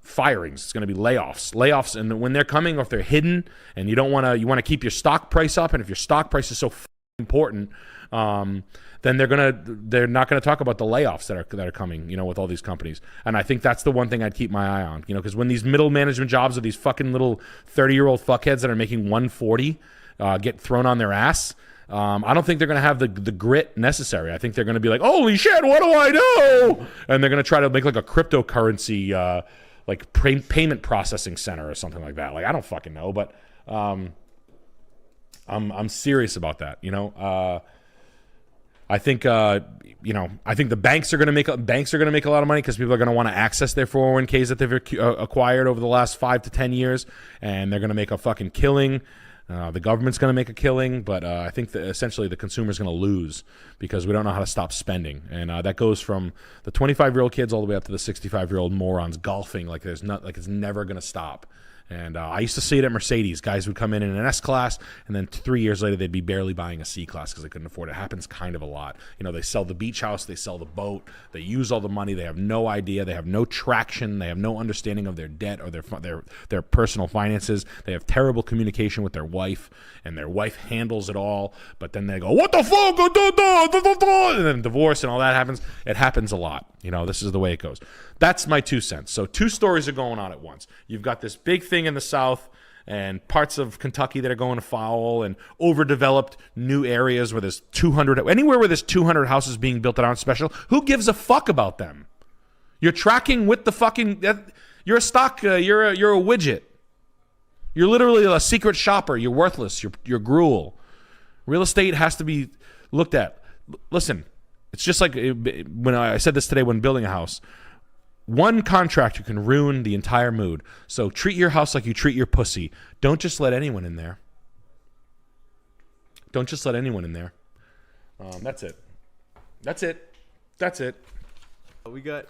firings. It's going to be layoffs. And when they're coming, or if they're hidden, and you want to keep your stock price up, and if your stock price is so important, then they're not gonna talk about the layoffs that are coming, with all these companies. And I think that's the one thing I'd keep my eye on, because when these middle management jobs of these fucking little 30-year-old fuckheads that are making 140 get thrown on their ass, I don't think they're gonna have the grit necessary. I think they're gonna be like, holy shit, what do I do? And they're gonna try to make like a cryptocurrency like payment processing center or something like that. Like, I don't fucking know, but I'm serious about that. I think I think the banks are going to make a lot of money because people are going to want to access their 401ks that they've acquired over the last 5 to 10 years, and they're going to make a fucking killing. The government's going to make a killing, but I think that essentially the consumer's going to lose because we don't know how to stop spending, and that goes from the 25-year-old kids all the way up to the 65-year-old morons golfing like it's never going to stop. And I used to see it at Mercedes. Guys would come in an S-Class, and then 3 years later, they'd be barely buying a C-Class because they couldn't afford it. It happens kind of a lot. They sell the beach house, they sell the boat, they use all the money, they have no idea, they have no traction, they have no understanding of their debt or their personal finances. They have terrible communication with their wife, and their wife handles it all, but then they go, what the fuck? And then divorce and all that happens. It happens a lot. This is the way it goes. That's my 2 cents. So 2 stories are going on at once. You've got this big thing in the South and parts of Kentucky that are going to foul, and overdeveloped new areas where there's 200, anywhere where there's 200 houses being built that aren't special. Who gives a fuck about them? You're tracking with the fucking, you're a stock, you're a widget. You're literally a secret shopper. You're worthless. You're gruel. Real estate has to be looked at. Listen, it's just like when I said this today when building a house. One contractor can ruin the entire mood. So treat your house like you treat your pussy. Don't just let anyone in there. That's it. We got,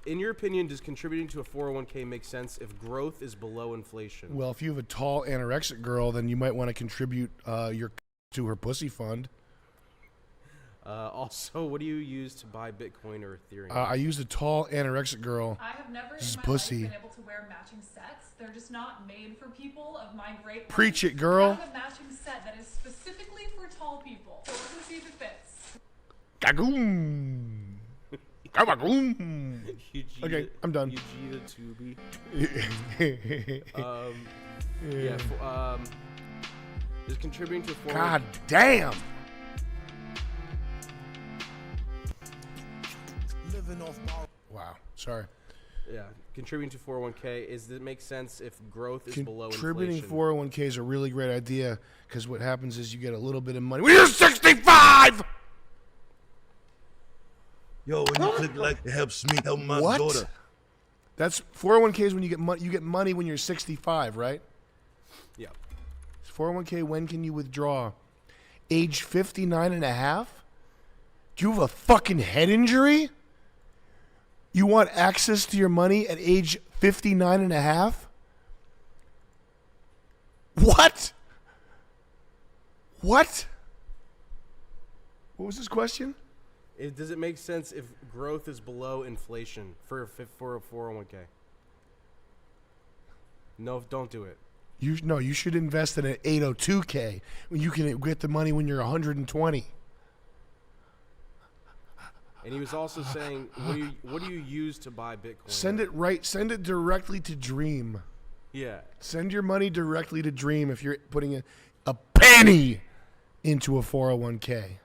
in your opinion, does contributing to a 401k make sense if growth is below inflation? Well, if you have a tall anorexic girl, then you might want to contribute to her pussy fund. Also, what do you use to buy Bitcoin or Ethereum? I use a tall anorexic girl. I have never in my pussy. life been able to wear matching sets. They're just not made for people of my great. Preach it, girl. I have a matching set that is specifically for tall people. So let's see if it fits. Gagoom. Gagoom. Okay, I'm done. Is contributing to 401k. God damn. Wow, sorry. Yeah, contributing to 401k, does it make sense if growth is below inflation? Contributing 401k is a really great idea because what happens is you get a little bit of money when you're 65. Yo, when you click like, it helps me help my daughter. That's 401k is when you get money. You get money when you're 65, right? Yeah. 401k. When can you withdraw? Age 59 and a half? Do you have a fucking head injury? You want access to your money at age 59 and a half? What? What? What was this question? Does it make sense if growth is below inflation for a 401k? No, don't do it. You should invest in an 802k when you can get the money when you're 120. And he was also saying, what do you use to buy Bitcoin? Send it directly to Dream. Yeah. Send your money directly to Dream if you're putting a penny into a 401k.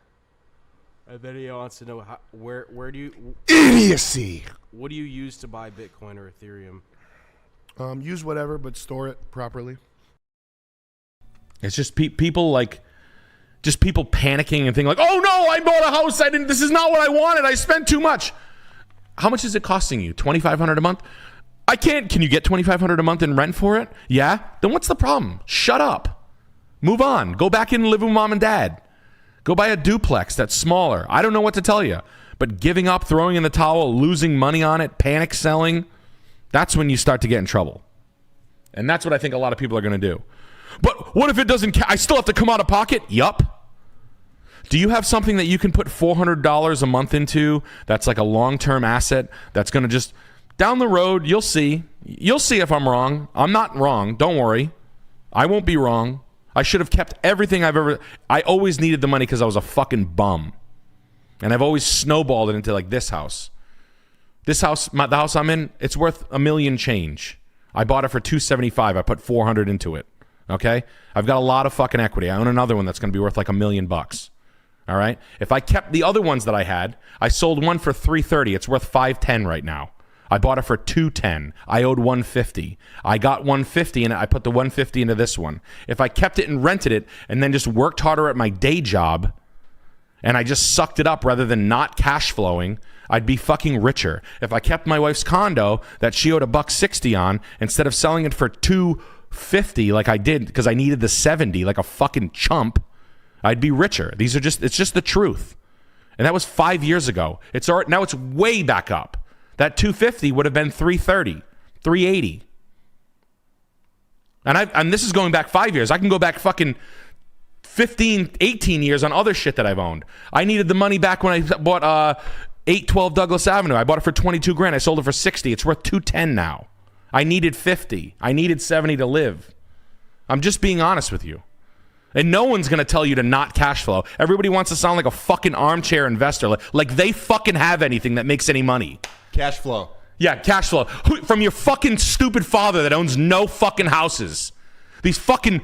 And then he wants to know where do you idiocy. What do you use to buy Bitcoin or Ethereum? Use whatever, but store it properly. It's just people panicking and thinking like, oh no, I bought a house. This is not what I wanted. I spent too much. How much is it costing you? $2,500 a month? Can you get $2,500 a month in rent for it? Yeah? Then what's the problem? Shut up. Move on. Go back in and live with mom and dad. Go buy a duplex that's smaller. I don't know what to tell you. But giving up, throwing in the towel, losing money on it, panic selling, that's when you start to get in trouble. And that's what I think a lot of people are going to do. But what if it doesn't I still have to come out of pocket? Yup. Do you have something that you can put $400 a month into that's like a long-term asset that's going to just, down the road, you'll see. You'll see if I'm wrong. I'm not wrong. Don't worry. I won't be wrong. I should have kept everything I always needed the money because I was a fucking bum. And I've always snowballed it into like this house. This house, the house I'm in, it's worth $1 million change. I bought it for $275. I put $400 into it. Okay? I've got a lot of fucking equity. I own another one that's going to be worth like $1 million. All right? If I kept the other ones that I had, I sold one for $330. It's worth $510 right now. I bought it for $210. I owed $150. I got $150 and I put the $150 into this one. If I kept it and rented it and then just worked harder at my day job and I just sucked it up rather than not cash flowing, I'd be fucking richer. If I kept my wife's condo that she owed $160 on, instead of selling it for $250 like I did because I needed the $70 like a fucking chump, I'd be richer. It's just the truth. And that was 5 years ago. Now it's way back up. That $250 would have been $330, $380. And this is going back 5 years. I can go back fucking 15, 18 years on other shit that I've owned. I needed the money back when I bought 812 Douglas Avenue. I bought it for 22 grand. I sold it for 60. It's worth 210 now. I needed 50. I needed 70 to live. I'm just being honest with you. And no one's going to tell you to not cash flow. Everybody wants to sound like a fucking armchair investor. Like they fucking have anything that makes any money. Cash flow. Yeah, cash flow. From your fucking stupid father that owns no fucking houses. These fucking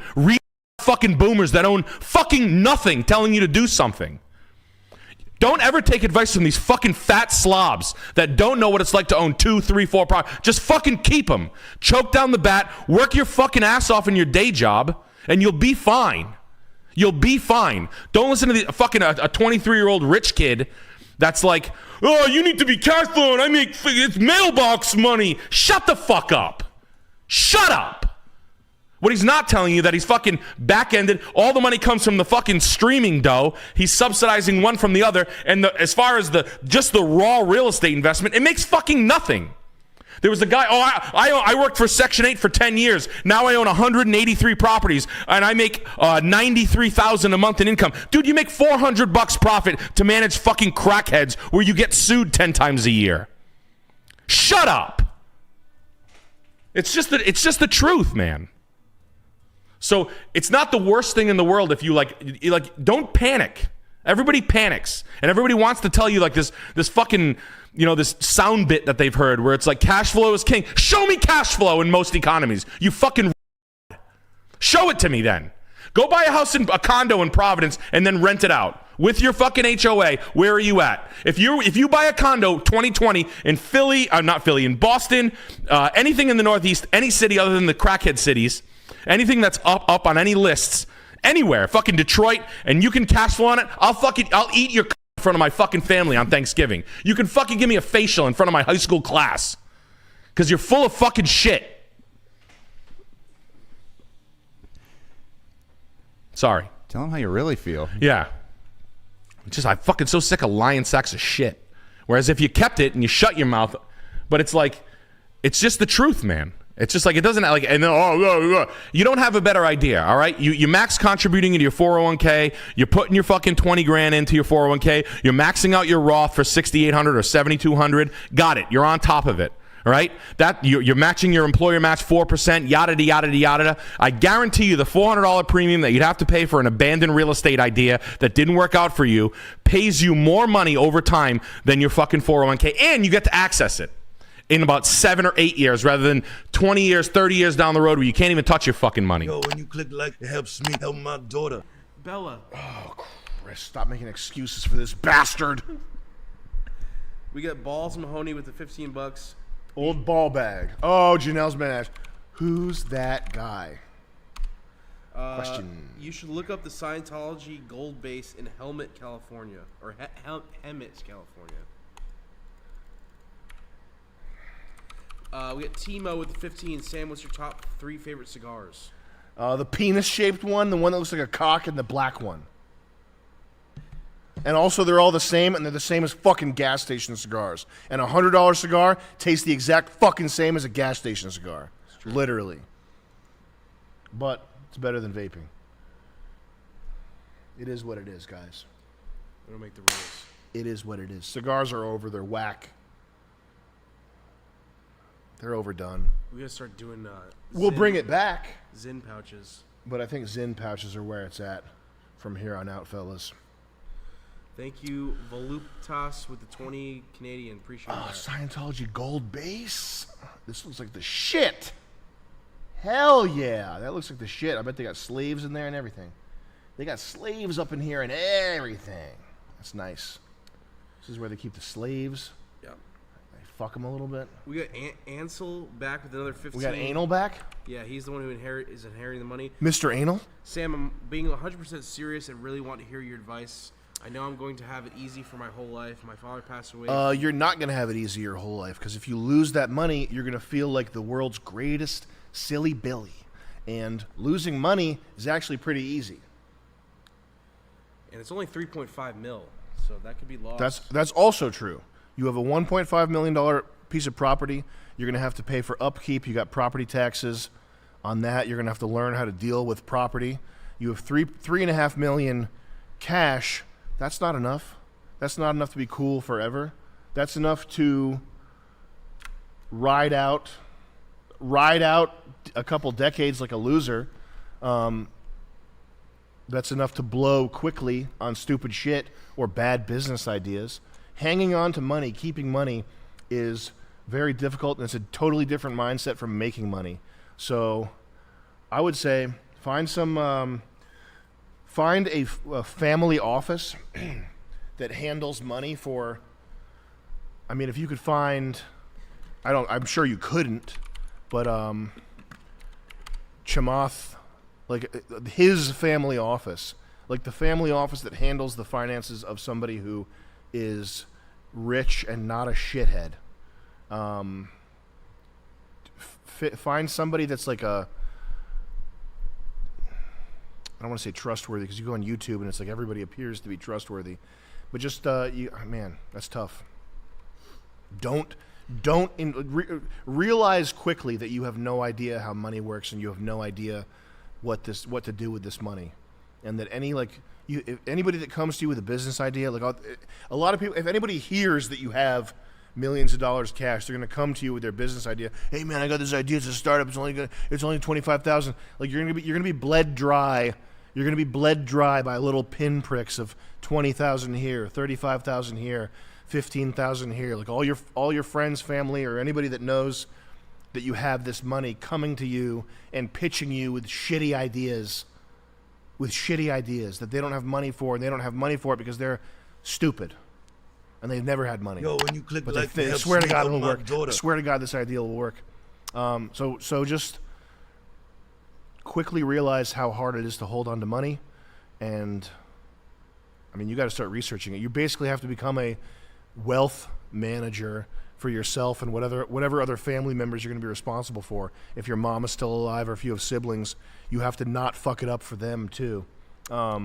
fucking boomers that own fucking nothing telling you to do something. Don't ever take advice from these fucking fat slobs that don't know what it's like to own 2, 3, 4 properties. Just fucking keep them. Choke down the bat. Work your fucking ass off in your day job, and you'll be fine. You'll be fine. Don't listen to the fucking a 23-year-old rich kid that's like, oh, you need to be cash flowing. It's mailbox money. Shut the fuck up. Shut up. What he's not telling you that he's fucking back-ended. All the money comes from the fucking streaming dough. He's subsidizing one from the other. And as far as just the raw real estate investment, it makes fucking nothing. There was a guy, I worked for Section 8 for 10 years. Now I own 183 properties, and I make $93,000 a month in income. Dude, you make $400 profit to manage fucking crackheads where you get sued 10 times a year. Shut up. It's just the truth, man. So it's not the worst thing in the world if you don't panic. Everybody panics, and everybody wants to tell you like this fucking, this sound bit that they've heard where it's like cash flow is king. Show me cash flow in most economies. You fucking show it to me then. Go buy a condo in Providence and then rent it out with your fucking HOA. Where are you at? If you buy a condo 2020 in Philly, not Philly, in Boston, anything in the Northeast, any city other than the crackhead cities, anything that's up on any lists, anywhere, fucking Detroit, and you can cash flow on it, I'll eat your in front of my fucking family on Thanksgiving. You can fucking give me a facial in front of my high school class because you're full of fucking shit. Sorry. Tell them how you really feel. Yeah. I'm fucking so sick of lying sacks of shit. Whereas if you kept it and you shut your mouth, but it's like, it's just the truth, man. It's just like, it doesn't like, and then, you don't have a better idea, all right? You max contributing into your 401k. You're putting your fucking 20 grand into your 401k. You're maxing out your Roth for 6,800 or 7,200. Got it. You're on top of it, all right? That you're matching your employer match 4%, yada, yada, yada. I guarantee you the $400 premium that you'd have to pay for an abandoned real estate idea that didn't work out for you pays you more money over time than your fucking 401k, and you get to access it in about 7 or 8 years rather than 20 years, 30 years down the road where you can't even touch your fucking money. Yo, when you click like, it helps me help my daughter. Bella. Oh, Chris, stop making excuses for this bastard. We got Balls Mahoney with the $15. Old ball bag. Oh, Janelle's been asked, who's that guy? Question. You should look up the Scientology gold base in Helmet, California. Or Hemet, California. We got Timo with the 15. Sam, what's your top 3 favorite cigars? The penis-shaped one, the one that looks like a cock, and the black one. And also, they're all the same, and they're the same as fucking gas station cigars. And a $100 cigar tastes the exact fucking same as a gas station cigar. Literally. But it's better than vaping. It is what it is, guys. We don't make the rules. It is what it is. Cigars are over. They're whack. They're overdone. We gotta start doing. We'll bring it back. Zin pouches. But I think Zin pouches are where it's at from here on out, fellas. Thank you, Voluptas, with the 20 Canadian. Appreciate Oh, that. Scientology gold base. This looks like the shit. Hell yeah. That looks like the shit. I bet they got slaves in there and everything. They got slaves up in here and everything. That's nice. This is where they keep the slaves. Yeah. They fuck them a little bit. We got Ansel back with another 15. We got Anal back? Yeah, he's the one who is inheriting the money. Mr. Anal? Sam, I'm being 100% serious and really want to hear your advice. I know I'm going to have it easy for my whole life. My father passed away. You're not going to have it easy your whole life, because if you lose that money, you're going to feel like the world's greatest silly Billy. And losing money is actually pretty easy. And it's only 3.5 mil, so that could be lost. That's also true. You have a $1.5 million piece of property. You're going to have to pay for upkeep. You got property taxes on that. You're going to have to learn how to deal with property. You have $3.5 million cash. That's not enough. That's not enough to be cool forever. That's enough to ride out a couple decades like a loser. That's enough to blow quickly on stupid shit or bad business ideas. Hanging on to money, keeping money is very difficult, and it's a totally different mindset from making money. So I would say find a family office that handles money for, I mean, if you could find, I'm sure you couldn't, but Chamath, like his family office, like the family office that handles the finances of somebody who is rich and not a shithead. Find somebody that's like I don't want to say trustworthy, because you go on YouTube and it's like everybody appears to be trustworthy, but just man, that's tough. Realize quickly that you have no idea how money works, and you have no idea what to do with this money, and that if anybody that comes to you with a business idea, like a lot of people, if anybody hears that you have millions of dollars cash, they're going to come to you with their business idea. Hey man, I got this idea. It's a startup. It's only $25,000. Like you're going to be bled dry. You're going to be bled dry by little pinpricks of $20,000 here, $35,000 here, $15,000 here. Like all your friends, family, or anybody that knows that you have this money coming to you and pitching you with shitty ideas that they don't have money for, and they don't have money for it because they're stupid. And they've never had money. Yo, when you click but like, they helps swear to me God help it'll my work. daughter. I swear to God this idea will work. So just quickly realize how hard it is to hold on to money, and I mean you got to start researching it. You basically have to become a wealth manager for yourself and whatever other family members you're going to be responsible for. If your mom is still alive or if you have siblings, you have to not fuck it up for them too. I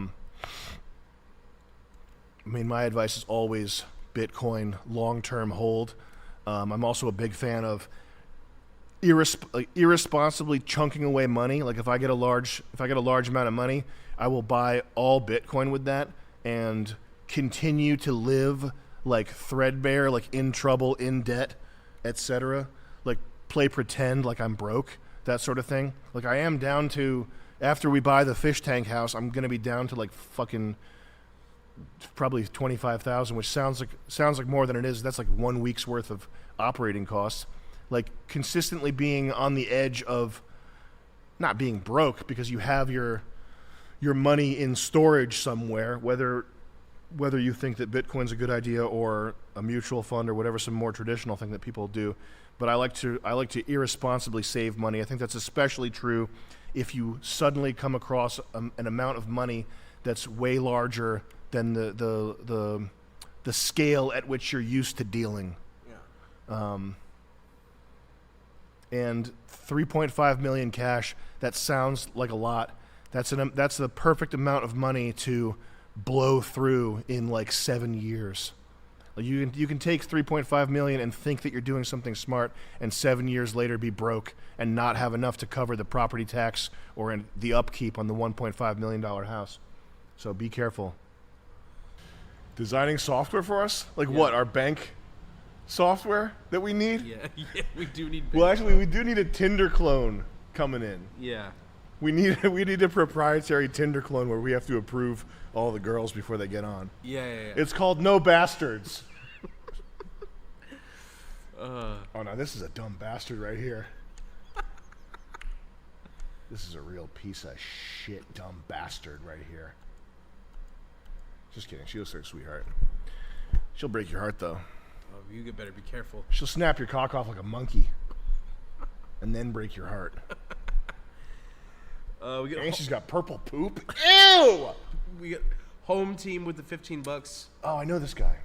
mean, my advice is always Bitcoin long-term hold. I'm also a big fan of irresponsibly chunking away money. Like if I get a large amount of money, I will buy all Bitcoin with that and continue to live like threadbare, like in trouble, in debt, etc. Like play pretend like I'm broke, that sort of thing. Like I am down to, after we buy the fish tank house, I'm gonna be down to like fucking probably 25,000, which sounds like more than it is. That's like 1 week's worth of operating costs. Like consistently being on the edge of not being broke because you have your money in storage somewhere, whether you think that Bitcoin's a good idea or a mutual fund or whatever, some more traditional thing that people do. But I like to irresponsibly save money. I think that's especially true if you suddenly come across an amount of money that's way larger than the scale at which you're used to dealing. Yeah. And 3.5 million cash, that sounds like a lot. That's the perfect amount of money to blow through in like 7 years. Like you can take 3.5 million and think that you're doing something smart, and 7 years later be broke and not have enough to cover the property tax or the upkeep on the $1.5 million house. So be careful. Designing software for us? Like what? Our bank software that we need? Yeah, we do need. Well, actually, we do need a Tinder clone coming in. Yeah. We need a proprietary Tinder clone where we have to approve all the girls before they get on. Yeah. It's called No Bastards. Uh. Oh no, this is a dumb bastard right here. This is a real piece of shit, dumb bastard right here. Just kidding. She looks like a sweetheart. She'll break your heart though. Oh, you better be careful. She'll snap your cock off like a monkey, and then break your heart. And she's got purple poop. Ew! We got home team with the $15. Oh, I know this guy.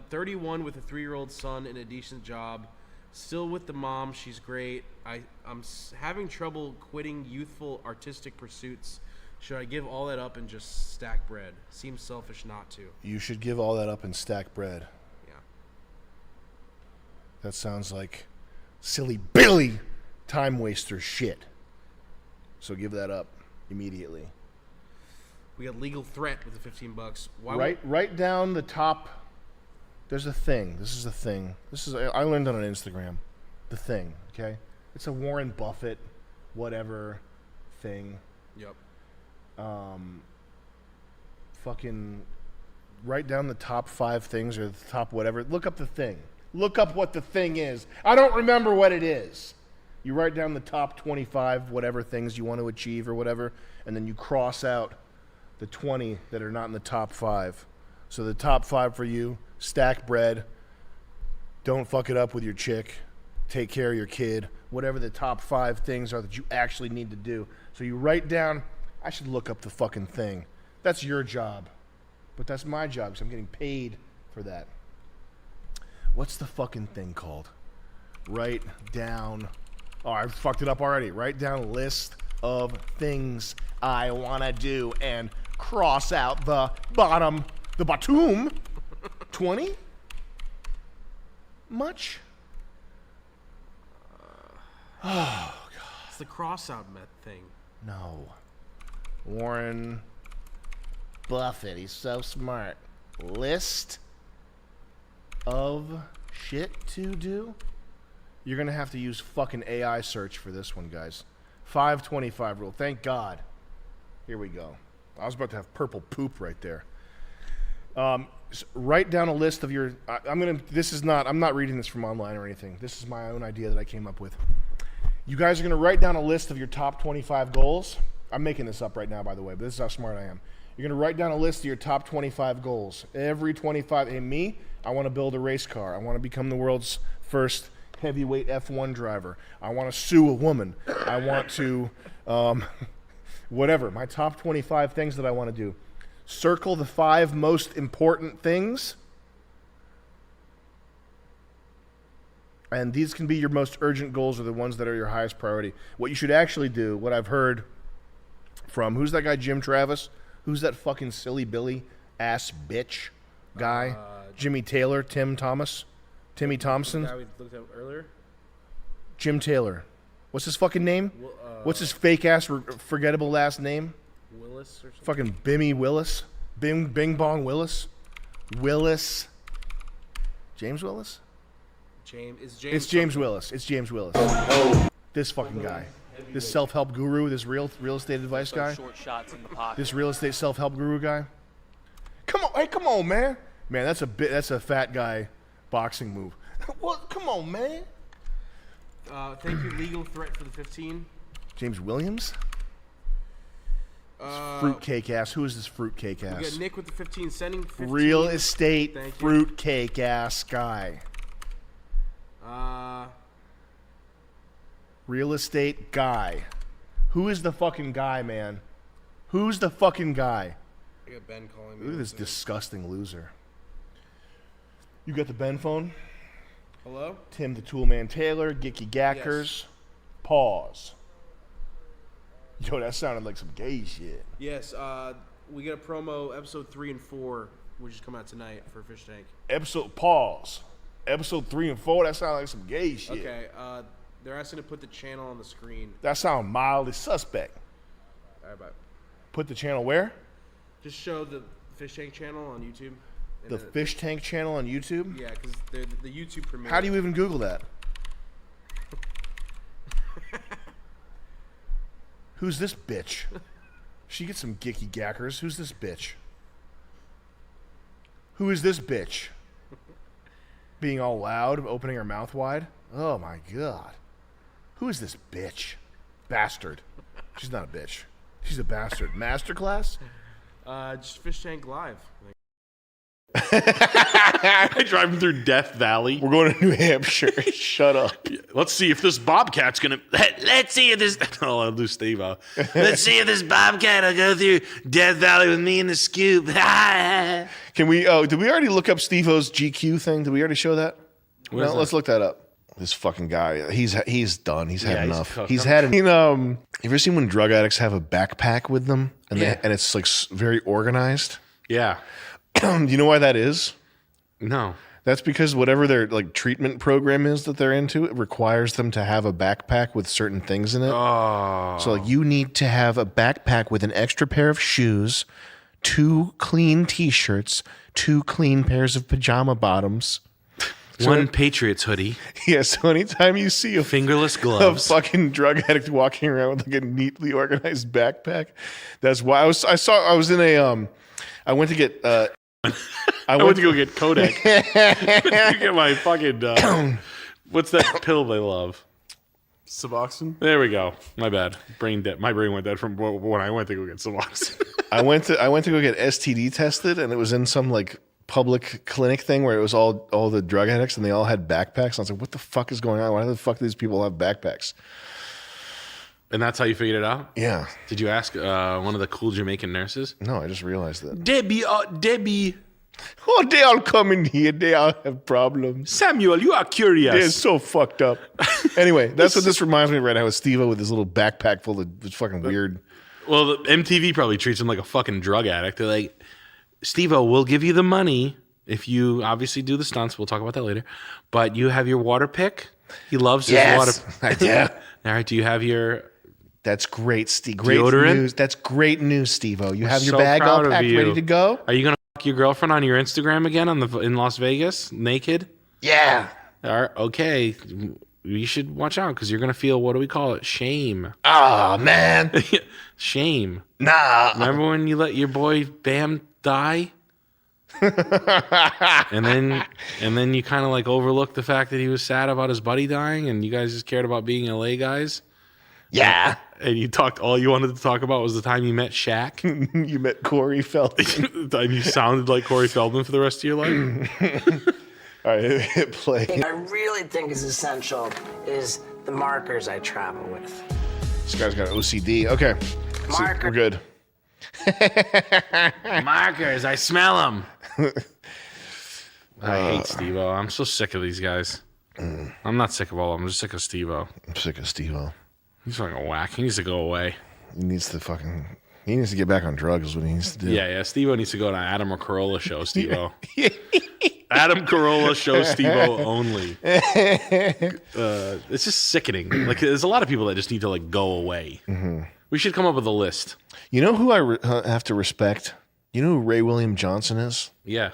31 with a 3-year-old son and a decent job. Still with the mom. She's great. I'm having trouble quitting youthful artistic pursuits. Should I give all that up and just stack bread? Seems selfish not to. You should give all that up and stack bread. Yeah. That sounds like silly Billy time waster shit. So give that up immediately. We got legal threat with the $15. Write down the top. There's a thing. This is a thing. I learned on an Instagram. The thing. Okay. It's a Warren Buffett, whatever, thing. Yep. Fucking write down the top 5 things or the top whatever. Look up the thing. Look up what the thing is. I don't remember what it is. You write down the top 25 whatever things you want to achieve or whatever, and then you cross out the 20 that are not in the top 5. So the top 5 for you: stack bread, don't fuck it up with your chick, take care of your kid, whatever the top 5 things are that you actually need to do. So you write down, I should look up the fucking thing. That's your job. But that's my job because I'm getting paid for that. What's the fucking thing called? Write down. Oh, I fucked it up already. Write down a list of things I want to do and cross out the bottom. 20? Much? Oh, God. It's the cross-out thing. No. Warren Buffett. He's so smart. List of shit to do? You're going to have to use fucking AI search for this one, guys. 525 rule. Thank God. Here we go. I was about to have purple poop right there. Write down a list of your... I'm not reading this from online or anything. This is my own idea that I came up with. You guys are going to write down a list of your top 25 goals. I'm making this up right now, by the way, but this is how smart I am. You're going to write down a list of your top 25 goals. Every 25... Hey, me, I want to build a race car. I want to become the world's first heavyweight F1 driver. I want to sue a woman. I want to... whatever. My top 25 things that I want to do. Circle the 5 most important things. And these can be your most urgent goals or the ones that are your highest priority. What you should actually do, what I've heard from, who's that guy, Jim Travis? Who's that fucking silly Billy ass bitch guy? Jimmy Taylor, Timmy Thompson? The guy we looked at earlier? Jim Taylor. What's his fucking name? What's his fake ass forgettable last name? Willis or something? Fucking Bimmy Willis. Bing Bong Willis. Willis. James Willis? It's James Willis. It's James Willis. This fucking guy. This self-help guru, this real estate advice guy. Short shots in the pocket. This real estate self-help guru guy. Come on, hey, come on, man. Man, that's a fat guy boxing move. What? Come on, man. Thank you, legal threat for the 15. James Williams? Fruitcake ass. Who is this fruitcake ass? We got Nick with the 15, sending 15. Real estate fruitcake ass guy. Real estate guy. Who is the fucking guy, man? Who's the fucking guy? I got Ben calling me. Look at this disgusting loser. You got the Ben phone? Hello? Tim the Toolman Taylor, Gicky Gackers. Yes. Pause. Yo, that sounded like some gay shit. Yes, we got a promo, episode 3 and 4, which is coming out tonight for Fish Tank. Pause. Episode 3 and 4, that sounded like some gay shit. Okay, they're asking to put the channel on the screen. That sounds mildly suspect. All right, bye. Put the channel where? Just show the Fish Tank channel on YouTube. The Fish Tank channel on YouTube? Yeah, because the YouTube premiere. How do you even Google that? Who's this bitch? She gets some gicky gackers. Who's this bitch? Who is this bitch? Being all loud, opening her mouth wide. Oh my god. Who is this bitch? Bastard. She's not a bitch. She's a bastard. Masterclass? Just Fish Tank Live. Driving through Death Valley. We're going to New Hampshire. Shut up. Let's see if this bobcat's gonna. Let's see if this. No, I'll do Steve. Let's see if this bobcat will go through Death Valley with me in the scoop. Can we? Oh, did we already look up Steve-O's GQ thing? Did we already show that? What is that? Let's look that up. This fucking guy. He's done. He's had Yeah, he's enough. cooked. He's had. You ever seen when drug addicts have a backpack with them and and it's like very organized? Yeah. You know why that is? No. That's because whatever their like treatment program is that they're into, it requires them to have a backpack with certain things in it. Oh. So like you need to have a backpack with an extra pair of shoes, 2 clean t-shirts, 2 clean pairs of pajama bottoms. One Patriots hoodie. Yeah, so anytime you see a fingerless gloves, a fucking drug addict walking around with like a neatly organized backpack, that's why I was in a I went to get I went to go get Kodak. Get my fucking what's that pill they love? Suboxone. There we go. My bad. Brain dead. My brain went dead from when I went to go get Suboxone. I went to go get STD tested, and it was in some like public clinic thing where it was all the drug addicts, and they all had backpacks. And I was like, what the fuck is going on? Why the fuck do these people have backpacks? And that's how you figured it out? Yeah. Did you ask one of the cool Jamaican nurses? No, I just realized that. Debbie. Oh, they all come in here. They all have problems. Samuel, you are curious. They're so fucked up. Anyway, that's what this reminds me of right now with Steve-O with his little backpack full of fucking weird. Well, the MTV probably treats him like a fucking drug addict. They're like, Steve-O, we'll give you the money if you obviously do the stunts. We'll talk about that later. But you have your water pick. He loves his water. Yeah. All right. Do you have your... That's great, Steve. Great Deodorant? news. That's great news, Steve-O. You have your So bag all proud of packed, you. ready to go? Are you gonna fuck your girlfriend on your Instagram again in Las Vegas, naked? Yeah. All right, okay. You should watch out because you're gonna feel, what do we call it? Shame. Oh man. Shame. Nah. Remember when you let your boy Bam die? and then you kind of like overlooked the fact that he was sad about his buddy dying, and you guys just cared about being LA guys. Yeah. And all you wanted to talk about was the time you met Shaq. You met Corey Feldman. The time you sounded like Corey Feldman for the rest of your life. All right, hit play. What I really think is essential is the markers I travel with. This guy's got OCD. Okay. So we're good. Markers, I smell them. I hate Steve-O. I'm so sick of these guys. I'm not sick of all of them. I'm just sick of Steve-O. I'm sick of Steve-O. He's fucking whack. He needs to go away. He needs to get back on drugs is what he needs to do. Yeah. Steve-O needs to go to Adam or Carolla show, Steve-O. Adam Carolla show Steve-O only. It's just sickening. Like, there's a lot of people that just need to like go away. Mm-hmm. We should come up with a list. You know who I have to respect? You know who Ray William Johnson is? Yeah.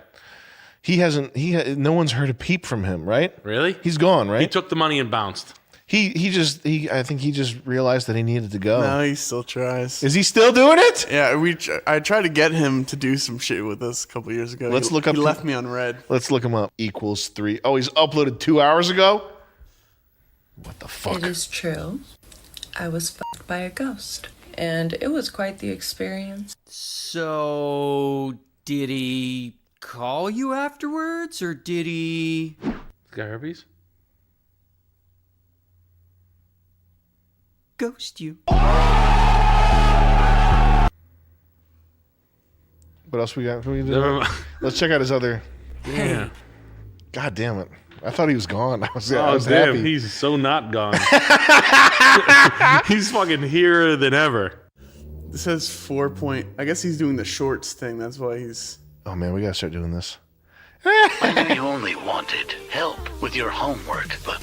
No one's heard a peep from him, right? Really? He's gone, right? He took the money and bounced. I think he just realized that he needed to go. No, he still tries. Is he still doing it? Yeah, I tried to get him to do some shit with us a couple years ago. Let's look up. He left me on red. Let's look him up. Equals 3. Oh, he's uploaded 2 hours ago? What the fuck? It is true. I was fucked by a ghost, and it was quite the experience. So, did he call you afterwards, or did he... Got herpes? Ghost you. What else we got? Can we do? Let's check out his other. Yeah. God damn it! I thought he was gone. I was damn, happy. He's so not gone. He's fucking here than ever. This says 4 point. I guess he's doing the shorts thing. That's why he's. Oh man, we gotta start doing this. I know you only wanted help with your homework, but...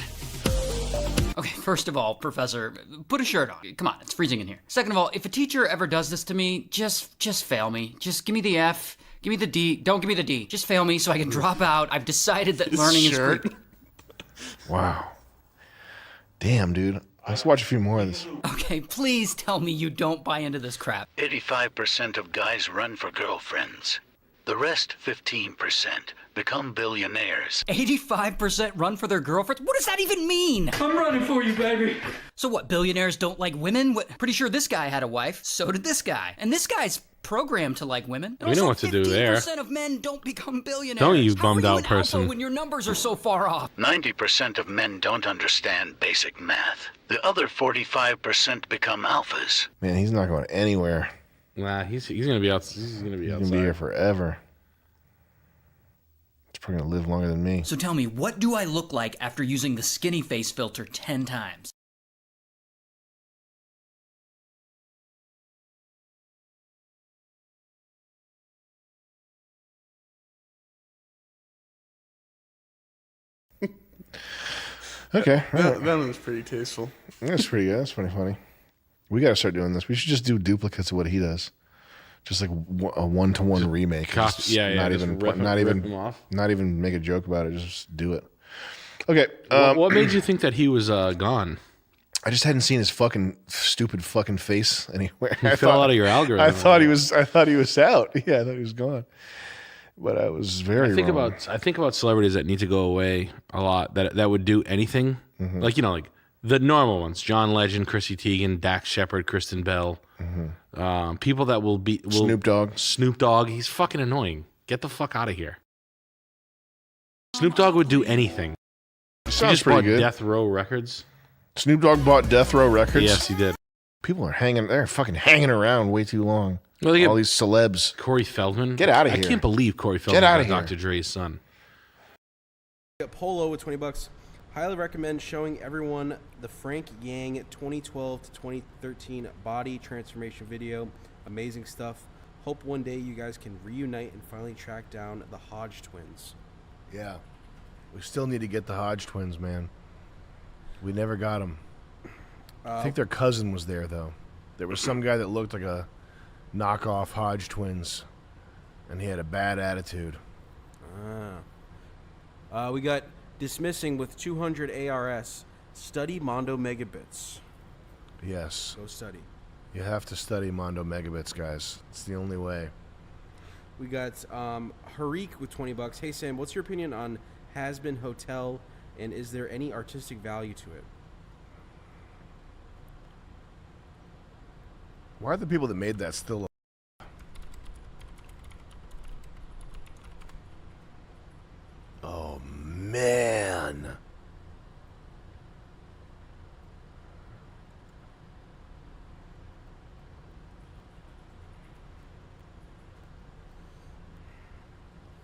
Okay, first of all, Professor, put a shirt on. Come on, it's freezing in here. Second of all, if a teacher ever does this to me, just fail me. Just give me the F, Give me the D. Don't give me the D. Just fail me so I can drop out. I've decided that learning is creepy. Wow. Damn, dude. Let's watch a few more of this. Okay, please tell me you don't buy into this crap. 85% of guys run for girlfriends. The rest, 15%, become billionaires. 85% run for their girlfriends? What does that even mean? I'm running for you, baby. So what, billionaires don't like women? Pretty sure this guy had a wife. So did this guy. And this guy's programmed to like women. And We know also what to do there. 15% of men don't become billionaires. Don't you How are bummed you out an alpha person. when your numbers are so far off? 90% of men don't understand basic math. The other 45% become alphas. Man, he's not going anywhere. Nah, he's gonna be out. He's gonna be He's outside. gonna be here forever. He's probably gonna live longer than me. So tell me, what do I look like after using the skinny face filter 10 times? Okay. all right. That was pretty tasteful. That's pretty good. That's pretty funny. We gotta start doing this. We should just do duplicates of what he does. Just like a one-to-one remake. Copy- yeah, Not just even, rip not him even, off. not even make a joke about it. Just do it. Okay. What made you think that he was gone? I just hadn't seen his fucking stupid fucking face anywhere. He I fell thought- out of your algorithm. I thought he was out. Yeah, I thought he was gone. But I was very wrong. I think about celebrities that need to go away a lot. That would do anything. Mm-hmm. Like like the normal ones: John Legend, Chrissy Teigen, Dax Shepard, Kristen Bell. People that will be Snoop Dogg. Snoop Dogg. He's fucking annoying. Get the fuck out of here. Snoop Dogg would do anything. He Sounds just pretty bought good. Death Row Records. Snoop Dogg bought Death Row Records. Yes, he did. People are they're fucking hanging around way too long. Well, they get all these celebs. Corey Feldman. Get out of here. I can't believe Corey Feldman Get out is of here. Dr. Dre's son. Got Polo with 20 bucks. Highly recommend showing everyone the Frank Yang 2012 to 2013 body transformation video. Amazing stuff. Hope one day you guys can reunite and finally track down the Hodge twins. Yeah. We still need to get the Hodge twins, man. We never got them. I think their cousin was there, though. There was some guy that looked like a knockoff Hodge twins, and he had a bad attitude. We got Dismissing with 200 ARS. Study Mondo Megabits. Yes. Go study. You have to study Mondo Megabits, guys. It's the only way. We got Harik with 20 bucks. Hey Sam, what's your opinion on Has-Been Hotel, and is there any artistic value to it? Why are the people that made that still? Oh man.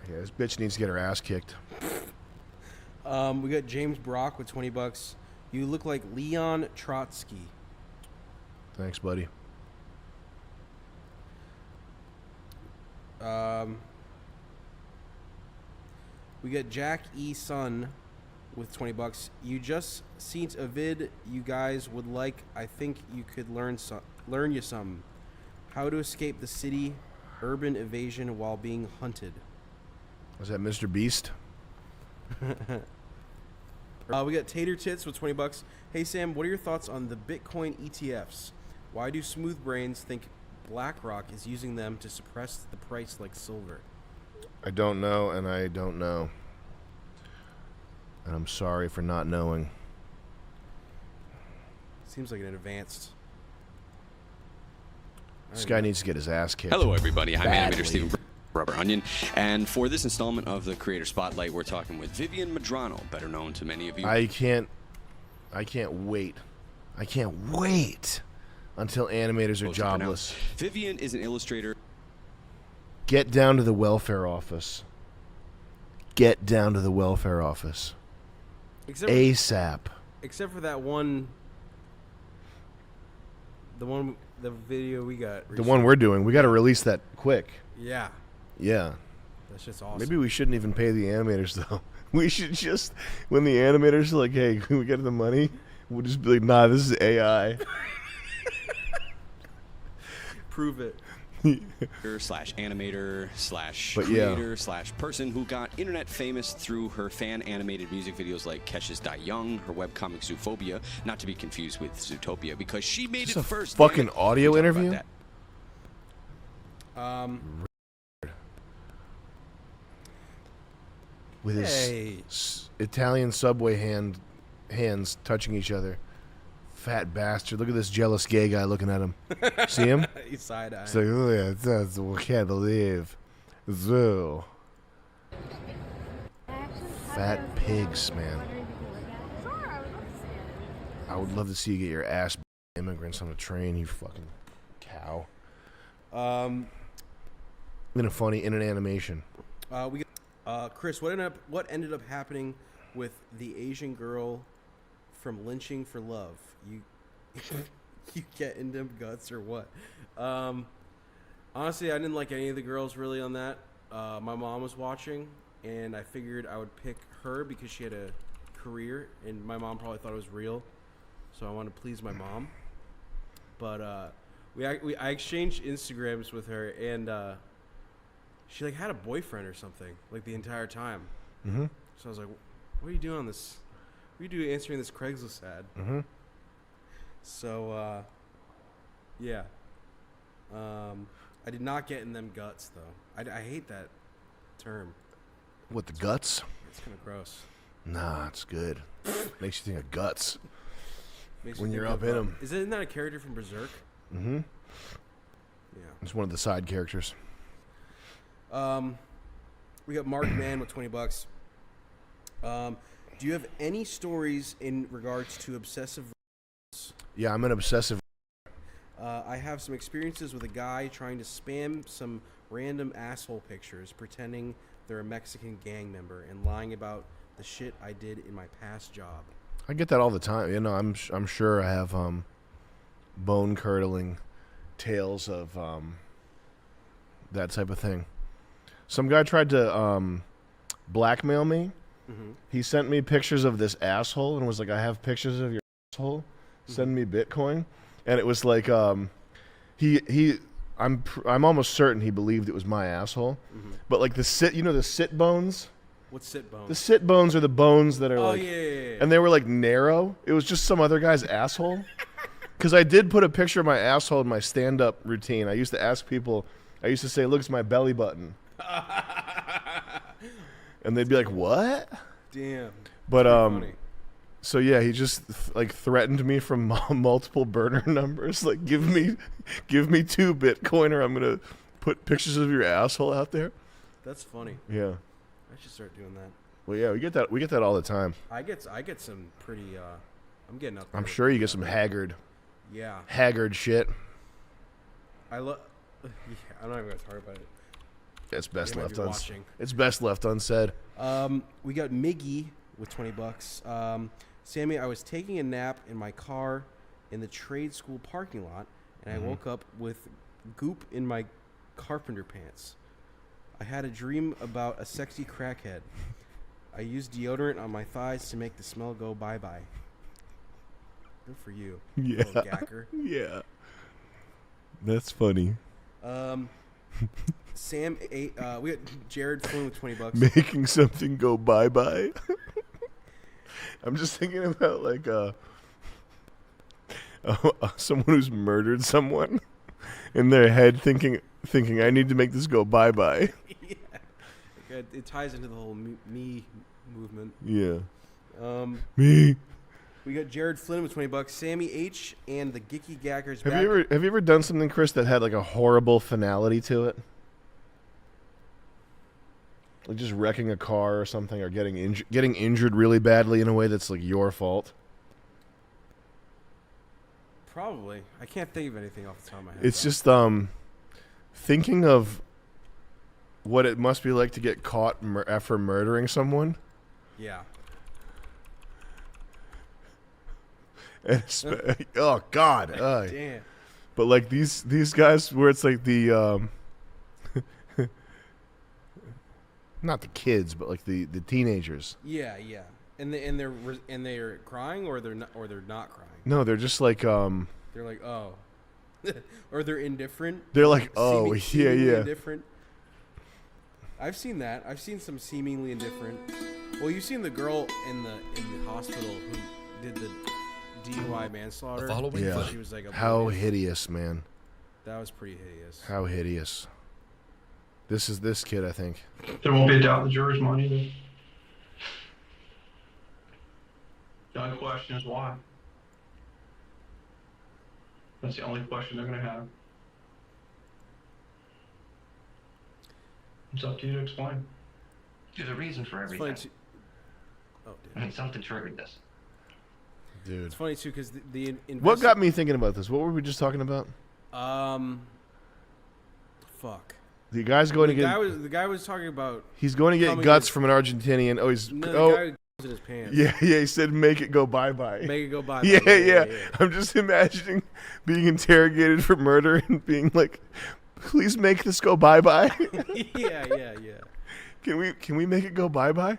Yeah, this bitch needs to get her ass kicked. We got James Brock with 20 bucks. You look like Leon Trotsky. Thanks, buddy. We got Jack E. Sun with 20 bucks. You just seen a vid you guys would like. I think you could learn you some. How to escape the city, urban evasion while being hunted. Was that Mr. Beast? We got Tater Tits with 20 bucks. Hey Sam, what are your thoughts on the Bitcoin ETFs? Why do smooth brains think BlackRock is using them to suppress the price like silver? I don't know, and I don't know. And I'm sorry for not knowing. Seems like an advanced. This guy needs to get his ass kicked. Hello, everybody. I'm badly. animator Steven Rubber Onion, and for this installment of the Creator Spotlight, we're talking with Vivian Madrano, better known to many of you. I can't wait. I can't wait until animators are jobless. Vivian is an illustrator. Get down to the welfare office. Get down to the welfare office. ASAP. Except for that one. The video we got. The one we're doing. We got to release that quick. Yeah. Yeah. That's just awesome. Maybe we shouldn't even pay the animators, though. We should just, when the animators are like, hey, can we get the money? We'll just be like, nah, this is AI. Prove it. slash animator slash But yeah. creator slash person who got internet famous through her fan animated music videos like Kesha's Die Young, her webcomic Zoophobia, not to be confused with Zootopia, because she made Just it a first. fucking damn it. audio We'll talk about interview? that. With his Italian subway hands touching each other. Fat bastard. Look at this jealous gay guy looking at him. See him? He's side-eyeing. It's like, oh yeah, that's we can't believe. Zoo. Fat pigs, man. I would love to see you get your ass immigrants on a train, you fucking cow. In an animation. We got, Chris, what ended up happening with the Asian girl from Lynching for Love? You getting them guts or what? Honestly, I didn't like any of the girls really on that. My mom was watching, and I figured I would pick her because she had a career, and my mom probably thought it was real, so I wanted to please my mom. But I exchanged Instagrams with her, and she like had a boyfriend or something like the entire time. Mm-hmm. So I was like, "What are you doing on this? What are you doing answering this Craigslist ad?" Mm-hmm. So, yeah. I did not get in them guts though. I hate that term. What, the guts? It's kind of gross. Nah, it's good. Makes you think of guts. Makes When you you're think up of, in them. Isn't that a character from Berserk? Mm-hmm. Yeah. It's one of the side characters. We got Mark Mann with $20. Do you have any stories in regards to obsessive? Yeah, I'm an obsessive. I have some experiences with a guy trying to spam some random asshole pictures, pretending they're a Mexican gang member and lying about the shit I did in my past job. I get that all the time. You know, I'm sure I have bone curdling tales of that type of thing. Some guy tried to blackmail me. Mm-hmm. He sent me pictures of this asshole and was like, "I have pictures of your asshole. Send me Bitcoin." And it was like I'm almost certain he believed it was my asshole. Mm-hmm. But like the sit bones. What's sit bones? The sit bones are the bones that are like, yeah. and they were like narrow. It was just some other guy's asshole. Because I did put a picture of my asshole in my stand-up routine. I used to ask people. I used to say, "Look, it's my belly button," and they'd be like, "What?" Damn. But funny. so yeah, he just like threatened me from multiple burner numbers. Like, give me 2 Bitcoin, or I'm gonna put pictures of your asshole out there. That's funny. Yeah. I should start doing that. Well, yeah, we get that all the time. I get some pretty. I'm getting up there. I'm sure you get some haggard. Yeah. Haggard shit. I love. Yeah, I'm not even gonna talk about it. It's best They might left be unsaid. watching. It's best left unsaid. We got Miggy with $20. Sammy, I was taking a nap in my car in the trade school parking lot, and I woke up with goop in my carpenter pants. I had a dream about a sexy crackhead. I used deodorant on my thighs to make the smell go bye-bye. Good for you, Yeah. little gacker. Yeah. That's funny. Sam, we got Jared Flynn with $20. Making something go bye-bye. I'm just thinking about like someone who's murdered someone in their head thinking I need to make this go bye-bye. Yeah. It ties into the whole me movement. Yeah. Me. We got Jared Flynn with $20. Sammy H and the Gicky Gackers. Have you ever done something, Chris, that had like a horrible finality to it? Like just wrecking a car or something, or getting injured really badly in a way that's like your fault. Probably. I can't think of anything off the top of my head. It's just thinking of what it must be like to get caught after murdering someone. Yeah. And oh God! Damn. But like these guys, where it's like the not the kids, but like the teenagers. Yeah, yeah. And they're crying, or they're not crying. No, they're just like They're like, oh. or they're indifferent. They're like, oh, seemingly yeah. indifferent. I've seen that. I've seen some seemingly indifferent. Well, you've seen the girl in the hospital who did the DUI manslaughter. Yeah. She was like, how hideous, man. That was pretty hideous. How hideous. This is this kid, I think. There won't be a doubt in the jury's mind either. The only question is why. That's the only question they're going to have. It's up to you to explain. There's a reason for everything. Oh, I mean, something triggered this. Dude. It's funny too because the What got me thinking about this? What were we just talking about? Fuck. The guy's going to get. The guy was talking about. He's going to get guts from an Argentinian. Oh, he's. No, oh, the guy with in his pants. Yeah. He said, "Make it go bye-bye." Make it go bye-bye. Yeah. I'm just imagining being interrogated for murder and being like, "Please make this go bye-bye." yeah. Can we make it go bye-bye?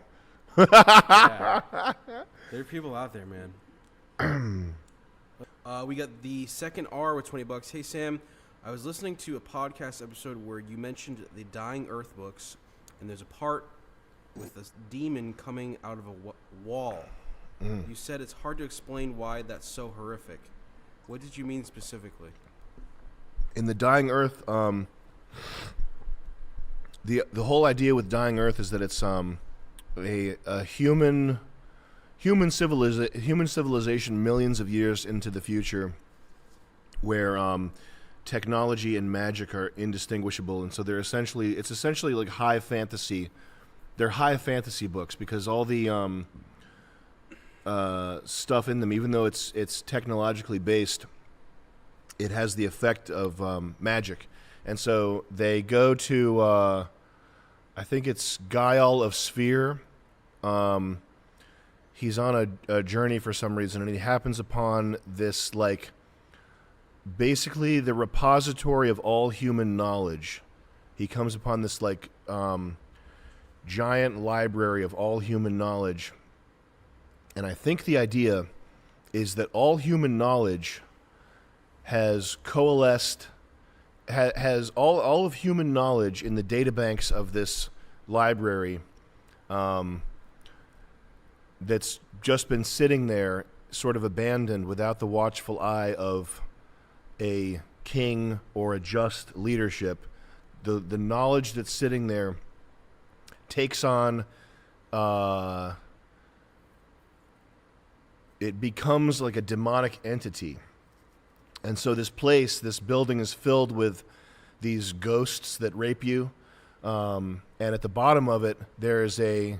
Yeah. There are people out there, man. We got the second R with $20. Hey Sam, I was listening to a podcast episode where you mentioned the Dying Earth books, and there's a part with this demon coming out of a wall. You said it's hard to explain why that's so horrific. What did you mean specifically? In the Dying Earth, the whole idea with Dying Earth is that it's a human civilization millions of years into the future, where technology and magic are indistinguishable, and so it's essentially like high fantasy. They're high fantasy books because all the stuff in them, even though it's technologically based, it has the effect of magic. And so they go to, I think it's Guile of Sphere. He's on a journey for some reason, and he happens upon this, like, basically the repository of all human knowledge. He comes upon this, like, giant library of all human knowledge. And I think the idea is that all human knowledge has coalesced, has all of human knowledge in the databanks of this library that's just been sitting there sort of abandoned without the watchful eye of a king or a just leadership. The knowledge that's sitting there takes on, it becomes like a demonic entity. And so this building is filled with these ghosts that rape you. And at the bottom of it, there's a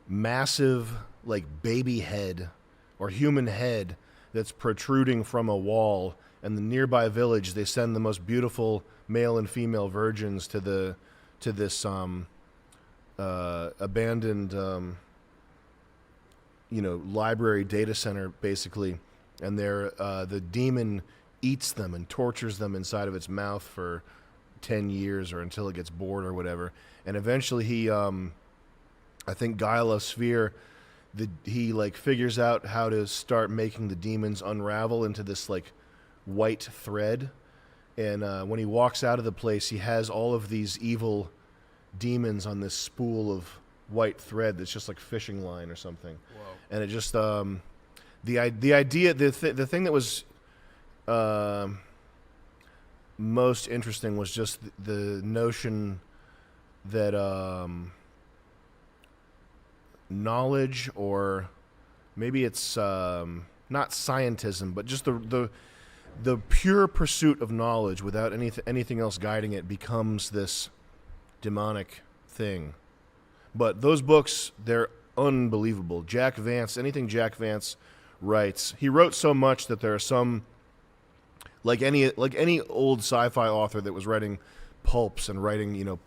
massive, like, baby head or human head that's protruding from a wall. And the nearby village, they send the most beautiful male and female virgins to this abandoned, library data center, basically. And the demon eats them and tortures them inside of its mouth for 10 years or until it gets bored or whatever. And eventually he, I think Guile of Sphere, he like figures out how to start making the demons unravel into this like white thread. And when he walks out of the place, he has all of these evil demons on this spool of white thread that's just like fishing line or something. Whoa. And it just the idea, the thing that was most interesting was just the notion that knowledge, or maybe it's not scientism, but just the pure pursuit of knowledge without anything else guiding it becomes this demonic thing. But those books, they're unbelievable. Jack Vance, anything Jack Vance writes, he wrote so much that there are some, like any old sci-fi author that was writing pulps and writing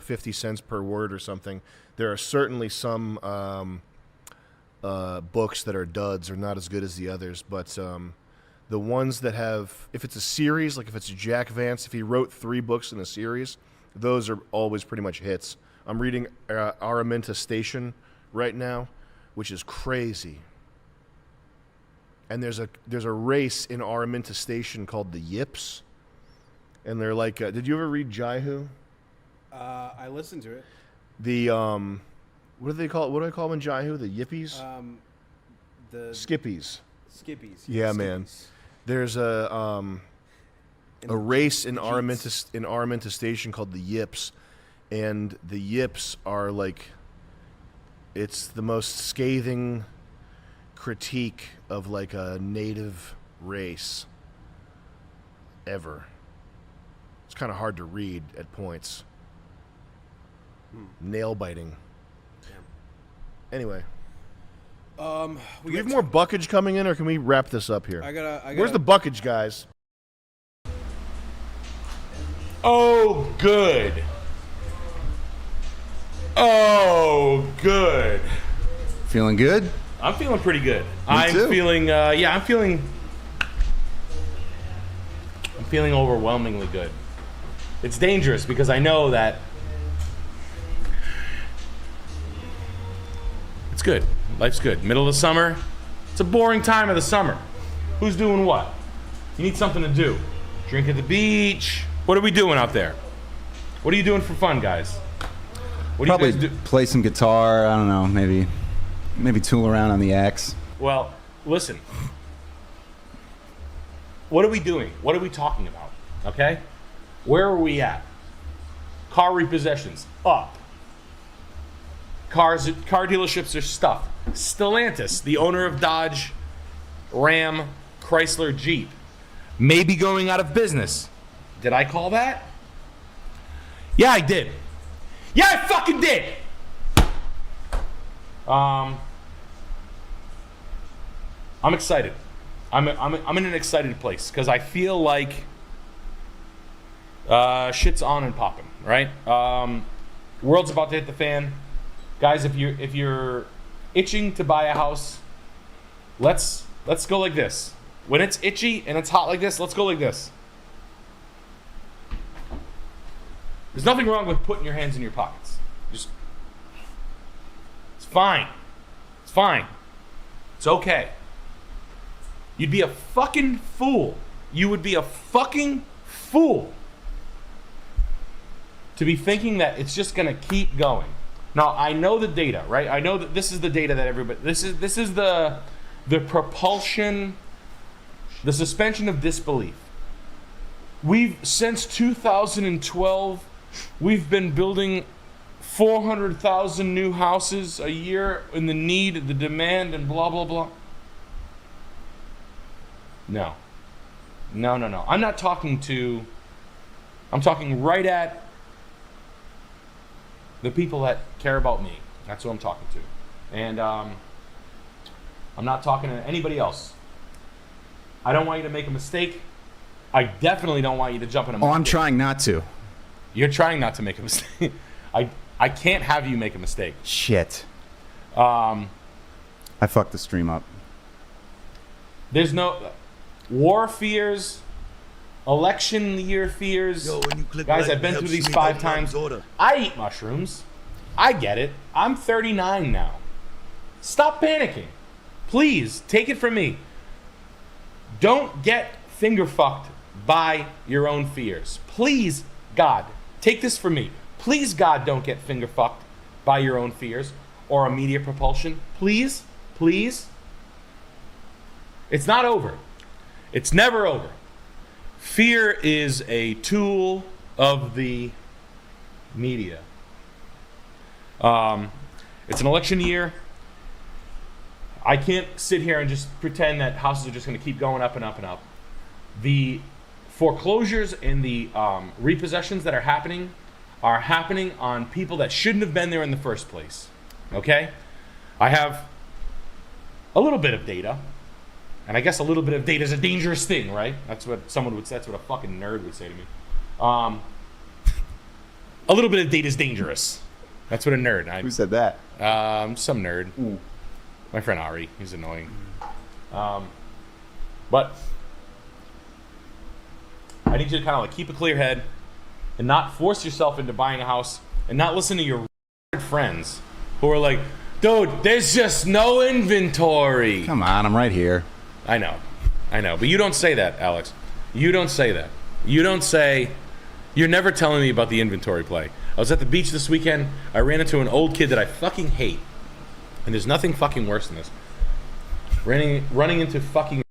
50 cents per word or something, there are certainly some books that are duds or not as good as the others. But the ones that have, if it's a series, like if it's Jack Vance, if he wrote 3 books in a series, those are always pretty much hits. I'm reading Araminta Station right now, which is crazy. And there's a race in Araminta Station called the Yips, and they're like, did you ever read Jaihu? I listened to it. The what do they call it? What do I call them in Jaihu? The yippies? The Skippies. Skippies. Yeah, man. There's a race in Araminta Station called the Yips, and the Yips are like, it's the most scathing critique of like a native race ever. It's kind of hard to read at points. Nail biting. Anyway. Do we have more buckage coming in, or can we wrap this up here? Where's the buckage, guys? Oh, good. Oh, good. Feeling good? I'm feeling pretty good. Me too. I'm feeling overwhelmingly good. It's dangerous because I know that it's good. Life's good. Middle of the summer. It's a boring time of the summer. Who's doing what? You need something to do. Drink at the beach. What are we doing out there? What are you doing for fun, guys? What Probably do you guys do? play some guitar. I don't know. Maybe tool around on the axe. Well, listen. What are we doing? What are we talking about? Okay? Where are we at? Car repossessions up. Car dealerships are stuffed. Stellantis, the owner of Dodge, Ram, Chrysler, Jeep, may be going out of business. Did I call that? Yeah, I did. Yeah, I fucking did. I'm excited. I'm in an excited place because I feel like shit's on and popping, right? World's about to hit the fan. Guys, if you're itching to buy a house, let's go like this. When it's itchy and it's hot like this, let's go like this. There's nothing wrong with putting your hands in your pockets. It's fine. It's fine. It's okay. You'd be a fucking fool. You would be a fucking fool to be thinking that it's just gonna keep going. Now, I know the data, right? I know that this is the data that everybody, this is the propulsion, the suspension of disbelief. Since 2012, we've been building 400,000 new houses a year in the need, the demand, and blah, blah, blah. No. I'm talking right at the people that care about me. That's who I'm talking to. And I'm not talking to anybody else. I don't want you to make a mistake. I definitely don't want you to jump in a mistake. I'm trying not to. You're trying not to make a mistake. I can't have you make a mistake. Shit. I fucked the stream up. There's no war fears, election year fears. Yo, when you click guys, like, I've been it through helps these me 5 help my times. daughter. I eat mushrooms. I get it. I'm 39 now. Stop panicking. Please, take it from me. Don't get finger fucked by your own fears. Please, God, take this from me. Please, God, don't get finger fucked by your own fears or immediate propulsion. Please, please. It's not over. It's never over. Fear is a tool of the media. It's an election year. I can't sit here and just pretend that houses are just going to keep going up and up and up. The foreclosures and the repossessions that are happening on people that shouldn't have been there in the first place. Okay? I have a little bit of data. And I guess a little bit of data is a dangerous thing, right? That's what a fucking nerd would say to me. A little bit of data is dangerous. That's what a nerd. Who said that? Some nerd. Ooh. My friend Ari. He's annoying. But I need you to kind of like keep a clear head and not force yourself into buying a house and not listen to your friends who are like, dude, there's just no inventory. Come on, I'm right here. I know. But you don't say that, Alex. You don't say that. You don't say, you're never telling me about the inventory play. I was at the beach this weekend. I ran into an old kid that I fucking hate. And there's nothing fucking worse than this. Running into fucking...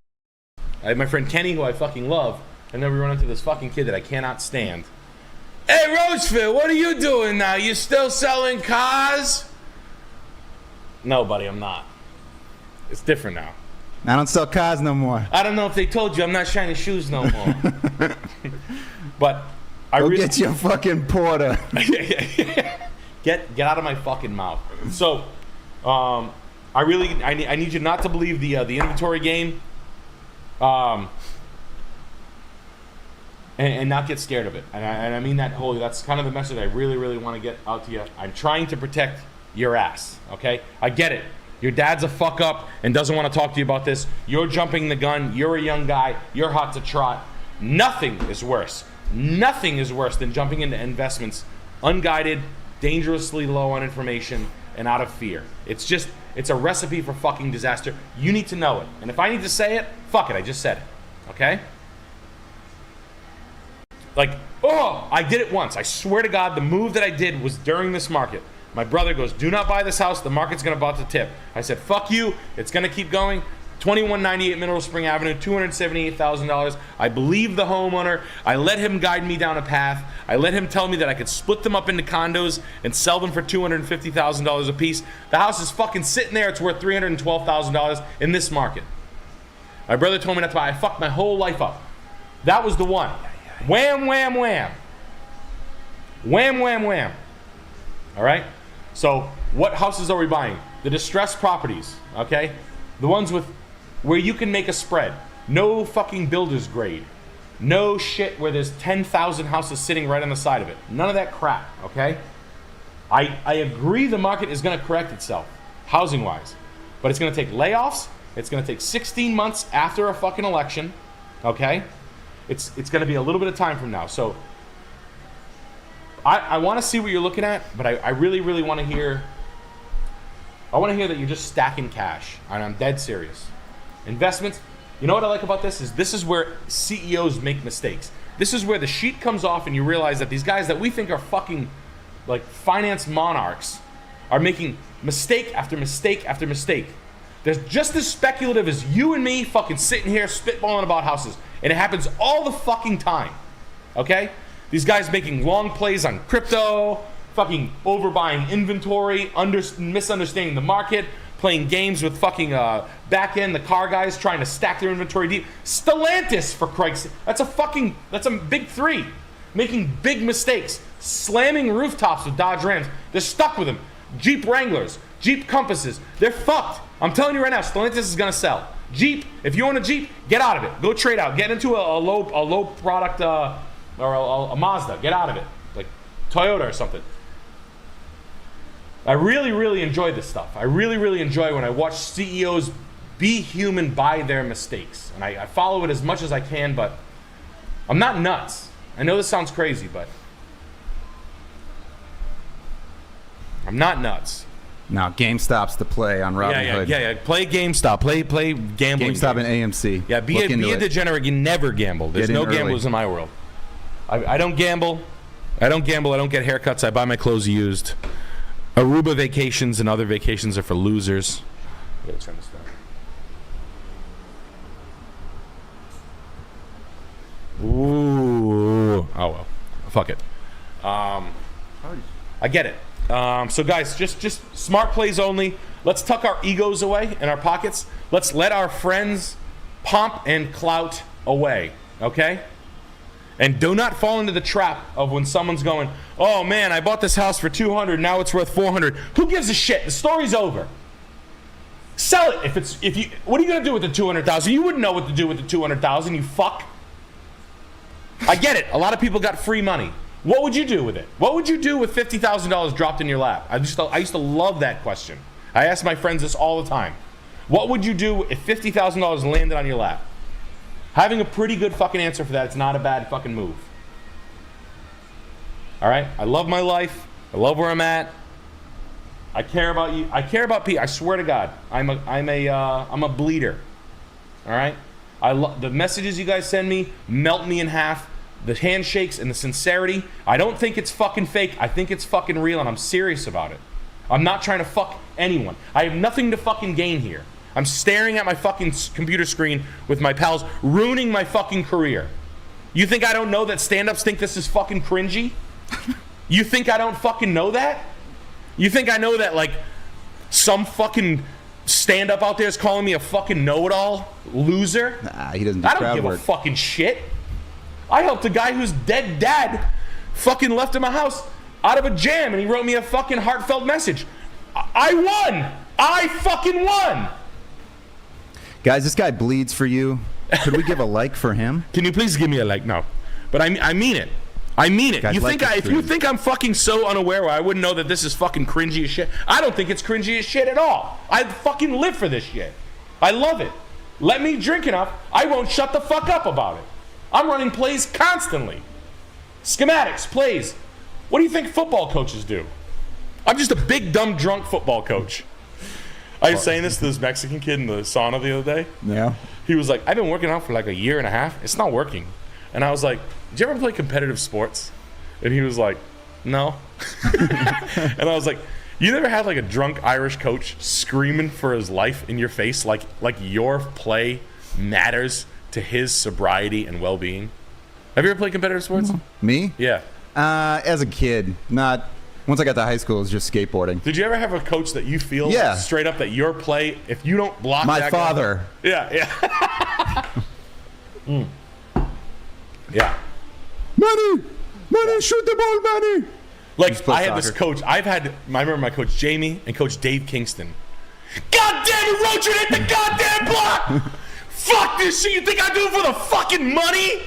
I have my friend Kenny, who I fucking love, and then we run into this fucking kid that I cannot stand. Hey, Rosefield, what are you doing now? You still selling cars? No, buddy, I'm not. It's different now. I don't sell cars no more. I don't know if they told you I'm not shining shoes no more. But I Go get your fucking porter. Get out of my fucking mouth. So, I need you not to believe the inventory game, and not get scared of it. And I mean that wholly. That's kind of the message I really want to get out to you. I'm trying to protect your ass. Okay, I get it. Your dad's a fuck up and doesn't want to talk to you about this. You're jumping the gun. You're a young guy. You're hot to trot. Nothing is worse. Nothing is worse than jumping into investments unguided, dangerously low on information, and out of fear. It's a recipe for fucking disaster. You need to know it. And if I need to say it, fuck it, I just said it. Okay? Like, oh, I did it once. I swear to God, the move that I did was during this market. My brother goes, do not buy this house. The market's going to about to tip. I said, fuck you. It's going to keep going. 2198 Mineral Spring Avenue, $278,000. I believe the homeowner. I let him guide me down a path. I let him tell me that I could split them up into condos and sell them for $250,000 a piece. The house is fucking sitting there. It's worth $312,000 in this market. My brother told me not to buy. I fucked my whole life up. That was the one. Wham, wham, wham. Wham, wham, wham. All right? So what houses are we buying? The distressed properties, okay? The ones where you can make a spread. No fucking builder's grade. No shit where there's 10,000 houses sitting right on the side of it. None of that crap, okay? I agree the market is going to correct itself, housing-wise. But it's going to take layoffs. It's going to take 16 months after a fucking election, okay? It's going to be a little bit of time from now. So I want to see what you're looking at, but I really want to hear... I want to hear that you're just stacking cash, and I'm dead serious. Investments, you know what I like about this is where CEOs make mistakes. This is where the sheet comes off and you realize that these guys that we think are fucking like finance monarchs are making mistake after mistake after mistake. They're just as speculative as you and me fucking sitting here spitballing about houses, and it happens all the fucking time, okay? These guys making long plays on crypto, fucking overbuying inventory, misunderstanding the market, playing games with fucking back end, the car guys trying to stack their inventory deep. Stellantis, for Christ's sake. That's a big three. Making big mistakes. Slamming rooftops with Dodge Rams. They're stuck with them. Jeep Wranglers, Jeep Compasses. They're fucked. I'm telling you right now, Stellantis is gonna sell. Jeep, if you own a Jeep, get out of it. Go trade out. Get into a low product or a Mazda. Get out of it. Like Toyota or something. I really enjoy this stuff. I really enjoy when I watch CEOs be human by their mistakes. And I follow it as much as I can, but I'm not nuts. I know this sounds crazy, but I'm not nuts. No, GameStop's the play on Robinhood. Yeah. Play GameStop. Play gambling. GameStop games. and AMC. Yeah, be a degenerate. You never gamble. There's no gamblers in my world. I don't gamble. I don't get haircuts. I buy my clothes used. Aruba vacations and other vacations are for losers. Yeah, turn this down. Ooh. Oh well. Fuck it. I get it. So guys, just smart plays only. Let's tuck our egos away in our pockets. Let's let our friends' pomp and clout away. Okay? And do not fall into the trap of when someone's going, oh man, I bought this house for $200, now it's worth $400. Who gives a shit? The story's over. Sell it. What are you gonna do with the $200,000? You wouldn't know what to do with the $200,000, you fuck. I get it. A lot of people got free money. What would you do with it? What would you do with $50,000 dropped in your lap? I used to love that question. I ask my friends this all the time. What would you do if $50,000 landed on your lap? Having a pretty good fucking answer for that, it's not a bad fucking move. All right? I love my life. I love where I'm at. I care about you. I care about people. I swear to God, I'm a bleeder. All right? The messages you guys send me melt me in half. the handshakes and the sincerity. I don't think it's fucking fake. I think it's fucking real, and I'm serious about it. I'm not trying to fuck anyone. I have nothing to fucking gain here. I'm staring at my fucking computer screen with my pals, ruining my fucking career. You think I don't know that stand-ups think this is fucking cringy? You think I don't fucking know that? You think I know that, like, some fucking stand-up out there is calling me a fucking know-it-all loser? Nah, he doesn't do I don't crowd give work. a fucking shit. I helped a guy whose dead dad fucking left in my house out of a jam, and he wrote me a fucking heartfelt message. I won! I fucking won! Guys, this guy bleeds for you. Could we give a like for him? Can you please give me a like? No. But I mean it. I mean it. Guys, You like think the if you stream. think I'm fucking so unaware where I wouldn't know that this is fucking cringy as shit, I don't think it's cringy as shit at all. I fucking live for this shit. I love it. Let me drink enough, I won't shut the fuck up about it. I'm running plays constantly. Schematics, plays. What do you think football coaches do? I'm just a big, dumb, drunk football coach. I was saying this to this Mexican kid in the sauna the other day. Yeah. He was like, I've been working out for like a year and a half. It's not working. And I was like, did you ever play competitive sports? And he was like, no. And I was like, you never had like a drunk Irish coach screaming for his life in your face like your play matters to his sobriety and well-being? Have you ever played competitive sports? Me? Yeah. As a kid, not. Once I got to high school, it was just skateboarding. Did you ever have a coach that you feel Yeah. straight up that your play, if you don't block My that father. guy, yeah. Yeah. Manny, shoot the ball, Manny. Like, play I had this soccer. coach. I remember my coach Jamie and Coach Dave Kingston. God damn it, Roach, you hit the goddamn block! Fuck this shit. You think I do it for the fucking money?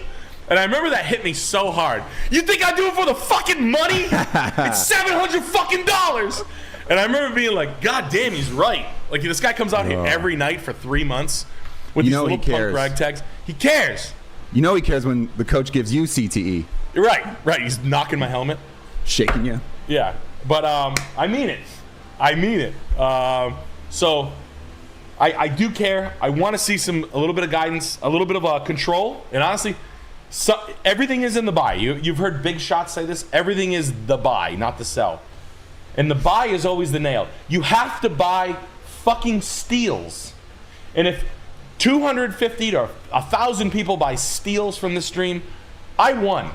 And I remember that hit me so hard. You think I do it for the fucking money? It's $700 fucking dollars. And I remember being like, God damn, he's right. Like, this guy comes out here every night for 3 months with You these know he little cares. punk ragtags. He cares. You know he cares when the coach gives you CTE. You're right. He's knocking my helmet. Shaking you. Yeah, but I mean it. I mean it. So I do care. I want to see a little bit of guidance, a little bit of control, and honestly, everything is in the buy. You've heard big shots say this. Everything is the buy, not the sell. And the buy is always the nail. You have to buy fucking steals. And if 250 to 1,000 people buy steals from the stream, I won.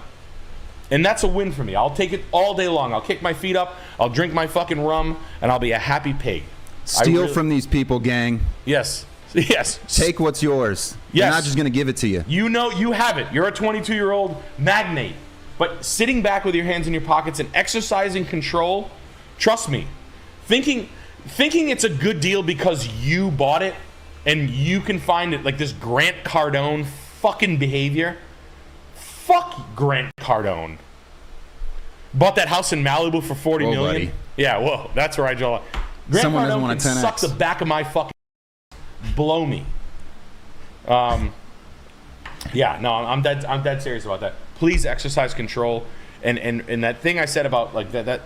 And that's a win for me. I'll take it all day long. I'll kick my feet up, I'll drink my fucking rum, and I'll be a happy pig. Steal from these people, gang. Yes. Yes. Take what's yours. Yes. They're not just going to give it to you. You know you have it. You're a 22-year-old magnate. But sitting back with your hands in your pockets and exercising control, trust me, thinking it's a good deal because you bought it and you can find it like this Grant Cardone fucking behavior. Fuck Grant Cardone. Bought that house in Malibu for $40 million. Buddy. Yeah, whoa, that's where I draw. Grant Someone doesn't Cardone want can a 10X. suck the back of my fucking blow me. Yeah, no, I'm dead serious about that. Please exercise control, and that thing I said about like that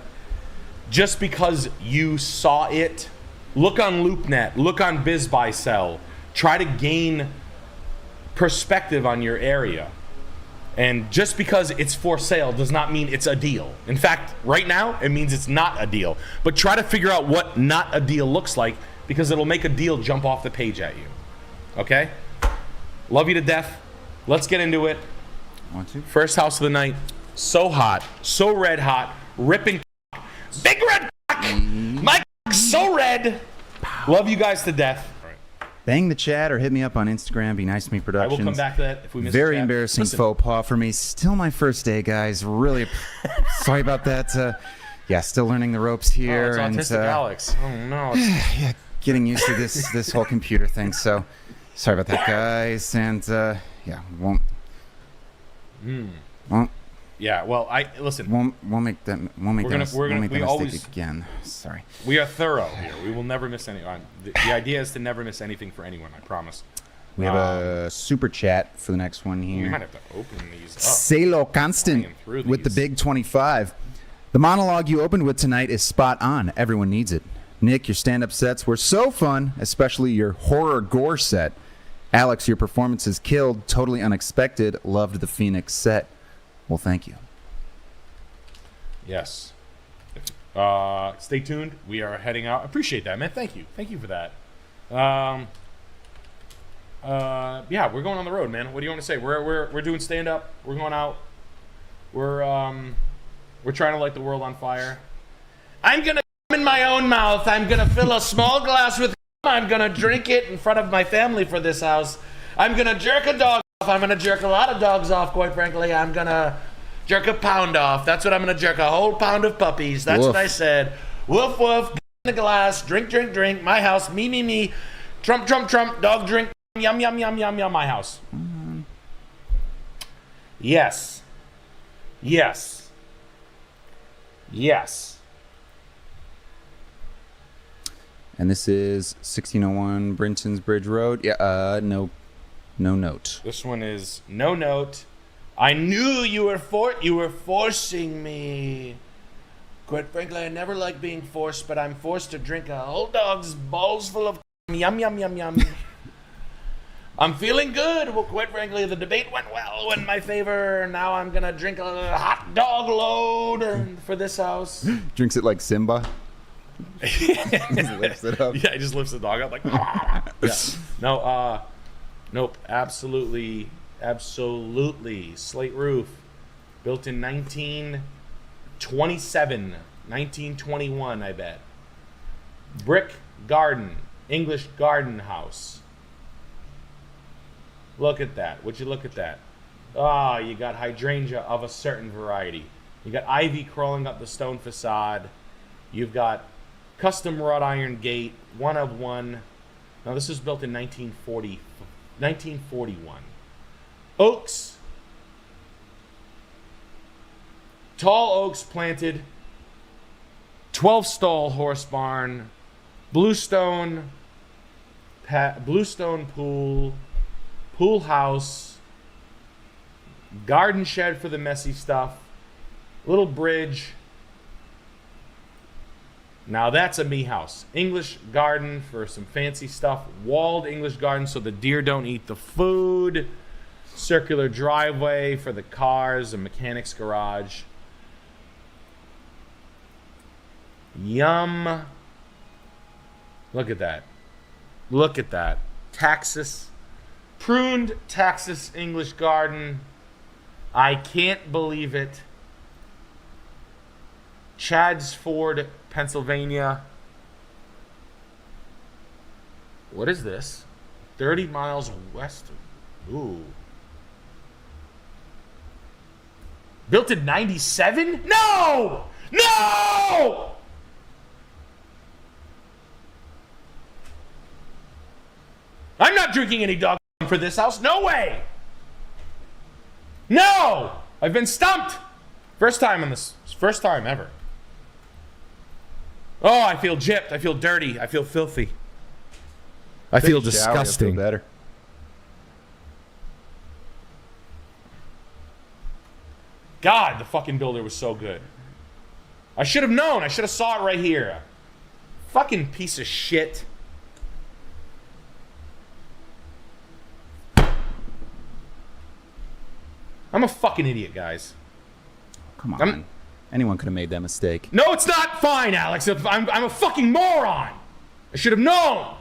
just because you saw it, look on LoopNet, look on BizBuySell, try to gain perspective on your area. And just because it's for sale does not mean it's a deal. In fact, right now, it means it's not a deal. But try to figure out what not a deal looks like, because it'll make a deal jump off the page at you. Okay? Love you to death. Let's get into it. Want to? First house of the night. So hot. So red hot. Ripping cock. Big red cock. My cock so red. Love you guys to death. Bang the chat or hit me up on Instagram. Be Nice to Me Productions. I will come back to that if we miss Very the chat. embarrassing Listen. faux pas for me. Still my first day, guys. Really sorry about that. Yeah, still learning the ropes here. Oh, it's autistic Alex. Oh, no. Yeah, getting used to this whole computer thing. So sorry about that, guys. And yeah, won't. Yeah, well, listen. Won't make that. Won't make that. Won't make that mistake again. Sorry. We are thorough here. We will never miss any. The idea is to never miss anything for anyone. I promise. We have a super chat for the next one here. We might have to open these up. Salo Constant with the big 25. The monologue you opened with tonight is spot on. Everyone needs it. Nick, your stand-up sets were so fun, especially your horror gore set. Alex, your performances killed. Totally unexpected. Loved the Phoenix set. Well, thank you. Yes. Stay tuned. We are heading out. Appreciate that, man. Thank you. Thank you for that. Yeah, we're going on the road, man. What do you want to say? We're doing stand up. We're going out. We're trying to light the world on fire. I'm gonna in my own mouth. I'm gonna fill a small glass with. I'm gonna drink it in front of my family for this house. I'm gonna jerk a dog off. I'm gonna jerk a lot of dogs off. Quite frankly, I'm gonna jerk a pound off. That's what I'm gonna jerk. A whole pound of puppies. That's Woof. what I said. Woof woof. In the glass. Drink drink drink. My house. Me me me. Trump Trump Trump. Dog drink. Yum yum yum yum yum. My house. Yes. Yes. Yes. And this is 1601 Brinton's Bridge Road. Yeah, no note. This one is no note. I knew you were forcing me. Quite frankly, I never like being forced, but I'm forced to drink a whole dog's balls full of yum yum yum yum. I'm feeling good. Well, quite frankly, the debate went well in my favor. Now I'm gonna drink a hot dog load for this house. Drinks it like Simba. Just lifts it up. Yeah, he just lifts the dog up like. Yeah. No, nope. Absolutely. Slate roof, built in 1927, 1921, I bet. Brick garden, English garden house. Look at that. Would you look at that? Ah, you got hydrangea of a certain variety. You got ivy crawling up the stone facade. You've got custom wrought iron gate, one of one. Now this was built in 1941. Oaks. Tall oaks planted. 12-stall horse barn. Bluestone pool. Pool house. Garden shed for the messy stuff. Little bridge. Now that's a me house. English garden for some fancy stuff. Walled English garden so the deer don't eat the food. Circular driveway for the cars. A mechanic's garage. Yum. Look at that. Look at that. Taxus. Pruned Taxus English garden. I can't believe it. Chadsford, Pennsylvania. What is this? 30 miles west. Ooh. Built in 97? No! No! I'm not drinking any dog for this house. No way! No! I've been stumped. First time on this. First time ever. Oh, I feel gypped. I feel dirty. I feel filthy. I feel disgusting. Feel better. God, the fucking builder was so good. I should have known. I should have saw it right here. Fucking piece of shit. I'm a fucking idiot, guys. Come on. Anyone could have made that mistake. No, it's not fine, Alex. I'm a fucking moron. I should have known.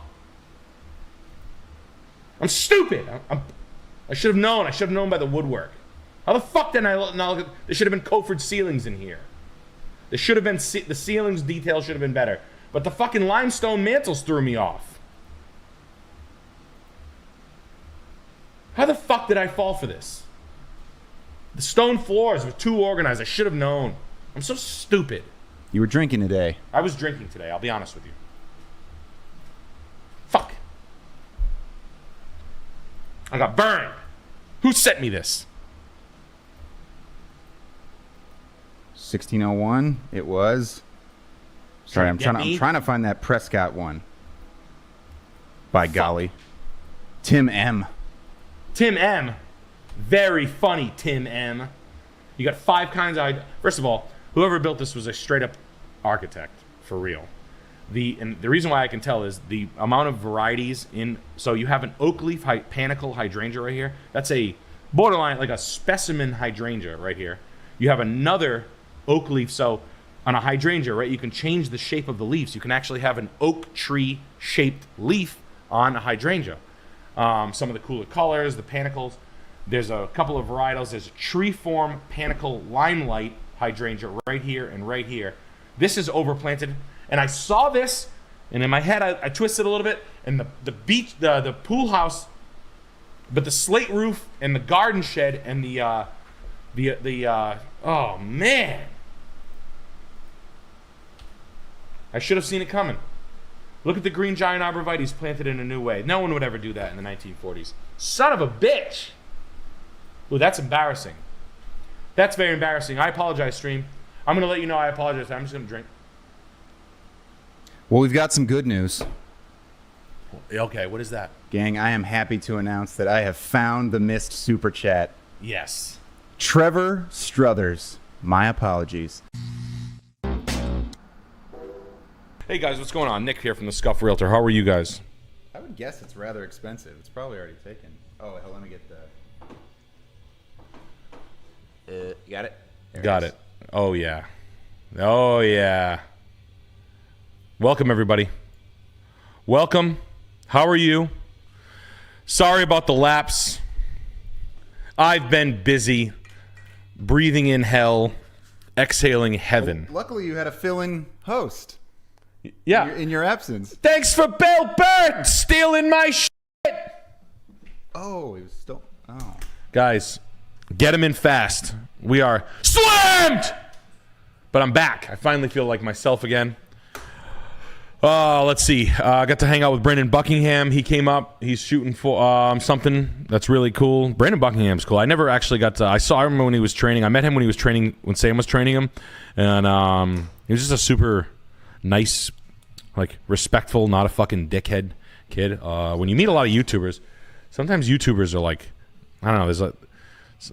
I'm stupid. I should have known. I should have known by the woodwork. How the fuck didn't I know? There should have been Cofered ceilings in here. There should have been the ceilings detail should have been better. But the fucking limestone mantles threw me off. How the fuck did I fall for this? The stone floors were too organized. I should have known. I'm so stupid. You were drinking today. I was drinking today. I'll be honest with you. Fuck. I got burned. Who sent me this? 1601. It was. Sorry, I'm trying to find that Prescott one. By golly. Tim M. Tim M. Very funny, Tim M. You got 5 kinds of... First of all, whoever built this was a straight-up architect, for real. And the reason why I can tell is the amount of varieties in... So you have an oak leaf panicle hydrangea right here. That's a borderline like a specimen hydrangea right here. You have another oak leaf. So on a hydrangea, right, you can change the shape of the leaves. You can actually have an oak tree shaped leaf on a hydrangea. Some of the cooler colors, the panicles. There's a couple of varietals. There's a tree form panicle limelight hydrangea right here and right here. This is overplanted, and I saw this, and in my head I twisted a little bit, and the beach, the pool house, but the slate roof and the garden shed and the oh man, I should have seen it coming. Look at the green giant arborvitaes planted in a new way. No one would ever do that in the 1940s. Son of a bitch. Ooh, that's embarrassing. That's very embarrassing. I apologize, stream. I'm going to let you know I apologize. I'm just going to drink. Well, we've got some good news. Okay, what is that? Gang, I am happy to announce that I have found the missed super chat. Yes. Trevor Struthers. My apologies. Hey guys, what's going on? Nick here from the Scuff Realtor. How are you guys? I would guess it's rather expensive. It's probably already taken. Oh, hell, let me get the... You got it? Got it. Oh, yeah. Oh, yeah. Welcome, everybody. Welcome. How are you? Sorry about the lapse. I've been busy breathing in hell, exhaling heaven. Well, luckily, you had a fill-in host. Yeah. In your absence. Thanks for Bill Burr stealing my shit. Oh, he was still... Oh. Guys, get him in fast. We are slammed! But I'm back. I finally feel like myself again. Let's see. I got to hang out with Brandon Buckingham. He came up. He's shooting for something that's really cool. Brandon Buckingham's cool. I never actually got to... I remember when he was training. I met him when he was training, when Sam was training him. And he was just a super nice, like, respectful, not a fucking dickhead kid. When you meet a lot of YouTubers, sometimes YouTubers are like, I don't know,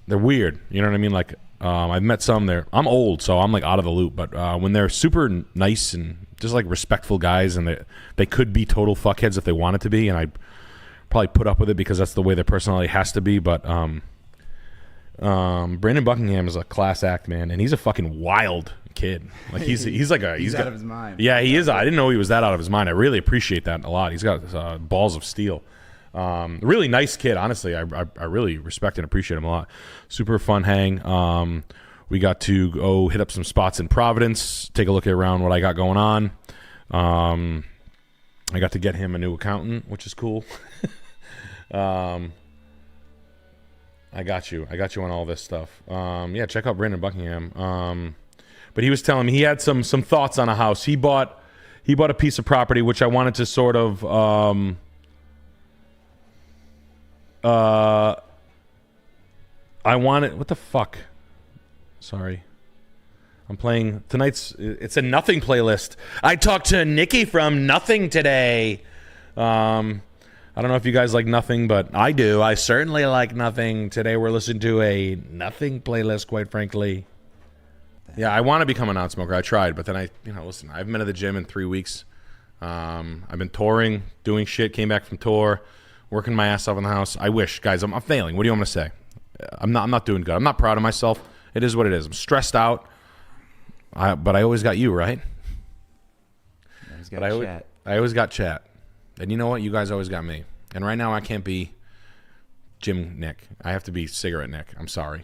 they're weird. You know what I mean? Like, I've met some. I'm old, so I'm like out of the loop. But when they're super nice and just like respectful guys, and they could be total fuckheads if they wanted to be, and I probably put up with it because that's the way their personality has to be. But Brandon Buckingham is a class act, man, and he's a fucking wild kid. Like he's out of his mind. Yeah, he is. I didn't know he was that out of his mind. I really appreciate that a lot. He's got balls of steel. Really nice kid, honestly. I really respect and appreciate him a lot. Super fun hang. We got to go hit up some spots in Providence, take a look around what I got going on. I got to get him a new accountant, which is cool. I got you on all this stuff. Yeah, check out Brandon Buckingham. But he was telling me he had some thoughts on a house. He bought a piece of property which I wanted to sort of what the fuck? Sorry. I'm playing it's a Nothing playlist. I talked to Nikki from Nothing today. I don't know if you guys like Nothing, but I do. I certainly like Nothing. Today we're listening to a Nothing playlist, quite frankly. Yeah, I want to become a non-smoker. I tried, but then listen, I haven't been to the gym in 3 weeks. I've been touring, doing shit, came back from tour, working my ass off in the house. I wish, guys, I'm failing. What do you want me to say? I'm not doing good. I'm not proud of myself. It is what it is. I'm stressed out. But I always got you, right? I always got chat. And you know what? You guys always got me. And right now I can't be Jim Nick. I have to be Cigarette Nick. I'm sorry.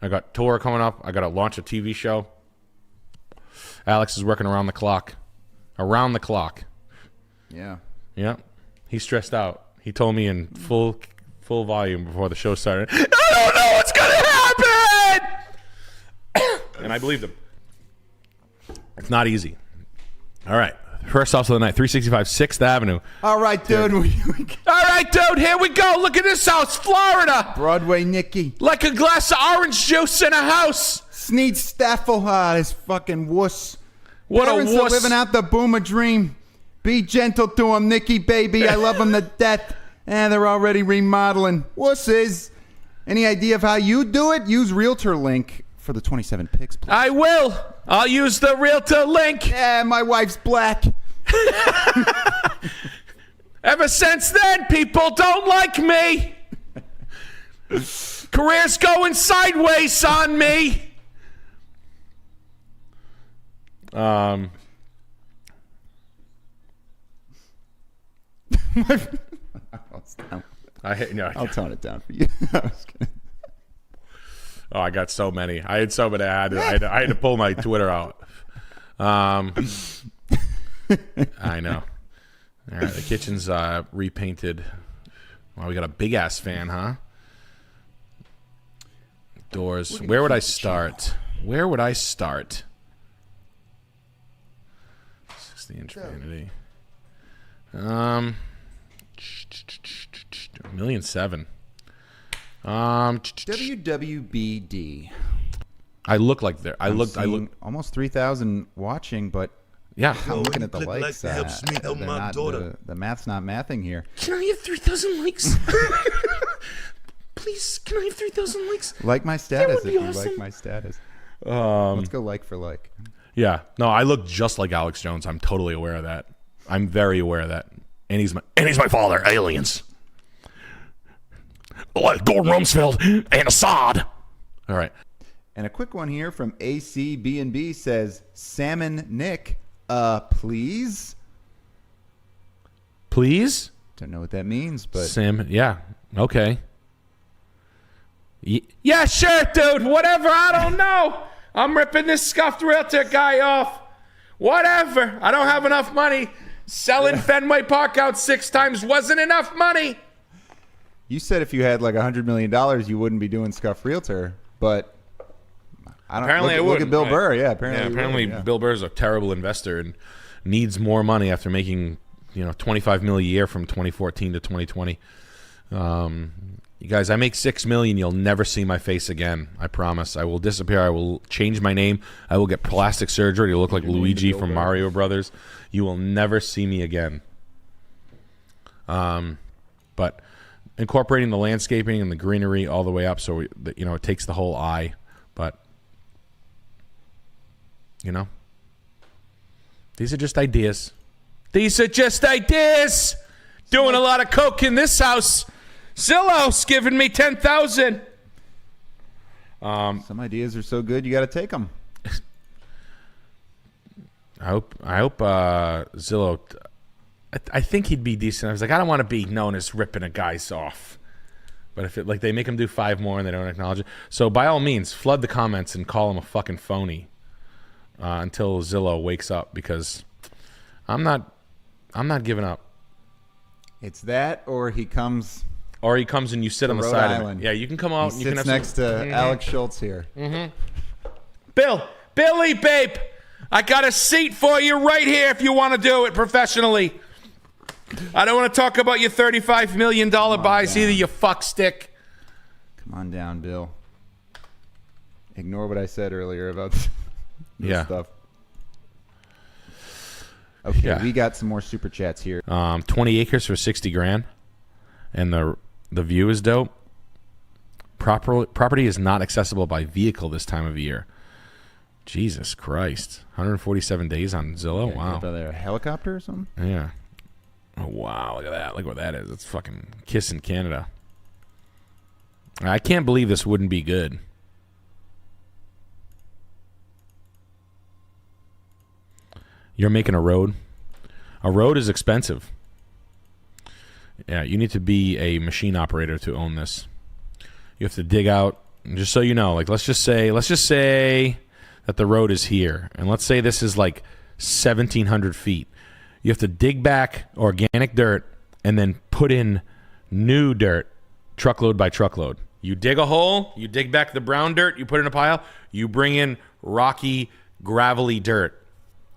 I got tour coming up. I got to launch a TV show. Alex is working around the clock. Around the clock. Yeah. Yeah. He's stressed out. He told me in full volume before the show started, I don't know what's going to happen! And I believed him. It's not easy. All right. First off of the night, 365 6th Avenue. All right, dude. All right, dude. Here we go. Look at this house, Florida. Broadway Nicky. Like a glass of orange juice in a house. Sneed Staffel, this fucking wuss. What Parents a wuss. Are living out the boomer dream. Be gentle to him, Nicky, baby. I love him to death. And they're already remodeling. Wusses. Any idea of how you do it? Use Realtor Link for the 27 picks, please. I will. I'll use the Realtor Link. Yeah, my wife's black. Ever since then, people don't like me. Career's going sideways on me. I'll tone it down for you. Oh, I got so many. I had so many. I had to pull my Twitter out. I know. All right, the kitchen's repainted. Wow, we got a big ass fan, huh? Doors. Where would I start? Where would I start? 60-inch vanity. $1,700,000. WWBD. I look like there. I look almost 3,000 watching, but yeah, I'm looking at the click likes. like helps me help my daughter. The math's not mathing here. Can I have 3,000 likes? Please, can I have 3,000 likes? Like my status if you awesome. like my status. Let's go like for like. Yeah, no, I look just like Alex Jones. I'm totally aware of that. I'm very aware of that. And he's my father. Aliens. Like Gordon Rumsfeld and Assad. All right. And a quick one here from ACB&B says, Salmon Nick, please? Please? Don't know what that means, but... Sam, yeah, okay. Yeah, sure, dude, whatever, I don't know. I'm ripping this scuffed realtor guy off. Whatever, I don't have enough money. Selling Fenway Park out 6 times wasn't enough money. You said if you had like $100 million, you wouldn't be doing Scuff Realtor, but I don't. Apparently, look at Bill right. Burr. Yeah, apparently. Bill Burr is a terrible investor and needs more money after making $25 million a year from 2014 to 2020. You guys, I make $6 million. You'll never see my face again. I promise. I will disappear. I will change my name. I will get plastic surgery to look like Luigi from Mario Brothers. You will never see me again. But incorporating the landscaping and the greenery all the way up, so it takes the whole eye. But these are just ideas. These are just ideas. Doing a lot of coke in this house. Zillow's giving me $10,000. Some ideas are so good you got to take them. I hope Zillow. I think he'd be decent. I was like, I don't want to be known as ripping a guy's off. But if they make him do 5 more and they don't acknowledge it, so by all means, flood the comments and call him a fucking phony until Zillow wakes up, because I'm not giving up. It's that, or he comes. Or he comes and you sit on the Rhode side Island. of it. Yeah, you can come out. He and you sits can have next to Alex Schultz here. Mm-hmm. Billy, babe, I got a seat for you right here if you want to do it professionally. I don't want to talk about your $35 million buys either, you fuckstick. Come on down, Bill. Ignore what I said earlier about this stuff. Okay, we got some more super chats here. 20 acres for $60,000, and the view is dope. Property is not accessible by vehicle this time of year. Jesus Christ. 147 days on Zillow. Wow. Are there a helicopter or something? Yeah. Oh, wow. Look at that. Look what that is. It's fucking kissing Canada. I can't believe this wouldn't be good. You're making a road. A road is expensive. Yeah, you need to be a machine operator to own this. You have to dig out, just so you know, like let's just say that the road is here, and let's say this is like 1,700 feet. You have to dig back organic dirt and then put in new dirt, truckload by truckload. You dig a hole, you dig back the brown dirt, you put it in a pile, you bring in rocky, gravelly dirt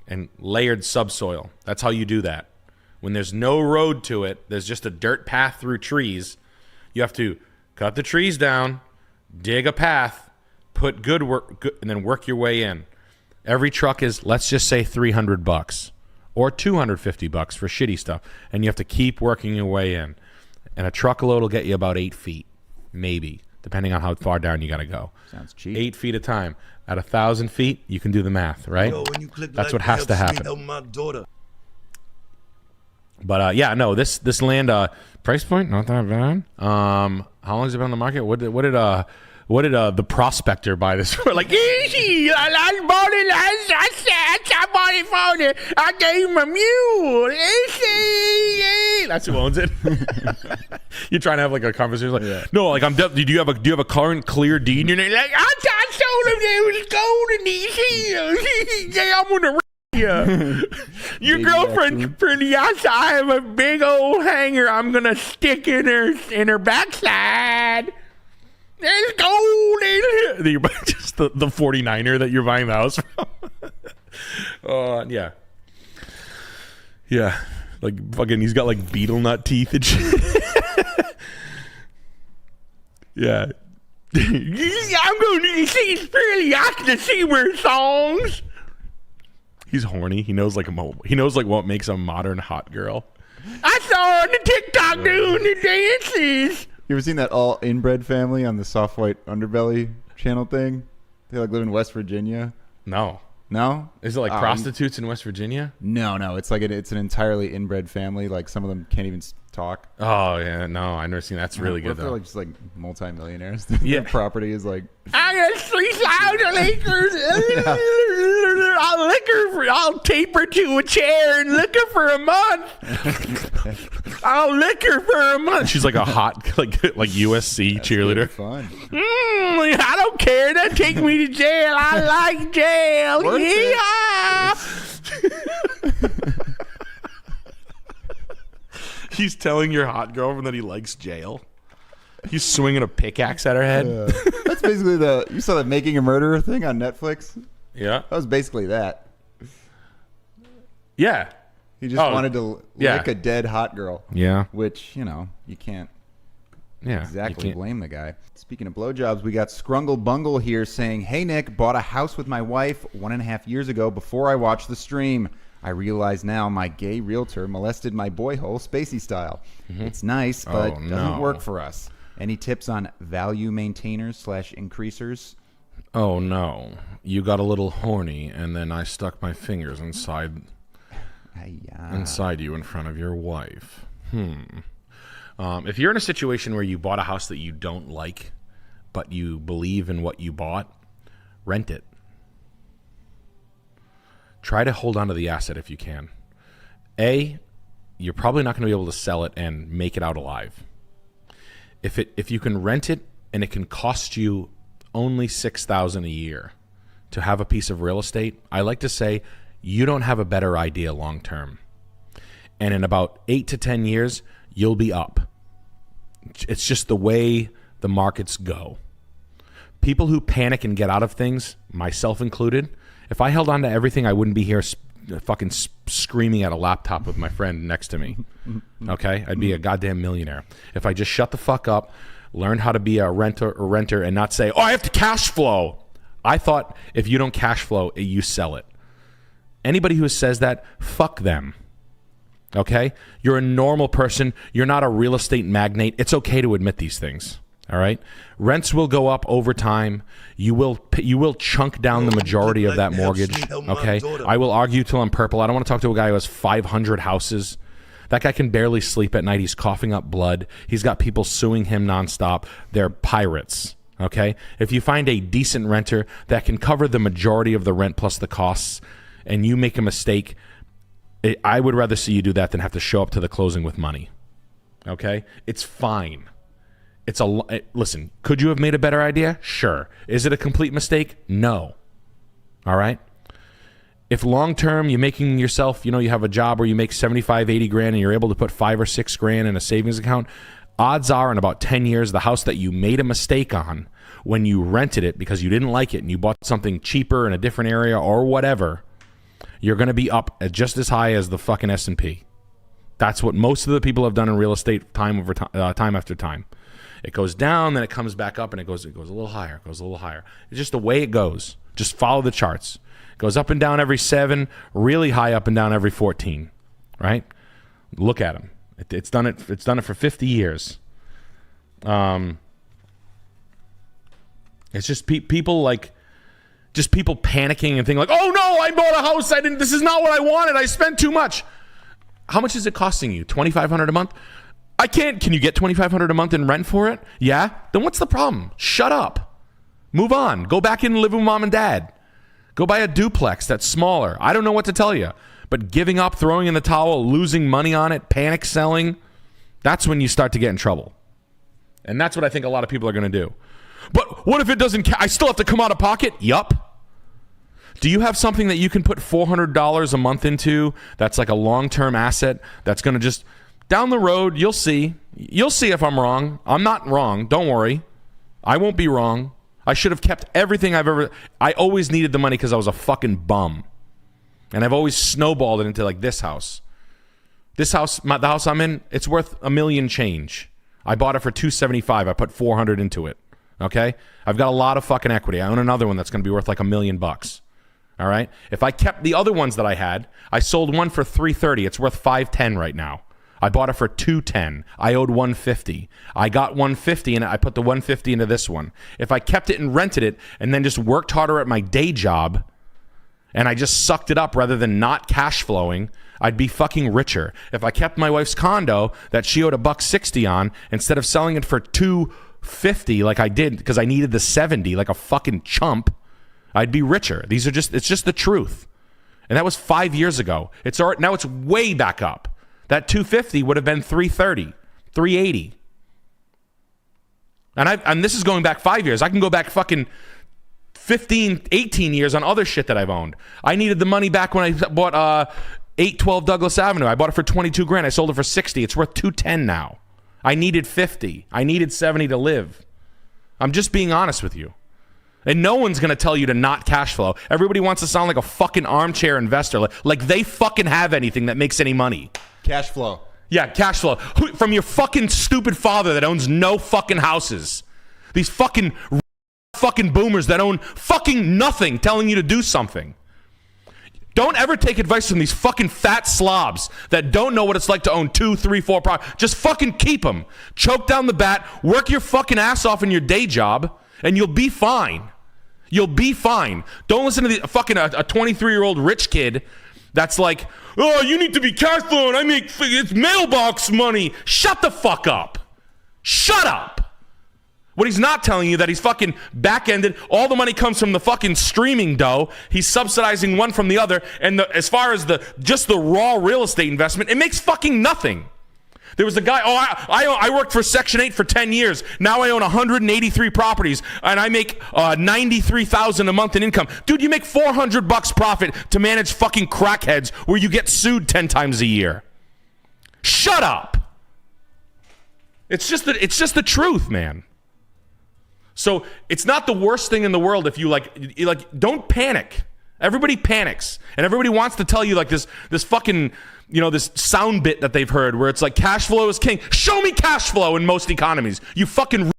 and layered subsoil. That's how you do that. When there's no road to it, there's just a dirt path through trees. You have to cut the trees down, dig a path, put good work, and then work your way in. Every truck is, let's just say, $300 or $250 for shitty stuff, and you have to keep working your way in. And a truckload will get you about 8 feet, maybe, depending on how far down you got to go. Sounds cheap. 8 feet at a time. At 1,000 feet, you can do the math, right? Yo, when you click That's like, what has it to helps me happen. help my daughter. But yeah, no, this land price point not that bad. How long has it been on the market? What did the prospector buy this for? Like, easy, I bought it I bought it for I gave him a mule. Easy. That's who owns it. You're trying to have like a conversation like, no, like do you have a current clear deed? And you're like, I told him there was gold in these hills. Yeah, I'm gonna your girlfriend's pretty. I have a big old hanger I'm gonna stick in her backside. There's gold in here. Just the 49er that you're buying the house from. Yeah. Like fucking, he's got like beetle nut teeth and shit. Yeah. I'm going to sing fairly often to Seymour songs. He's horny. He knows like what makes a modern hot girl. I saw her on the TikTok doing the dances. You ever seen that all inbred family on the Soft White Underbelly channel thing? They like live in West Virginia. No. Is it like prostitutes in West Virginia? No. It's like it's an entirely inbred family. Like some of them can't even talk. Oh yeah, no, I've never seen that. That's really good though. They're like just like multi-millionaires. Yeah, their property is like. I got 3,000 acres. I'll tape her to a chair and lick her for a month. I'll lick her for a month. She's like a hot like USC cheerleader. Fun. I don't care. Don't take me to jail. I like jail. Yeah. He's telling your hot girlfriend that he likes jail. He's swinging a pickaxe at her head. That's basically you saw the Making a Murderer thing on Netflix? Yeah. That was basically that. Yeah. He just wanted to lick a dead hot girl. Yeah. Which, you can't Yeah, exactly blame the guy. Speaking of blowjobs, we got Scrungle Bungle here saying, "Hey Nick, bought a house with my wife 1.5 years ago before I watched the stream. I realize now my gay realtor molested my boy hole spacey style. It's nice, but doesn't work for us. Any tips on value maintainers / increasers?" Oh no, you got a little horny, and then I stuck my fingers inside you in front of your wife. If you're in a situation where you bought a house that you don't like, but you believe in what you bought, rent it. Try to hold on to the asset if you can. You're probably not going to be able to sell it and make it out alive. If you can rent it and it can cost you only $6,000 a year to have a piece of real estate, I like to say you don't have a better idea long term. And in about 8 to 10 years, you'll be up. It's just the way the markets go. People who panic and get out of things, myself included, if I held on to everything, I wouldn't be here fucking screaming at a laptop with my friend next to me. Okay? I'd be a goddamn millionaire. If I just shut the fuck up, learned how to be a renter and not say, "Oh, I have to cash flow." I thought if you don't cash flow, you sell it. Anybody who says that, fuck them. Okay? You're a normal person. You're not a real estate magnate. It's okay to admit these things. All right? Rents will go up over time. You will chunk down the majority of that mortgage. Okay? I will argue till I'm purple. I don't want to talk to a guy who has 500 houses. That guy can barely sleep at night. He's coughing up blood. He's got people suing him nonstop. They're pirates. Okay? If you find a decent renter that can cover the majority of the rent plus the costs, and you make a mistake, I would rather see you do that than have to show up to the closing with money. Okay? It's fine. Listen, could you have made a better idea? Sure. Is it a complete mistake? No. All right? If long term you're making yourself, you have a job where you make 75, 80 grand and you're able to put 5 or 6 grand in a savings account, odds are in about 10 years, the house that you made a mistake on when you rented it because you didn't like it and you bought something cheaper in a different area or whatever, you're going to be up at just as high as the fucking S&P. That's what most of the people have done in real estate time after time. It goes down, then it comes back up, and it goes a little higher, it goes a little higher. It's just the way it goes. Just follow the charts. It goes up and down every 7, really high up and down every 14, right? Look at them. It's done it for 50 years. It's just people panicking and thinking like, "Oh no, I bought a house. This is not what I wanted. I spent too much." How much is it costing you? $2,500 a month? I can't. Can you get $2,500 a month in rent for it? Yeah? Then what's the problem? Shut up. Move on. Go back in and live with mom and dad. Go buy a duplex that's smaller. I don't know what to tell you. But giving up, throwing in the towel, losing money on it, panic selling, that's when you start to get in trouble. And that's what I think a lot of people are going to do. But what if it doesn't I still have to come out of pocket? Yup. Do you have something that you can put $400 a month into that's like a long-term asset that's going to just, down the road, you'll see. You'll see if I'm wrong. I'm not wrong. Don't worry. I won't be wrong. I should have kept everything I always needed the money because I was a fucking bum. And I've always snowballed it into like this house. This house, the house I'm in, it's worth $1 million change. I bought it for $275. I put $400 into it. Okay? I've got a lot of fucking equity. I own another one that's going to be worth like $1 million. All right? If I kept the other ones that I had, I sold one for $330. It's worth $510 right now. I bought it for $210. I owed $150. I got $150 and I put the $150 into this one. If I kept it and rented it and then just worked harder at my day job and I just sucked it up rather than not cash flowing, I'd be fucking richer. If I kept my wife's condo that she owed $160 on, instead of selling it for $250 like I did because I needed the $70 like a fucking chump, I'd be richer. It's just the truth. And that was 5 years ago. Now it's way back up. That $250 would have been $330, $380. And this is going back 5 years. I can go back fucking 15, 18 years on other shit that I've owned. I needed the money back when I bought 812 Douglas Avenue. I bought it for $22,000. I sold it for $60. It's worth $210 now. I needed $50. I needed $70 to live. I'm just being honest with you. And no one's going to tell you to not cash flow. Everybody wants to sound like a fucking armchair investor. Like they fucking have anything that makes any money. Cash flow. Yeah, cash flow. From your fucking stupid father that owns no fucking houses. These fucking boomers that own fucking nothing telling you to do something. Don't ever take advice from these fucking fat slobs that don't know what it's like to own 2, 3, 4 properties. Just fucking keep them. Choke down the bat. Work your fucking ass off in your day job, and you'll be fine. You'll be fine. Don't listen to the fucking a 23-year-old rich kid that's like, oh, you need to be cash flowing. It's mailbox money. Shut the fuck up. Shut up. What he's not telling you that he's fucking back-ended. All the money comes from the fucking streaming dough. He's subsidizing one from the other. And as far as just the raw real estate investment, it makes fucking nothing. There was a guy, I worked for Section 8 for 10 years. Now I own 183 properties, and I make $93,000 a month in income. Dude, you make $400 profit to manage fucking crackheads where you get sued 10 times a year. Shut up. It's just the truth, man. So it's not the worst thing in the world if you don't panic. Everybody panics, and everybody wants to tell you like this fucking, this sound bit that they've heard where it's like cash flow is king. Show me cash flow in most economies. You fucking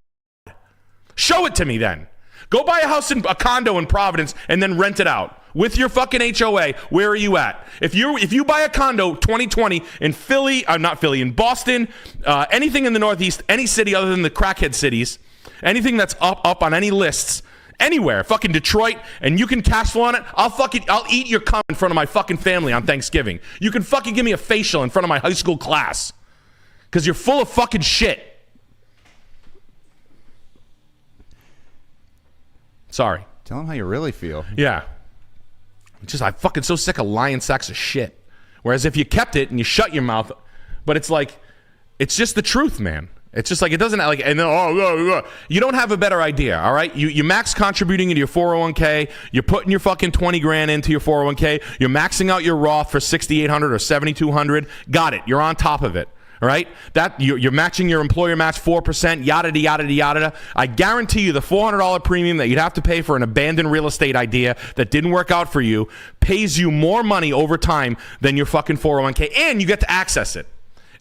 show it to me then. Go buy a condo in Providence and then rent it out with your fucking HOA. Where are you at? If you buy a condo 2020 in Philly, not Philly, in Boston, anything in the Northeast, any city other than the crackhead cities, anything that's up on any lists, anywhere, fucking Detroit, and you can cash flow on it, I'll eat your cum in front of my fucking family on Thanksgiving. You can fucking give me a facial in front of my high school class. Because you're full of fucking shit. Sorry. Tell them how you really feel. Yeah. I'm fucking so sick of lying sacks of shit. Whereas if you kept it and you shut your mouth, but it's like, it's just the truth, man. It's just like, it doesn't like, and then, you don't have a better idea, all right? You max contributing into your 401k. You're putting your fucking $20,000 into your 401k. You're maxing out your Roth for $6,800 or $7,200. Got it. You're on top of it, all right? That you're matching your employer match 4%, yada, yada, yada. I guarantee you the $400 premium that you'd have to pay for an abandoned real estate idea that didn't work out for you pays you more money over time than your fucking 401k, and you get to access it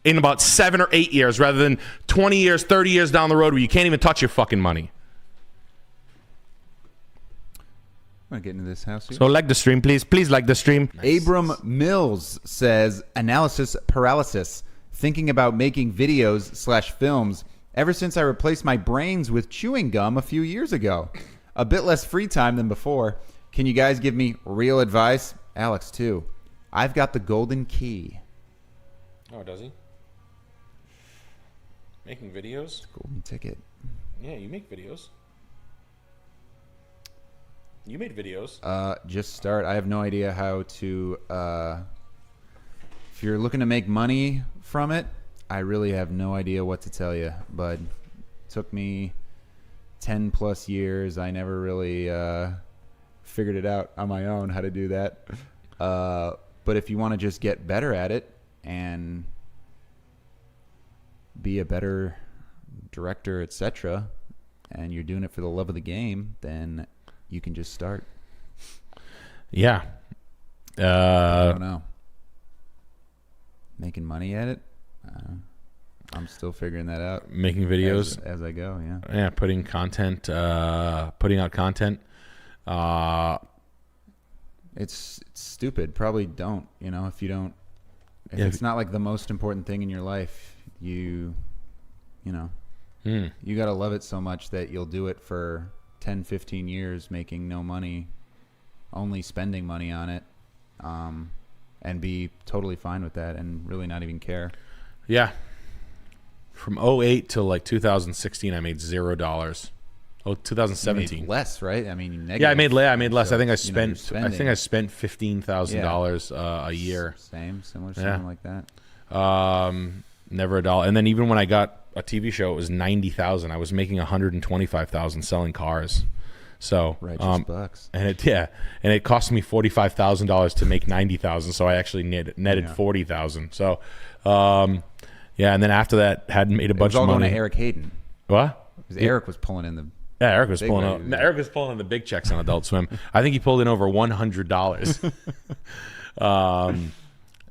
in about 7 or 8 years rather than 20 years, 30 years down the road where you can't even touch your fucking money. Want to get into this house here? So like the stream, please. Please like the stream. Nice. Abram Mills says, analysis paralysis. Thinking about making videos/films ever since I replaced my brains with chewing gum a few years ago. A bit less free time than before. Can you guys give me real advice? Alex, too. I've got the golden key. Oh, does he? Making videos? Golden ticket. Yeah, you make videos. You made videos. Just start. I have no idea how to. If you're looking to make money from it, I really have no idea what to tell you. But it took me 10 plus years. I never really figured it out on my own how to do that. But if you want to just get better at it and be a better director, etc., and you're doing it for the love of the game, then you can just start. Yeah. I don't know. Making money at it? I'm still figuring that out. Making videos as I go, yeah. Yeah, putting out content. It's stupid. Probably don't, if you don't, if it's not like the most important thing in your life, you got to love it so much that you'll do it for 10, 15 years making no money, only spending money on it, and be totally fine with that and really not even care. Yeah. From 2008 to like 2016, I made $0. Oh, 2017. You made less, right? I mean, yeah, I made less. So, I think I spent $15,000 a year. Something Yeah. like that. Never a dollar. And then even when I got a TV show, it was $90,000. I was making $125,000 selling cars. So righteous bucks. And it cost me $45,000 to make $90,000. So I actually netted $40,000. So yeah, and then after that, hadn't made a bunch of money. It was all going to Eric Hayden. What? Eric was pulling in the. Yeah, Eric was pulling out. Eric was pulling in the big checks on Adult Swim. I think he pulled in over $100.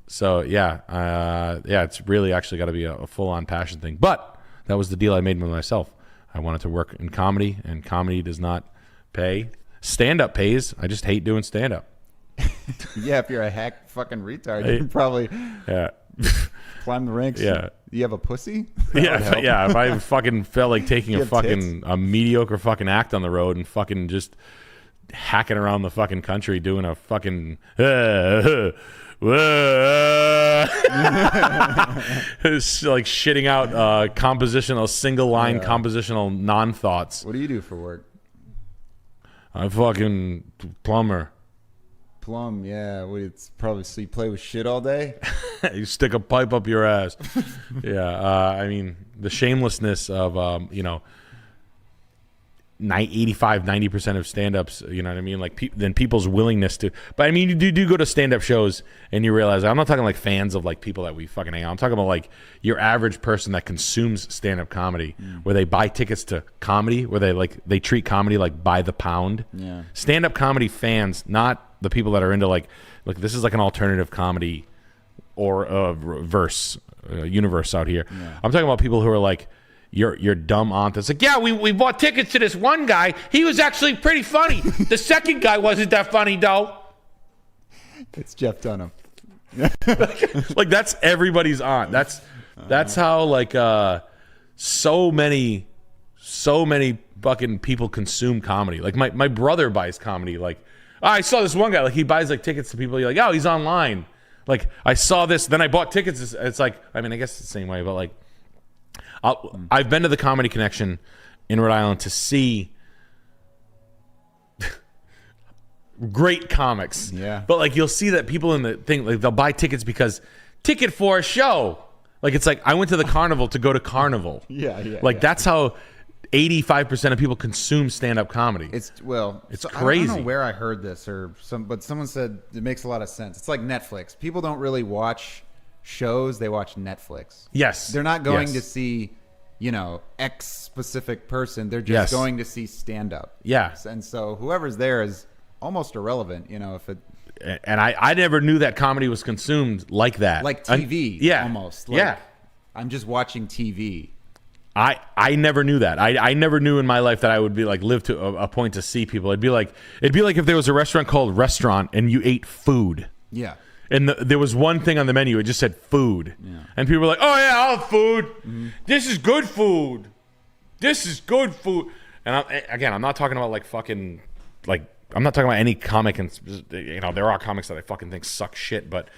So yeah, it's really actually got to be a full-on passion thing. But that was the deal I made with myself. I wanted to work in comedy, and comedy does not pay. Stand-up pays. I just hate doing stand-up. Yeah, if you're a hack fucking retard, you can probably climb the ranks. Yeah. You have a pussy? Yeah. If I fucking felt like taking You have tits? a mediocre fucking act on the road and fucking just hacking around the fucking country doing a fucking it's like shitting out compositional single line compositional non-thoughts. What do you do for work? I'm fucking plumber. Plum, yeah. It's probably so you play with shit all day. You stick a pipe up your ass. Yeah, I mean the shamelessness of 85-90% of stand-ups, you know what I mean? Like then people's willingness to. But I mean, you do go to stand-up shows and you realize I'm not talking like fans of like people that we fucking hang out. I'm talking about like your average person that consumes stand-up comedy, where they buy tickets to comedy, where they treat comedy like by the pound. Yeah. Stand-up comedy fans, not the people that are into like this is like an alternative comedy or universe out here. Yeah. I'm talking about people who are like your dumb aunt that's like, yeah, we bought tickets to this one guy. He was actually pretty funny. The second guy wasn't that funny though. It's Jeff Dunham. Like that's everybody's aunt. That's how like so many fucking people consume comedy. Like my brother buys comedy. Like I saw this one guy, like he buys like tickets to people. You're like, oh, he's online. Like I saw this, then I bought tickets. It's like, I mean, I guess it's the same way, but like I've been to the Comedy Connection in Rhode Island to see great comics. Yeah. But like you'll see that people in the thing, like they'll buy tickets because ticket for a show. Like it's like I went to the carnival to go to carnival. Yeah. Like that's how 85% of people consume stand-up comedy. It's crazy. I don't know where I heard this but someone said it makes a lot of sense. It's like Netflix. People don't really watch shows, they watch Netflix. Yes. They're not going to see, X specific person. They're just going to see stand-up. Yeah. And so whoever's there is almost irrelevant, if it. And I never knew that comedy was consumed like that. Like TV, almost. Like, I'm just watching TV. I never knew that. I never knew in my life that I would be like live to a point to see people. It'd be like if there was a restaurant called Restaurant and you ate food. Yeah. And there was one thing on the menu. It just said food. Yeah. And people were like, oh, yeah, I'll have food. Mm-hmm. This is good food. This is good food. And I'm not talking about like fucking, like, I'm not talking about any comic. And, there are comics that I fucking think suck shit. But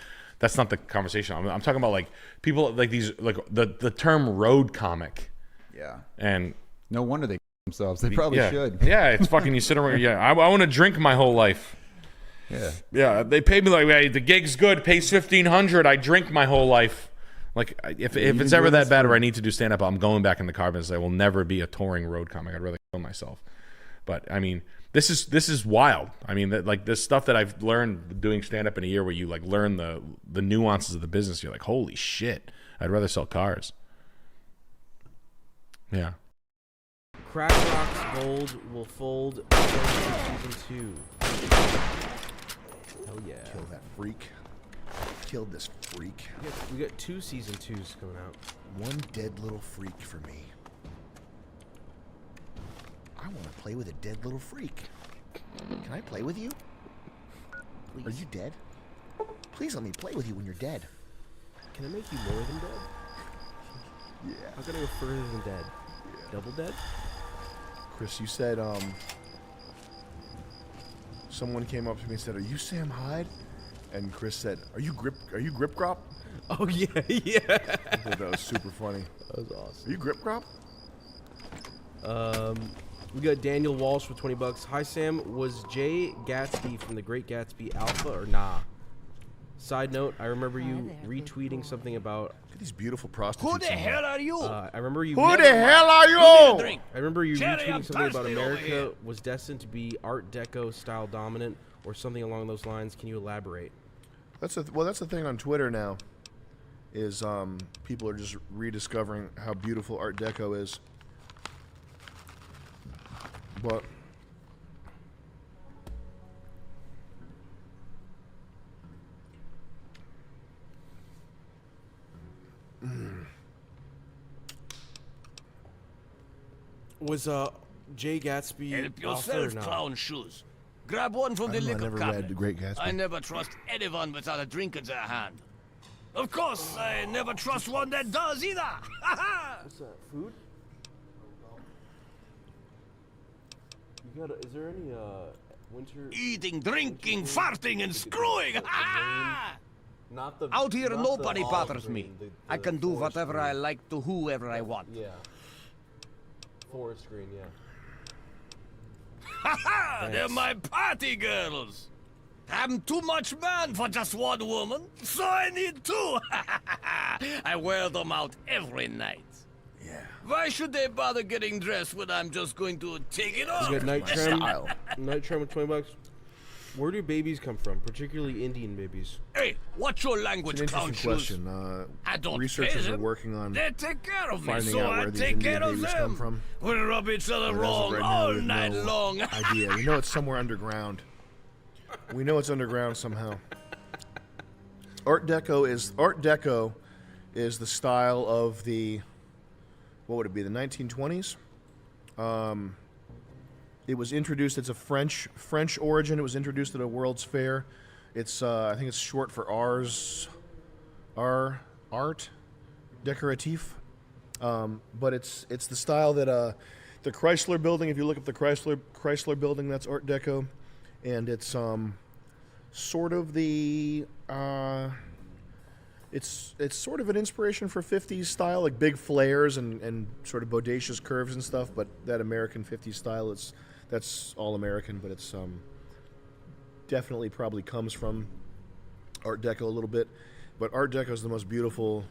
That's not the conversation. I'm talking about like people like these like the term road comic. Yeah. And no wonder they themselves. They probably should. Yeah, it's fucking you sit around. Yeah, I want to drink my whole life. Yeah. Yeah, they pay me like, hey, the gig's good, pays $1,500. I drink my whole life. Like if it's ever that bad where I need to do stand up, I'm going back in the car business. I will never be a touring road comic. I'd rather kill myself. But I mean, this is wild. I mean, that like this stuff that I've learned doing stand up in a year, where you like learn the nuances of the business. You're like, holy shit! I'd rather sell cars. Yeah. Crack Rock's Gold will fold season 2. Hell yeah! Kill that freak. Killed this freak. We got 2 season 2s coming out. One dead little freak for me. I want to play with a dead little freak. Can I play with you? Please. Are you dead? Please let me play with you when you're dead. Can I make you more than dead? Yeah. I'm gonna go further than dead. Yeah. Double dead? Chris, you said someone came up to me and said, "Are you Sam Hyde?" And Chris said, "Are you Grip Grop?" Oh yeah, yeah. I thought that was super funny. That was awesome. Are you Grip Grop? We got Daniel Walsh for $20. Hi Sam, was Jay Gatsby from The Great Gatsby alpha or nah? Side note, I remember you retweeting something about. Look at these beautiful prostitutes. Who the hell are you? I remember you. Who the hell are you? I remember you Cherry, I'm retweeting something about thirsty America was destined to be Art Deco style dominant or something along those lines. Can you elaborate? That's the thing on Twitter now. Is people are just rediscovering how beautiful Art Deco is. But was Jay Gatsby Help alpha or yourself, not? clown shoes. Grab one from the I liquor never cabinet. read The Great Gatsby. I never trust anyone without a drink in their hand. Of course, I never trust one that does either. What's that? Food? You got? Is there any winter? Eating, drinking, farting, and screwing. Not the. Out here, not nobody the bothers olive me. green, I can do forest whatever green. I like to whoever I want. Yeah. Forest green, yeah. Ha! They're my party girls. I'm too much man for just one woman, so I need two. I wear them out every night. Yeah. Why should they bother getting dressed when I'm just going to take it off? You got night trim. Night trim with $20. Where do babies come from, particularly Indian babies? Hey, what's your language, it's an clown interesting shoes? question. I don't Researchers pay are them. working on They take care of me, finding so out I where these take Indian care of babies them. come from. We rub each other But as of wrong right now, all we have night no long. idea. We know it's somewhere underground. We know it's underground somehow. Art Deco is the style of the, what would it be, the 1920s? It was introduced. It's a French origin. It was introduced at a World's Fair. It's I think it's short for art décoratif. But it's the style that the Chrysler Building. If you look up the Chrysler Building, that's Art Deco, and it's sort of the it's sort of an inspiration for 50s style, like big flares and sort of bodacious curves and stuff. But that American 50s style, that's all American, but it's definitely probably comes from Art Deco a little bit. But Art Deco is the most beautiful.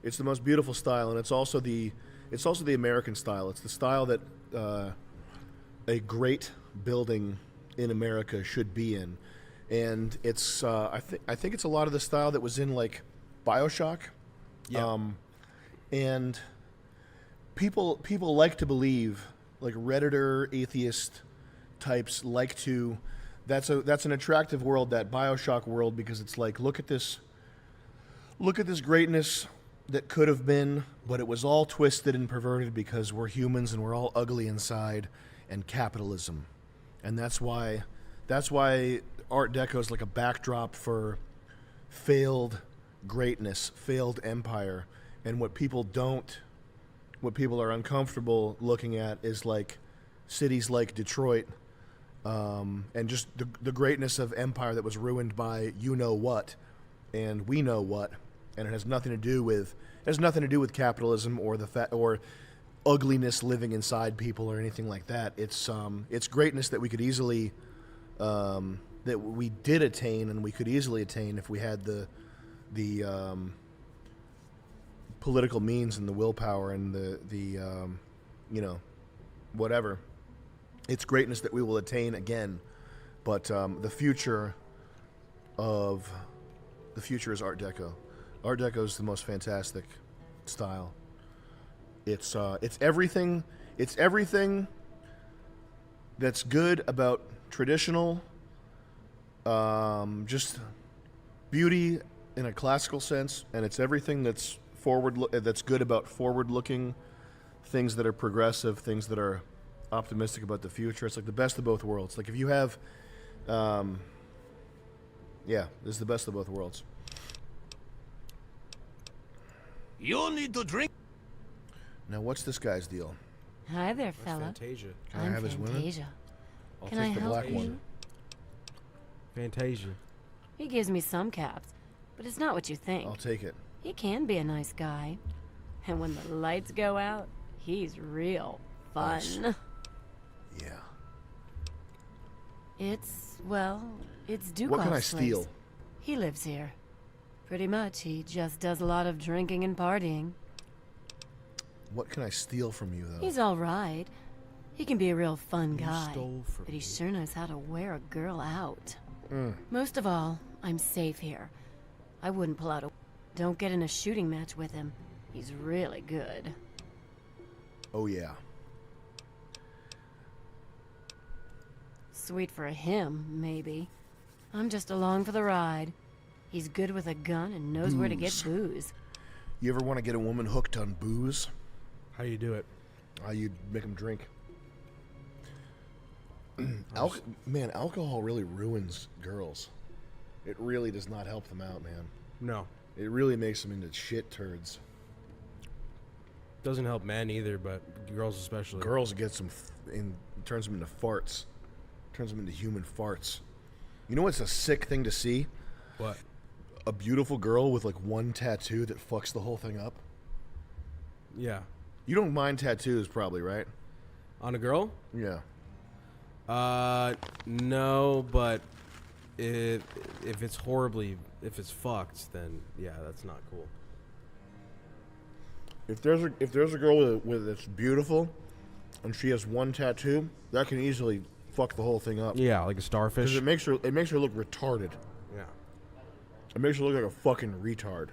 It's the most beautiful style, and it's also the American style. It's the style that a great building in America should be in, and it's I think it's a lot of the style that was in like BioShock. Yeah. And people like to believe, like Redditor atheist types like to. That's an attractive world, that BioShock world, because it's like look at this greatness that could have been, but it was all twisted and perverted because we're humans and we're all ugly inside, and capitalism. And that's why Art Deco is like a backdrop for failed greatness, failed empire. And what people are uncomfortable looking at is like cities like Detroit, and just the greatness of empire that was ruined by you know what. and we know what, and it has nothing to do with capitalism or or ugliness living inside people or anything like that. It's greatness that we could easily that we did attain and we could easily attain if we had the political means and the willpower and the whatever. It's greatness that we will attain again, but the future is Art Deco. Art Deco is the most fantastic style. It's everything that's good about traditional, just beauty in a classical sense, and it's everything that's that's good about forward-looking, things that are progressive, things that are optimistic about the future. It's like the best of both worlds. Like if you have, this is the best of both worlds. You need to drink. Now, what's this guy's deal? Hi there, fella. Fantasia. Can I have his women? Fantasia. I'll Can take I the help black you? one. Fantasia. He gives me some caps, but it's not what you think. I'll take it. He can be a nice guy. And when the lights go out, he's real fun. Nice. Yeah. It's Dukov's What can I place. steal? He lives here. Pretty much, he just does a lot of drinking and partying. What can I steal from you, though? He's all right. He can be a real fun You guy, stole from but he sure knows how to wear a girl out. Mm. Most of all, I'm safe here. I wouldn't pull out a... Don't get in a shooting match with him. He's really good. Oh, yeah. Sweet for him, maybe. I'm just along for the ride. He's good with a gun and knows where to get booze. You ever want to get a woman hooked on booze? How do you do it? You make them drink. Man, alcohol really ruins girls. It really does not help them out, man. No. It really makes them into shit turds. Doesn't help men either, but girls especially. Girls get turns them into farts. Turns them into human farts. You know what's a sick thing to see? What? A beautiful girl with like one tattoo that fucks the whole thing up. Yeah. You don't mind tattoos, probably, right? On a girl? Yeah. No, but if it's fucked, then yeah, that's not cool. If there's a girl that's beautiful, and she has one tattoo, that can easily fuck the whole thing up. Yeah, like a starfish. 'Cause it makes her look retarded. Yeah. It makes her look like a fucking retard.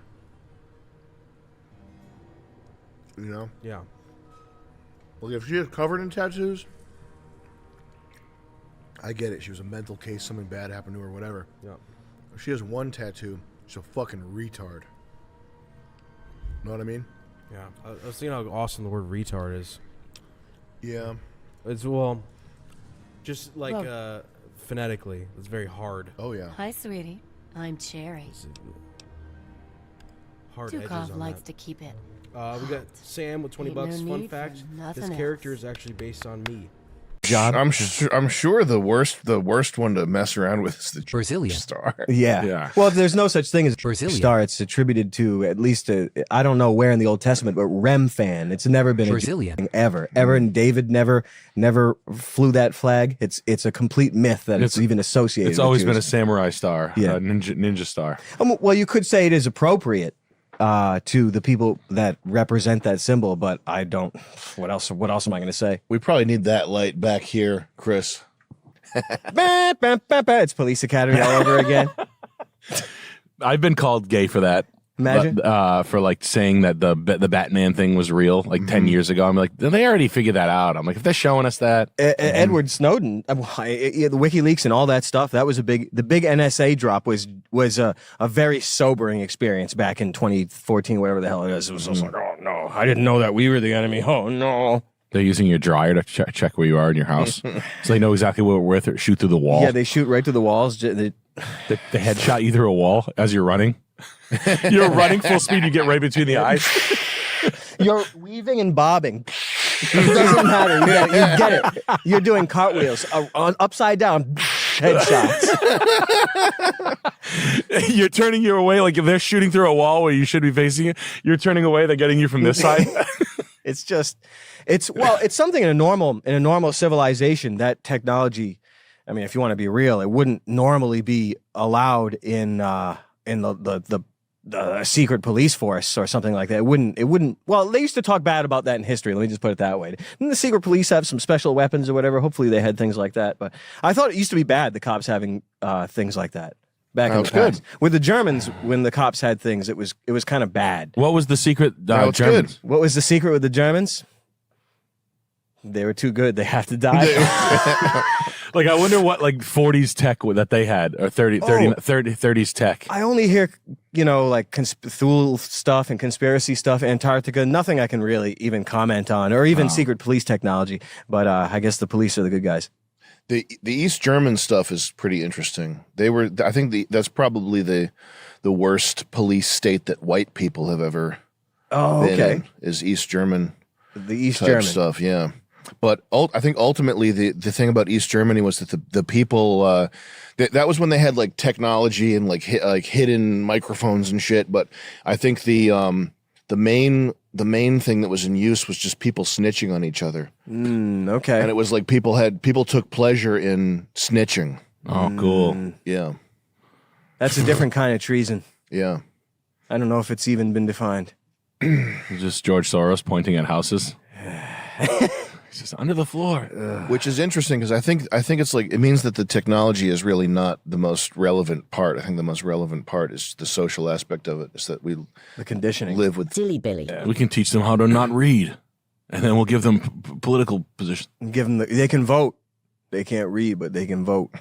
You know? Yeah. Well, if she is covered in tattoos, I get it. She was a mental case, something bad happened to her, whatever. Yeah. If she has one tattoo, she's a fucking retard. Know what I mean? Yeah. I was thinking how awesome the word retard is. Yeah. It's, just like phonetically, it's very hard. Oh, yeah. Hi, sweetie. I'm Cherry. Hard edges Dukov on likes that. to keep it. We got Sam with 20 Ain't no bucks. Fun need for fact: nothing this else. character is actually based on me. John, I'm sure the worst one to mess around with is the Brazilian star. Yeah. Well, there's no such thing as Brazilian star. It's attributed to at least I don't know where in the Old Testament, but Rem fan. It's never been Brazilian a Jewish thing ever. And David never flew that flag. It's a complete myth that it's even associated. It's always with been a Jews. samurai star, Yeah. ninja star. Well, you could say it is appropriate to the people that represent that symbol, but I don't. What else am I going to say? We probably need that light back here, Chris. It's Police Academy all over again. I've been called gay for that. Imagine. For like saying that the Batman thing was real like 10 years ago. I'm like, they already figured that out. I'm like, if they're showing us that. Edward Snowden, the WikiLeaks and all that stuff, that was the big NSA drop was a very sobering experience back in 2014, whatever the hell it is. It was just like, oh no, I didn't know that we were the enemy. Oh no. They're using your dryer to check where you are in your house. So they know exactly where we're with, or shoot through the wall. Yeah, they shoot right through the walls. They headshot you through a wall as you're running. You're running full speed, you get right between the eyes. You're weaving and bobbing. It doesn't matter. You get it. You're doing cartwheels upside down. Headshots. You're turning you away like if they're shooting through a wall where you should be facing it. You're turning away. They're getting you from this side. It's something in a normal civilization. That technology, I mean, if you want to be real, it wouldn't normally be allowed in the secret police force or something like that. It wouldn't. Well, they used to talk bad about that in history. Let me just put it that way. Didn't the secret police have some special weapons or whatever? Hopefully, they had things like that. But I thought it used to be bad, the cops having things like that. Back in the past. With the Germans, when the cops had things, it was kind of bad. What was the secret? Germans? Good. What was the secret with the Germans? They were too good. They have to die. Like, I wonder what, like, 40s tech that they had, or 30s tech. I only hear, like Thule stuff and conspiracy stuff, Antarctica, nothing I can really even comment on, or even secret police technology. But I guess the police are the good guys. The East German stuff is pretty interesting. I think that's probably the worst police state that white people have ever been in, is East German. The East type German stuff, yeah. But I think ultimately the thing about East Germany was that the people that was when they had like technology and like hidden microphones and shit. But I think the main thing that was in use was just people snitching on each other. Okay. And it was like people took pleasure in snitching. Oh, cool. Yeah. That's a different kind of treason. Yeah. I don't know if it's even been defined. Just George Soros pointing at houses. It's just under the floor. Which is interesting because I think it's like it means that the technology is really not the most relevant part. I think the most relevant part is the social aspect of it. Is that the conditioning live with Silly Billy. We can teach them how to not read, and then we'll give them political positions. Give them they can vote. They can't read, but they can vote.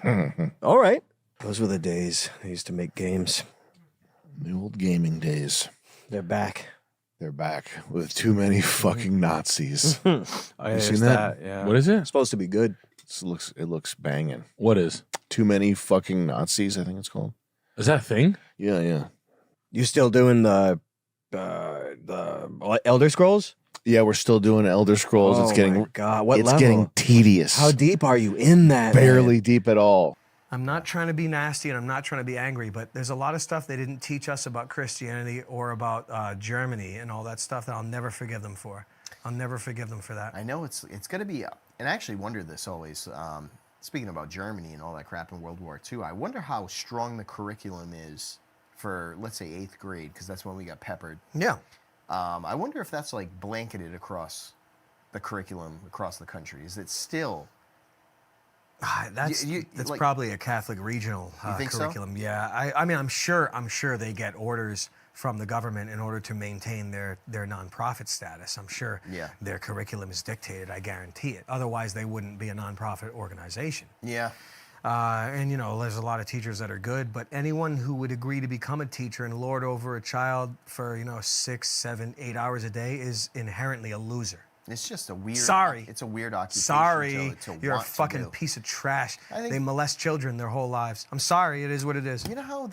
All right. Those were the days. They used to make games. The old gaming days. They're back. They're back with too many fucking Nazis. Oh, you seen that? Yeah. What is it? It's supposed to be good. It looks banging. What is? Too many fucking Nazis, I think it's called. Is that a thing? Yeah. You still doing the Elder Scrolls? Yeah, we're still doing Elder Scrolls. Oh it's getting my God, what it's level? getting tedious. How deep are you in that? Barely deep at all. I'm not trying to be nasty and I'm not trying to be angry, but there's a lot of stuff they didn't teach us about Christianity or about Germany and all that stuff that I'll never forgive them for. I'll never forgive them for that. I know it's going to be, and I actually wonder this always, speaking about Germany and all that crap in World War II, I wonder how strong the curriculum is for, let's say, 8th grade, because that's when we got peppered. Yeah. I wonder if that's like blanketed across the curriculum across the country. Is it still... That's like, probably a Catholic regional you think curriculum. So? Yeah, I mean, I'm sure they get orders from the government in order to maintain their nonprofit status. I'm sure their curriculum is dictated. I guarantee it. Otherwise, they wouldn't be a nonprofit organization. Yeah. And there's a lot of teachers that are good, but anyone who would agree to become a teacher and lord over a child for 6, 7, 8 hours a day is inherently a loser. It's just a weird. Sorry. It's a weird occupation. Sorry, to you're a want to fucking do. piece of trash. Think, they molest children their whole lives. I'm sorry. It is what it is. You know how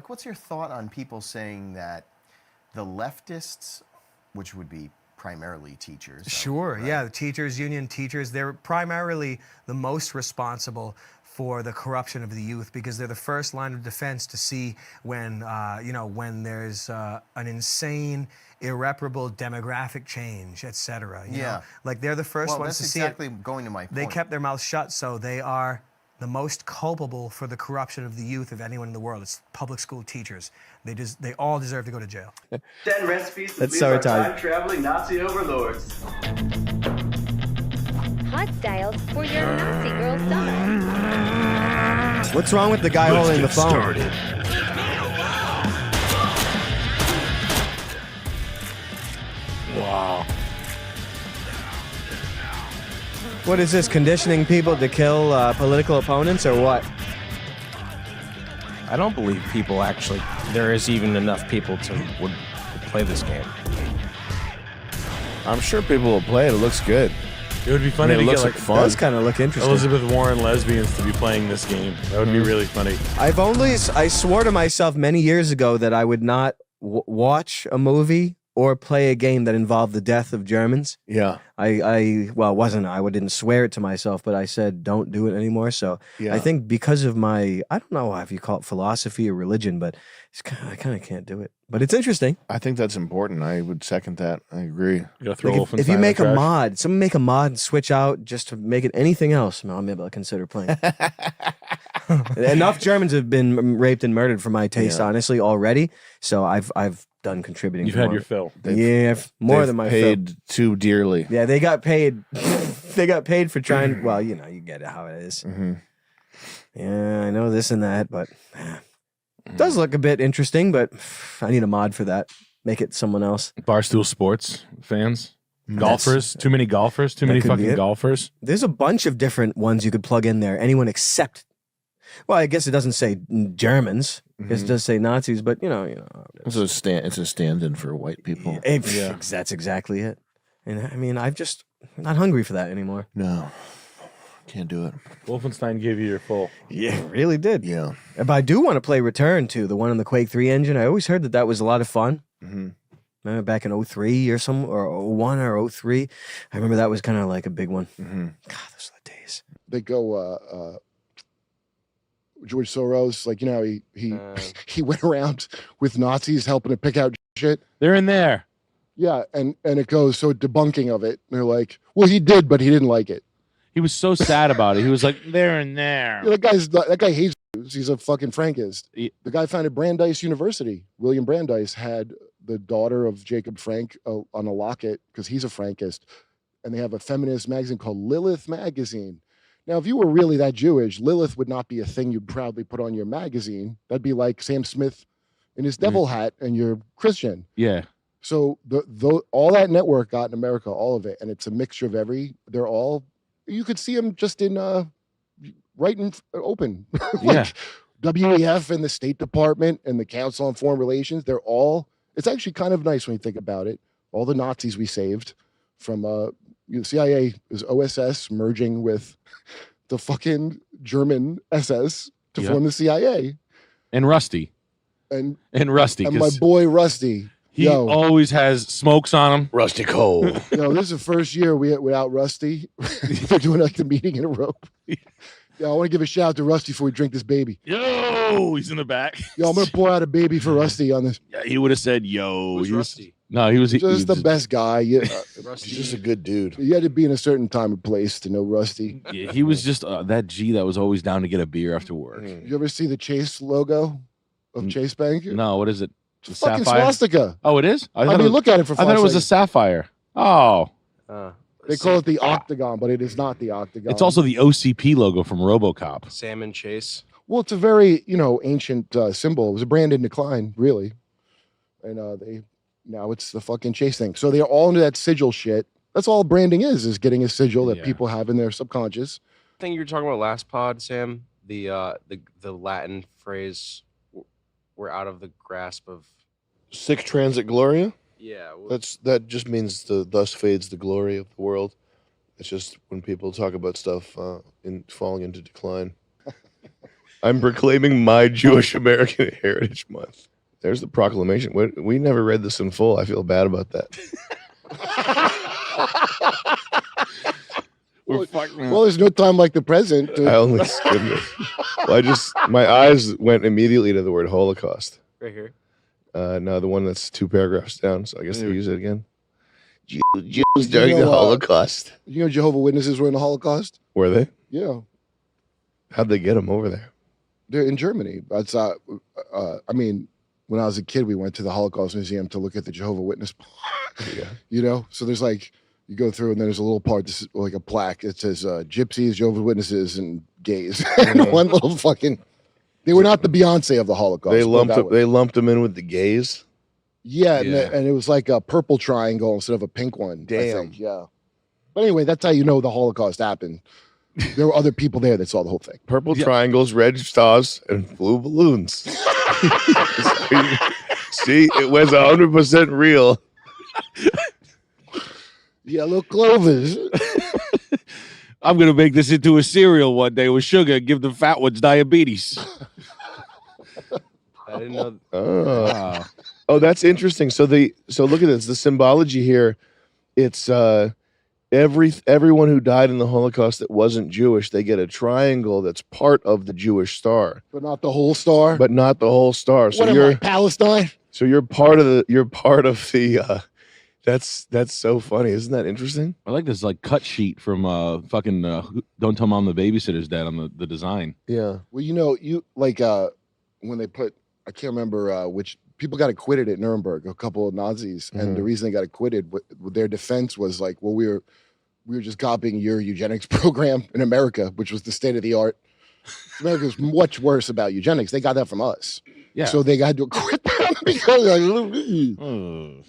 what's your thought on people saying that the leftists, which would be primarily teachers? Sure. Yeah, the teachers union teachers. They're primarily the most responsible for the corruption of the youth because they're the first line of defense to see when when there's an insane, irreparable demographic change, etc. You know? Like they're the first ones to see it. That's exactly going to my point. They kept their mouths shut, so they are the most culpable for the corruption of the youth of anyone in the world. It's public school teachers. They all deserve to go to jail. 10 recipes to That's please so our retarded. time-traveling Nazi overlords. Hot styles for your Nazi girl summer. What's wrong with the guy holding the phone? Started. Wow. What is this, conditioning people to kill political opponents or what? I don't believe people actually, there is even enough people would play this game. I'm sure people will play it. It looks good. It would be funny to looks get like fun. It does kind of look interesting. Elizabeth Warren lesbians to be playing this game. That would be really funny. I swore to myself many years ago that I would not watch a movie or play a game that involved the death of Germans. Yeah. I didn't swear it to myself, but I said don't do it anymore. So Yeah. I think because of my, I don't know if you call it philosophy or religion, but I kind of can't do it. But it's interesting. I think that's important. I would second that. I agree. Like if you make a mod, someone make a mod and switch out just to make it anything else, I'll maybe I'll consider playing. Enough Germans have been raped and murdered for my taste, honestly, already. So I've done contributing. You've had your fill. More than my fill. Paid too dearly. Yeah, they got paid. They got paid for trying. Well, you get it how it is. Yeah, I know this and that, but it does look a bit interesting. But I need a mod for that. Make it someone else. Barstool Sports fans, golfers. Too many golfers. Too many fucking golfers. There's a bunch of different ones you could plug in there. Anyone except. Well, I guess it doesn't say Germans. I guess it does say Nazis, but you know. It's a stand-in for white people. That's exactly it. And I mean, I'm not hungry for that anymore. No, can't do it. Wolfenstein gave you your full. Yeah, it really did. Yeah. But I do want to play Return too, the one on the Quake 3 engine. I always heard that was a lot of fun. Remember back in 03 or 01 or 03? I remember that was kind of like a big one. God, those are the days. They go. George Soros, like he went around with Nazis helping to pick out shit. They're in there. Yeah, and it goes so debunking of it. They're like, well, he did, but he didn't like it. He was so sad about it. He was like, they're in there. Yeah, that guy hates Jews. He's a fucking Frankist. The guy founded Brandeis University. William Brandeis had the daughter of Jacob Frank on a locket because he's a Frankist, and they have a feminist magazine called Lilith Magazine. Now, if you were really that Jewish, Lilith would not be a thing you'd proudly put on your magazine. That'd be like Sam Smith in his devil hat and you're Christian. Yeah. So all that network got in America, all of it, and it's a mixture of they're all, you could see them just in, right in open. Yeah. WEF and the State Department and the Council on Foreign Relations, it's actually kind of nice when you think about it. All the Nazis we saved from, the CIA is OSS merging with the fucking German SS to form the CIA. And Rusty. And Rusty. And my boy Rusty. He always has smokes on him. Rusty Cole. This is the first year without Rusty. They're doing like the meeting in a row. Yeah, I want to give a shout out to Rusty before we drink this baby. Yo, he's in the back. Yo, I'm going to pour out a baby for Rusty on this. Yeah, he would have said, yo. Who's Rusty? No, he was just the best guy. He's just a good dude. You had to be in a certain time and place to know Rusty. Yeah, he was just that G that was always down to get a beer after work. You ever see the Chase logo of Chase Bank? No, what is it? The fucking sapphire? swastika. Oh, it is? Look at it for 5 I thought it was a seconds. sapphire. Oh. They call it the octagon, but it is not the octagon. It's also the OCP logo from RoboCop. Salmon Chase. Well, it's a very, ancient symbol. It was a brand in decline, really. And now it's the fucking Chase thing. So they're all into that sigil shit. That's all branding is getting a sigil that people have in their subconscious. I think you were talking about last pod, Sam. The Latin phrase, "We're out of the grasp of." Sic transit gloria. Yeah, that just means thus fades the glory of the world. It's just when people talk about stuff in falling into decline. I'm proclaiming my Jewish American Heritage Month. There's the proclamation. We never read this in full. I feel bad about that. Well, there's no time like the present. I only skimmed it. Well, my eyes went immediately to the word Holocaust. Right here. No, the one that's 2 paragraphs down. So I guess they use it again. Jews during the Holocaust. You know Jehovah's Witnesses were in the Holocaust? Were they? Yeah. How'd they get them over there? They're in Germany. That's when I was a kid, we went to the Holocaust Museum to look at the Jehovah's Witness. Yeah. So there's you go through and there's a little part, this is like a plaque. It says gypsies, Jehovah's Witnesses, and gays. And one little fucking. They were not the Beyonce of the Holocaust. They lumped them in with the gays. Yeah. And it was like a purple triangle instead of a pink one. Damn. I think. Yeah. But anyway, that's how you know the Holocaust happened. There were other people there that saw the whole thing. Purple triangles, red stars, and blue balloons. See, it was 100% real. Yellow clovers. I'm going to make this into a cereal one day with sugar and give the fat ones diabetes. I didn't know. Oh, Oh, that's interesting. So look at this. The symbology here, it's everyone who died in the Holocaust that wasn't Jewish, they get a triangle that's part of the Jewish star, But not the whole star. but not the whole star. So what am I, Palestine? So you're part of the. That's so funny. Isn't that interesting? I like this like cut sheet from fucking Don't Tell Mom the Babysitter's Dad on the design. Yeah. Well, you like when they put, I can't remember which people got acquitted at Nuremberg, a couple of Nazis, and the reason they got acquitted, their defense was like, well, we were just copying your eugenics program in America, which was the state of the art. America was much worse about eugenics. They got that from us. Yeah. So they got to acquit them because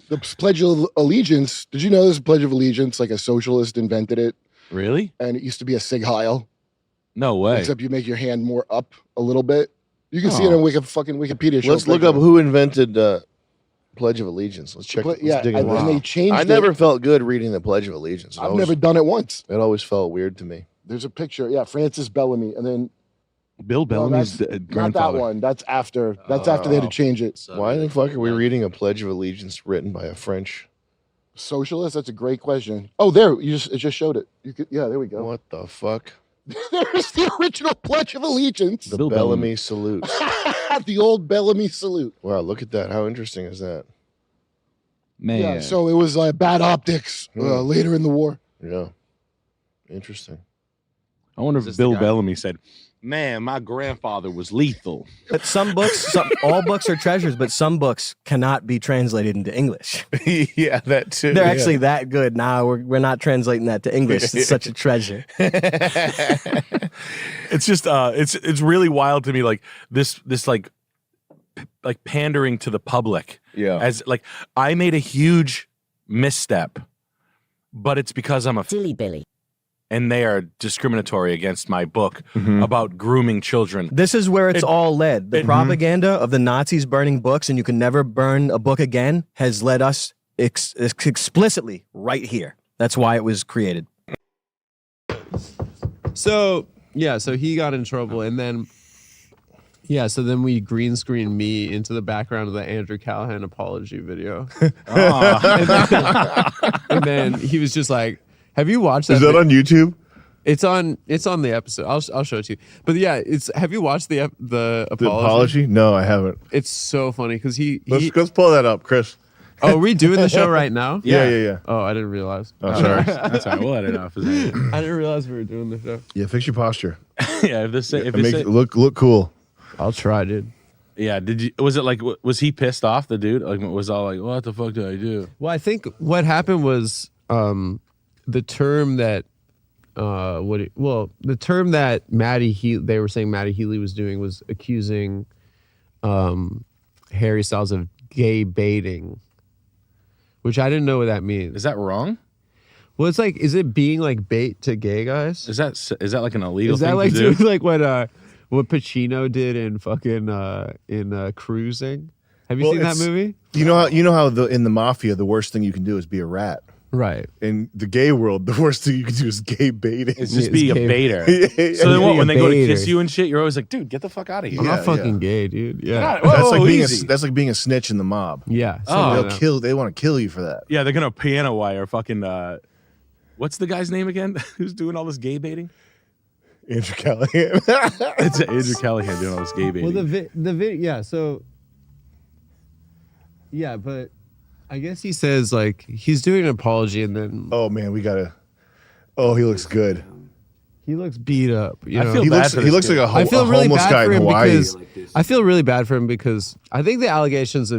the Pledge of Allegiance. Did you know this Pledge of Allegiance? Like a socialist invented it. Really? And it used to be a Sig Heil. No way. Except you make your hand more up a little bit. You can see it on Wikipedia. Let's look up who invented Pledge of Allegiance. Let's check. Let's dig and into they that. changed I it. never felt good reading the Pledge of Allegiance. I've never done it once. It always felt weird to me. There's a picture. Yeah, Francis Bellamy, and then Bill Bellamy's not that grandfather. one. That's after. That's after they had to change it. Why the fuck are we reading a Pledge of Allegiance written by a French Socialist? That's a great question. Oh, there. It just showed it. You could. Yeah, there we go. What the fuck? There's the original Pledge of Allegiance. The Bellamy salute. The old Bellamy salute. Wow, look at that. How interesting is that? Man. Yeah. So it was bad optics later in the war. Yeah. Interesting. I wonder if Bill Bellamy said, "Man, my grandfather was lethal." But some books, all books are treasures, but some books cannot be translated into English. Yeah, that too. They're actually that good. Now we're not translating that to English. It's such a treasure. It's just it's really wild to me, like this like pandering to the public. Yeah. As like I made a huge misstep, but it's because I'm a silly Billy. And they are discriminatory against my book about grooming children. This is where it's all led. The propaganda of the Nazis burning books and you can never burn a book again has led us explicitly right here. That's why it was created. So he got in trouble, and then so then we green screened me into the background of the Andrew Callahan apology video. And then he was just like, have you watched that? Is that on YouTube? It's on the episode. I'll show it to you. But yeah, have you watched the apology? The apology? No, I haven't. It's so funny because let's pull that up, Chris. Oh, are we doing the show right now? Yeah. Oh, I didn't realize. Oh, sorry. That's all right. We'll let it off. I didn't realize we were doing the show. Yeah, fix your posture. Yeah, if Make it look cool. I'll try, dude. Yeah, was he pissed off, the dude? Like, was all like, what the fuck did I do? Well, I think what happened was the term that the term that they were saying Maddie Healy was doing was accusing Harry Styles of gay baiting, which I didn't know what that means. Is that wrong? Well, it's like, is it being like bait to gay guys? Is that like an illegal Is that thing like to do? doing like what Pacino did in fucking in Cruising? Have you seen that movie? You know how in the mafia the worst thing you can do is be a rat. Right. In the gay world, the worst thing you can do is gay baiting. It's just be a baiter. So then when they go to kiss you and shit, you're always like, dude, get the fuck out of here. I'm not fucking gay, dude. Yeah. That's like being a snitch in the mob. Yeah. They want to kill you for that. Yeah, they're gonna piano wire fucking what's the guy's name again? Who's doing all this gay baiting? Andrew Callahan. It's Andrew Callahan doing all this gay baiting. Well, but I guess he says like he's doing an apology and then oh man, he looks good. He looks beat up. You know? He looks like a homeless guy in Hawaii. I feel really bad for him because I think the allegations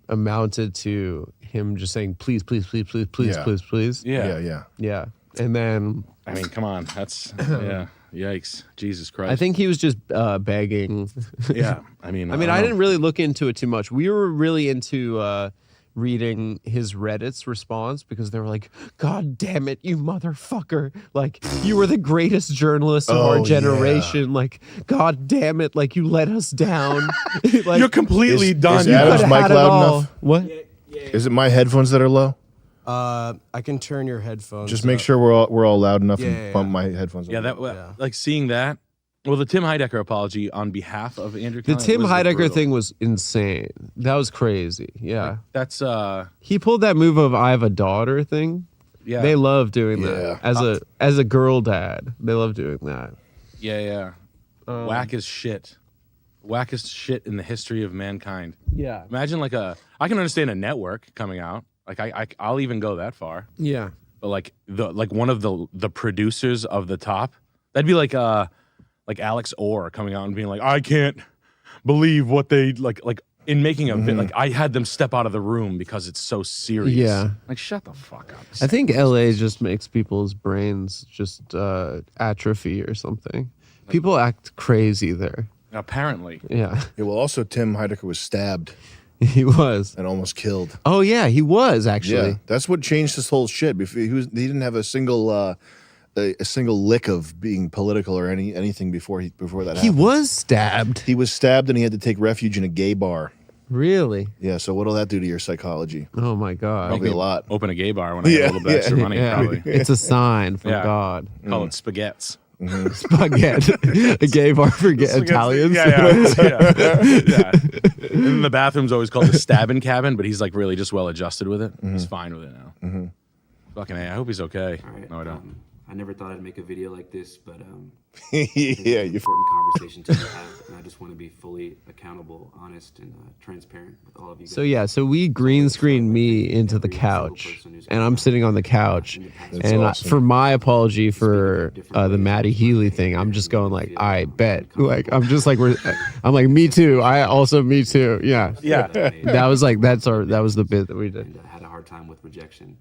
amounted to him just saying please, please, please, please, please, please, please. Yeah. And then I mean, come on, that's yeah. Yikes. Jesus Christ. I think he was just begging. Yeah. I mean, I didn't really look into it too much. We were really into reading his Reddit's response because they were like, God damn it, you motherfucker. Like, you were the greatest journalist of our generation. Yeah. Like, God damn it. Like, you let us down. Like, you're completely done. Is Adam's mic loud enough? What? Is it my headphones that are low? I can turn your headphones. Just make sure we're all loud enough and bump my headphones. Yeah, like seeing that, Well, the Tim Heidecker apology on behalf of Andrew The Kelly Tim was Heidecker brutal. thing was insane. That was crazy. Yeah. That's He pulled that move of I have a daughter thing. Yeah. They love doing that. As a girl dad. They love doing that. yeah. Whack as shit. Wackest shit in the history of mankind. Yeah. Imagine like I can understand a network coming out. Like I'll even go that far. Yeah. But like one of the producers of the top, that'd be like Alex Orr coming out and being like, I can't believe what they like in making a bit, like I had them step out of the room because it's so serious. Yeah. Like shut the fuck up. I think LA just makes people's brains just atrophy or something. People act crazy there. Apparently. Yeah. Well, also Tim Heidecker was stabbed. He was. And almost killed. Oh yeah, he was actually. Yeah, that's what changed this whole shit. He didn't have a single lick of being political or anything before that happened. He was stabbed. He was stabbed and he had to take refuge in a gay bar. Really? Yeah, so what'll that do to your psychology? Oh my God. Probably a lot. Open a gay bar when I get a little bit extra money, probably. It's a sign from God. Call it spaghettis. Spaghetti. A gay bar for Italians. Yeah. And the bathroom's always called the stabbing cabin, but he's like really just well adjusted with it. He's fine with it now. Fucking A, I hope he's okay. All right, No, I don't. I never thought I'd make a video like this, but Yeah, it's an you important conversation to have, and I just want to be fully accountable, honest, and transparent with all of you guys. So yeah, so we green screened me into the couch, and I'm sitting on the couch, and awesome. for my apology for the Maddie Healy thing, I'm just going like, I bet, like I'm just like I'm like me too. I also me too. Yeah. That was like that was the bit that we did. And I had a hard time with rejection.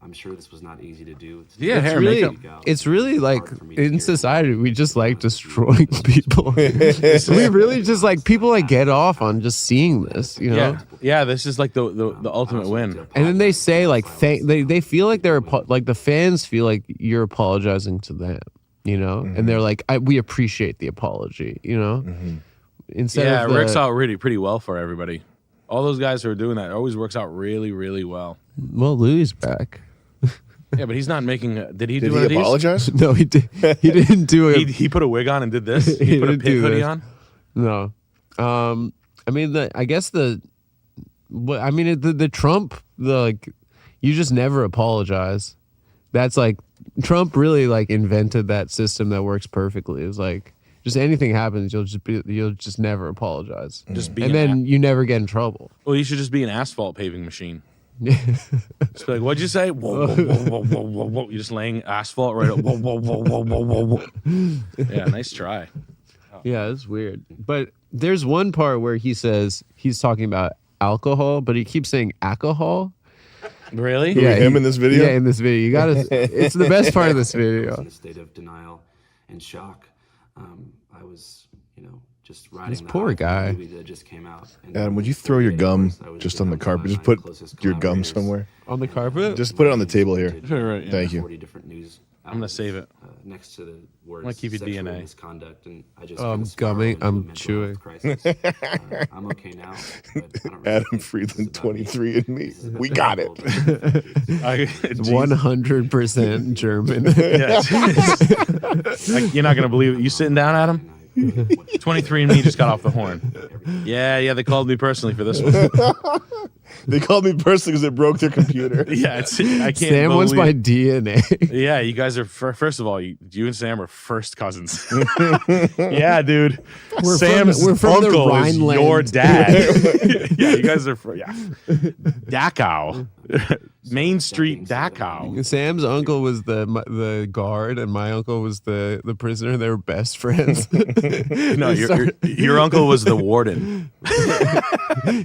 I'm sure this was not easy to do. It's really like in society we just like destroying people. We really just like people like get off on just seeing this, you know. Yeah. This is like the ultimate win. And then they say like they feel like they're like the fans feel like you're apologizing to them, you know, and they're like we appreciate the apology, you know. Instead of it works out really pretty well for everybody. All those guys who are doing that, it always works out really, really well. Well, Louis back. Yeah, but he's not making. Did he Did do he one of these? apologize? No, he did. He didn't do it. He put a wig on and did this. He put a didn't pig do hoodie this. on. No. I mean the Trump like you just never apologize. That's like Trump really like invented that system that works perfectly. It's like just anything happens, you'll just never apologize. Just be and then you never get in trouble. Well, you should just be an asphalt paving machine. Just be like, what'd you say? Whoa, whoa, whoa, whoa, whoa, whoa, whoa. You're just laying asphalt right up. Whoa, whoa, whoa, whoa, whoa, whoa, whoa. Yeah, nice try. Yeah, it's weird. But there's one part where he says he's talking about alcohol, but he keeps saying alcohol. Really? Yeah, him in this video? Yeah, in this video. You gotta. It's the best part of this I was video. in a state of denial and shock. I was, just riding This the poor high from guy. the movie that just came out. And Adam, would you throw your gum just on the carpet? Just put your gum somewhere. On the carpet? Just put it on the table here. Sure, right, yeah. Thank you. 40 different news I'm gonna save it. next to the words I'm gonna keep your sexual DNA. misconduct, and I just Oh, I'm kinda spiraled gumming. into a I'm mental chewing. health crisis. I'm okay now. But I don't really Adam think Friedland, this is about me. 23 and me. This is about We the got people. it. 100% German. Like, you're not gonna believe it. You sitting down, Adam? 23andMe just got off the horn. Yeah, they called me personally for this one. They called me personally because it broke their computer. Yeah, I can't. Sam wants my DNA. Yeah, you guys are. First of all, you and Sam are first cousins. Yeah, dude. Sam's we're from the uncle is Rhineland. your dad. Yeah, you guys are. Dachau, Main Street, Dachau. Sam's uncle was the guard, and my uncle was the prisoner. They were best friends. No, your uncle was the warden.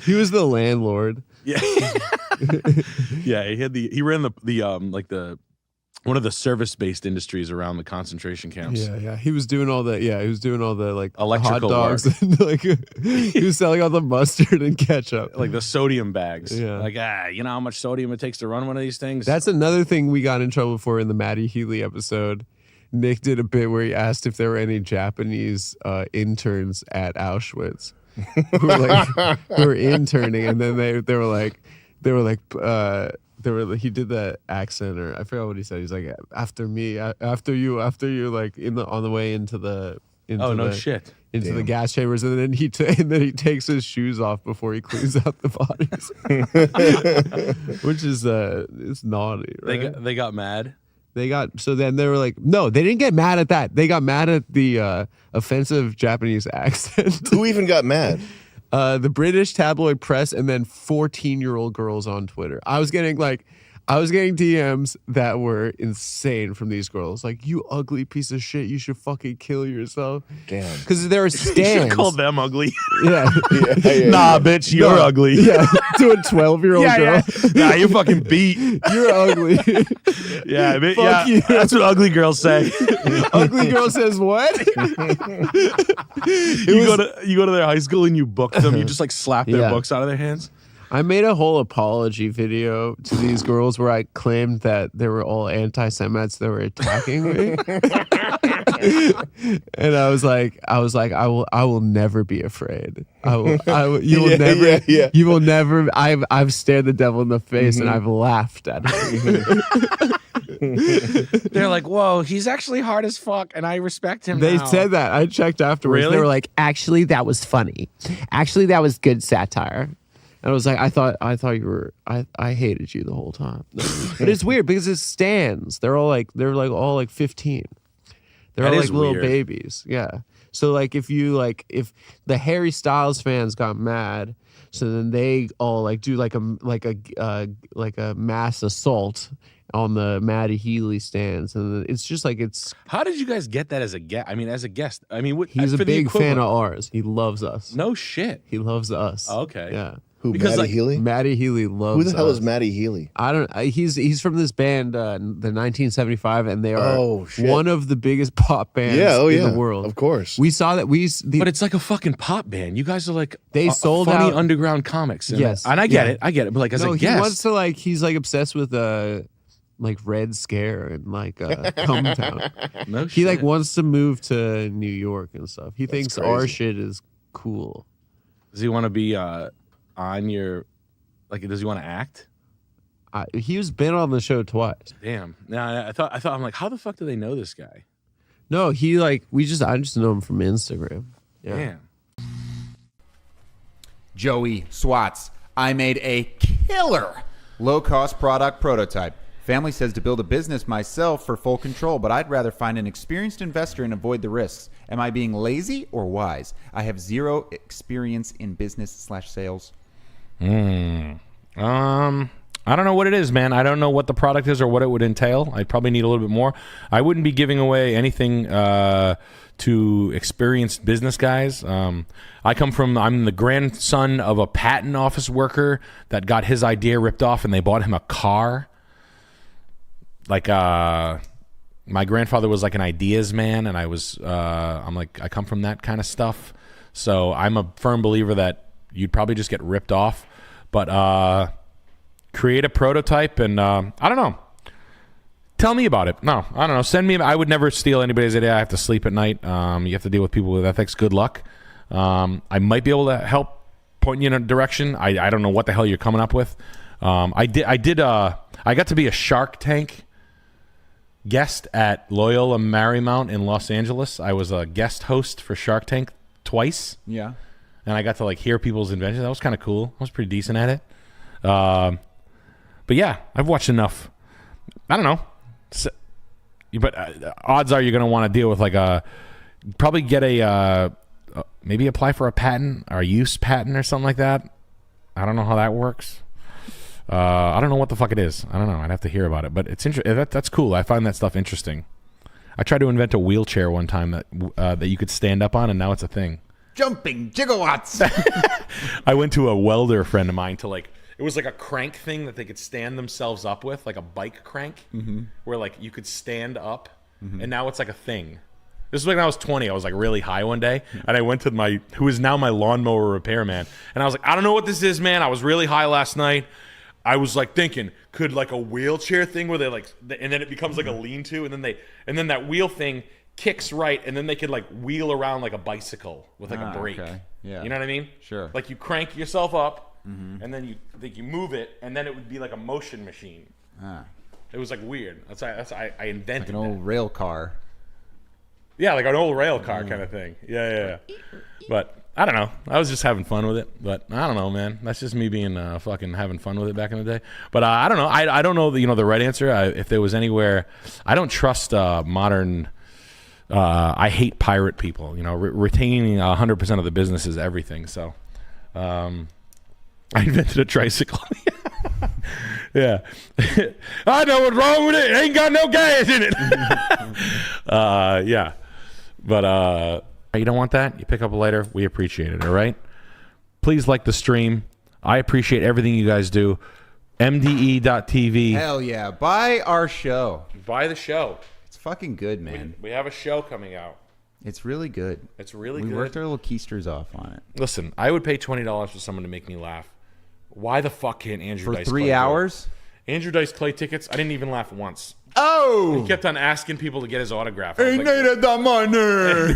He was the landlord. Yeah, yeah. He ran the one of the service-based industries around the concentration camps. Yeah. He was doing all the like Electrical hot dogs and like he was selling all the mustard and ketchup. Like the sodium bags. Yeah. Like, you know how much sodium it takes to run one of these things? That's another thing we got in trouble for in the Maddie Healy episode. Nick did a bit where he asked if there were any Japanese interns at Auschwitz who were interning, and then they were like he did that accent, or I forgot what he said. He's like, after me, after you, like on the way into the into Oh, no the, shit. into the Damn. gas chambers, and then he takes his shoes off before he cleans out the bodies, which is it's naughty. Right? They got mad. So then they were like, no, they didn't get mad at that. They got mad at the offensive Japanese accent. Who even got mad? The British tabloid press, and then 14-year-old girls on Twitter. I was getting DMs that were insane from these girls. Like, you ugly piece of shit. You should fucking kill yourself. Damn. Because there are You stands. should call them ugly. Yeah. Nah, bitch, you're ugly. Yeah. To a 12-year-old girl. Nah, you're fucking beat. You're ugly. Yeah, Fuck you. That's what ugly girls say. Ugly girl says what? You go to their high school and you book them. You just like slap their Yeah. books out of their hands. I made a whole apology video to these girls where I claimed that they were all anti-Semites that were attacking me. And I was like, I will never be afraid. You will never. I've stared the devil in the face and I've laughed at him. They're like, whoa, he's actually hard as fuck, and I respect him. They now. said that. I checked afterwards. Really? They were like, actually, that was funny. Actually, that was good satire. And I was like, I thought you were. I hated you the whole time. But it's weird because it stands. They're all like 15. They're That all is like little weird. babies. Yeah. So like if the Harry Styles fans got mad, so then they all like do like a mass assault on the Maddie Healy stands, and it's just like it's. How did you guys get that as a guest? I mean, as a guest. I mean, He's a for the big fan equivalent- of ours. He loves us. No shit. He loves us. Oh, okay. Yeah. Who, Because, Maddie like, Healy? Maddie Healy loves. Who the hell us. is Maddie Healy? I don't. He's from this band, the 1975, and they are Oh, shit. one of the biggest pop bands in the world. Of course. We saw that But it's like a fucking pop band. You guys are like They sold funny out- underground comics. And Yes. and I get Yeah. it. I get it. But like as no, a he guest, wants to he's like obsessed with like Red Scare and like Hometown. No He like shit. wants to move to New York and stuff. He thinks our crazy. shit is cool. does he want to be on your? Like, does he want to act? He's been on the show twice. Damn. Now I thought I'm like, how the fuck do they know this guy? No, he like I just know him from Instagram. Yeah. Damn. Joey Swats. I made a killer low-cost product prototype. Family says to build a business myself for full control, but I'd rather find an experienced investor and avoid the risks. Am I being lazy or wise? I have zero experience in business/sales. I don't know what it is, man. I don't know what the product is or what it would entail. I'd probably need a little bit more. I wouldn't be giving away anything to experienced business guys. I'm the grandson of a patent office worker that got his idea ripped off, and they bought him a car. Like, my grandfather was like an ideas man, and I come from that kind of stuff. So I'm a firm believer that you'd probably just get ripped off. But create a prototype and I don't know. Tell me about it. No, I don't know. Send me. I would never steal anybody's idea. I have to sleep at night. You have to deal with people with ethics. Good luck. I might be able to help point you in a direction. I don't know what the hell you're coming up with. I got to be a Shark Tank guest at Loyola Marymount in Los Angeles. I was a guest host for Shark Tank twice. Yeah. And I got to like hear people's inventions. That was kind of cool. I was pretty decent at it. But yeah, I've watched enough. I don't know. But odds are you're going to want to deal with probably get maybe apply for a patent or a use patent or something like that. I don't know how that works. I don't know what the fuck it is. I don't know. I'd have to hear about it. But it's that's cool. I find that stuff interesting. I tried to invent a wheelchair one time that you could stand up on, and now it's a thing. Jumping gigawatts. I went to a welder friend of mine it was like a crank thing that they could stand themselves up with, like a bike crank, where like you could stand up, and now it's like a thing. This was when I was 20. I was like really high one day, and I went to who is now my lawnmower repairman, and I was like, I don't know what this is, man. I was really high last night. I was like thinking, could like a wheelchair thing where they and then it becomes like a lean-to, and then that wheel thing kicks right, and then they could like wheel around like a bicycle with like a brake. Okay. Yeah. You know what I mean? Sure. Like you crank yourself up, and then you move it, and then it would be like a motion machine. Ah. It was like weird. I invented Like an old rail car. Yeah, like an old rail car kind of thing. Yeah. But I don't know. I was just having fun with it. But I don't know, man. That's just me being fucking having fun with it back in the day. But I don't know. I don't know the right answer. If there was anywhere, I don't trust modern. I hate pirate people. Retaining 100% of the business is everything. So, I invented a tricycle. Yeah. I know what's wrong with it. It ain't got no gas in it. Yeah. But you don't want that? You pick up later. We appreciate it, all right? Please like the stream. I appreciate everything you guys do. MDE.TV. Hell yeah. Buy our show. Buy the show. It's fucking good, man. We have a show coming out. It's really good. It's really good. good. We worked our little keisters off on it. Listen, I would pay $20 for someone to make me laugh. Why the fuck can't Andrew Dice for 3 Clay hours? Andrew Dice Clay tickets, I didn't even laugh once. Oh! He kept on asking people to get his autograph. He needed the money.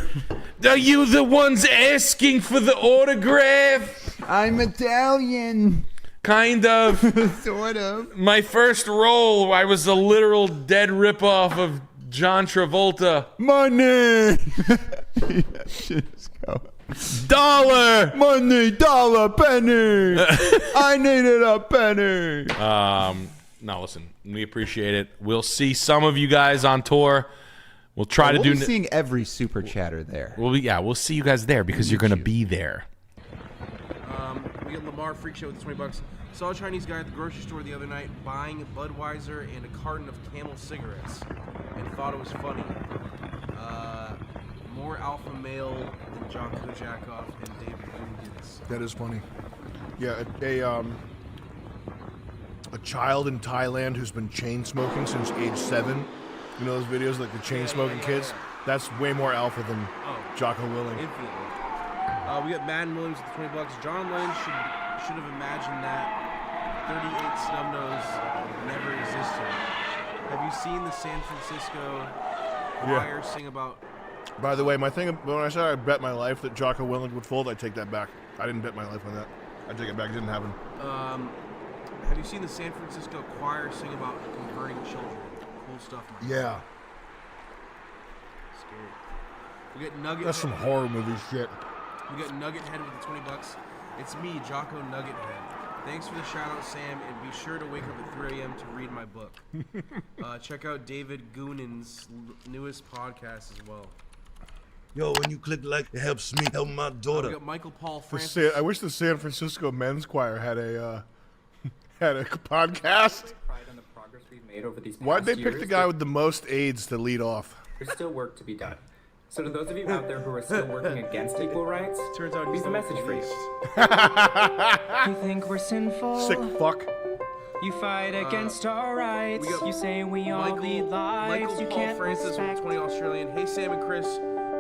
Are you the ones asking for the autograph? I'm Italian. Kind of. Sort of. My first role, I was a literal dead ripoff of John Travolta. Money. Dollar. Money, dollar, penny. I needed a penny. No, listen, we appreciate it. We'll see some of you guys on tour. We'll try to do. We'll be seeing every super chatter there. We'll see you guys there because you're gonna be there. We get Lamar Freak Show with $20. Saw a Chinese guy at the grocery store the other night buying a Budweiser and a carton of Camel cigarettes, and thought it was funny. More alpha male than John Kujakov and David Googins. That is funny. Yeah, a child in Thailand who's been chain smoking since age 7. You know those videos, like the chain smoking kids? That's way more alpha than Jocko Willing. Infinitely. We got Madden Williams with $20. John Lennon should have imagined that 38 Snubnose never existed. Have you seen the San Francisco choir sing about? By the way, my thing when I said I bet my life that Jocko Willing would fold, I take that back. I didn't bet my life on that. I take it back. It didn't happen. Have you seen the San Francisco choir sing about converting children? Cool stuff, man. Yeah. Scary. We get Nugget. That's some horror movie shit. We got Nugget Head with the $20. It's me, Jocko Nugget Head. Thanks for the shout out, Sam, and be sure to wake up at 3 a.m. to read my book. Check out David Goonin's newest podcast as well. Yo, when you click like, it helps me help my daughter. We got Michael Paul Francis. I wish the San Francisco Men's Choir had a podcast. On the progress we've made over these Why'd they past pick the years, guy with the most AIDS to lead off? There's still work to be done. So to those of you out there who are still working against equal rights, turns out we have a message for you. You think we're sinful? Sick fuck. You fight against our rights. You say we all lead lives. Michael You Paul can't Francis respect. with 20 Australian. Hey, Sam and Chris,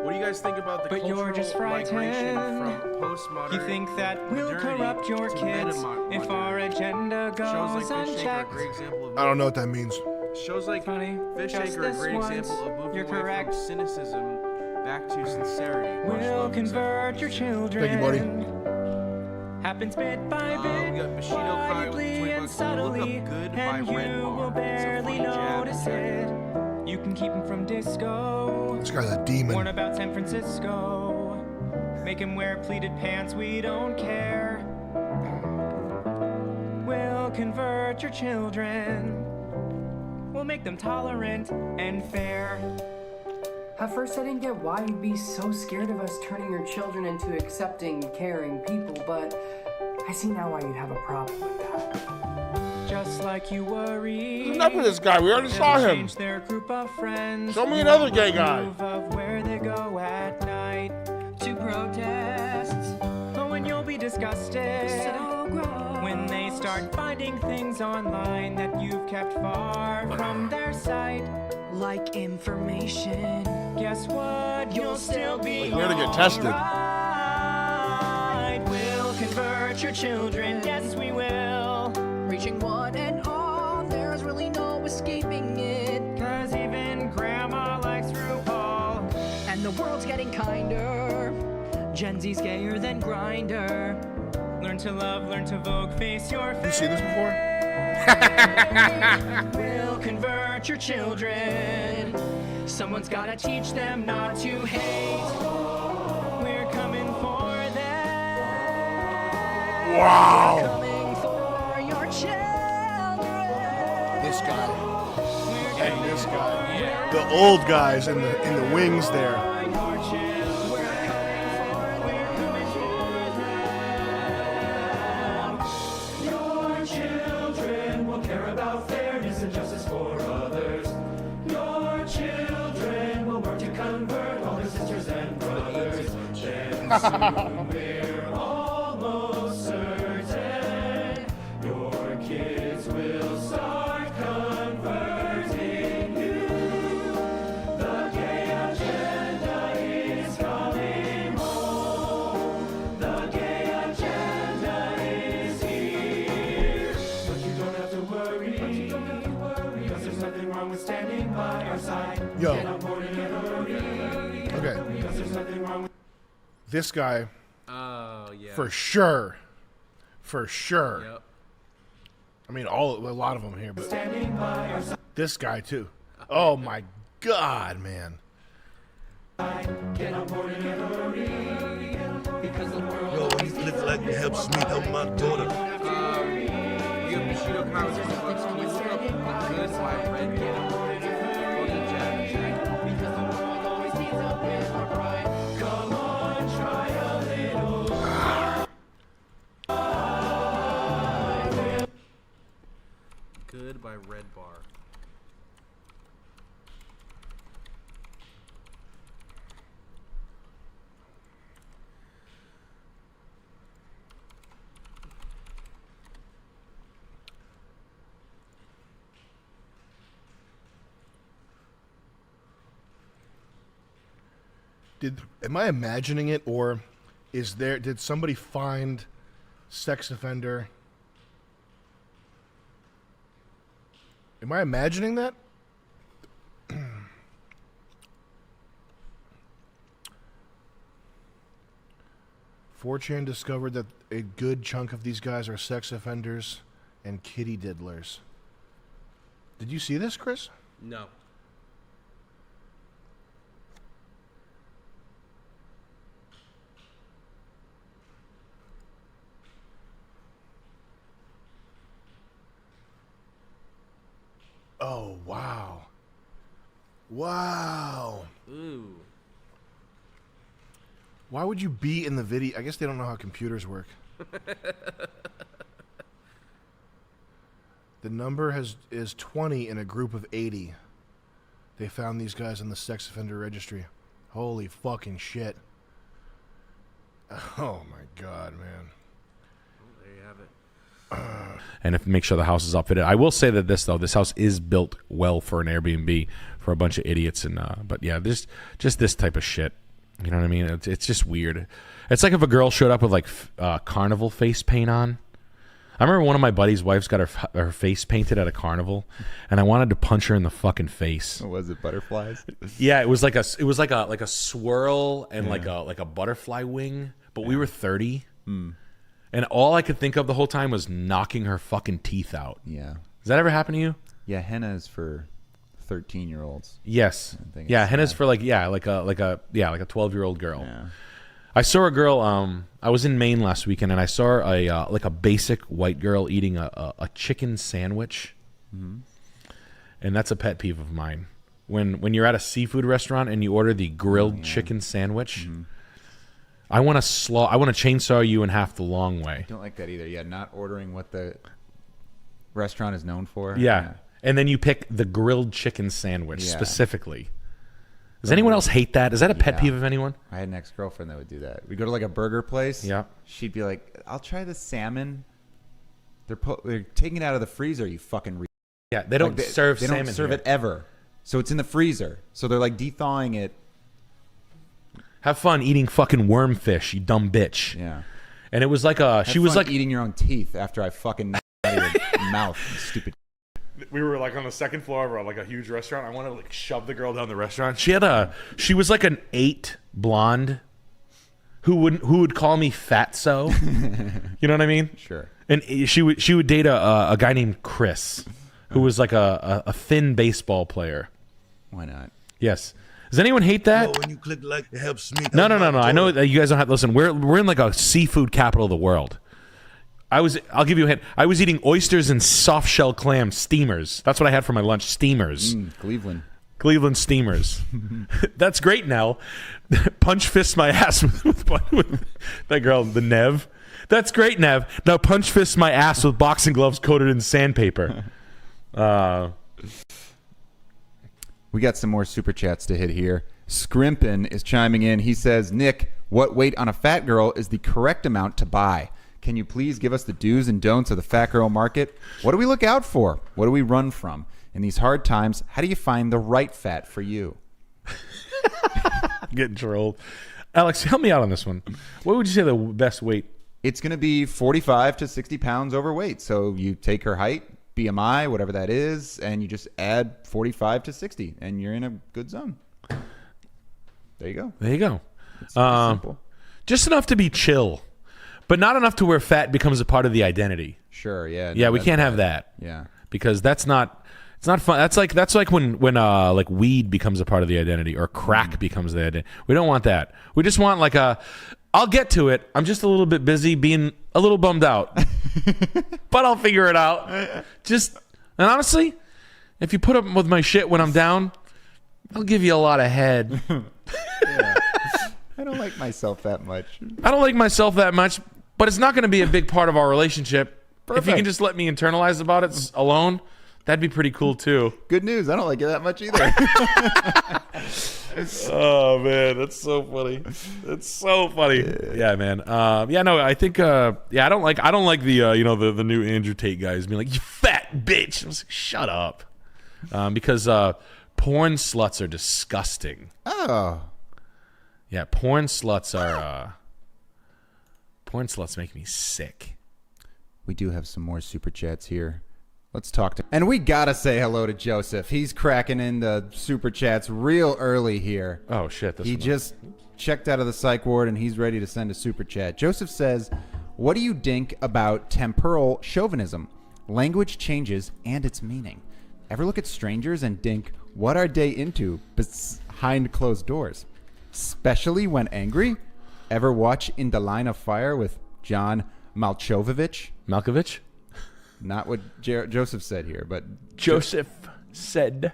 what do you guys think about the But cultural you're just migration frightened. from postmodern? You think that we'll modernity corrupt your to kids meta-modernity? if our agenda Shows goes like Fish Tank are a unchecked. great example of I don't know what that means. Shows like Fish Tank just are a this great once. example of moving You're away correct. from cynicism back to sincerity. Much We'll love, convert your children. Thank you, buddy. Happens bit by bit, we got Bushido Kai with quietly and $20. subtly, Look up Good by and Red you Bar. will It's a barely funny jab. notice it. You can keep him from disco. This guy's a demon. Warn about San Francisco. Make him wear pleated pants, we don't care. We'll convert your children. We'll make them tolerant and fair. At first, I didn't get why you'd be so scared of us turning your children into accepting, caring people, but I see now why you'd have a problem with that. Just like you worry. Enough of this guy. We already saw they'll him. change their group of friends. Show me another gay guy. Move of where they go at night to protests. Oh, and you'll be disgusted when they start finding things online that you've kept far from their sight. Like information. Guess what? You'll still be We're gonna get tested. alright. We'll convert your children. Yes, we will. Reaching one and all, there's really no escaping it. 'Cause even grandma likes RuPaul. And the world's getting kinder. Gen Z's gayer than Grindr. Learn to love, learn to vogue, face your You face. seen this before? We'll convert your children. Someone's gotta teach them not to hate. We're coming for them. Wow. We're coming for your children. This guy and this guy, the old guys in the wings there. Your children will care about fairness and justice for others. Your children will work to convert all their sisters and brothers. Then soon we're almost certain your kids will start converting you. The gay agenda is coming home. The gay agenda is here. But you don't have to worry. Because there's nothing wrong with standing by our side. Yo. Get on board and hurry. Okay. Because there's nothing wrong with This guy, Oh yeah. for sure. Yep. I mean, a lot of them here, but standing by our side. this guy too. Oh my God, man. Get on board and hurry. Because the world Yo, he looks like it helps me help my daughter. You have Bushido conversations with good by Red Bull. Come on, try a little. Good by Red Bar. Am I imagining it, or did somebody find sex offender? Am I imagining that? 4chan discovered that a good chunk of these guys are sex offenders and kitty diddlers. Did you see this, Chris? No. Oh, wow. Wow. Ooh. Why would you be in the video? I guess they don't know how computers work. The number is 20 in a group of 80. They found these guys in the sex offender registry. Holy fucking shit. Oh my God, man. There you have it. And make sure the house is upfitted. I will say that this house is built well for an Airbnb for a bunch of idiots, and but yeah, just this type of shit. You know what I mean? It's just weird. It's like if a girl showed up with like carnival face paint on. I remember one of my buddy's wives got her face painted at a carnival, and I wanted to punch her in the fucking face. What was it, butterflies? Yeah, it was like a swirl and like a butterfly wing. But we were 30. And all I could think of the whole time was knocking her fucking teeth out. Yeah. Does that ever happen to you? Yeah, henna is for 13-year-olds. Yes. think Yeah, it's henna's sad. for like a 12-year-old girl. Yeah. I saw a girl. I was in Maine last weekend, and I saw a basic white girl eating a chicken sandwich, and that's a pet peeve of mine. When you're at a seafood restaurant and you order the grilled chicken sandwich. I want to chainsaw you in half the long way. I don't like that either. Yeah, not ordering what the restaurant is known for. Yeah. And then you pick the grilled chicken sandwich Yeah. specifically. Does anyone else hate that? Is that a pet Yeah. peeve of anyone? I had an ex-girlfriend that would do that. We'd go to like a burger place. Yeah. She'd be like, "I'll try the salmon." They're taking it out of the freezer. You fucking. Yeah, they don't serve They salmon don't serve here. it ever. So it's in the freezer. So they're like de-thawing it. Have fun eating fucking worm fish, you dumb bitch. Yeah. And it was like she was like eating your own teeth after I fucking knocked out of your mouth, you stupid. We were like on the second floor of like a huge restaurant. I wanted to like shove the girl down the restaurant. She was like an 8 blonde who would call me fatso. You know what I mean? Sure. And she would date a guy named Chris, who was like a thin baseball player. Why not? Yes. Does anyone hate that? Oh, when you click like, it helps me. No. I know that you guys don't have. Listen, we're in like a seafood capital of the world. I'll give you a hint. I was eating oysters and soft shell clam steamers. That's what I had for my lunch. Steamers. Cleveland steamers. That's great, Nell. Punch fist my ass with that girl, the Nev. That's great, Nev. Now punch fist my ass with boxing gloves coated in sandpaper. We got some more super chats to hit here. Scrimpin is chiming in. He says, Nick, what weight on a fat girl is the correct amount to buy? Can you please give us the do's and don'ts of the fat girl market? What do we look out for? What do we run from? In these hard times, how do you find the right fat for you? Getting trolled. Alex, help me out on this one. What would you say the best weight? It's going to be 45 to 60 pounds overweight. So you take her height, BMI, whatever that is, and you just add 45 to 60, and you're in a good zone. There you go. There you go. It's simple. Just enough to be chill, but not enough to where fat becomes a part of the identity. Sure, yeah. Yeah, no, we that's can't bad. have that. Yeah. Because that's not... It's not fun. That's like when like weed becomes a part of the identity or crack becomes the identity. We don't want that. We just want like I'll get to it. I'm just a little bit busy being a little bummed out. But I'll figure it out. And honestly, if you put up with my shit when I'm down, I'll give you a lot of head. Yeah. I don't like myself that much. I don't like myself that much, but it's not going to be a big part of our relationship. If you can just let me internalize about it alone, that'd be pretty cool too. Good news. I don't like it that much either. Oh man, that's so funny. It's so funny. Yeah, man. No, I think I don't like the new Andrew Tate guys being like, you fat bitch. I was like, shut up. Because porn sluts are disgusting. Oh. Yeah, porn sluts make me sick. We do have some more super chats here. Let's talk to... And we got to say hello to Joseph. He's cracking in the super chats real early here. Oh, shit. He just checked out of the psych ward, and he's ready to send a super chat. Joseph says, what do you think about temporal chauvinism? Language changes and its meaning. Ever look at strangers and think, what are they into behind closed doors? Especially when angry? Ever watch In the Line of Fire with John Malkovich? Malkovich? Not what Joseph said here, but Joseph said.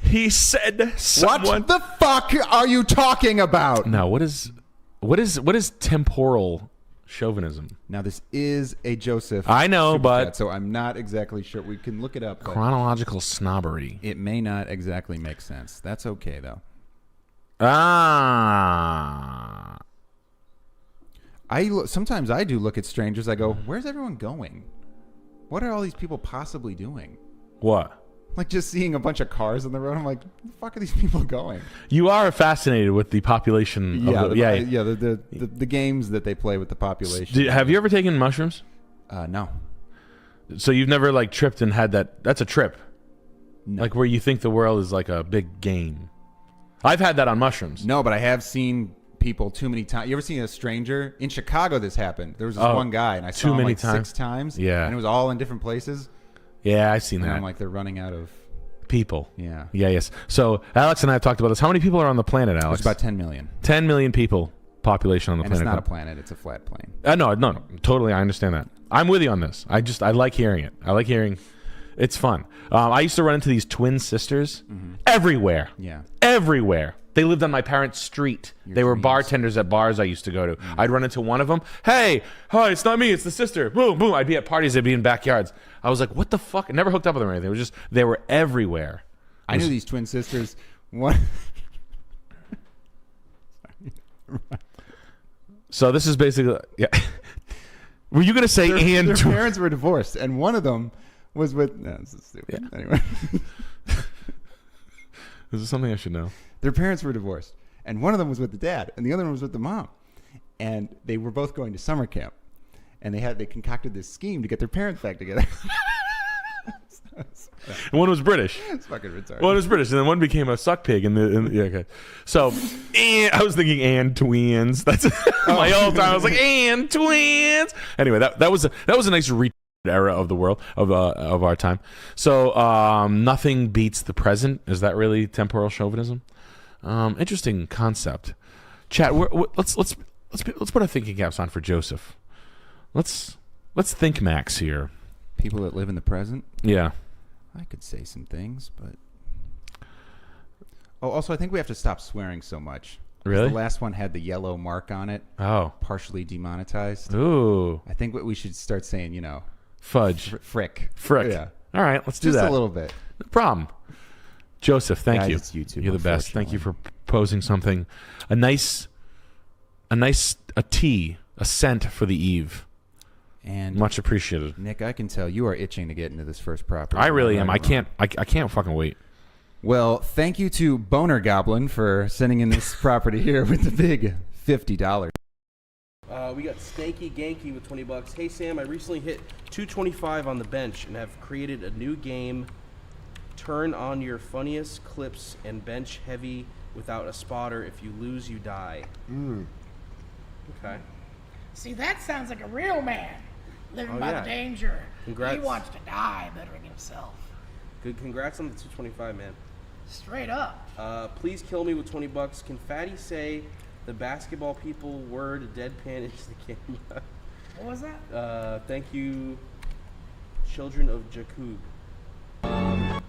He said someone. What the fuck are you talking about? No, what is temporal chauvinism? Now this is a Joseph. I know, but chat, so I'm not exactly sure. We can look it up. Chronological snobbery. It may not exactly make sense. That's okay though. Sometimes I do look at strangers. I go, where's everyone going? What are all these people possibly doing? What? Like just seeing a bunch of cars on the road. I'm like, where the fuck are these people going? You are fascinated with the population. The games that they play with the population. Have you ever taken mushrooms? No. So you've never like tripped and had that? That's a trip. No. Like where you think the world is like a big game. I've had that on mushrooms. No, but I have seen people too many times. You ever seen a stranger? In Chicago, this happened. There was this one guy, and I saw him like 6 times. Yeah. And it was all in different places. Yeah, I've seen that. I'm like, they're running out of people. Yeah. Yeah, yes. So Alex and I have talked about this. How many people are on the planet, Alex? It's about 10 million. 10 million people, population on the planet. It's not a planet. It's a flat plane. No, totally. I understand that. I'm with you on this. I like hearing it. I like hearing. It's fun. I used to run into these twin sisters everywhere. Yeah. Everywhere. They lived on my parents' street. They were bartenders at bars I used to go to. I'd run into one of them. Hey, hi, it's not me, it's the sister. Boom, boom. I'd be at parties, they'd be in backyards. I was like, what the fuck? I never hooked up with them or anything. It was just, they were everywhere. I knew these twin sisters. One. So this is basically, yeah. Were you going to say their parents were divorced, and one of them was with, no, this is stupid. Yeah. Anyway. Is this something I should know? Their parents were divorced, and one of them was with the dad, and the other one was with the mom, and they were both going to summer camp, and they concocted this scheme to get their parents back together. And one was British. It's fucking retarded. One was British, and then one became a suck pig. Okay. So, I was thinking, and twins. That's my whole time. I was like, and twins. Anyway, that was a nice era of the world of our time. So nothing beats the present. Is that really temporal chauvinism? Interesting concept. Chat. Let's put our thinking caps on for Joseph. Let's think Max here. People that live in the present. Yeah. I could say some things, but also I think we have to stop swearing so much. Really? The last one had the yellow mark on it. Oh. Partially demonetized. Ooh. I think what we should start saying, fudge. Frick. Frick. Yeah. All right, let's do Just that. a little bit. No problem. Joseph, thank Guys, you. it's YouTube, You're the best. Thank you for posing something. A tea, a scent for the eve. And much appreciated. Nick, I can tell you are itching to get into this first property. I really am. I can't fucking wait. Well, thank you to Boner Goblin for sending in this property here with the big $50. We got Stanky Ganky with $20. Hey Sam, I recently hit 225 on the bench and have created a new game. Turn on your funniest clips and bench heavy without a spotter. If you lose, you die. Okay. See, that sounds like a real man living by the danger. Congrats. He wants to die bettering himself. Good. Congrats on the 225, man. Straight up. Please kill me with $20. Can Fatty say the basketball people word deadpan into the camera? What was that? Thank you, Children of Jakub.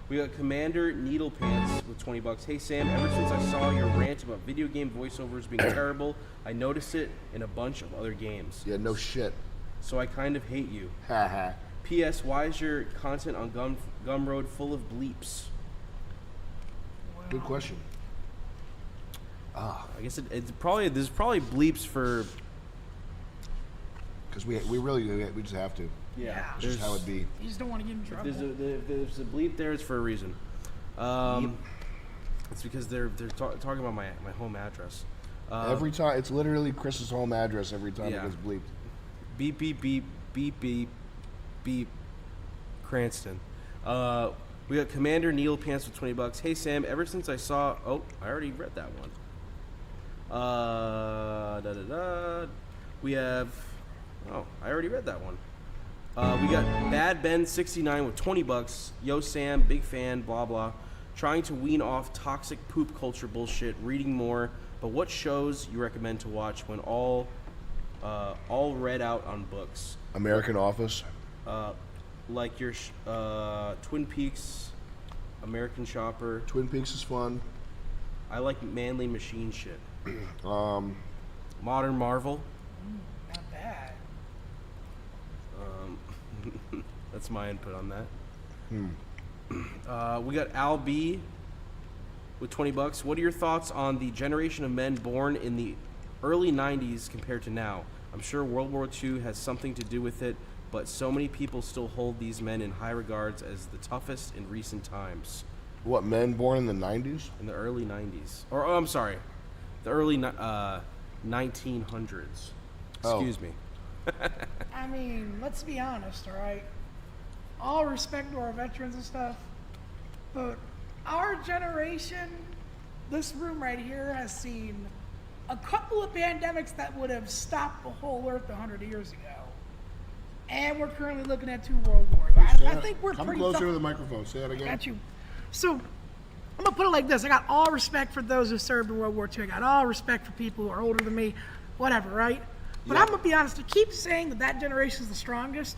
We got Commander Needlepants with $20. Hey Sam, ever since I saw your rant about video game voiceovers being terrible, I noticed it in a bunch of other games. Yeah, no shit. So I kind of hate you. Haha. P.S. Why is your content on Gumroad full of bleeps? Good question. I guess it's probably there's probably bleeps for because we just have to. Yeah, it's just how it be. You just don't want to get in trouble. If there's a bleep there, it's for a reason. It's because they're talking about my home address. Every time, it's literally Chris's home address every time it gets bleeped. Beep beep beep beep beep beep. Cranston. We got Commander Neil Pants with $20. Hey Sam, ever since I saw I already read that one. We have I already read that one. We got Bad Ben 69 with $20. Yo Sam, big fan, blah blah. Trying to wean off toxic poop culture bullshit, reading more, but what shows you recommend to watch when all read out on books? American Office. Like your Twin Peaks, American Shopper. Twin Peaks is fun. I like manly machine shit. Modern Marvel. Not bad. That's my input on that. We got Al B with $20. What are your thoughts on the generation of men born in the early 90s compared to now? I'm sure World War II has something to do with it, but so many people still hold these men in high regards as the toughest in recent times. What, men born in the 90s? In the early 90s. Or, I'm sorry, the early 1900s. Excuse me. I mean, let's be honest, all right? All respect to our veterans and stuff, but our generation, this room right here, has seen a couple of pandemics that would have stopped the whole earth 100 years ago. And we're currently looking at 2 world wars. I think we're Come pretty closer tough. to the microphone. Say that again. I got you. So I'm gonna put it like this: I got all respect for those who served in World War II. I got all respect for people who are older than me, whatever, right? But I'm gonna be honest. To keep saying that generation is the strongest,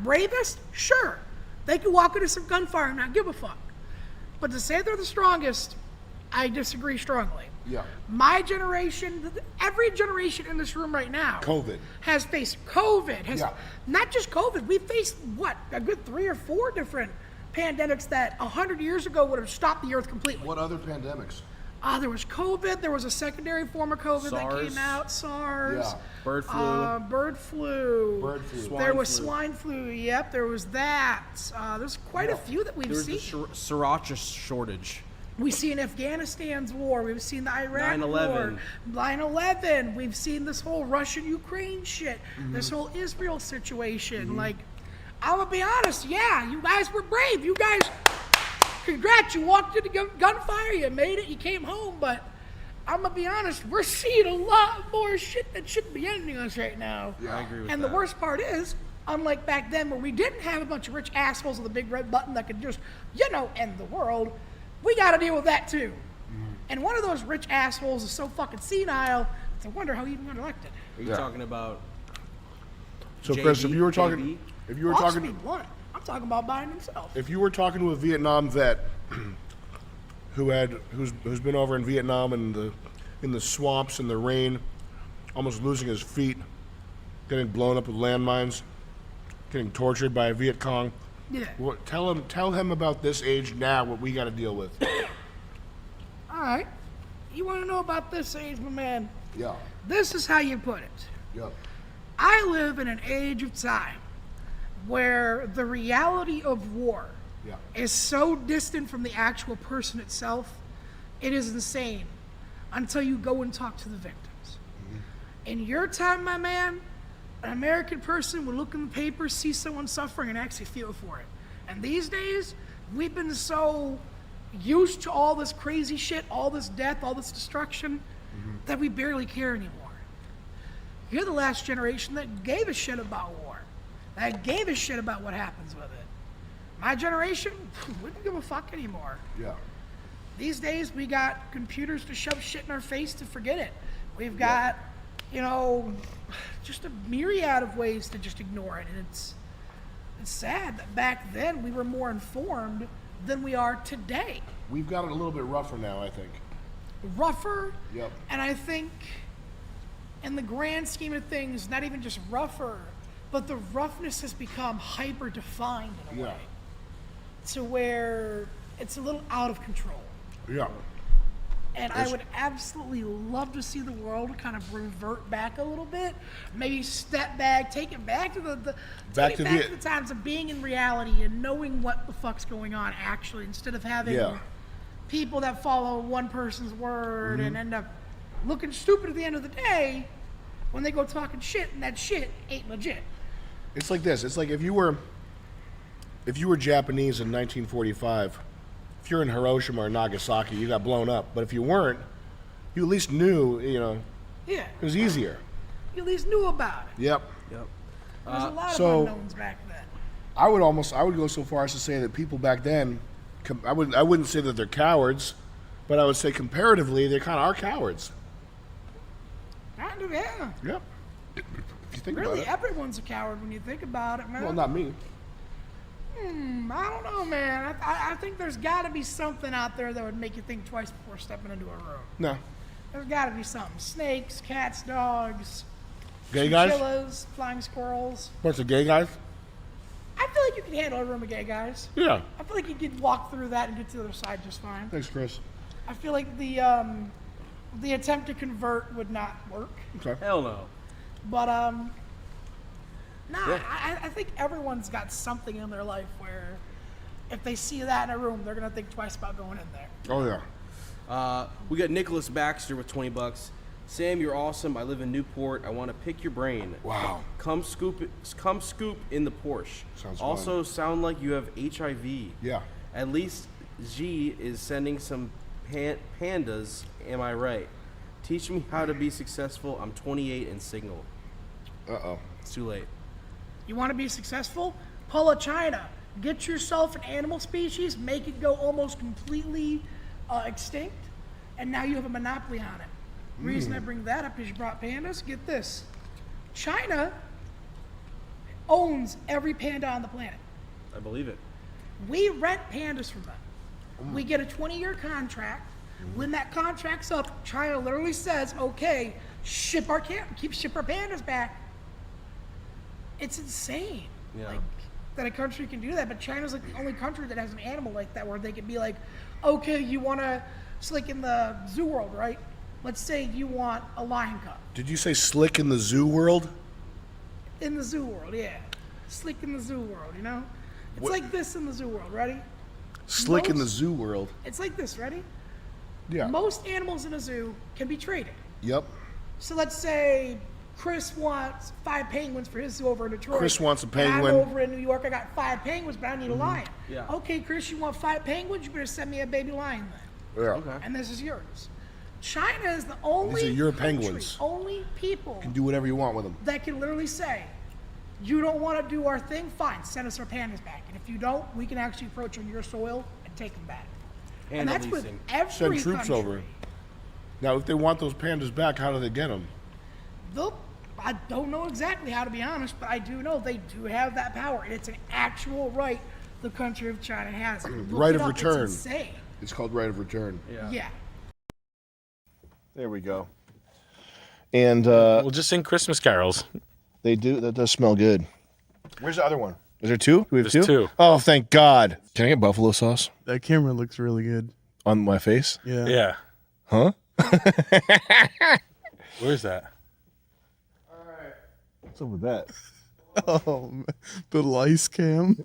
bravest, sure, they can walk into some gunfire and not give a fuck. But to say they're the strongest, I disagree strongly. Yeah. My generation, every generation in this room right now, has faced COVID. Not just COVID. We faced a good 3 or 4 different pandemics that 100 years ago would have stopped the earth completely. What other pandemics? There was COVID. There was a secondary form of COVID that came out. SARS. Yeah. Bird flu. Bird flu. There was flu. swine flu. Yep, there was that. There's quite a few that we've seen. There was the sriracha shortage. We've seen Afghanistan's war. We've seen the Iraq 9/11. war. 9/11. We've seen this whole Russian-Ukraine shit. This whole Israel situation. Like, I'm going to be honest. Yeah, you guys were brave. You guys, congrats. You walked into gunfire. You made it. You came home. But I'm going to be honest. We're seeing a lot more shit that shouldn't be ending us right now. Yeah, I agree with and that. the worst part is, Unlike back then where we didn't have a bunch of rich assholes with a big red button that could just, end the world, we got to deal with that too. And one of those rich assholes is so fucking senile, it's a wonder how he even got elected. Are you talking about? So Chris, if you were talking, I'll just be blunt. I'm talking about Biden himself. if you were talking to a Vietnam vet who's been over in Vietnam in the swamps in the rain, almost losing his feet, getting blown up with landmines, getting tortured by a Viet Cong. Yeah. Tell him about this age now, what we got to deal with. All right. You want to know about this age, my man? Yeah. This is how you put it. Yep. I live in an age of time where the reality of war is so distant from the actual person itself, it is insane until you go and talk to the victims. In your time, my man, an American person would look in the paper, see someone suffering, and actually feel for it. And these days, we've been so used to all this crazy shit, all this death, all this destruction, that we barely care anymore. You're the last generation that gave a shit about war, that gave a shit about what happens with it. My generation, we don't give a fuck anymore. Yeah. These days, we got computers to shove shit in our face to forget it. We've got, just a myriad of ways to just ignore it. And it's sad that back then we were more informed than we are today. We've got it a little bit rougher now, I think. Rougher. Yep. And I think in the grand scheme of things, not even just rougher, but the roughness has become hyper-defined in a way. To where it's a little out of control. Yeah. And I would absolutely love to see the world kind of revert back a little bit, maybe step back, take it back to the times of being in reality and knowing what the fuck's going on actually, instead of having people that follow one person's word and end up looking stupid at the end of the day when they go talking shit and that shit ain't legit. It's like this. It's like if you were Japanese in 1945. If you're in Hiroshima or Nagasaki, you got blown up. But if you weren't, you at least knew, Yeah. it was easier. You at least knew about it. Yep. There's a lot of unknowns back then. I would go so far as to say that people back then, I wouldn't say that they're cowards, but I would say comparatively, they kind of are cowards. Kind of, yeah. Yep. If you think Really, about it. everyone's a coward when you think about it, man. Well, not me. I don't know, man. I think there's got to be something out there that would make you think twice before stepping into a room. No. There's got to be something. Snakes, cats, dogs, Gay guys? chinchillas, flying squirrels. Bunch of gay guys? I feel like you can handle a room of gay guys. Yeah. I feel like you could walk through that and get to the other side just fine. Thanks, Chris. I feel like the attempt to convert would not work. Okay. Hell no. But I think everyone's got something in their life where if they see that in a room, they're gonna think twice about going in there. Oh yeah. We got Nicholas Baxter with $20. Sam, you're awesome. I live in Newport. I want to pick your brain. Wow. Come scoop in the Porsche. Sounds also, fun. sound like you have HIV. Yeah. At least G is sending some pandas. Am I right? Teach me how to be successful. I'm 28 and single. Uh-oh. It's too late. You want to be successful? Pull a China. Get yourself an animal species, make it go almost completely extinct, and now you have a monopoly on it. Reason I bring that up is you brought pandas. Get this. China owns every panda on the planet. I believe it. We rent pandas from them. We get a 20-year contract. When that contract's up, China literally says, okay, ship our pandas back. It's insane. Yeah. Like, that a country can do that, but China's like the only country that has an animal like that where they could be like, okay, you want to, it's like in the zoo world, right? Let's say you want a lion cub. Did you say slick in the zoo world? In the zoo world, yeah. Slick in the zoo world, you know? It's What- like this in the zoo world, ready? Slick in the zoo world. It's like this, ready? Yeah. Most animals in a zoo can be traded. Yep. So let's say Chris wants 5 penguins for his zoo over in Detroit. Chris wants a and penguin. I'm over in New York. I got 5 penguins, but I need a lion. Yeah. Okay, Chris, you want 5 penguins? You better send me a baby lion then. Yeah. Okay. And this is yours. China is the only These are your country, penguins. only people You can do whatever you want with them. that can literally say, You don't want to do our thing? Fine, send us our pandas back. And if you don't, we can actually approach on your soil and take them back. And Panda that's with leasing. every Send troops country. over. Now, if they want those pandas back, how do they get them? I don't know exactly how, to be honest, but I do know they do have that power, and it's an actual right the country of China has. Look Right it of up, return. It's insane. It's called right of return. Yeah. There we go. And we'll just sing Christmas carols. They do. That does smell good. Where's the other one? Is there two? Do we have There's two. Oh, thank God. Can I get buffalo sauce That camera looks really good. on my face? Yeah. Yeah. Huh? Where's that? What's up with that? Oh, man. The lice cam.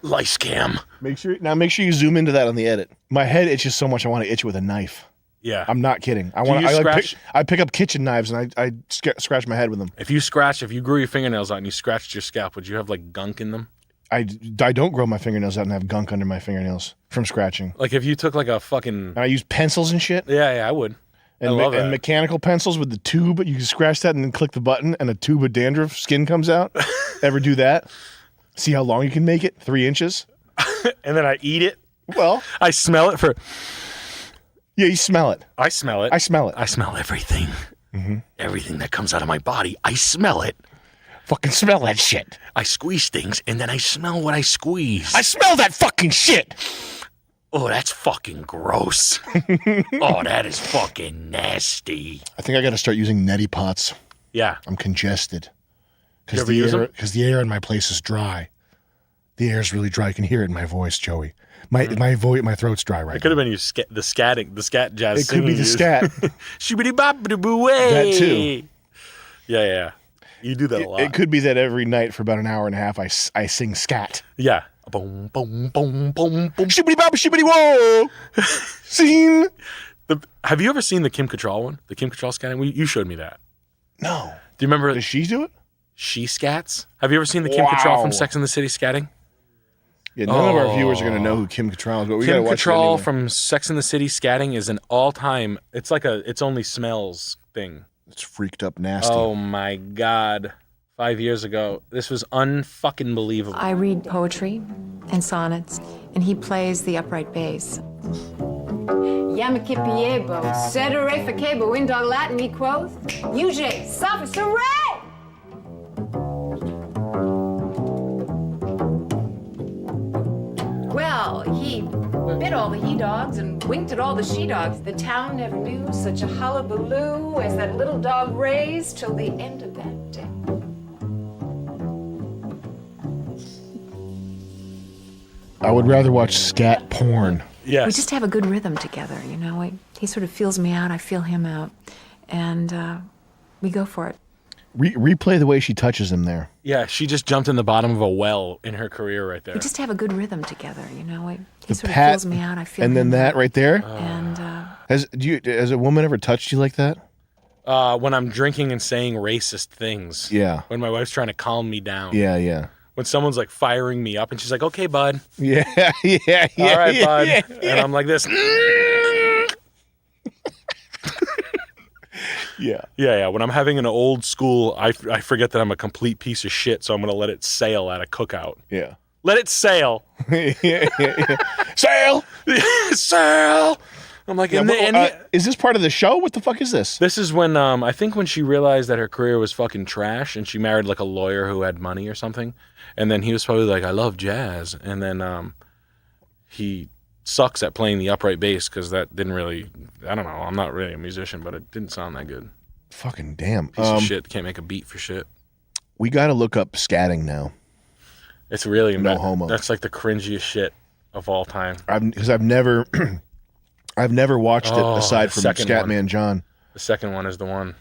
Lice cam. Make sure you zoom into that on the edit. My head itches so much I want to itch it with a knife. Yeah. I'm not kidding. Do you scratch- I pick up kitchen knives and I scratch my head with them. If you grew your fingernails out and you scratched your scalp, would you have like gunk in them? I don't grow my fingernails out and have gunk under my fingernails from scratching. Like if you took like a fucking. And I use pencils and shit. Yeah, I would. I love and that. mechanical pencils with the tube, you can scratch that and then click the button and a tube of dandruff skin comes out. Ever do that? See how long you can make it? 3 inches? And then I eat it. Well, I smell it for. Yeah, you smell it. I smell it. I smell it. I smell everything. Mm-hmm. Everything that comes out of my body, I smell it. Fucking smell that shit. I squeeze things and then I smell what I squeeze. I smell that fucking shit. Oh, that's fucking gross. Oh, that is fucking nasty. I think I got to start using neti pots. Yeah. I'm congested. You ever use them? Because the air in my place is dry. The air is really dry. You can hear it in my voice, Joey. My throat's dry right It could have been your the scat jazz. It could be the scat. Shibbity bop boo way. That too. Yeah. You do that a lot. It could be that every night for about an hour and a half I sing scat. Yeah. Boom, boom, boom, boom, boom. Shibbity bop, shibbity whoa. Scene. Have you ever seen the Kim Cattrall one? The Kim Cattrall scatting? You showed me that. No. Do you remember? Does she do it? She scats. Have you ever seen the Kim Cattrall from Sex and the City scatting? Yeah, none of our viewers are going to know who Kim Cattrall is, but we got to Kim watch it Cattrall anyway. from Sex and the City scatting is an all-time. It's like it's only smells thing. It's freaked up nasty. Oh my God. 5 years ago. This was unfucking believable. I read poetry and sonnets, and he plays the upright bass. Yamakipiebo, sedere facebo, in dog Latin he quoth, UJ, suffix, hooray! Well, he bit all the he-dogs and winked at all the she-dogs. The town never knew such a hullabaloo as that little dog raised till the end of that day. I would rather watch scat porn. Yes. We just have a good rhythm together, you know. He sort of feels me out, I feel him out, and we go for it. Replay the way she touches him there. Yeah, she just jumped in the bottom of a well in her career right there. We just have a good rhythm together, you know. He sort of Pat, feels me out, I feel and then him that out. right there. And Has a woman ever touched you like that? When I'm drinking and saying racist things. Yeah. When my wife's trying to calm me down. Yeah. When someone's like firing me up and she's like, okay, bud. Yeah. All right, bud. yeah. And I'm like this. Yeah. When I'm having an old school, I forget that I'm a complete piece of shit, so I'm going to let it sail at a cookout. Yeah. Let it sail. Sail! Sail! I'm like, is this part of the show? What the fuck is this? This is when, I think when she realized that her career was fucking trash and she married like a lawyer who had money or something. And then he was probably like, I love jazz. And then he sucks at playing the upright bass because that didn't really, I don't know, I'm not really a musician, but it didn't sound that good. Fucking damn. Piece of shit, can't make a beat for shit. We got to look up scatting now. It's really No homo. That's like the cringiest shit of all time. Because I've never watched it aside the from second Scatman one. John. The second one is the one.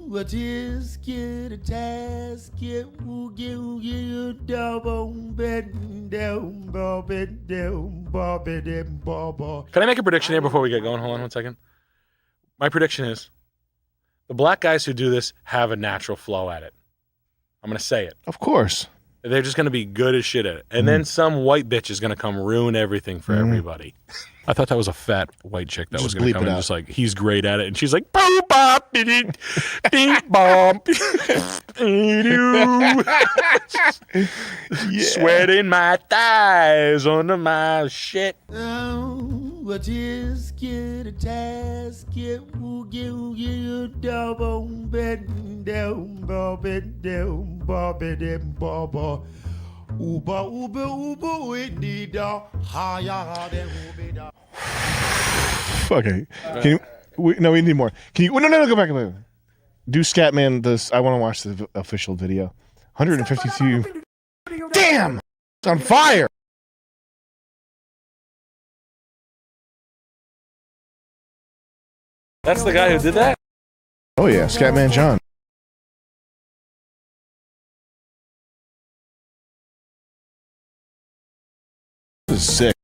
What is get a task? Get you double bed down, bob it down, bob it down, bob. Can I make a prediction here before we get going? Hold on 1 second. My prediction is the black guys who do this have a natural flow at it. I'm going to say it. Of course. They're just gonna be good as shit at it, and then some white bitch is gonna come ruin everything for everybody. I thought that was a fat white chick that was Just gonna bleep come it in, out. just like he's great at it, and she's like, "Boo bop, beep bop, sweating my thighs under my shit." What is get a task, get woo double bed down, bob it down, bob it down, bob. Uba, we need a higher than Uba. Okay. Can you, we need more. Can you? No, go back. Do Scatman this. I want to watch the official video. 152. Damn! It's on fire! That's the guy who did that? Oh yeah, Scatman John. This is sick.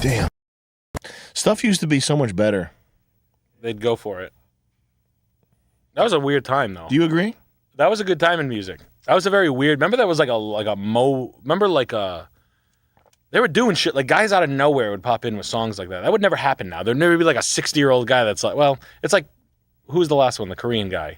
Damn. Stuff used to be so much better. They'd go for it. That was a weird time, though. Do you agree? That was a good time in music. That was a very weird. Remember, that was like a Remember, they were doing shit. Like guys out of nowhere would pop in with songs like that. That would never happen now. There'd never be like a 60-year-old guy that's like, well, it's like, who's the last one? The Korean guy.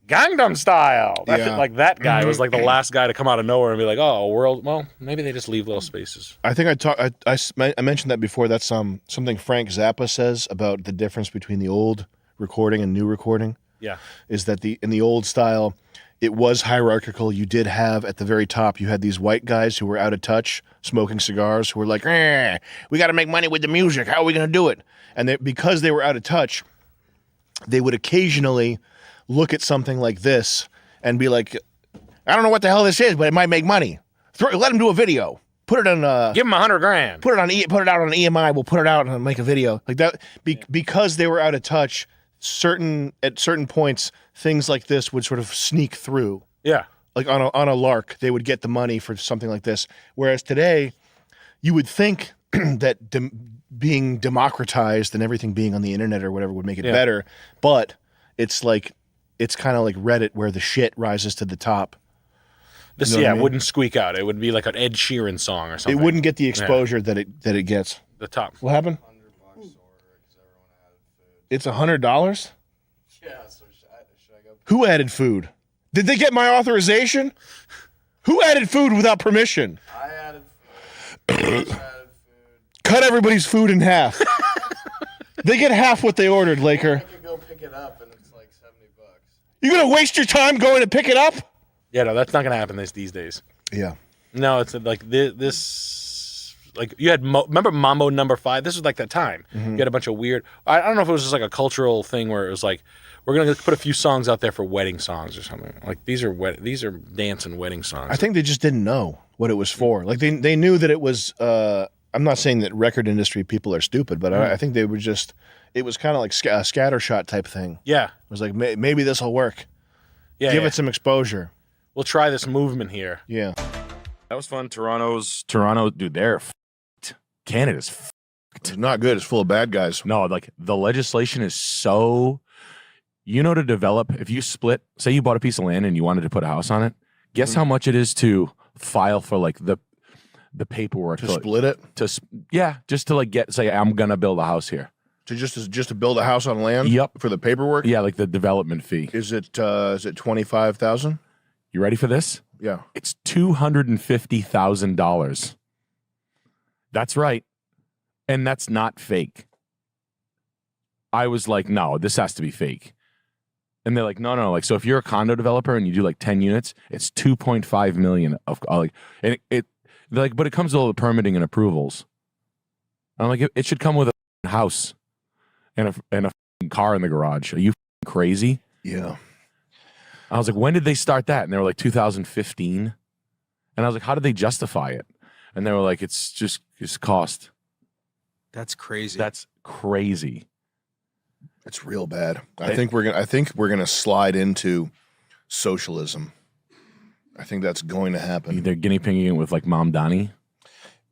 Gangnam Style. Yeah. Like that guy was like the last guy to come out of nowhere and be like, oh, world. Well, maybe they just leave little spaces. I think I mentioned that before. That's something Frank Zappa says about the difference between the old recording and new recording. Yeah. Is that in the old style, it was hierarchical. You did have at the very top, you had these white guys who were out of touch, smoking cigars, who were like, we got to make money with the music. How are we going to do it? And because they were out of touch, they would occasionally look at something like this and be like, I don't know what the hell this is, but it might make money. Let them do a video. Put it on. Give them $100,000. Put it out on EMI. We'll put it out and make a video like that. Because they were out of touch. At certain points, things like this would sort of sneak through. Yeah. Like on a lark, they would get the money for something like this. Whereas today, you would think that being democratized and everything being on the internet or whatever would make it better, but it's kind of like Reddit where the shit rises to the top. This, You know what I mean? wouldn't squeak out. It would be like an Ed Sheeran song or something. It wouldn't get the exposure that it gets. The top. What happened? It's $100? Yeah, so should I go? Who added food? Did they get my authorization? Who added food without permission? I added food. Cut everybody's food in half. They get half what they ordered, Laker. I could go pick it up and it's like $70. You gonna waste your time going to pick it up? Yeah, no, that's not gonna happen these days. Yeah. No, it's like this. Like you had, remember Mambo No. 5? This was like that time. Mhm. You had a bunch of weird. I don't know if it was just like a cultural thing where it was like, we're gonna put a few songs out there for wedding songs or something. Like these are dance and wedding songs. I think they just didn't know what it was for. Like they knew that it was. I'm not saying that record industry people are stupid, but I think they were just. It was kind of like a scattershot type thing. Yeah. It was like maybe this will work. Yeah, Give yeah. it some exposure. We'll try this movement here. Yeah. That was fun. Toronto, dude, they're f***ed. Canada's f***ed. It's not good. It's full of bad guys. No, like the legislation is so, to develop, if you split, say you bought a piece of land and you wanted to put a house on it, guess how much it is to file for like the paperwork. To split it? Just to like say, I'm going to build a house here. Just to build a house on land? Yep. For the paperwork? Yeah, like the development fee. Is it $25,000? You ready for this? Yeah. It's $250,000. That's right. And that's not fake. I was like, no, this has to be fake. And they're like, no. Like, so if you're a condo developer and you do like 10 units, it's 2.5 million of like, and they're like, but it comes with all the permitting and approvals. And I'm like, it should come with a house and a car in the garage. Are you crazy? Yeah. I was like, when did they start that? And they were like 2015. And I was like, how did they justify it? And they were like, it's just cost. That's crazy. That's crazy. It's real bad. I think we're gonna slide into socialism. I think that's going to happen. They're guinea pigging it with like Mom Donnie.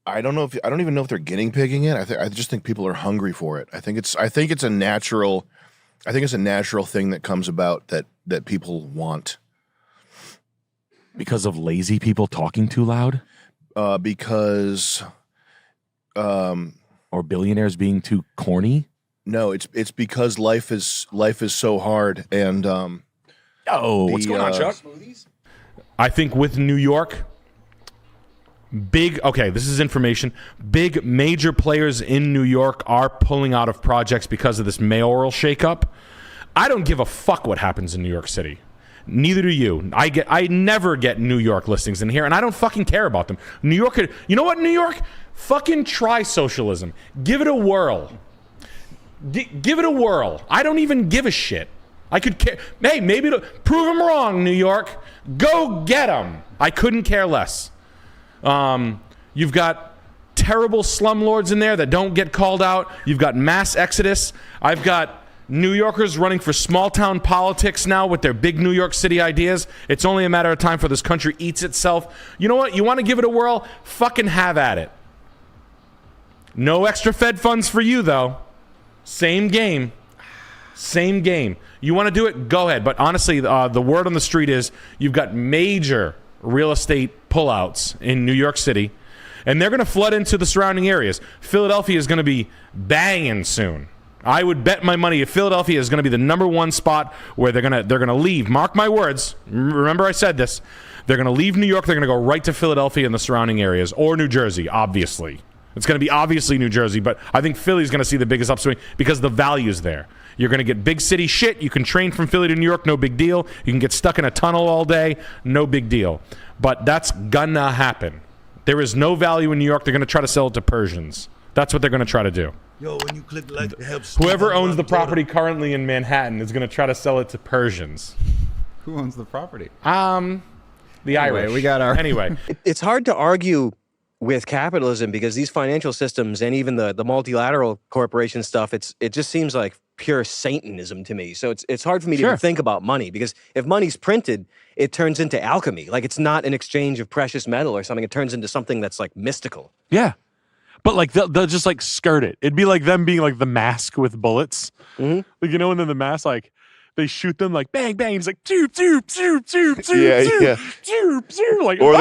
I don't even know if they're guinea pigging it. I just think people are hungry for it. I think it's a natural thing that comes about that people want. Because of lazy people talking too loud? Because or billionaires being too corny? No, it's because life is so hard and what's going on, Chuck? I think with New York, this is information. Big major players in New York are pulling out of projects because of this mayoral shakeup. I don't give a fuck what happens in New York City. Neither do you. I never get New York listings in here, and I don't fucking care about them. New York, you know what, New York? Fucking try socialism. Give it a whirl. Give it a whirl. I don't even give a shit. I could care. Hey, maybe prove them wrong, New York. Go get them. I couldn't care less. You've got terrible slumlords in there that don't get called out. You've got mass exodus. I've got New Yorkers running for small town politics now with their big New York City ideas. It's only a matter of time for this country eats itself. You know what? You want to give it a whirl? Fucking have at it. No extra Fed funds for you, though. Same game. Same game. You want to do it? Go ahead. But honestly, the word on the street is you've got major real estate pullouts in New York City, and they're going to flood into the surrounding areas. Philadelphia is going to be banging soon. I would bet my money if Philadelphia is going to be the number one spot where they're going to leave. Mark my words. Remember I said this. They're going to leave New York. They're going to go right to Philadelphia and the surrounding areas, or New Jersey, obviously. It's going to be obviously New Jersey, but I think Philly's going to see the biggest upswing because the value's there. You're going to get big city shit. You can train from Philly to New York, no big deal. You can get stuck in a tunnel all day, no big deal. But that's gonna happen. There is no value in New York. They're going to try to sell it to Persians. That's what they're going to try to do. Yo, when you click like to help Whoever owns the property currently in Manhattan is going to try to sell it to Persians. Who owns the property? The Irish. We got our. Anyway, It's hard to argue with capitalism because these financial systems and even the multilateral corporation stuff, it just seems like pure Satanism to me. So it's hard for me to even think about money, because if money's printed, it turns into alchemy. Like, it's not an exchange of precious metal or something. It turns into something that's like mystical. Yeah. But like they'll just like skirt it. It'd be like them being like the mask with bullets. Mm-hmm. Like, you know, and then the mask, like they shoot them like bang bang. It's like zoop zoop zoop zoop zoop Yeah, zoop yeah. zoop zoop. Like, Or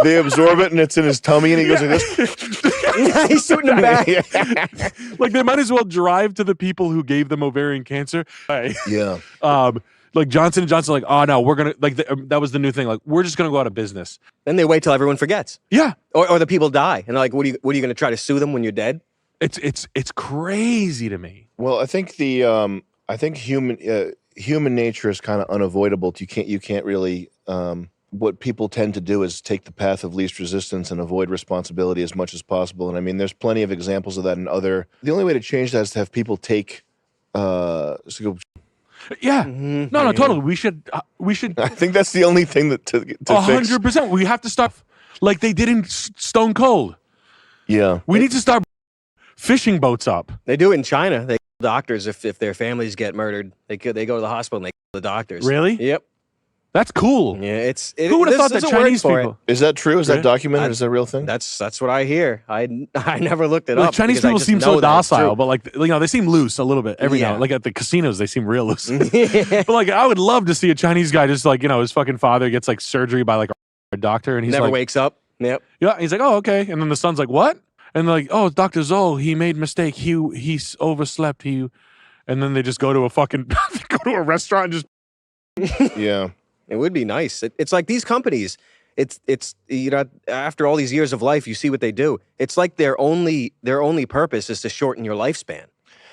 they absorb it and it's in his tummy and he goes like this. He's shooting him back. Like, they might as well drive to the people who gave them ovarian cancer. Yeah. Like Johnson & Johnson, like, oh no, we're gonna like that was the new thing. Like, we're just gonna go out of business. Then they wait till everyone forgets. Yeah. Or the people die, and they're like, what are you going to try to sue them when you're dead? It's crazy to me. Well, I think human nature is kind of unavoidable. You can't really. What people tend to do is take the path of least resistance and avoid responsibility as much as possible. And I mean, there's plenty of examples of that in other. The only way to change that is to have people take. Yeah. Mm-hmm. No, totally. We should. I think that's the only thing that to fix. 100%. We have to start like they did in Stone Cold. Yeah. We need to start fishing boats up. They do it in China. They kill doctors if their families get murdered. They go to the hospital and they kill the doctors. Really? Yep. That's cool. Yeah, Who would have thought that Chinese people? Is that true? Is that documented? Is that a real thing? That's what I hear. I never looked it Like, up. Chinese because I people just seem so know that it's docile, true. but like, you know, they seem loose a little bit every now. Yeah. Like at the casinos, they seem real loose. But like, I would love to see a Chinese guy just like, you know, his fucking father gets like surgery by like a doctor, and he's Never like, wakes up. Yep. yeah, he's like, oh, okay, and then the son's like, what? And they're like, oh, Dr. Zoll, he made a mistake. He overslept. And then they just go to a fucking go to a restaurant and just Yeah. It would be nice. It's like these companies. It's you know, after all these years of life, you see what they do. It's like their only purpose is to shorten your lifespan.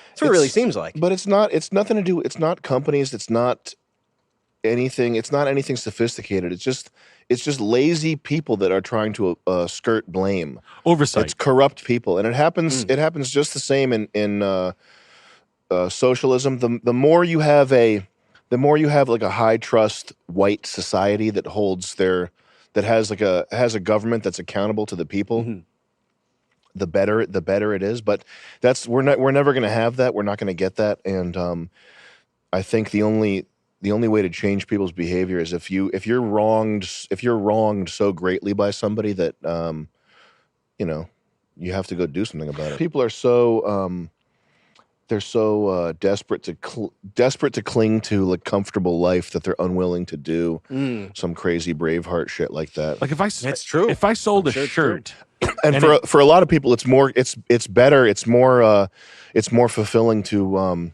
That's what it really seems like. But it's not. It's nothing to do. It's not companies. It's not anything. It's not anything sophisticated. It's just lazy people that are trying to skirt blame. Oversight. It's corrupt people, and it happens. It happens just the same in socialism. The more you have like a high trust white society that has a government that's accountable to the people. the better it is. But we're never going to have that. We're not going to get that. And I think the only way to change people's behavior is if you're wronged so greatly by somebody that you have to go do something about it. People are so they're so desperate to cling to like comfortable life that they're unwilling to do some crazy Braveheart shit like that. Like That's true. If I sold I'm a sure it's shirt, and for a lot of people, it's better. It's more fulfilling to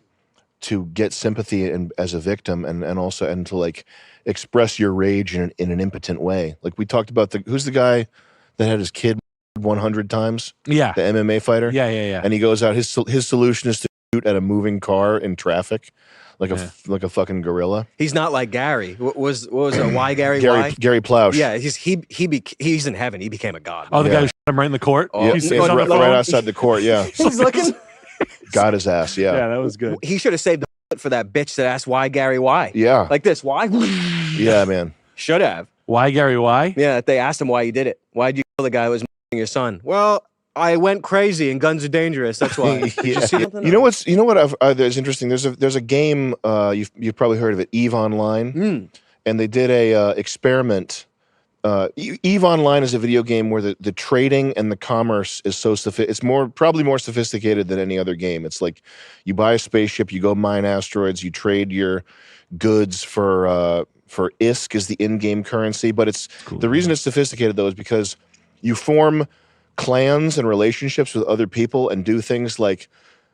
get sympathy as a victim and also to like express your rage in an impotent way. Like we talked about who's the guy that had his kid 100 times? Yeah, the MMA fighter. Yeah. And he goes out. His solution is to shoot at a moving car in traffic, like a fucking gorilla. He's not like Gary. What was it? Why Gary? Why? Gary Plausch. Yeah, he's in heaven. He became a god. Oh, the guy who shot him right in the court. Yeah, He's right outside the court. Yeah, he's looking. Got his ass. Yeah, that was good. He should have saved the bullet for that bitch that asked why Gary why. Yeah, like this. Why? Yeah, man. Should have. Why Gary? Why? Yeah, they asked him why he did it. Why'd you kill the guy who was your son? Well, I went crazy and guns are dangerous. That's why. Did you see something? You know what? There's interesting. There's a game. You've probably heard of it. EVE Online, and they did a experiment. EVE Online is a video game where the trading and the commerce is so it's probably more sophisticated than any other game. It's like you buy a spaceship, you go mine asteroids, you trade your goods for ISK is the in-game currency. But it's cool. The reason it's sophisticated though is because you form clans and relationships with other people and do things like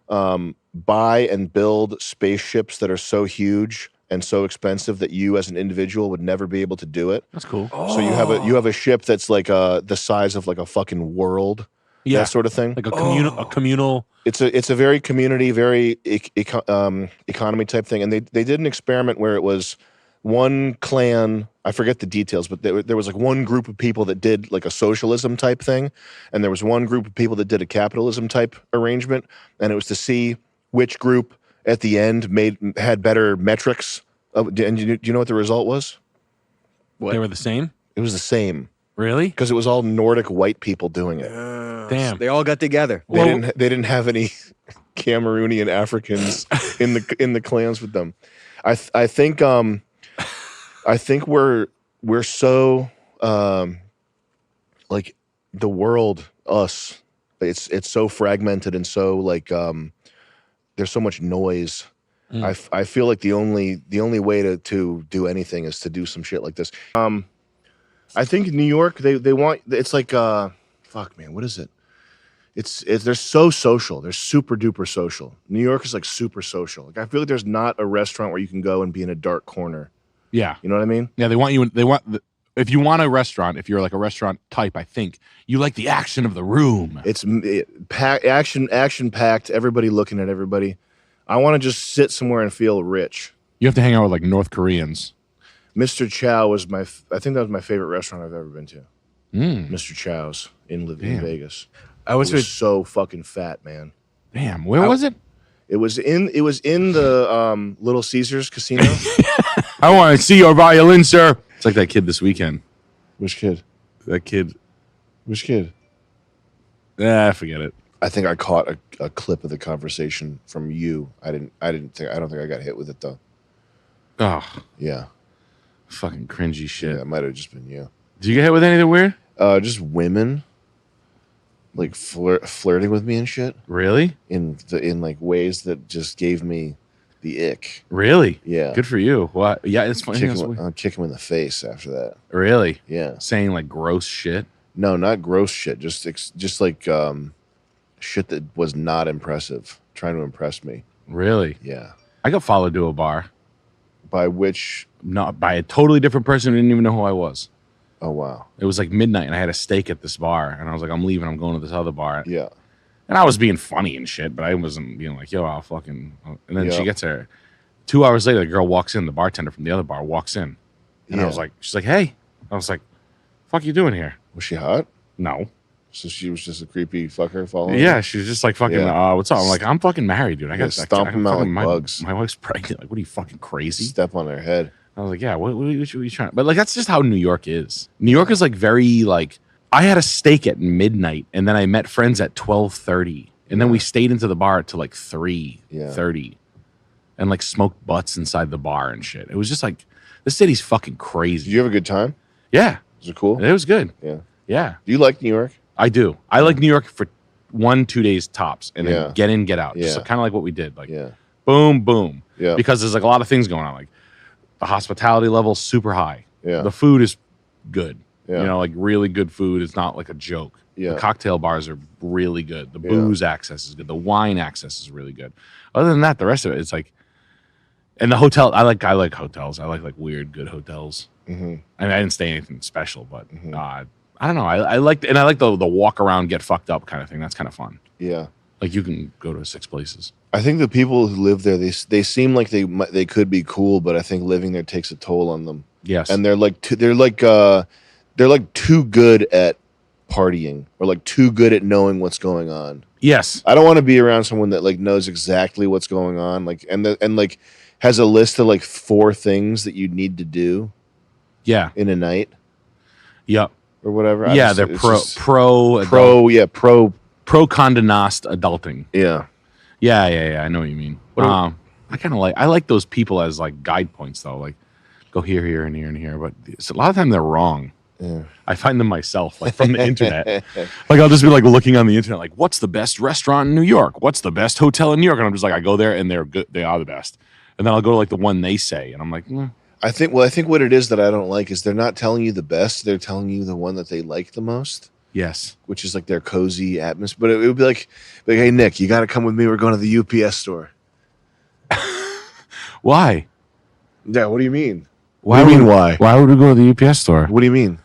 buy and build spaceships that are so huge and so expensive that you as an individual would never be able to do it. That's cool. So you have a ship that's like the size of like a fucking world. Yeah. That sort of thing. Like a communal. It's a very community, very economy type thing. And they did an experiment where it was one clan, I forget the details, but there was like one group of people that did like a socialism type thing, and there was one group of people that did a capitalism type arrangement, and it was to see which group at the end had better metrics. And do you know what the result was? What? They were the same? It was the same. Really? Because it was all Nordic white people doing it. Damn. They all got together. They didn't have any Cameroonian Africans in the clans with them. I think we're so like the world, us. It's so fragmented and so like there's so much noise. I feel like the only way to do anything is to do some shit like this. I think New York they want, it's like fuck man, what is it? They're so social. They're super duper social. New York is like super social. Like I feel like there's not a restaurant where you can go and be in a dark corner. Yeah. You know what I mean? Yeah, if you want a restaurant, if you're like a restaurant type, I think you like the action of the room. It's action packed, everybody looking at everybody. I want to just sit somewhere and feel rich. You have to hang out with like North Koreans. Mr. Chow was I think that was my favorite restaurant I've ever been to. Mr. Chow's in Vegas. I was so fucking fat, man. Damn, where was it? It was in the Little Caesars casino. I want to see your violin, sir. It's like that kid this weekend. Which kid? That kid. Which kid? Forget it. I think I caught a clip of the conversation from you. I don't think I got hit with it though. Oh. Yeah. Fucking cringy shit. Yeah, it might have just been you. Did you get hit with anything weird? Just women like flirting with me and shit. Really? In like ways that just gave me the ick. Really? Yeah. Good for you. What? Yeah, it's funny. I'll kick him in the face after that. Really? Yeah. Saying like gross shit? No, not gross shit. Just like shit that was not impressive. Trying to impress me. Really? Yeah. I got followed to a bar. By which? Not by a totally different person who didn't even know who I was. Oh wow. It was like midnight and I had a steak at this bar and I was like, I'm leaving, I'm going to this other bar. Yeah. And I was being funny and shit, but I wasn't being like, yo, I'll fucking. And then she gets there. 2 hours later, the girl walks in, the bartender from the other bar walks in. And I was like, she's like, hey. I was like, fuck you doing here? Was she hot? No. So she was just a creepy fucker following. Yeah, she was just like fucking. What's up? I'm like, I'm fucking married, dude. I got stomp them out like bugs. My wife's pregnant. Like, what are you fucking crazy? Step on their head. I was like, yeah. What are you trying? But like, that's just how New York is. New York is like very like I had a steak at midnight, and then I met friends at 12:30, and then we stayed into the bar till like 3:30, and like smoked butts inside the bar and shit. It was just like, this city's fucking crazy. Did you have a good time? Yeah. Was it cool? It was good. Yeah. Yeah. Do you like New York? I do. I like New York for 1-2 days tops, and then Yeah. get in, get out. Just Yeah. kind of like what we did. Like, boom, boom. Yeah. Because there's like a lot of things going on. Like the hospitality level super high. Yeah. The food is good. Yeah. You know, like really good food. It's not like a joke. Yeah. The cocktail bars are really good. The Yeah. booze access is good. The wine access is really good. Other than that, the rest of it, it's like, and the hotel. I like hotels. I like weird, good hotels. Mm-hmm. I mean, I didn't stay anything special, but I don't know. I like the walk around, get fucked up kind of thing. That's kind of fun. Yeah. Like you can go to 6 places. I think the people who live there, they seem like they could be cool, but I think living there takes a toll on them. Yes. And they're like too good at partying, or like too good at knowing what's going on. Yes. I don't want to be around someone that like knows exactly what's going on, like and like has a list of like 4 things that you need to do. Yeah. In a night. Yep. Or whatever. They're pro Condé Nast adulting. Yeah. Yeah. I know what you mean. I kind of like those people as like guide points though. Like go here, here, and here, and here. But a lot of time they're wrong. Yeah. I find them myself, like from the internet. Like I'll just be like looking on the internet, like what's the best restaurant in New York? What's the best hotel in New York? And I'm just like, I go there and they're good. They are the best. And then I'll go to like the one they say, and I'm like, I think what it is that I don't like is they're not telling you the best. They're telling you the one that they like the most. Yes. Which is like their cozy atmosphere. But it would be like, hey, Nick, you got to come with me. We're going to the UPS store. Why? Yeah, what do you mean? Why What do you mean, why? Why would we go to the UPS store? What do you mean?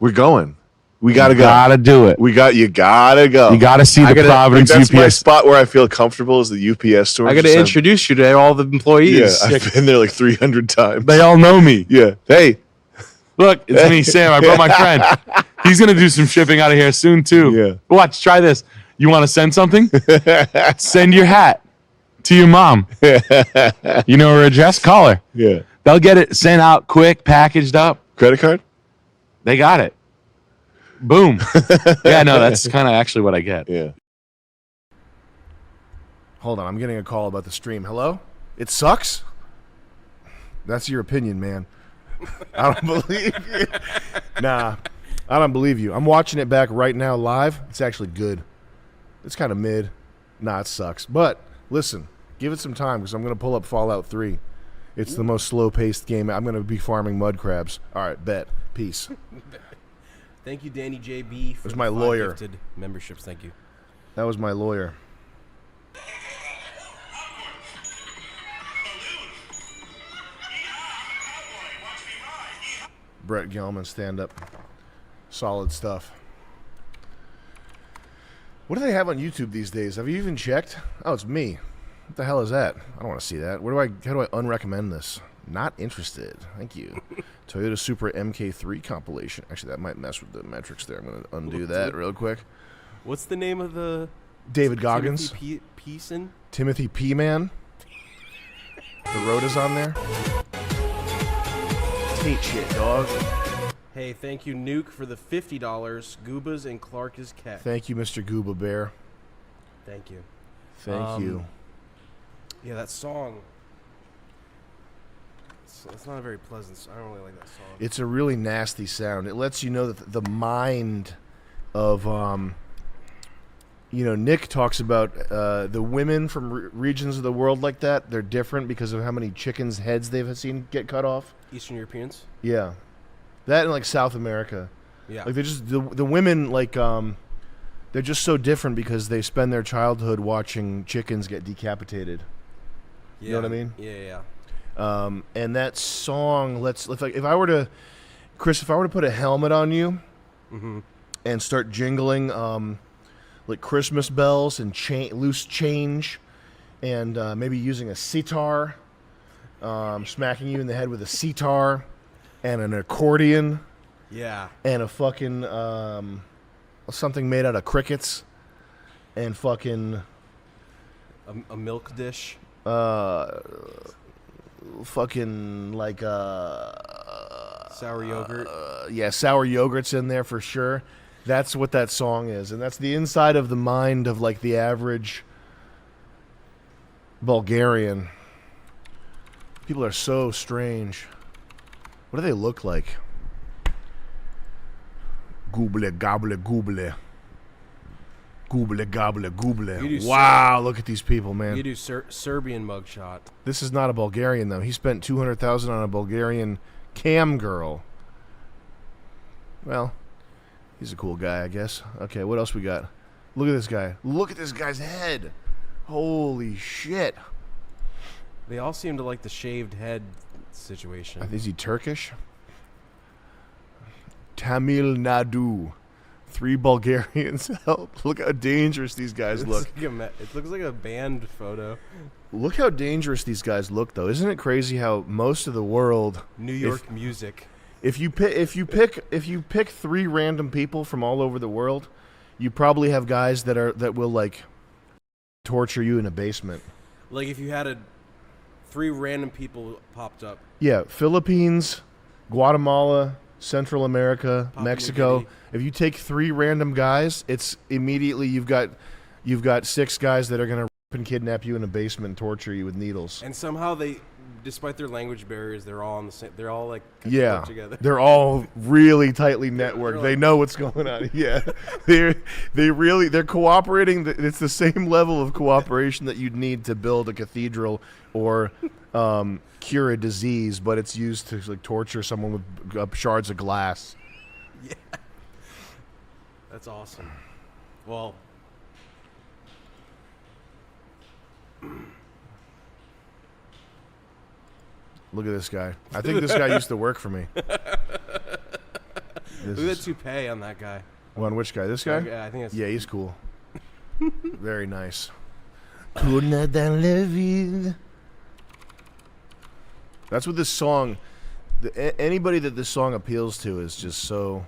We're going. We got to go. Gotta do it. You got to go. You gotta see the Providence That's my UPS. spot where I feel comfortable is the UPS store. I got to introduce you to all the employees. Yeah, I've been there like 300 times. They all know me. Yeah. Hey. Look, it's me, Sam. I brought my friend. He's going to do some shipping out of here soon, too. Yeah. Watch, try this. You want to send something? Send your hat to your mom. You know her address? Call her. Yeah. They'll get it sent out quick, packaged up. Credit card? They got it. Boom. Yeah, no, that's kind of actually what I get. Yeah. Hold on, I'm getting a call about the stream. Hello? It sucks? That's your opinion, man. I don't believe you. Nah, I don't believe you. I'm watching it back right now live. It's actually good. It's kind of mid. Nah, it sucks. But listen, give it some time because I'm going to pull up Fallout 3. It's the most slow-paced game. I'm going to be farming mud crabs. All right, bet. Peace. Thank you, Danny JB, for was my the 5 lawyer. gifted memberships. Thank you. That was my lawyer. Brett Gelman, stand up. Solid stuff. What do they have on YouTube these days? Have you even checked? Oh, it's me. What the hell is that? I don't want to see that. How do I unrecommend this? Not interested. Thank you. Toyota Supra MK3 compilation. Actually, that might mess with the metrics there. I'm going to undo that real quick. What's the name of the David Goggins. Timothy Peason? Timothy P. Man. The road is on there. Tate shit, dog. Hey, thank you, Nuke, for the $50. Goobas and Clark is cat. Thank you, Mr. Gooba Bear. Thank you. Thank you. Yeah, that song. It's not a very pleasant. I don't really like that song. It's a really nasty sound. It lets you know that the mind of, Nick talks about the women from regions of the world like that. They're different because of how many chickens' heads they've seen get cut off. Eastern Europeans? Yeah. That and like South America. Yeah. Like they're just the women like they're just so different because they spend their childhood watching chickens get decapitated. You know what I mean? Yeah. And that song if I were to put a helmet on you and start jingling like Christmas bells and loose change and maybe using a sitar, smacking you in the head with a sitar and an accordion. Yeah. And a fucking something made out of crickets and fucking a milk dish. Fucking like sour yogurt. Yeah, sour yogurt's in there for sure. That's what that song is, and that's the inside of the mind of like the average Bulgarian. People are so strange. What do they look like? Gooble, gobble, gooble. Gooble, gobble, gooble. Wow, look at these people, man. You do Serbian mugshot. This is not a Bulgarian, though. He spent $200,000 on a Bulgarian cam girl. Well, he's a cool guy, I guess. Okay, what else we got? Look at this guy. Look at this guy's head. Holy shit. They all seem to like the shaved head situation. Is he Turkish? Tamil Nadu. 3 Bulgarians help. Look how dangerous these guys look. It looks like a band photo. Look how dangerous these guys look, though. Isn't it crazy how most of the world, New York music. If you pick 3 random people from all over the world, you probably have guys that will like torture you in a basement. Like if you had 3 random people popped up. Yeah, Philippines, Guatemala, Central America, Papua Mexico. New Guinea. If you take 3 random guys, it's immediately you've got 6 guys that are going to rape and kidnap you in a basement and torture you with needles. And somehow they, despite their language barriers, they're all on the same. They're all like Yeah, together. they're all really tightly networked. They know what's going on. Yeah, they're cooperating. It's the same level of cooperation that you'd need to build a cathedral or cure a disease, but it's used to like torture someone with shards of glass. Yeah, that's awesome. Well. Look at this guy. I think this guy used to work for me. Look at that toupee on that guy. On which guy? This guy? Yeah, I think that's. Yeah, he's cool. Very nice. That's what this song. Anybody that this song appeals to is just so.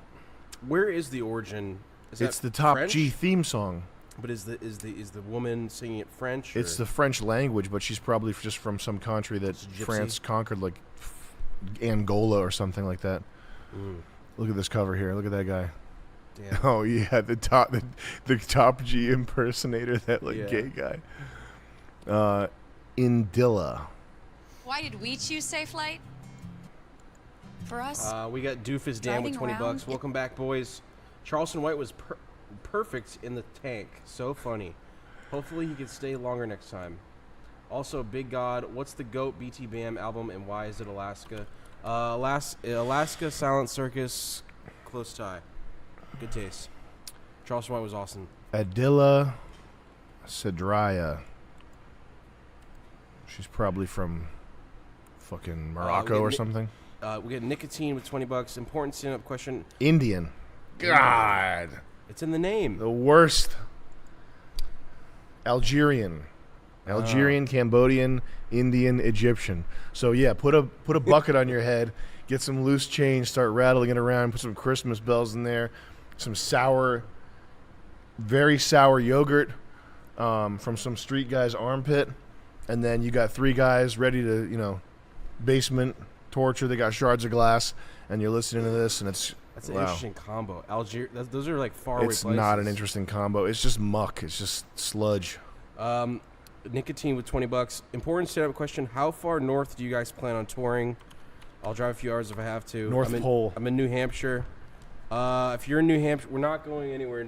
Where is the origin? Is It's that the Top French? G theme song. But is the woman singing it French? It's or- the French language, but she's probably just from some country that gypsy? France conquered, like Angola or something like that. Look at this cover here. Look at that guy. Damn. Oh yeah, the Top G impersonator, that Yeah. gay guy. Indilla. Why did we choose Safe Light? For us? We got Doofus Dan with Driving $20. around? Welcome back, boys. Charleston White was perfect in the tank. So funny. Hopefully he can stay longer next time. Also, Big God, what's the GOAT BT Bam album and why is it Alaska? Alaska Silent Circus, close tie. Good taste. Charleston White was awesome. Adila Sedraya. She's probably from fucking Morocco or something. We get Nicotine with $20. Important stand-up question. Indian. God. It's in the name. The worst. Algerian, Cambodian, Indian, Egyptian. So yeah, put a bucket on your head, get some loose change, start rattling it around, put some Christmas bells in there, some sour, very sour yogurt from some street guy's armpit, and then you got 3 guys ready to, basement torture. They got shards of glass, and you're listening to this, and That's an wow. interesting combo. Those are like far away It's places. not an interesting combo. It's just muck. It's just sludge. Nicotine with $20. Important stand-up question. How far north do you guys plan on touring? I'll drive a few hours if I have to. North Pole. I'm in New Hampshire. If you're in New Hampshire, we're not going anywhere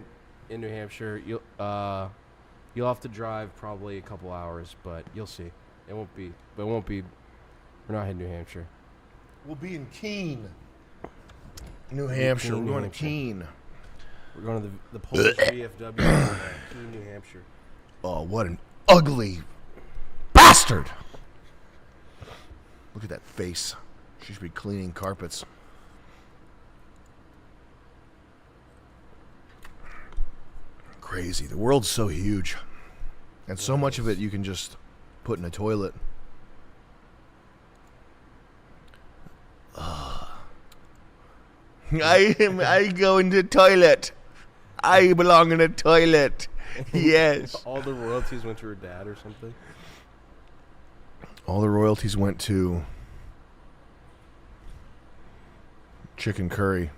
in New Hampshire. You'll have to drive probably a couple hours, but you'll see. It won't be. We're not heading New Hampshire. We'll be in Keene, New Hampshire. We're going to Keene. We're going to the Polish VFW in Keene, New Hampshire. Oh, what an ugly bastard! Look at that face. She should be cleaning carpets. Crazy. The world's so huge. And so much of it you can just put in a toilet. I go in the toilet. I belong in a toilet. Yes. All the royalties went to her dad or something. All the royalties went to chicken curry.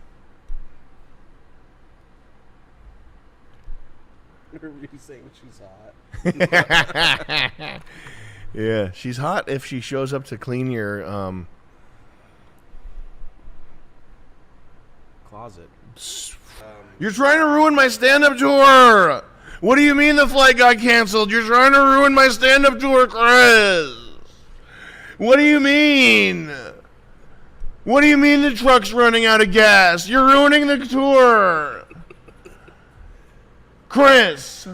Everybody's saying she's hot. Yeah, she's hot if she shows up to clean your closet. You're trying to ruin my stand-up tour. What do you mean the flight got canceled? You're trying to ruin my stand-up tour, Chris. What do you mean? What do you mean the truck's running out of gas? You're ruining the tour. Chris.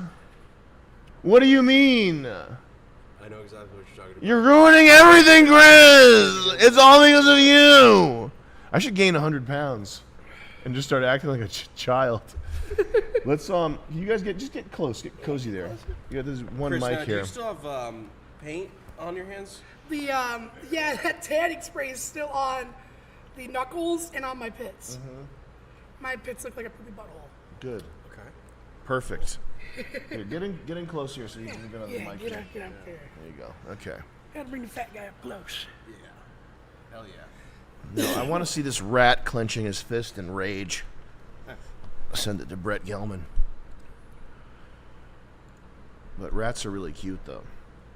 What do you mean? I know exactly what you're talking about. You're ruining everything, Chris. It's all because of you. I should gain 100 pounds and just start acting like a child. Let's you guys get close, get cozy there. You got this one Chris, mic do here. you still have paint on your hands? The yeah, that tanning spray is still on the knuckles and on my pits. My pits look like a poopy butthole. Good. Okay. Perfect. Here, get in close here so you can get on the Yeah, mic. get here. up there. There you go. Okay. Gotta bring the fat guy up close. Yeah. Hell yeah. No, I want to see this rat clenching his fist in rage. Send it to Brett Gelman. But rats are really cute, though.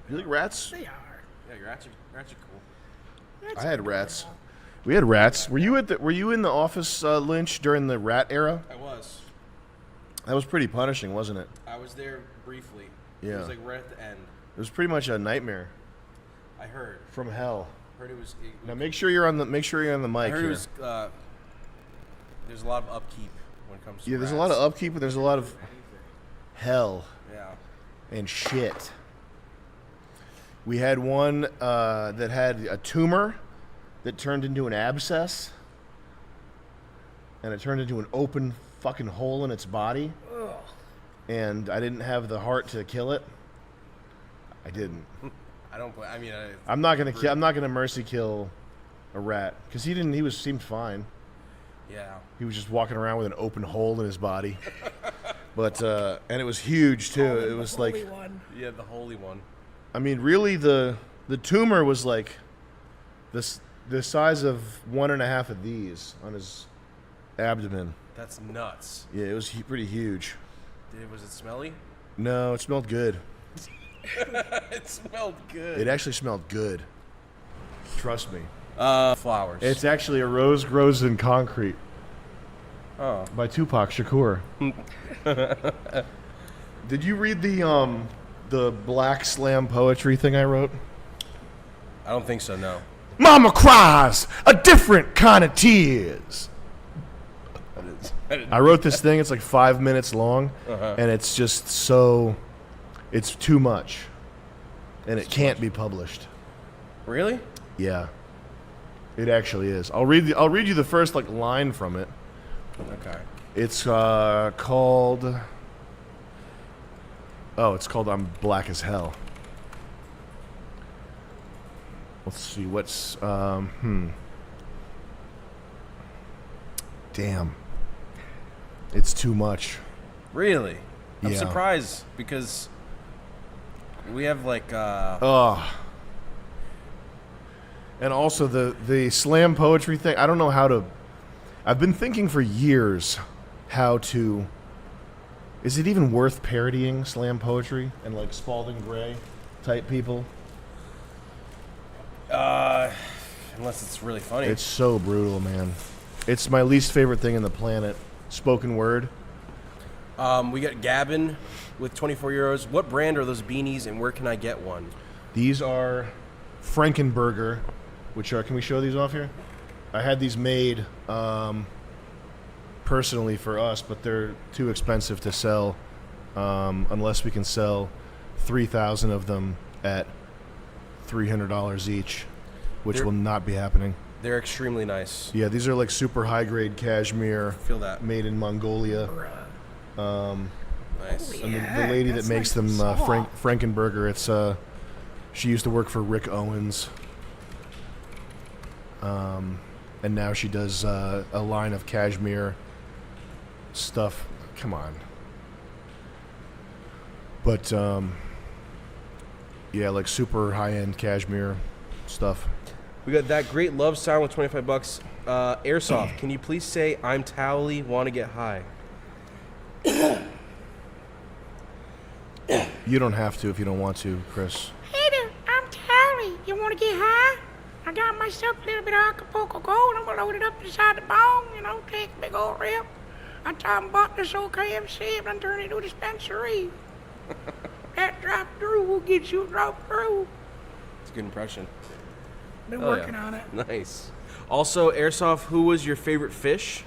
You like rats? They are. Yeah, your rats are cool. I had rats. We had rats. Were you in the office, Lynch, during the rat era? I was. That was pretty punishing, wasn't it? I was there briefly. Yeah. It was like right at the end. It was pretty much a nightmare I heard. from hell. Heard it was. Now make sure you're on the mic I heard here. it was. There's a lot of upkeep when it comes to. Yeah, there's a rats. lot of upkeep, but there's a lot of hell Yeah. and shit. We had one that had a tumor that turned into an abscess, and it turned into an open fucking hole in its body. Ugh. And I didn't have the heart to kill it. I didn't. I don't. I mean, I'm not gonna mercy kill a rat because he seemed fine. Yeah. He was just walking around with an open hole in his body. But and it was huge too. It was like, Yeah, the holy one. I mean, really, the tumor was like the size of 1.5 of these on his abdomen. That's nuts. Yeah, it was pretty huge. Was it smelly? No, it smelled good. It smelled good. It actually smelled good. Trust me. Flowers. It's actually A Rose Grows in Concrete. Oh. By Tupac Shakur. Did you read the Black Slam poetry thing I wrote? I don't think so. No. Mama cries a different kind of tears. I wrote this thing. It's like 5 minutes long, and it's just it's too much, and it can't be published. Really? Yeah, it actually is. I'll read you the first line from it. Okay. It's called. Oh, it's called "I'm Black as Hell." Let's see what's Damn. It's too much. Really? I'm Yeah. surprised because we have And also the slam poetry thing, I don't know how to. I've been thinking for years how to. Is it even worth parodying slam poetry and like Spalding Gray type people? unless it's really funny. It's so brutal, man. It's my least favorite thing in the planet. Spoken word. We got Gavin with 24 euros. What brand are those beanies and where can I get one? These are Frankenberger, which are. Can we show these off here? I had these made personally for us, but they're too expensive to sell unless we can sell 3,000 of them at $300 each, which will not be happening. They're extremely nice. Yeah, these are like super high grade cashmere. Feel that. Made in Mongolia. Nice. And the lady that makes them, Frankenberger, it's she used to work for Rick Owens. And now she does a line of cashmere stuff. Come on. But yeah, like super high-end cashmere stuff. We got that great love sound with $25. Airsoft, can you please say I'm Towley, want to get high? You don't have to if you don't want to, Chris. Hey there, I'm Tally. You want to get high? I got myself a little bit of Acapulco Gold. I'm going to load it up inside the bong, take a big old rip. I time bought this old KFC and I turn it into a dispensary. That drop through will get you drop through. It's a good impression. Been Hell working yeah. on it. Nice. Also, Airsoft, who was your favorite fish?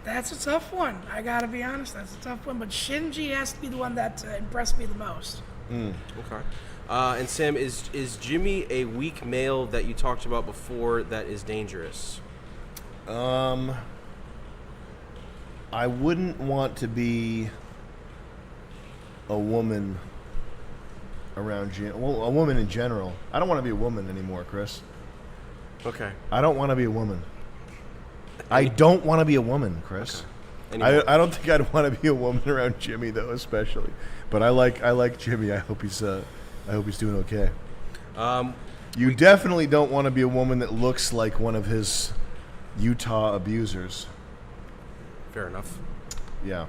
That's a tough one. I gotta be honest, that's a tough one. But Shinji has to be the one that impressed me the most. Okay. And Sam, is Jimmy a weak male that you talked about before that is dangerous? I wouldn't want to be a woman around Jim. Well, a woman in general. I don't want to be a woman anymore, Chris. Okay. I don't want to be a woman. I don't want to be a woman, Chris. Okay. I don't think I'd want to be a woman around Jimmy though, especially. But I like Jimmy. I hope he's doing okay. You definitely don't want to be a woman that looks like one of his Utah abusers. Fair enough. Yeah.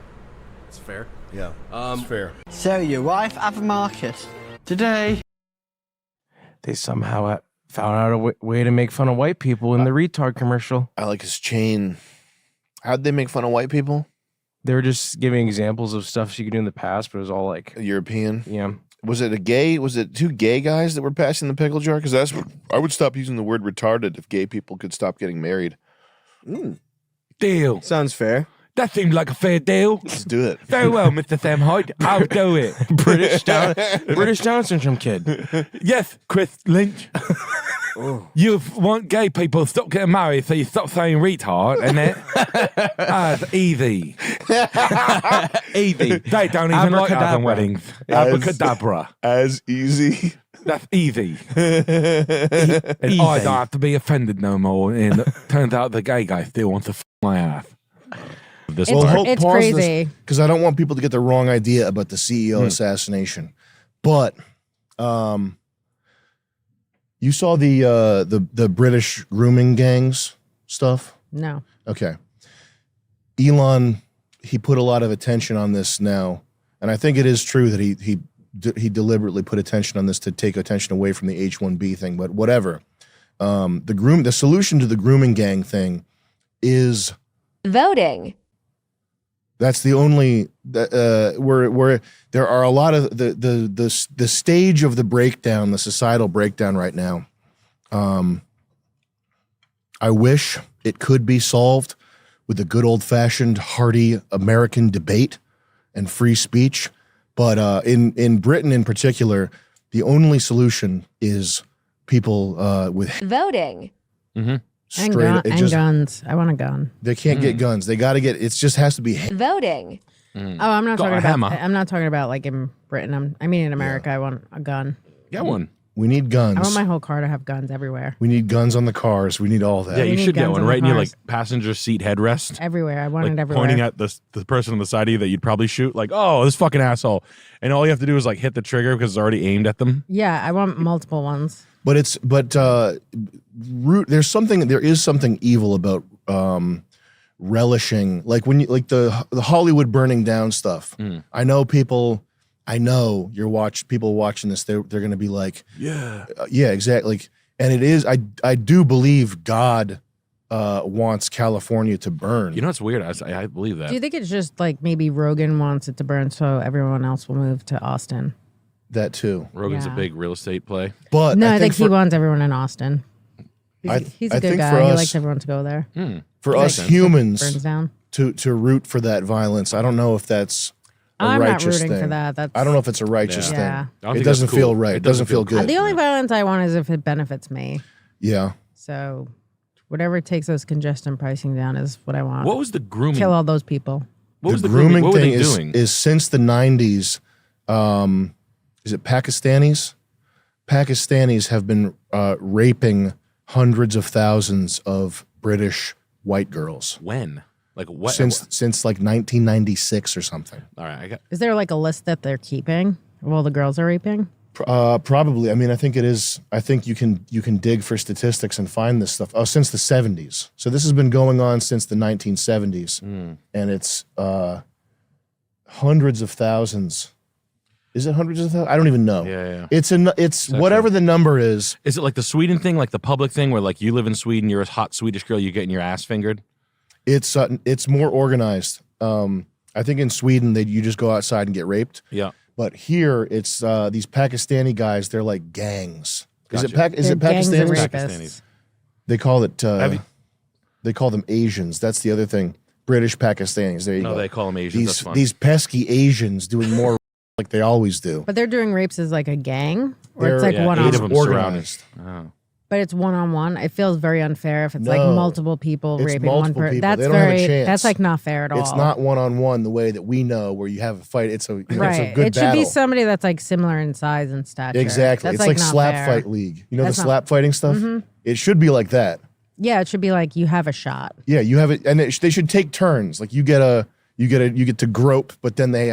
It's fair. Yeah. It's fair. So your wife have a market. Today, they somehow found out a way to make fun of white people in the retard commercial. I like his chain. How'd they make fun of white people? They were just giving examples of stuff she could do in the past, but it was all like European. Yeah. Was it two gay guys that were passing the pickle jar? Because I would stop using the word retarded if gay people could stop getting married. Deal. Sounds fair. That seemed like a fair deal. Let's do it. Very well, Mr. Sam Hyde. I'll do it. British Down syndrome kid. Yes, Chris Lynch. You want gay people to stop getting married, so you stop saying retard, and then that's easy. Easy. They don't even like having weddings. Abracadabra. As easy. That's easy. And I don't have to be offended no more. And it turns out the gay guy still wants to f my ass. This It's crazy. Because I don't want people to get the wrong idea about the CEO assassination. But you saw the British grooming gangs stuff? No. Okay. Elon, he put a lot of attention on this now, and I think it is true that he deliberately put attention on this to take attention away from the H-1B thing. But whatever, the solution to the grooming gang thing is voting. That's the only where there are a lot of the stage of the breakdown, the societal breakdown right now. I wish it could be solved with a good old-fashioned, hearty American debate and free speech, but in Britain in particular, the only solution is people with voting. Mm-hmm. And guns. I want a gun. They can't get guns. They got to get. It just has to be voting. Oh, I'm not talking about. I'm not talking about like in Britain. I mean in America. I want a gun. Get one. We need guns. I want my whole car to have guns everywhere. We need guns on the cars. We need all that. Yeah, you should get guns one on right in the your like cars. passenger seat headrest. Everywhere. I want Like it everywhere. pointing at the person on the side of you that you'd probably shoot. Like, oh, this fucking asshole. And all you have to do is like hit the trigger because it's already aimed at them. Yeah, I want multiple ones. But there is something evil about relishing, like when you like the Hollywood burning down stuff. I know people watching this, they're going to be like, yeah, exactly. And it is, I do believe God wants California to burn. You know, it's weird. I believe that. Do you think it's just like maybe Rogan wants it to burn so everyone else will move to Austin? That too. Rogan's Yeah. a big real estate play. But No, I think he wants everyone in Austin. I He's a good think guy. for He us- likes everyone to go there. For He us likes- humans burns down. to root for that violence, I don't know if that's a I'm not righteous rooting for thing. that. That's- I don't know if it's a righteous Yeah. thing. I don't It think doesn't that's feel cool. right. It doesn't feel good. The only violence I want is if it benefits me. Yeah. So whatever takes those congestion pricing down is what I want. What was the grooming? Kill all those people. What was the grooming What were thing they doing? is since the 90s. Is it Pakistanis? Pakistanis have been raping hundreds of thousands of British white girls. When? Like what? Since like 1996 or something. All right, I got. Is there like a list that they're keeping of all the girls are raping? Probably. I mean, I think it is. I think you can dig for statistics and find this stuff. Oh, since the 70s. So this has been going on since the 1970s, and it's hundreds of thousands Is it hundreds of thousands? I don't even know. Yeah. It's whatever the number is. Is it like the Sweden thing, like the public thing, where like you live in Sweden, you're a hot Swedish girl, you're getting your ass fingered? It's more organized. I think in Sweden you just go outside and get raped. Yeah. But here it's these Pakistani guys. They're like gangs. Gotcha. Is it Pakistanis? Pakistanis. They call it. They call them Asians. That's the other thing. British Pakistanis. There you go. No, they call them Asians. That's fine. These pesky Asians doing more like they always do. But they're doing rapes as like a gang, or it's They're- like one on. 8 of them organized. surrounded. Oh. But it's one on one. It feels very unfair if it's like No. multiple people It's raping multiple one person. people. That's They don't have a very. chance. That's like not fair at all. It's not one-on-one the way that we know where you have a fight. It's a it's right. a good It should battle. be somebody that's like similar in size and stature. Exactly. That's It's like not slap fair. fight league. You know That's the not- slap fighting stuff? Mhm. It should be like that. Yeah, it should be like you have a shot. Yeah, you have it, and they should take turns. Like you get to grope, but then they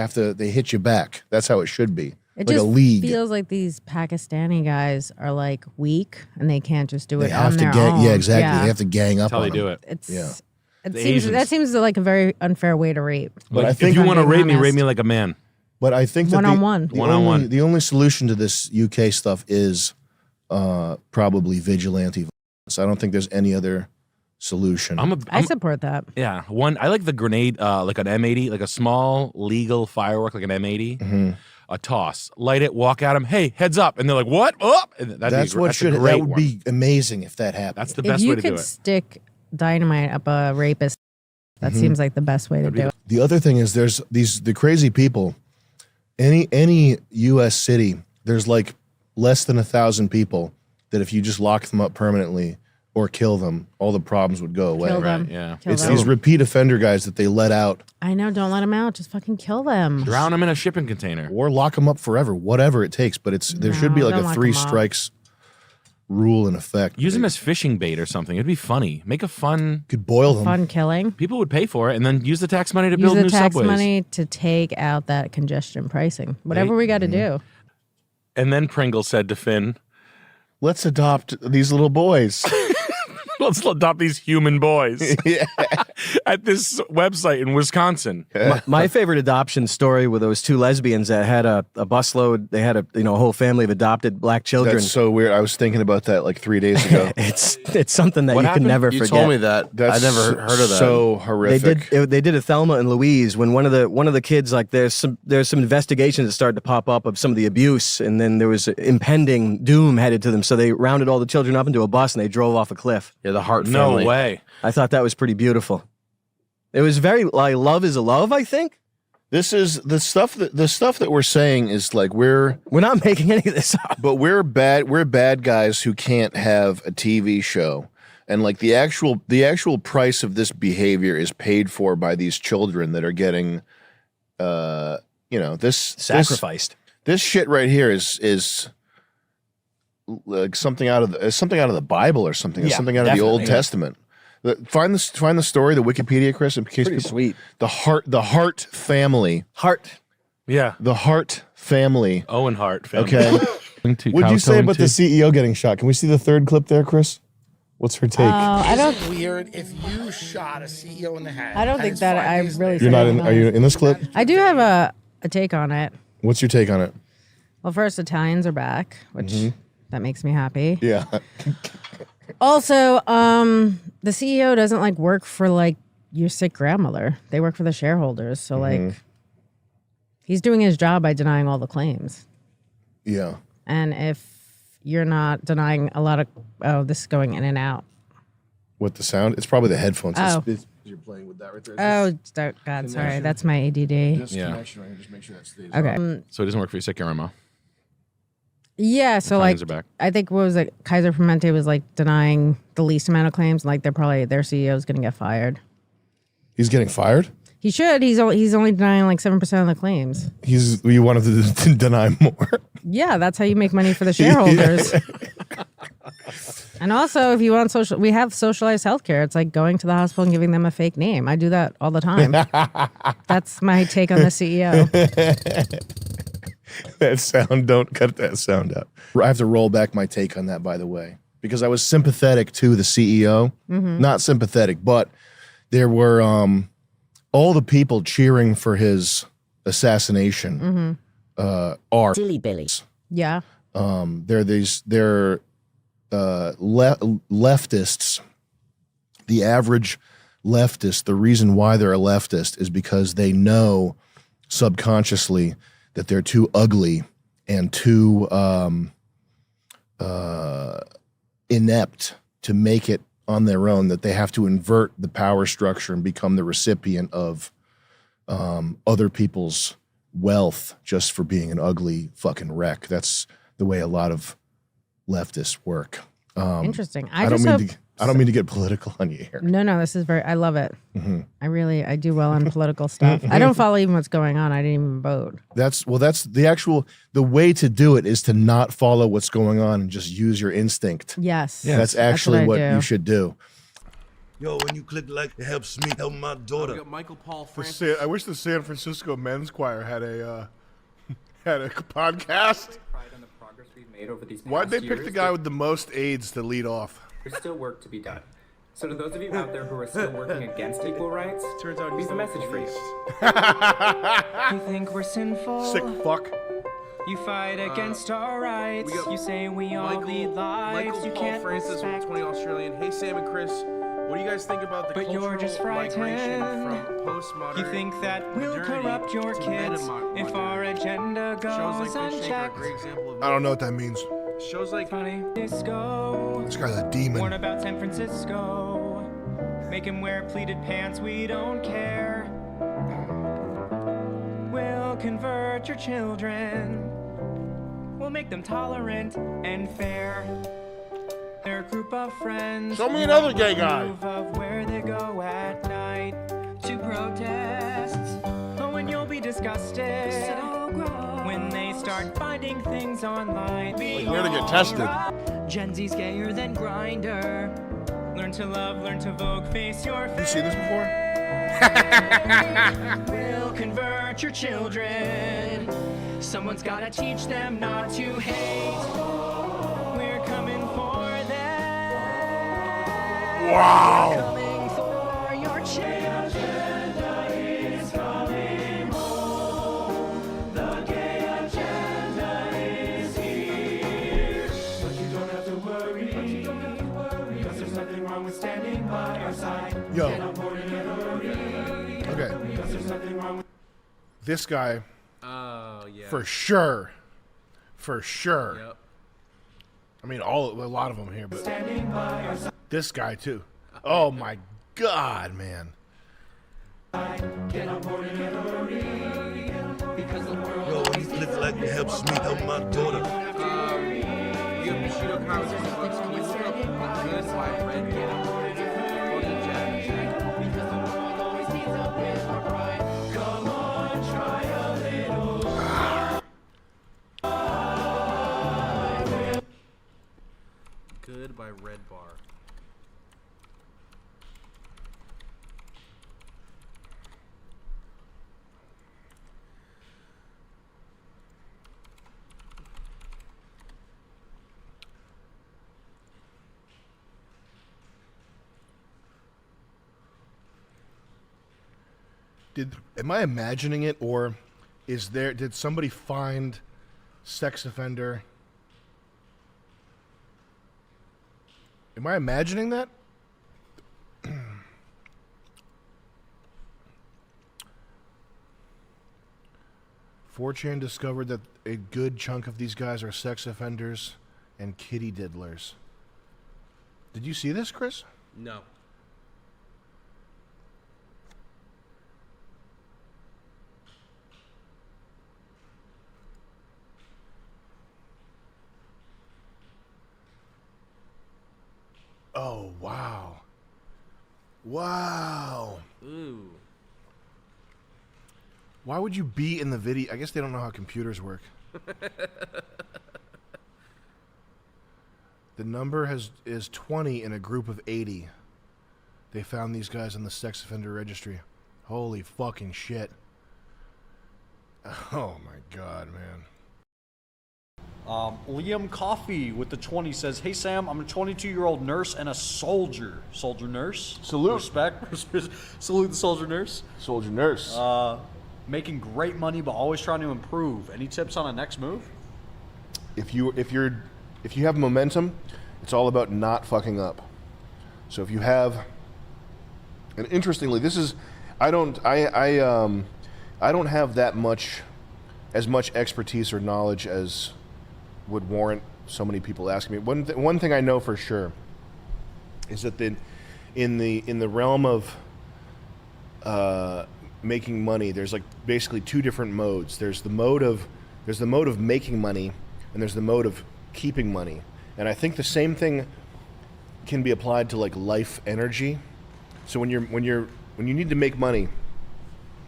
hit you back. That's how it should be. It like just a league. feels like these Pakistani guys are like weak and they can't just do They it have on to their gang. own. Yeah, exactly. They have to gang up. That's how on they do them. it. It's Yeah. It The seems Asians. that seems like a very unfair way to rape. But Like, I think if you want to being rape me, honest. rape me like a man. But I think that One-on-one. One-on-one. The only solution to this UK stuff is probably vigilante violence. I don't think there's any other solution. I support that. Yeah, I like the grenade, like an M80, like a small legal firework, like an M80. Mm-hmm. A toss, light it, walk at them. Hey, heads up, and they're like, "What? Oh!" And That's what should. That would be amazing if that happened. That's the If best you way to do could it. stick dynamite up a rapist, that Mhm. seems like the best way to do it. The other thing is there's the crazy people. Any U.S. city, there's like less than 1,000 people that if you just lock them up permanently or kill them, all the problems would go away. Kill them. Right, yeah. Kill It's them. these repeat offender guys that they let out I know. Don't let them out. Just fucking kill them. Drown them in a shipping container. or lock them up forever, whatever it takes. But there should be No, like don't a lock 3 them up. strikes rule in effect. Use them as fishing bait or something. It'd be funny. Make a fun. Could boil them. Fun killing. People would pay for it, and then use the tax money to Use build the new tax subways. money to take out that congestion pricing. Whatever we got to do. And then Pringle said to Finn, Let's adopt these little boys. "Let's adopt these human boys at this website in Wisconsin." My favorite adoption story were those 2 lesbians that had a busload. They had a whole family of adopted black children. That's so weird. I was thinking about that like 3 days ago. it's something that What you happened? can never You forget. told me that. That's I never heard of that. so horrific. They did a Thelma and Louise when one of the kids, like there's some investigations that started to pop up of some of the abuse, and then there was impending doom headed to them. So they rounded all the children up into a bus and they drove off a cliff. Yeah, the Hart No family. way. I thought that was pretty beautiful. It was very like love is a love, I think. This is the stuff that we're saying is like we're not making any of this up. But we're bad guys who can't have a TV show. And like the actual price of this behavior is paid for by these children that are getting this sacrificed. This shit right here is like something out of the Bible or something, or Yeah, something out of the Old definitely, yeah. Testament. Find the story, the Wikipedia, Chris, in case Pretty people, sweet. The Hart family. Yeah. The Hart family. Owen Hart family. Okay. What'd you say about the sea? CEO getting shot? Can we see the third clip there, Chris? What's her take? I don't. Is it weird if you shot a CEO in the head? I don't think that I really. You're not in. Are you in this clip? I do have a take on it. What's your take on it? Well, first, Italians are back, which that makes me happy. Yeah. Also, the CEO doesn't like work for like your sick grandmother. They work for the shareholders. So like, he's doing his job by denying all the claims. Yeah. And if you're not denying a lot of, this is going in and out. What the sound? It's probably the headphones. Oh. You're playing with that right there. Oh, God, sorry. That's my ADD. Connection right here. Just make sure that stays. Okay. So it doesn't work for your sick grandma. Yeah, so Italians like are back. I think what was it? Kaiser Permanente was like denying the least amount of claims. Like their CEO is going to get fired. He's getting fired. He should. He's only denying like 7% of the claims. You wanted to deny more. Yeah, that's how you make money for the shareholders. And also, if you want we have socialized healthcare. It's like going to the hospital and giving them a fake name. I do that all the time. That's my take on the CEO. That sound, don't cut that sound out. I have to roll back my take on that, by the way, because I was sympathetic to the CEO. Not sympathetic, but there were all the people cheering for his assassination are Silly Billy. Yeah. They're leftists. The average leftist, the reason why they're a leftist is because they know subconsciously that they're too ugly and too inept to make it on their own, that they have to invert the power structure and become the recipient of other people's wealth just for being an ugly fucking wreck. That's the way a lot of leftists work. Interesting. I don't mean to get political on you here. No, this is I love it. Mhm. I do well on political stuff. I don't follow even what's going on. I didn't even vote. That's the way to do it is to not follow what's going on and just use your instinct. Yes. That's actually what you should do. Yo, when you click like, it helps me help my daughter. We got Michael Paul The Francis. I wish the San Francisco Men's Choir had a had a podcast. Why'd they pick the guy with the most AIDS to lead off? There's still work to be done. So to those of you out there who are still working against equal rights, turns out we have a message for you. You think we're sinful? Sick fuck. You fight against our rights. You say we all lead lives. Michael You Paul can't Francis from respect. 20 Australian. Hey Sam and Chris, what do you guys think about the But cultural you're just migration frightened. from postmodern? You think that we'll modernity corrupt your to kids if our agenda Shows like goes Fish Tank are a unchecked. great example of I don't know what that means. shows like Funny disco. This guy's a demon. What about San Francisco? Make him wear pleated pants, we don't care. We'll convert your children. We'll make them tolerant and fair. They're a group of friends. Show me another gay guy. Of where they go at night to protests. Oh, and you'll be disgusted when they start finding things online. Like where to get tested. Gen Z's gayer than Grindr. Learn to love, learn to vogue, face your fear. You seen this before? We'll convert your children. Someone's gotta teach them not to hate. We're coming for them. Wow. We're coming for your children. Is coming home. The gay agenda is here. But you don't have to worry. Because there's nothing wrong with standing by our side. Yo. Get on board and get worried. Okay. Because there's nothing wrong with This guy. Oh yeah. For sure. For sure. Yep. I mean, a lot of them here, but standing by our side. this guy too. Oh my God, man. Get on board and get worried. Because the world Yo, when you click like, it helps me help my daughter. You have Bushido comments. Can we look up Good by Red Bar? Come on, try a little. Good by Red Bar. Am I imagining it, or did somebody find sex offender? Am I imagining that? 4chan discovered that a good chunk of these guys are sex offenders and kitty diddlers. Did you see this, Chris? No. Oh, wow. Wow. Ooh. Why would you be in the video? I guess they don't know how computers work. The number is 20 in a group of 80. They found these guys on the sex offender registry. Holy fucking shit. Oh my God, man. Liam Coffee with the 20 says, "Hey Sam, I'm a 22-year-old nurse and a soldier. Soldier nurse. Salute. Respect. Salute the soldier nurse. Soldier nurse. making great money but always trying to improve. Any tips on a next move? If you have momentum, it's all about not fucking up. So if you have, and interestingly, this is, I don't have that much, as much expertise or knowledge as would warrant so many people asking me. One thing I know for sure is that in the realm of making money, there's like basically two different modes. There's the mode of making money, and there's the mode of keeping money. And I think the same thing can be applied to like life energy. So when you need to make money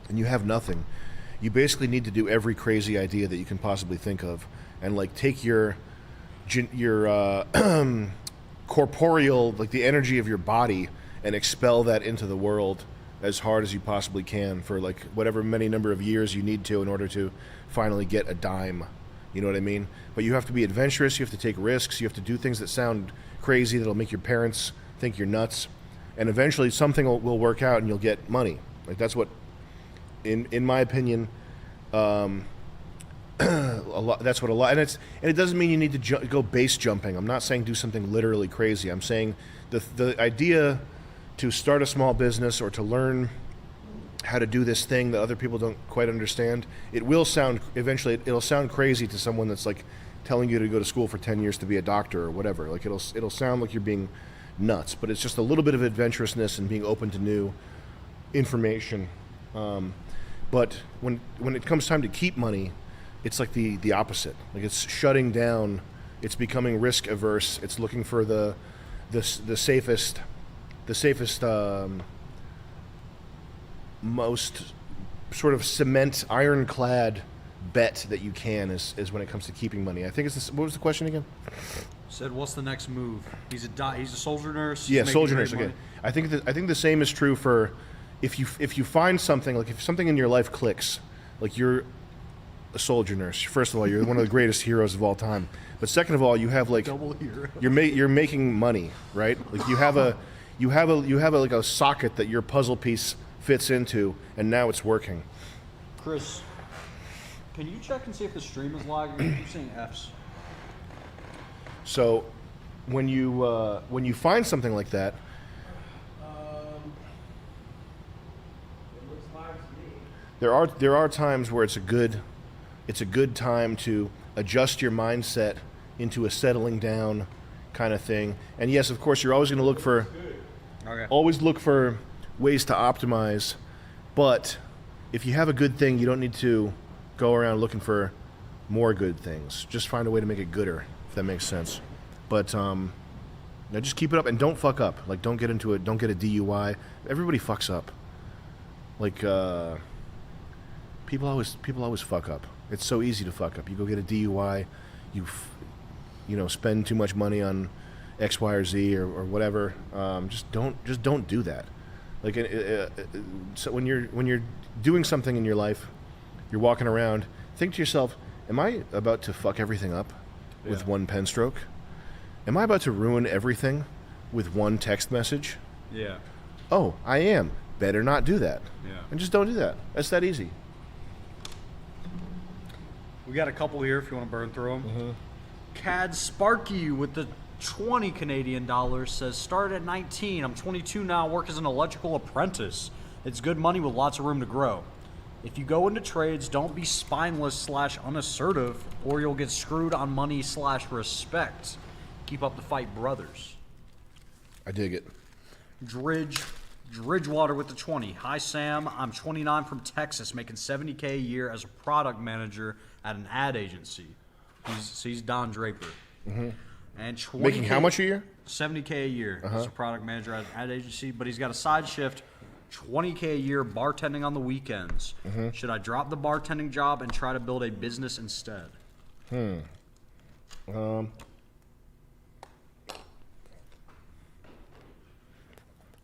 and you have nothing, you basically need to do every crazy idea that you can possibly think of, and like take your corporeal, like the energy of your body, and expel that into the world as hard as you possibly can for like whatever many number of years you need to in order to finally get a dime. You know what I mean? But you have to be adventurous, you have to take risks, you have to do things that sound crazy, that'll make your parents think you're nuts, and eventually something will work out and you'll get money. Like that's what, in my opinion, that's what a lot, and it doesn't mean you need to go base jumping. I'm not saying do something literally crazy. I'm saying the idea to start a small business or to learn how to do this thing that other people don't quite understand, it will sound, eventually it'll sound crazy to someone that's like telling you to go to school for 10 years to be a doctor or whatever. Like it'll sound like you're being nuts, but it's just a little bit of adventurousness and being open to new information. But when it comes time to keep money, it's like the opposite. Like it's shutting down, it's becoming risk averse, it's looking for the safest most sort of cement, ironclad bet that you can is when it comes to keeping money. I think it's this, what was the question again? Said, what's the next move? He's a soldier nurse. Yeah, he's soldier making nurse. great Okay, money. I think the same is true for if you find something, like if something in your life clicks, like you're a soldier nurse. First of all, you're one of the greatest heroes of all time. But second of all, you have like Double hero. you're making money, right? Like you have a like a socket that your puzzle piece fits into, and now it's working. Chris, can you check and see if the stream is lagging? I'm seeing Fs. So when you find something like that, there are times where it's a good time to adjust your mindset into a settling down kind of thing. And yes, of course, you're always going to look for ways to optimize. But if you have a good thing, you don't need to go around looking for more good things. Just find a way to make it gooder, if that makes sense. But just keep it up and don't fuck up. Like don't get into it. Don't get a DUI. Everybody fucks up. Like people always fuck up. It's so easy to fuck up. You go get a DUI, you spend too much money on X, Y, or Z or whatever. Just don't do that. Like so when you're doing something in your life, you're walking around, think to yourself, am I about to fuck everything up with one pen stroke? Am I about to ruin everything with one text message? Yeah. Oh, I am. Better not do that. Yeah. And just don't do that. That's that easy. We got a couple here if you want to burn through them. Mm-hmm. Cad Sparky with the 20 Canadian dollars says, start at 19. I'm 22 now, work as an electrical apprentice. It's good money with lots of room to grow. If you go into trades, don't be spineless / unassertive, or you'll get screwed on money / respect. Keep up the fight, brothers. I dig it. Dridgewater with the 20. Hi, Sam. I'm 29 from Texas, making $70K a year as a product manager at an ad agency. He's Don Draper. Mm-hmm. And 20K, making how much a year? $70K a year as a product manager at an ad agency, but he's got a side shift, $20K a year bartending on the weekends. Mm-hmm. Should I drop the bartending job and try to build a business instead?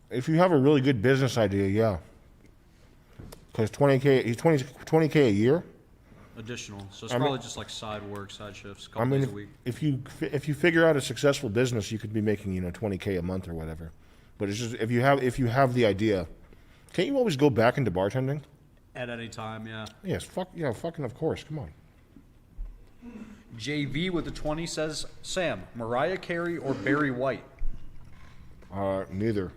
If you have a really good business idea, yeah. Because he's 20K a year. Additional, so it's probably just like side work, side shifts, a couple I mean, days a week. if you figure out a successful business, you could be making 20K a month or whatever. But it's just if you have the idea, can't you always go back into bartending? At any time, yeah. Yes, fucking of course. Come on. JV with the 20 says, Sam, Mariah Carey or Barry White? Neither.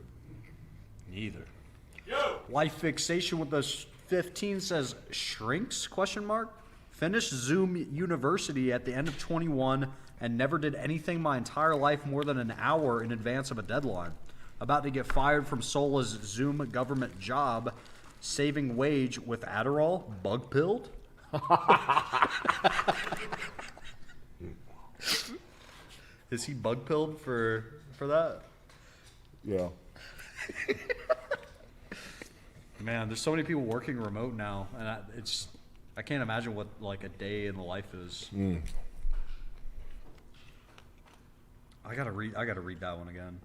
Neither. Life Fixation with the 15 says, Shrinks? ? Finished Zoom University at the end of 21 and never did anything my entire life more than an hour in advance of a deadline. About to get fired from Sola's Zoom government job. Saving wage with Adderall? Bug pilled? Is he bug pilled for that? Yeah. Man, there's so many people working remote now, and I can't imagine what like a day in the life is. I gotta read that one again.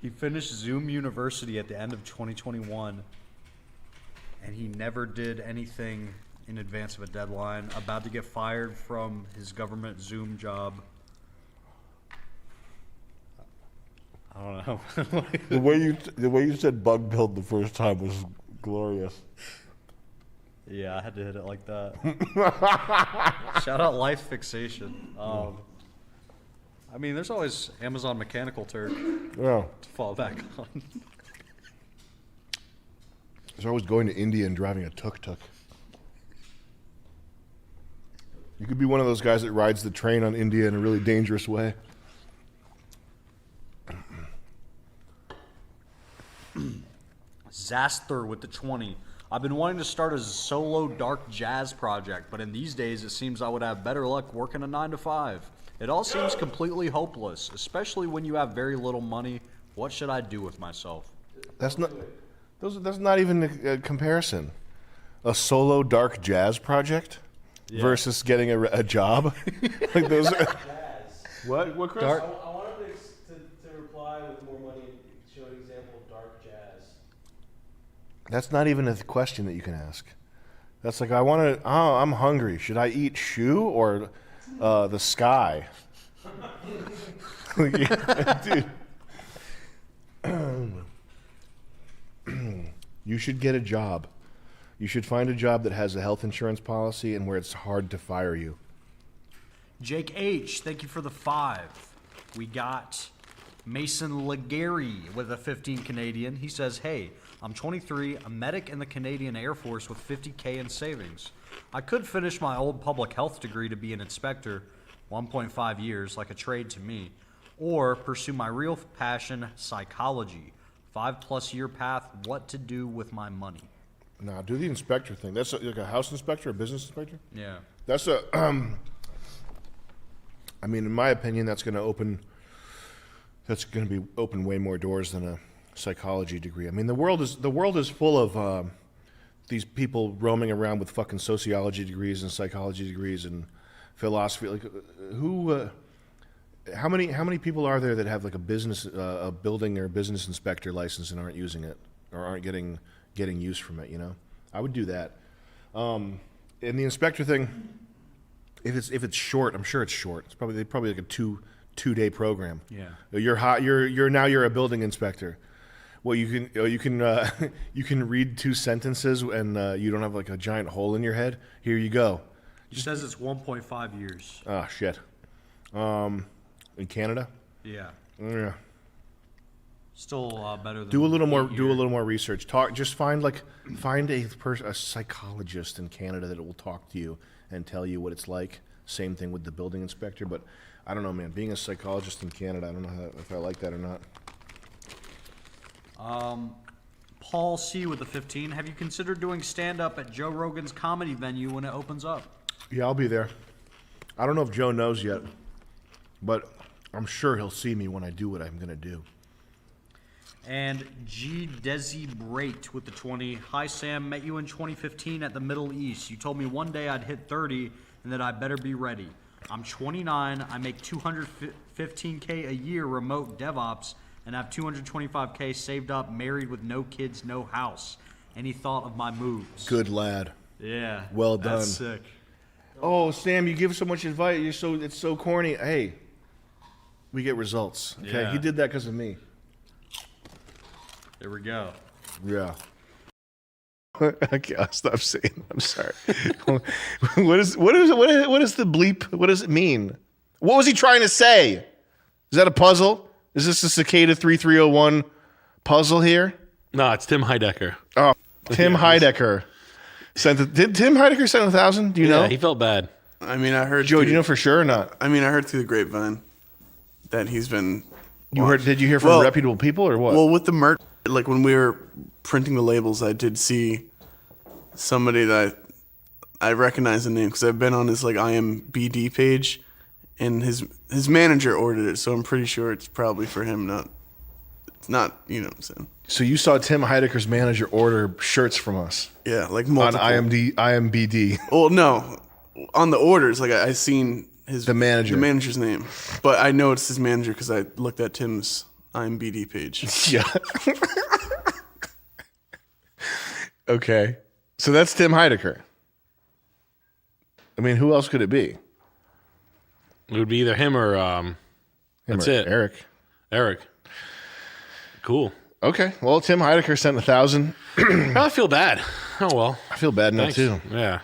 He finished Zoom University at the end of 2021, and he never did anything in advance of a deadline. About to get fired from his government Zoom job. I don't know. the way you said bug pilled the first time was glorious. Yeah, I had to hit it like that. Shout out Life Fixation. I mean, there's always Amazon Mechanical Turk to fall back on. There's always going to India and driving a tuk-tuk. You could be one of those guys that rides the train on India in a really dangerous way. Zaster with the 20. I've been wanting to start a solo dark jazz project, but in these days it seems I would have better luck working a 9 to 5. It all seems completely hopeless, especially when you have very little money. What should I do with myself? That's not even a comparison. A solo dark jazz project versus getting a job. Like those. What, Chris? I wanted to reply with more money and show an example of dark jazz. That's not even a question that you can ask. That's like, I'm hungry. Should I eat shoe or the sky? Dude. You should get a job. You should find a job that has a health insurance policy and where it's hard to fire you. Jake H, thank you for the 5. We got Mason Legary with a 15 Canadian. He says, hey, I'm 23, a medic in the Canadian Air Force with $50K in savings. I could finish my old public health degree to be an inspector, 1.5 years, like a trade to me, or pursue my real passion, psychology, 5+ year path, what to do with my money. Nah, do the inspector thing. That's like a house inspector, a business inspector? Yeah. That's I mean, in my opinion, that's going to be open way more doors than a psychology degree. I mean, the world is full of these people roaming around with fucking sociology degrees and psychology degrees and philosophy. Like, how many people are there that have like a building or a business inspector license and aren't using it or aren't getting use from it? You know, I would do that. And the inspector thing, if it's short, I'm sure it's short. It's probably like a two-day program. Yeah. You're a building inspector. Well, you can read 2 sentences and you don't have like a giant hole in your head. Here you go. He says it's 1.5 years. Oh shit. In Canada. Yeah. Yeah. Still a lot better than Do a little more research. Find a psychologist in Canada that will talk to you and tell you what it's like. Same thing with the building inspector, but I don't know, man. Being a psychologist in Canada, I don't know if I like that or not. Paul C with the 15. Have you considered doing stand-up at Joe Rogan's comedy venue when it opens up? Yeah, I'll be there. I don't know if Joe knows yet, but I'm sure he'll see me when I do what I'm going to do. And G Desi Brait with the 20. Hi Sam, met you in 2015 at the Middle East. You told me one day I'd hit 30 and that I better be ready. I'm 29, I make $215K a year remote DevOps and have $225K saved up, married with no kids, no house. Any thought of my moves? Good lad. Yeah. Well done. That's sick. Oh, Sam, you give so much advice. It's so corny. Hey, we get results. Okay, Yeah. he did that because of me. There we go. Yeah. Okay, I'll stop saying. I'm sorry. what is the bleep? What does it mean? What was he trying to say? Is that a puzzle? Is this a Cicada 3301 puzzle here? No, it's Tim Heidecker. Oh, Tim Heidecker did Tim Heidecker send 1,000? Do you know? He felt bad. I mean, I heard. Joe, do you know for sure or not? I mean, I heard through the grapevine that he's been. Did you hear from reputable people or what? Well, with the merch, like when we were printing the labels, I did see somebody that I recognize the name because I've been on his like IMBD page, and his manager ordered it, so I'm pretty sure it's probably for him. It's not. You know what I'm saying? So you saw Tim Heidecker's manager order shirts from us? Yeah, like multiple. On IMBD. Well, no, on the orders, like I seen the manager's name, but I know it's his manager because I looked at Tim's IMBD page. Yeah. Okay, so that's Tim Heidecker. I mean, who else could it be? It would be either him or that's it. Eric. Cool. Okay. Well, Tim Heidecker sent 1,000. I feel bad. Oh well. I feel bad now Thanks. too. Yeah.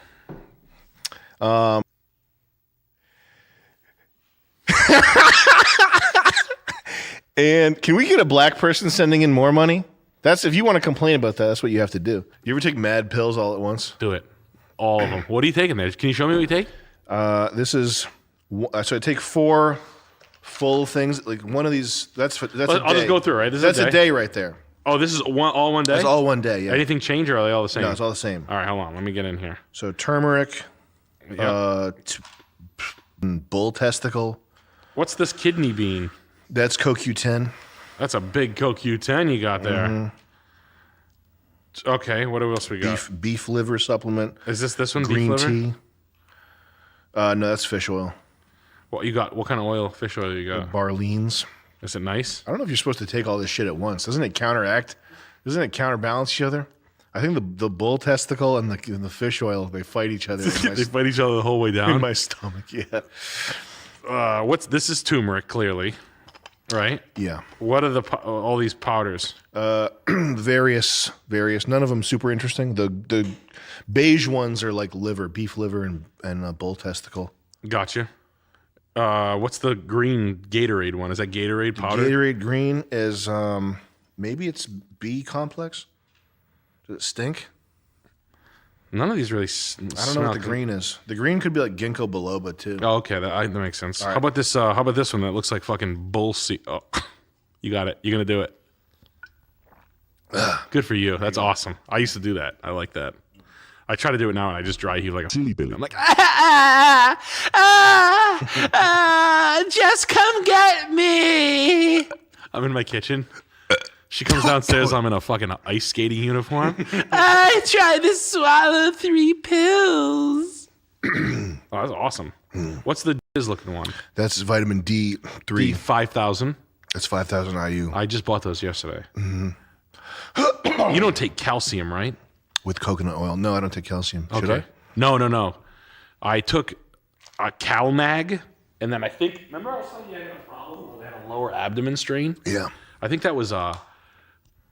And can we get a black person sending in more money? That's if you want to complain about that. That's what you have to do. You ever take mad pills all at once? Do it. All of them. What are you taking there? Can you show me what you take? This is so I take 4 full things. Like one of these. That's a day. I'll just go through. Right. This That's is a day right there. Oh, this is all one day. That's all one day. Yeah. Anything change or are they all the same? No, it's all the same. All right, hold on. Let me get in here. So turmeric, bull testicle. What's this kidney bean? That's CoQ10. That's a big CoQ10 you got there. Mhm. Okay, what else we got? Beef liver supplement. Is this one? Green beef liver? tea. No, that's fish oil. What you got? What kind of oil? Fish oil you got? Barleans. Is it nice? I don't know if you're supposed to take all this shit at once. Doesn't it counteract? Doesn't it counterbalance each other? I think the bull testicle and the fish oil, they fight each other. They fight each other the whole way down? In my stomach, yeah. This is turmeric, clearly, right? Yeah. What are all these powders? Various. None of them super interesting. The beige ones are like beef liver and bull testicle. Gotcha. What's the green Gatorade one? Is that Gatorade powder? Gatorade green is maybe it's B complex. Does it stink? None of these really. I don't know what the green is. The green could be like ginkgo biloba too. Oh, okay, that makes sense. All right. How about this? How about this one that looks like fucking bull seed? Oh, you got it. You're gonna do it. Good for you. That's awesome. I used to do that. I like that. I try to do it now, and I just dry heave like a silly billy. I'm like, just come get me. I'm in my kitchen. She comes downstairs. I'm in a fucking ice skating uniform. I tried to swallow 3 pills. Oh, that's awesome. What's the looking one? That's vitamin D3. 5,000. That's 5,000 IU. I just bought those yesterday. Mm-hmm. You don't take calcium, right? With coconut oil. No, I don't take calcium. Should Okay. No. I took a CalMag, and then I think, remember I was telling you I had a problem where they had a lower abdomen strain? Yeah. I think that was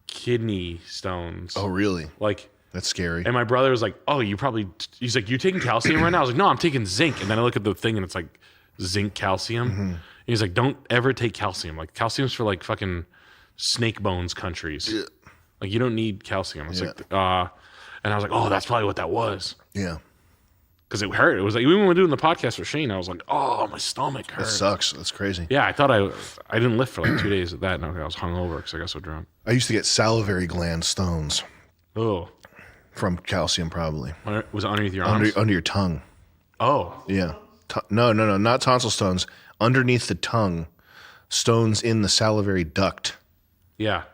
kidney stones. Oh, really? Like, that's scary. and my brother was like, oh, he's like, you taking calcium right now? I was like, no, I'm taking zinc. And then I look at the thing and it's like zinc calcium. Mm-hmm. And he's like, don't ever take calcium. Like, calcium's for like fucking snake bones countries. Yeah. Like, you don't need calcium. I was Yeah. like, and I was like, oh, that's probably what that was. Yeah. Because it hurt. It was like, even when we were doing the podcast with Shane, I was like, oh, my stomach hurt. That sucks. That's crazy. Yeah, I thought I didn't lift for like 2 days of that, and I was hungover because I got so drunk. I used to get salivary gland stones. Oh. From calcium, probably. Was it underneath your arms? Under your tongue. Oh. Yeah. No, not tonsil stones. Underneath the tongue, stones in the salivary duct. Yeah.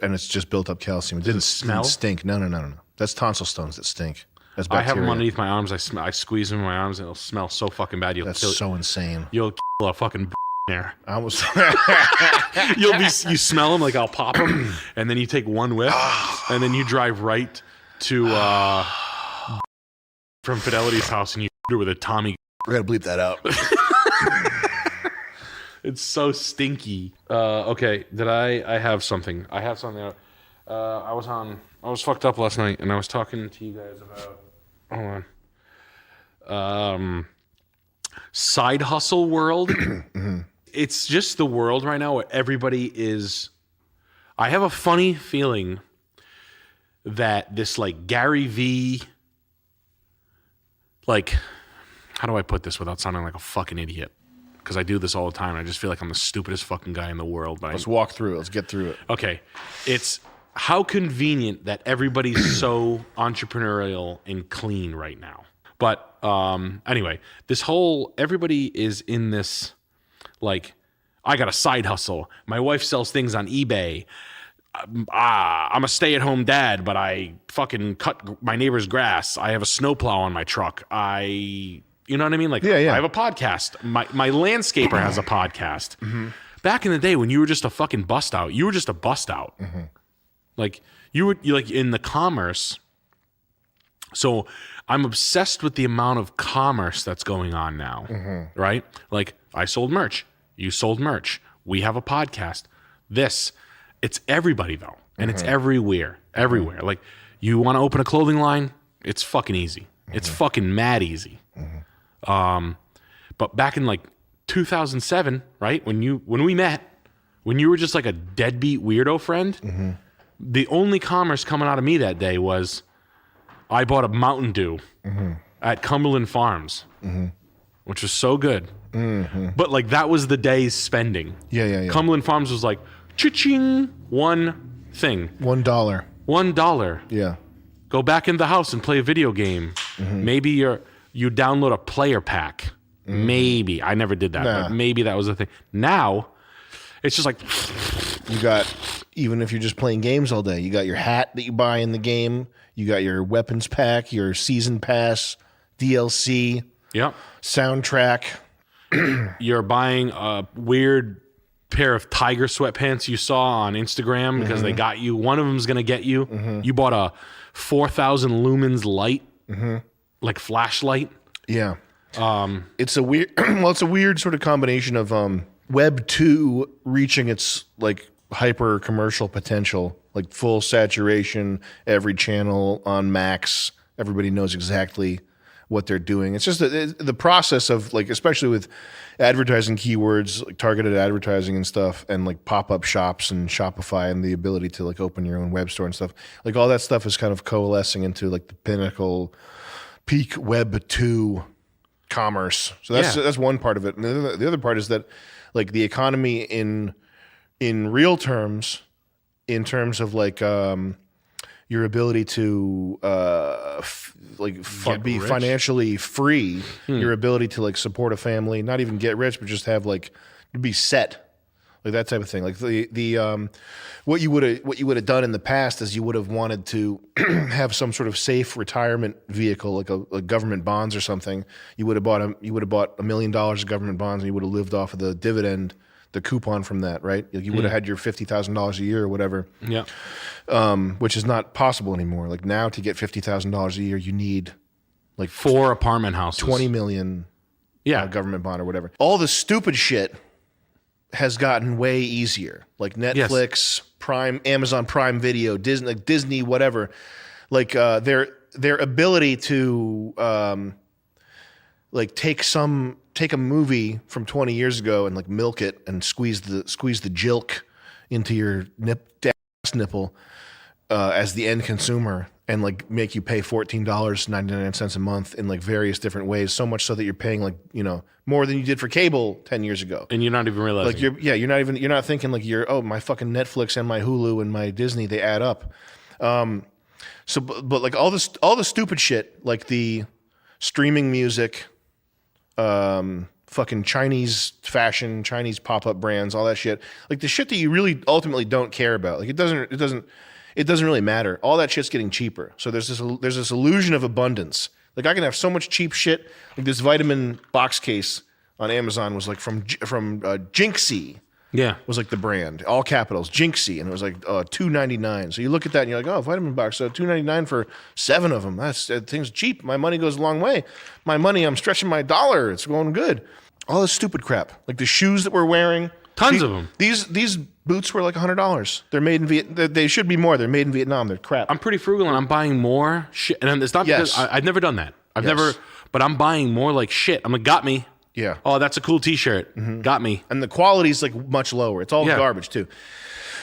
And it's just built up calcium. It didn't stink. No. That's tonsil stones that stink. That's bacteria. I have them underneath my arms. I squeeze them in my arms, and it'll smell so fucking bad. That's so insane. You'll kill a fucking there. I almost. You smell them, like I'll pop them, and then you take one whiff, and then you drive right to from Fidelity's house, and you her with a Tommy. We gotta bleep that out. It's so stinky. Okay, I have something. I have something. I was fucked up last night, and I was talking to you guys about. Hold on. Side hustle world. It's just the world right now where everybody is. I have a funny feeling that this like Gary V. Like, how do I put this without sounding like a fucking idiot? Because I do this all the time. And I just feel like I'm the stupidest fucking guy in the world. But Let's walk through it. Let's get through it. Okay. It's how convenient that everybody's so entrepreneurial and clean right now. But anyway, everybody is in this, like, I got a side hustle. My wife sells things on eBay. I'm a stay-at-home dad, but I fucking cut my neighbor's grass. I have a snowplow on my truck. You know what I mean? Like, I have a podcast. My landscaper has a podcast. Mm-hmm. Back in the day when you were just a fucking bust out, you were just a bust out. Mm-hmm. Like you like in the commerce. So I'm obsessed with the amount of commerce that's going on now, right? Like I sold merch. You sold merch. We have a podcast. It's everybody though. And it's everywhere. Like you want to open a clothing line, it's fucking easy. It's fucking mad easy. But back in like 2007, right? When we met, when you were just like a deadbeat weirdo friend, the only commerce coming out of me that day was I bought a Mountain Dew at Cumberland Farms, which was so good. But like that was the day's spending. Yeah. Cumberland Farms was like, cha-ching, one thing. $1. $1. Yeah. Go back in the house and play a video game. Maybe you download a player pack. Maybe. I never did that, but maybe that was the thing. Now, it's just like... You got, even if you're just playing games all day, you got your hat that you buy in the game, you got your weapons pack, your season pass, DLC, soundtrack. You're buying a weird pair of tiger sweatpants you saw on Instagram because they got you. One of them's going to get you. You bought a 4,000 lumens light, like flashlight. Yeah. It's a weird, it's a weird sort of combination of Web 2 reaching its like hyper commercial potential, like full saturation, every channel on max. Everybody knows exactly what they're doing. It's just the process of like, especially with advertising keywords, like targeted advertising and stuff, and like pop-up shops and Shopify and the ability to like open your own web store and stuff. Like all that stuff is kind of coalescing into like the pinnacle peak Web 2 commerce. So that's one part of it. And the other part is that like the economy in real terms, in terms of like your ability to be rich? Financially free, your ability to like support a family, not even get rich, but just have like be set, like that type of thing. Like the what you would have done in the past is you would have wanted to have some sort of safe retirement vehicle, like a government bonds or something. You would have bought $1 million of government bonds, and you would have lived off of the dividend, the coupon from that, right? You would have had your $50,000 a year or whatever. Yeah. Which is not possible anymore. Like now, to get $50,000 a year, you need like 4 apartment houses, 20 million, government bond or whatever. All the stupid shit has gotten way easier, like Netflix, Prime, Amazon Prime Video, Disney, whatever. Like their ability to like take a movie from 20 years ago and like milk it and squeeze the jilk into your ass nipple as the end consumer, and like make you pay $14.99 a month in like various different ways, so much so that you're paying like, you know, more than you did for cable 10 years ago. And you're not even realizing. Like you're not thinking like my fucking Netflix and my Hulu and my Disney, they add up. But like all the stupid shit, like the streaming music, fucking Chinese fashion, Chinese pop-up brands, all that shit, like the shit that you really ultimately don't care about. Like it doesn't really matter. All that shit's getting cheaper. So there's this illusion of abundance. Like I can have so much cheap shit. Like this vitamin box case on Amazon was like from Jinxie. Yeah, was like the brand, all capitals, Jinxie, and it was like $2.99. So you look at that and you're like, oh, vitamin box, so $2.99 for 7 of them. That thing's cheap. My money goes a long way. My money, I'm stretching my dollar. It's going good. All this stupid crap, like the shoes that we're wearing, Tons of them. These boots were like $100. They're made in Vietnam. They should be more. They're made in Vietnam. They're crap. I'm pretty frugal and I'm buying more shit. And it's not because I've never done that. But I'm buying more like shit. I'm like, got me. Yeah. Oh, that's a cool T-shirt. Got me. And the quality's like much lower. It's all garbage too.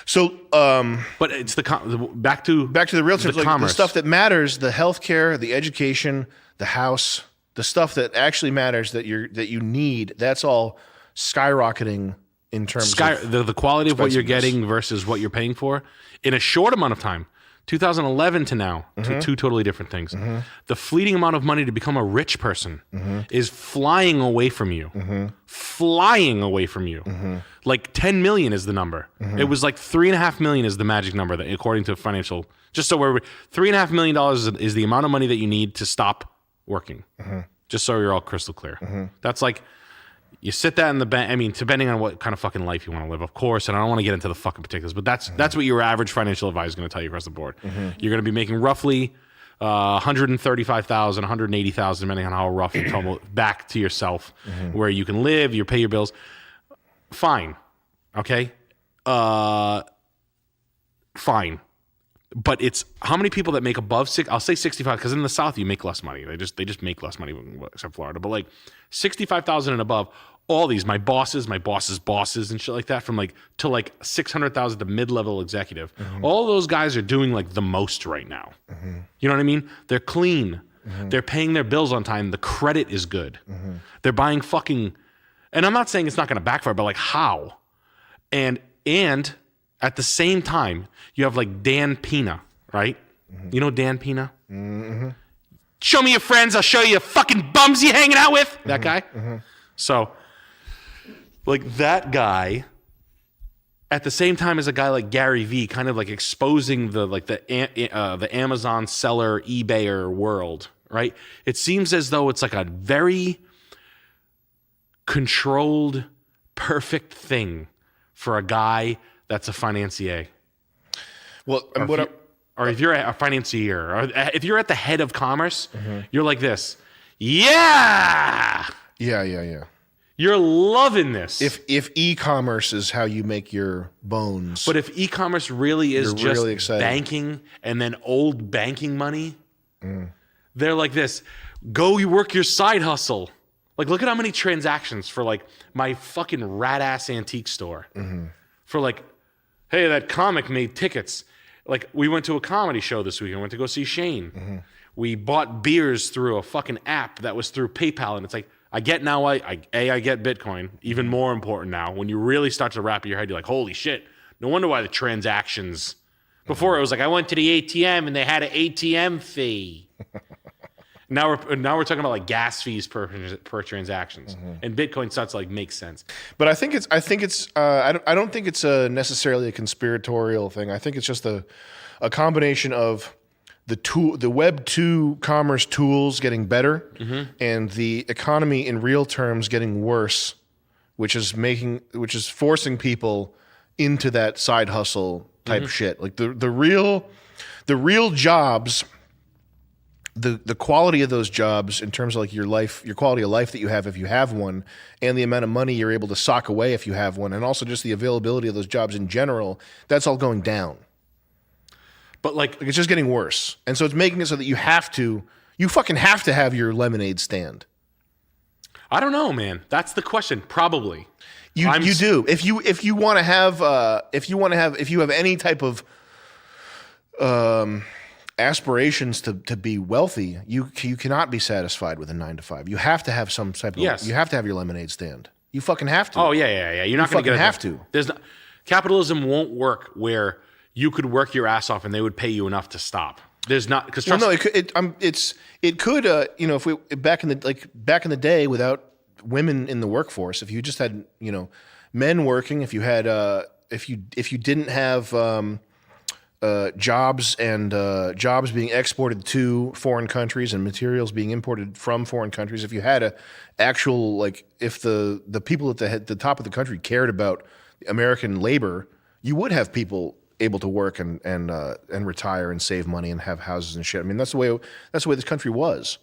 So, but it's back to the real terms, the like commerce. the stuff that matters: the healthcare, the education, the house, the stuff that actually matters that you need. That's all skyrocketing in terms of the quality of what you're expensiveness. getting versus what you're paying for in a short amount of time. 2011 to now, two totally different things. The fleeting amount of money to become a rich person is flying away from you. Flying away from you. Like 10 million is the number. It was like 3.5 million is the magic number that, according to financial. Just so we're $3.5 million is the amount of money that you need to stop working. Just so you're all crystal clear. That's like. You sit that in the bank. I mean, depending on what kind of fucking life you want to live, of course. And I don't want to get into the fucking particulars, but that's what your average financial advisor is going to tell you across the board. You're going to be making roughly 135,000, 180,000, depending on how rough you come back to yourself, where you can live, you pay your bills. Fine, okay, fine. But it's how many people that make above I'll say 65, because in the South you make less money. They just make less money, except Florida. But like 65,000 and above, all these my bosses' bosses and shit like that, from like to like 600,000 to mid-level executive. All those guys are doing like the most right now. You know what I mean? They're clean. They're paying their bills on time. The credit is good. They're buying fucking, and I'm not saying it's not going to backfire, but like how? And at the same time, you have like Dan Pena, right? You know Dan Pena? Show me your friends, I'll show you fucking bums you hanging out with. That guy. So, like that guy, at the same time as a guy like Gary Vee, kind of like exposing the Amazon seller, eBayer world, right? It seems as though it's like a very controlled, perfect thing for a guy that's a financier. Well, or if you're a financier, or if you're at the head of commerce, you're like this. Yeah. You're loving this. If e-commerce is how you make your bones. But if e-commerce really is You're just really excited. banking and then old banking money, they're like this. Go you work your side hustle. Like, look at how many transactions for like my fucking rat ass antique store. For like, hey, that comic made tickets. Like, we went to a comedy show this weekend. Went to go see Shane. We bought beers through a fucking app that was through PayPal, and it's like, I get now. I get Bitcoin. Even more important now, when you really start to wrap your head, you're like, holy shit! No wonder why the transactions. Before it was like, I went to the ATM and they had an ATM fee. Now we're talking about like gas fees per transactions, and Bitcoin starts to like make sense. But I think it's I don't think it's necessarily a conspiratorial thing. I think it's just a combination of the Web 2 commerce tools getting better and the economy in real terms getting worse, which is forcing people into that side hustle type shit. Like the real jobs. The quality of those jobs in terms of like your quality of life that you have if you have one, and the amount of money you're able to sock away if you have one, and also just the availability of those jobs in general, that's all going down. But like it's just getting worse. And so it's making it so that you fucking have to have your lemonade stand. I don't know, man. That's the question. Probably. You do. If you want to have if you have any type of aspirations to be wealthy, you cannot be satisfied with a 9-to-5. You have to have some type of you have to have your lemonade stand. You fucking have to. Oh yeah. You're not going to get have to. There's not, capitalism won't work where you could work your ass off and they would pay you enough to stop. There's not because it could if we back in the day without women in the workforce, if you just had men working, if you had if you didn't have jobs and jobs being exported to foreign countries and materials being imported from foreign countries, if you had a actual if the people at the top of the country cared about American labor, you would have people able to work and retire and save money and have houses and shit. I mean, that's the way this country was.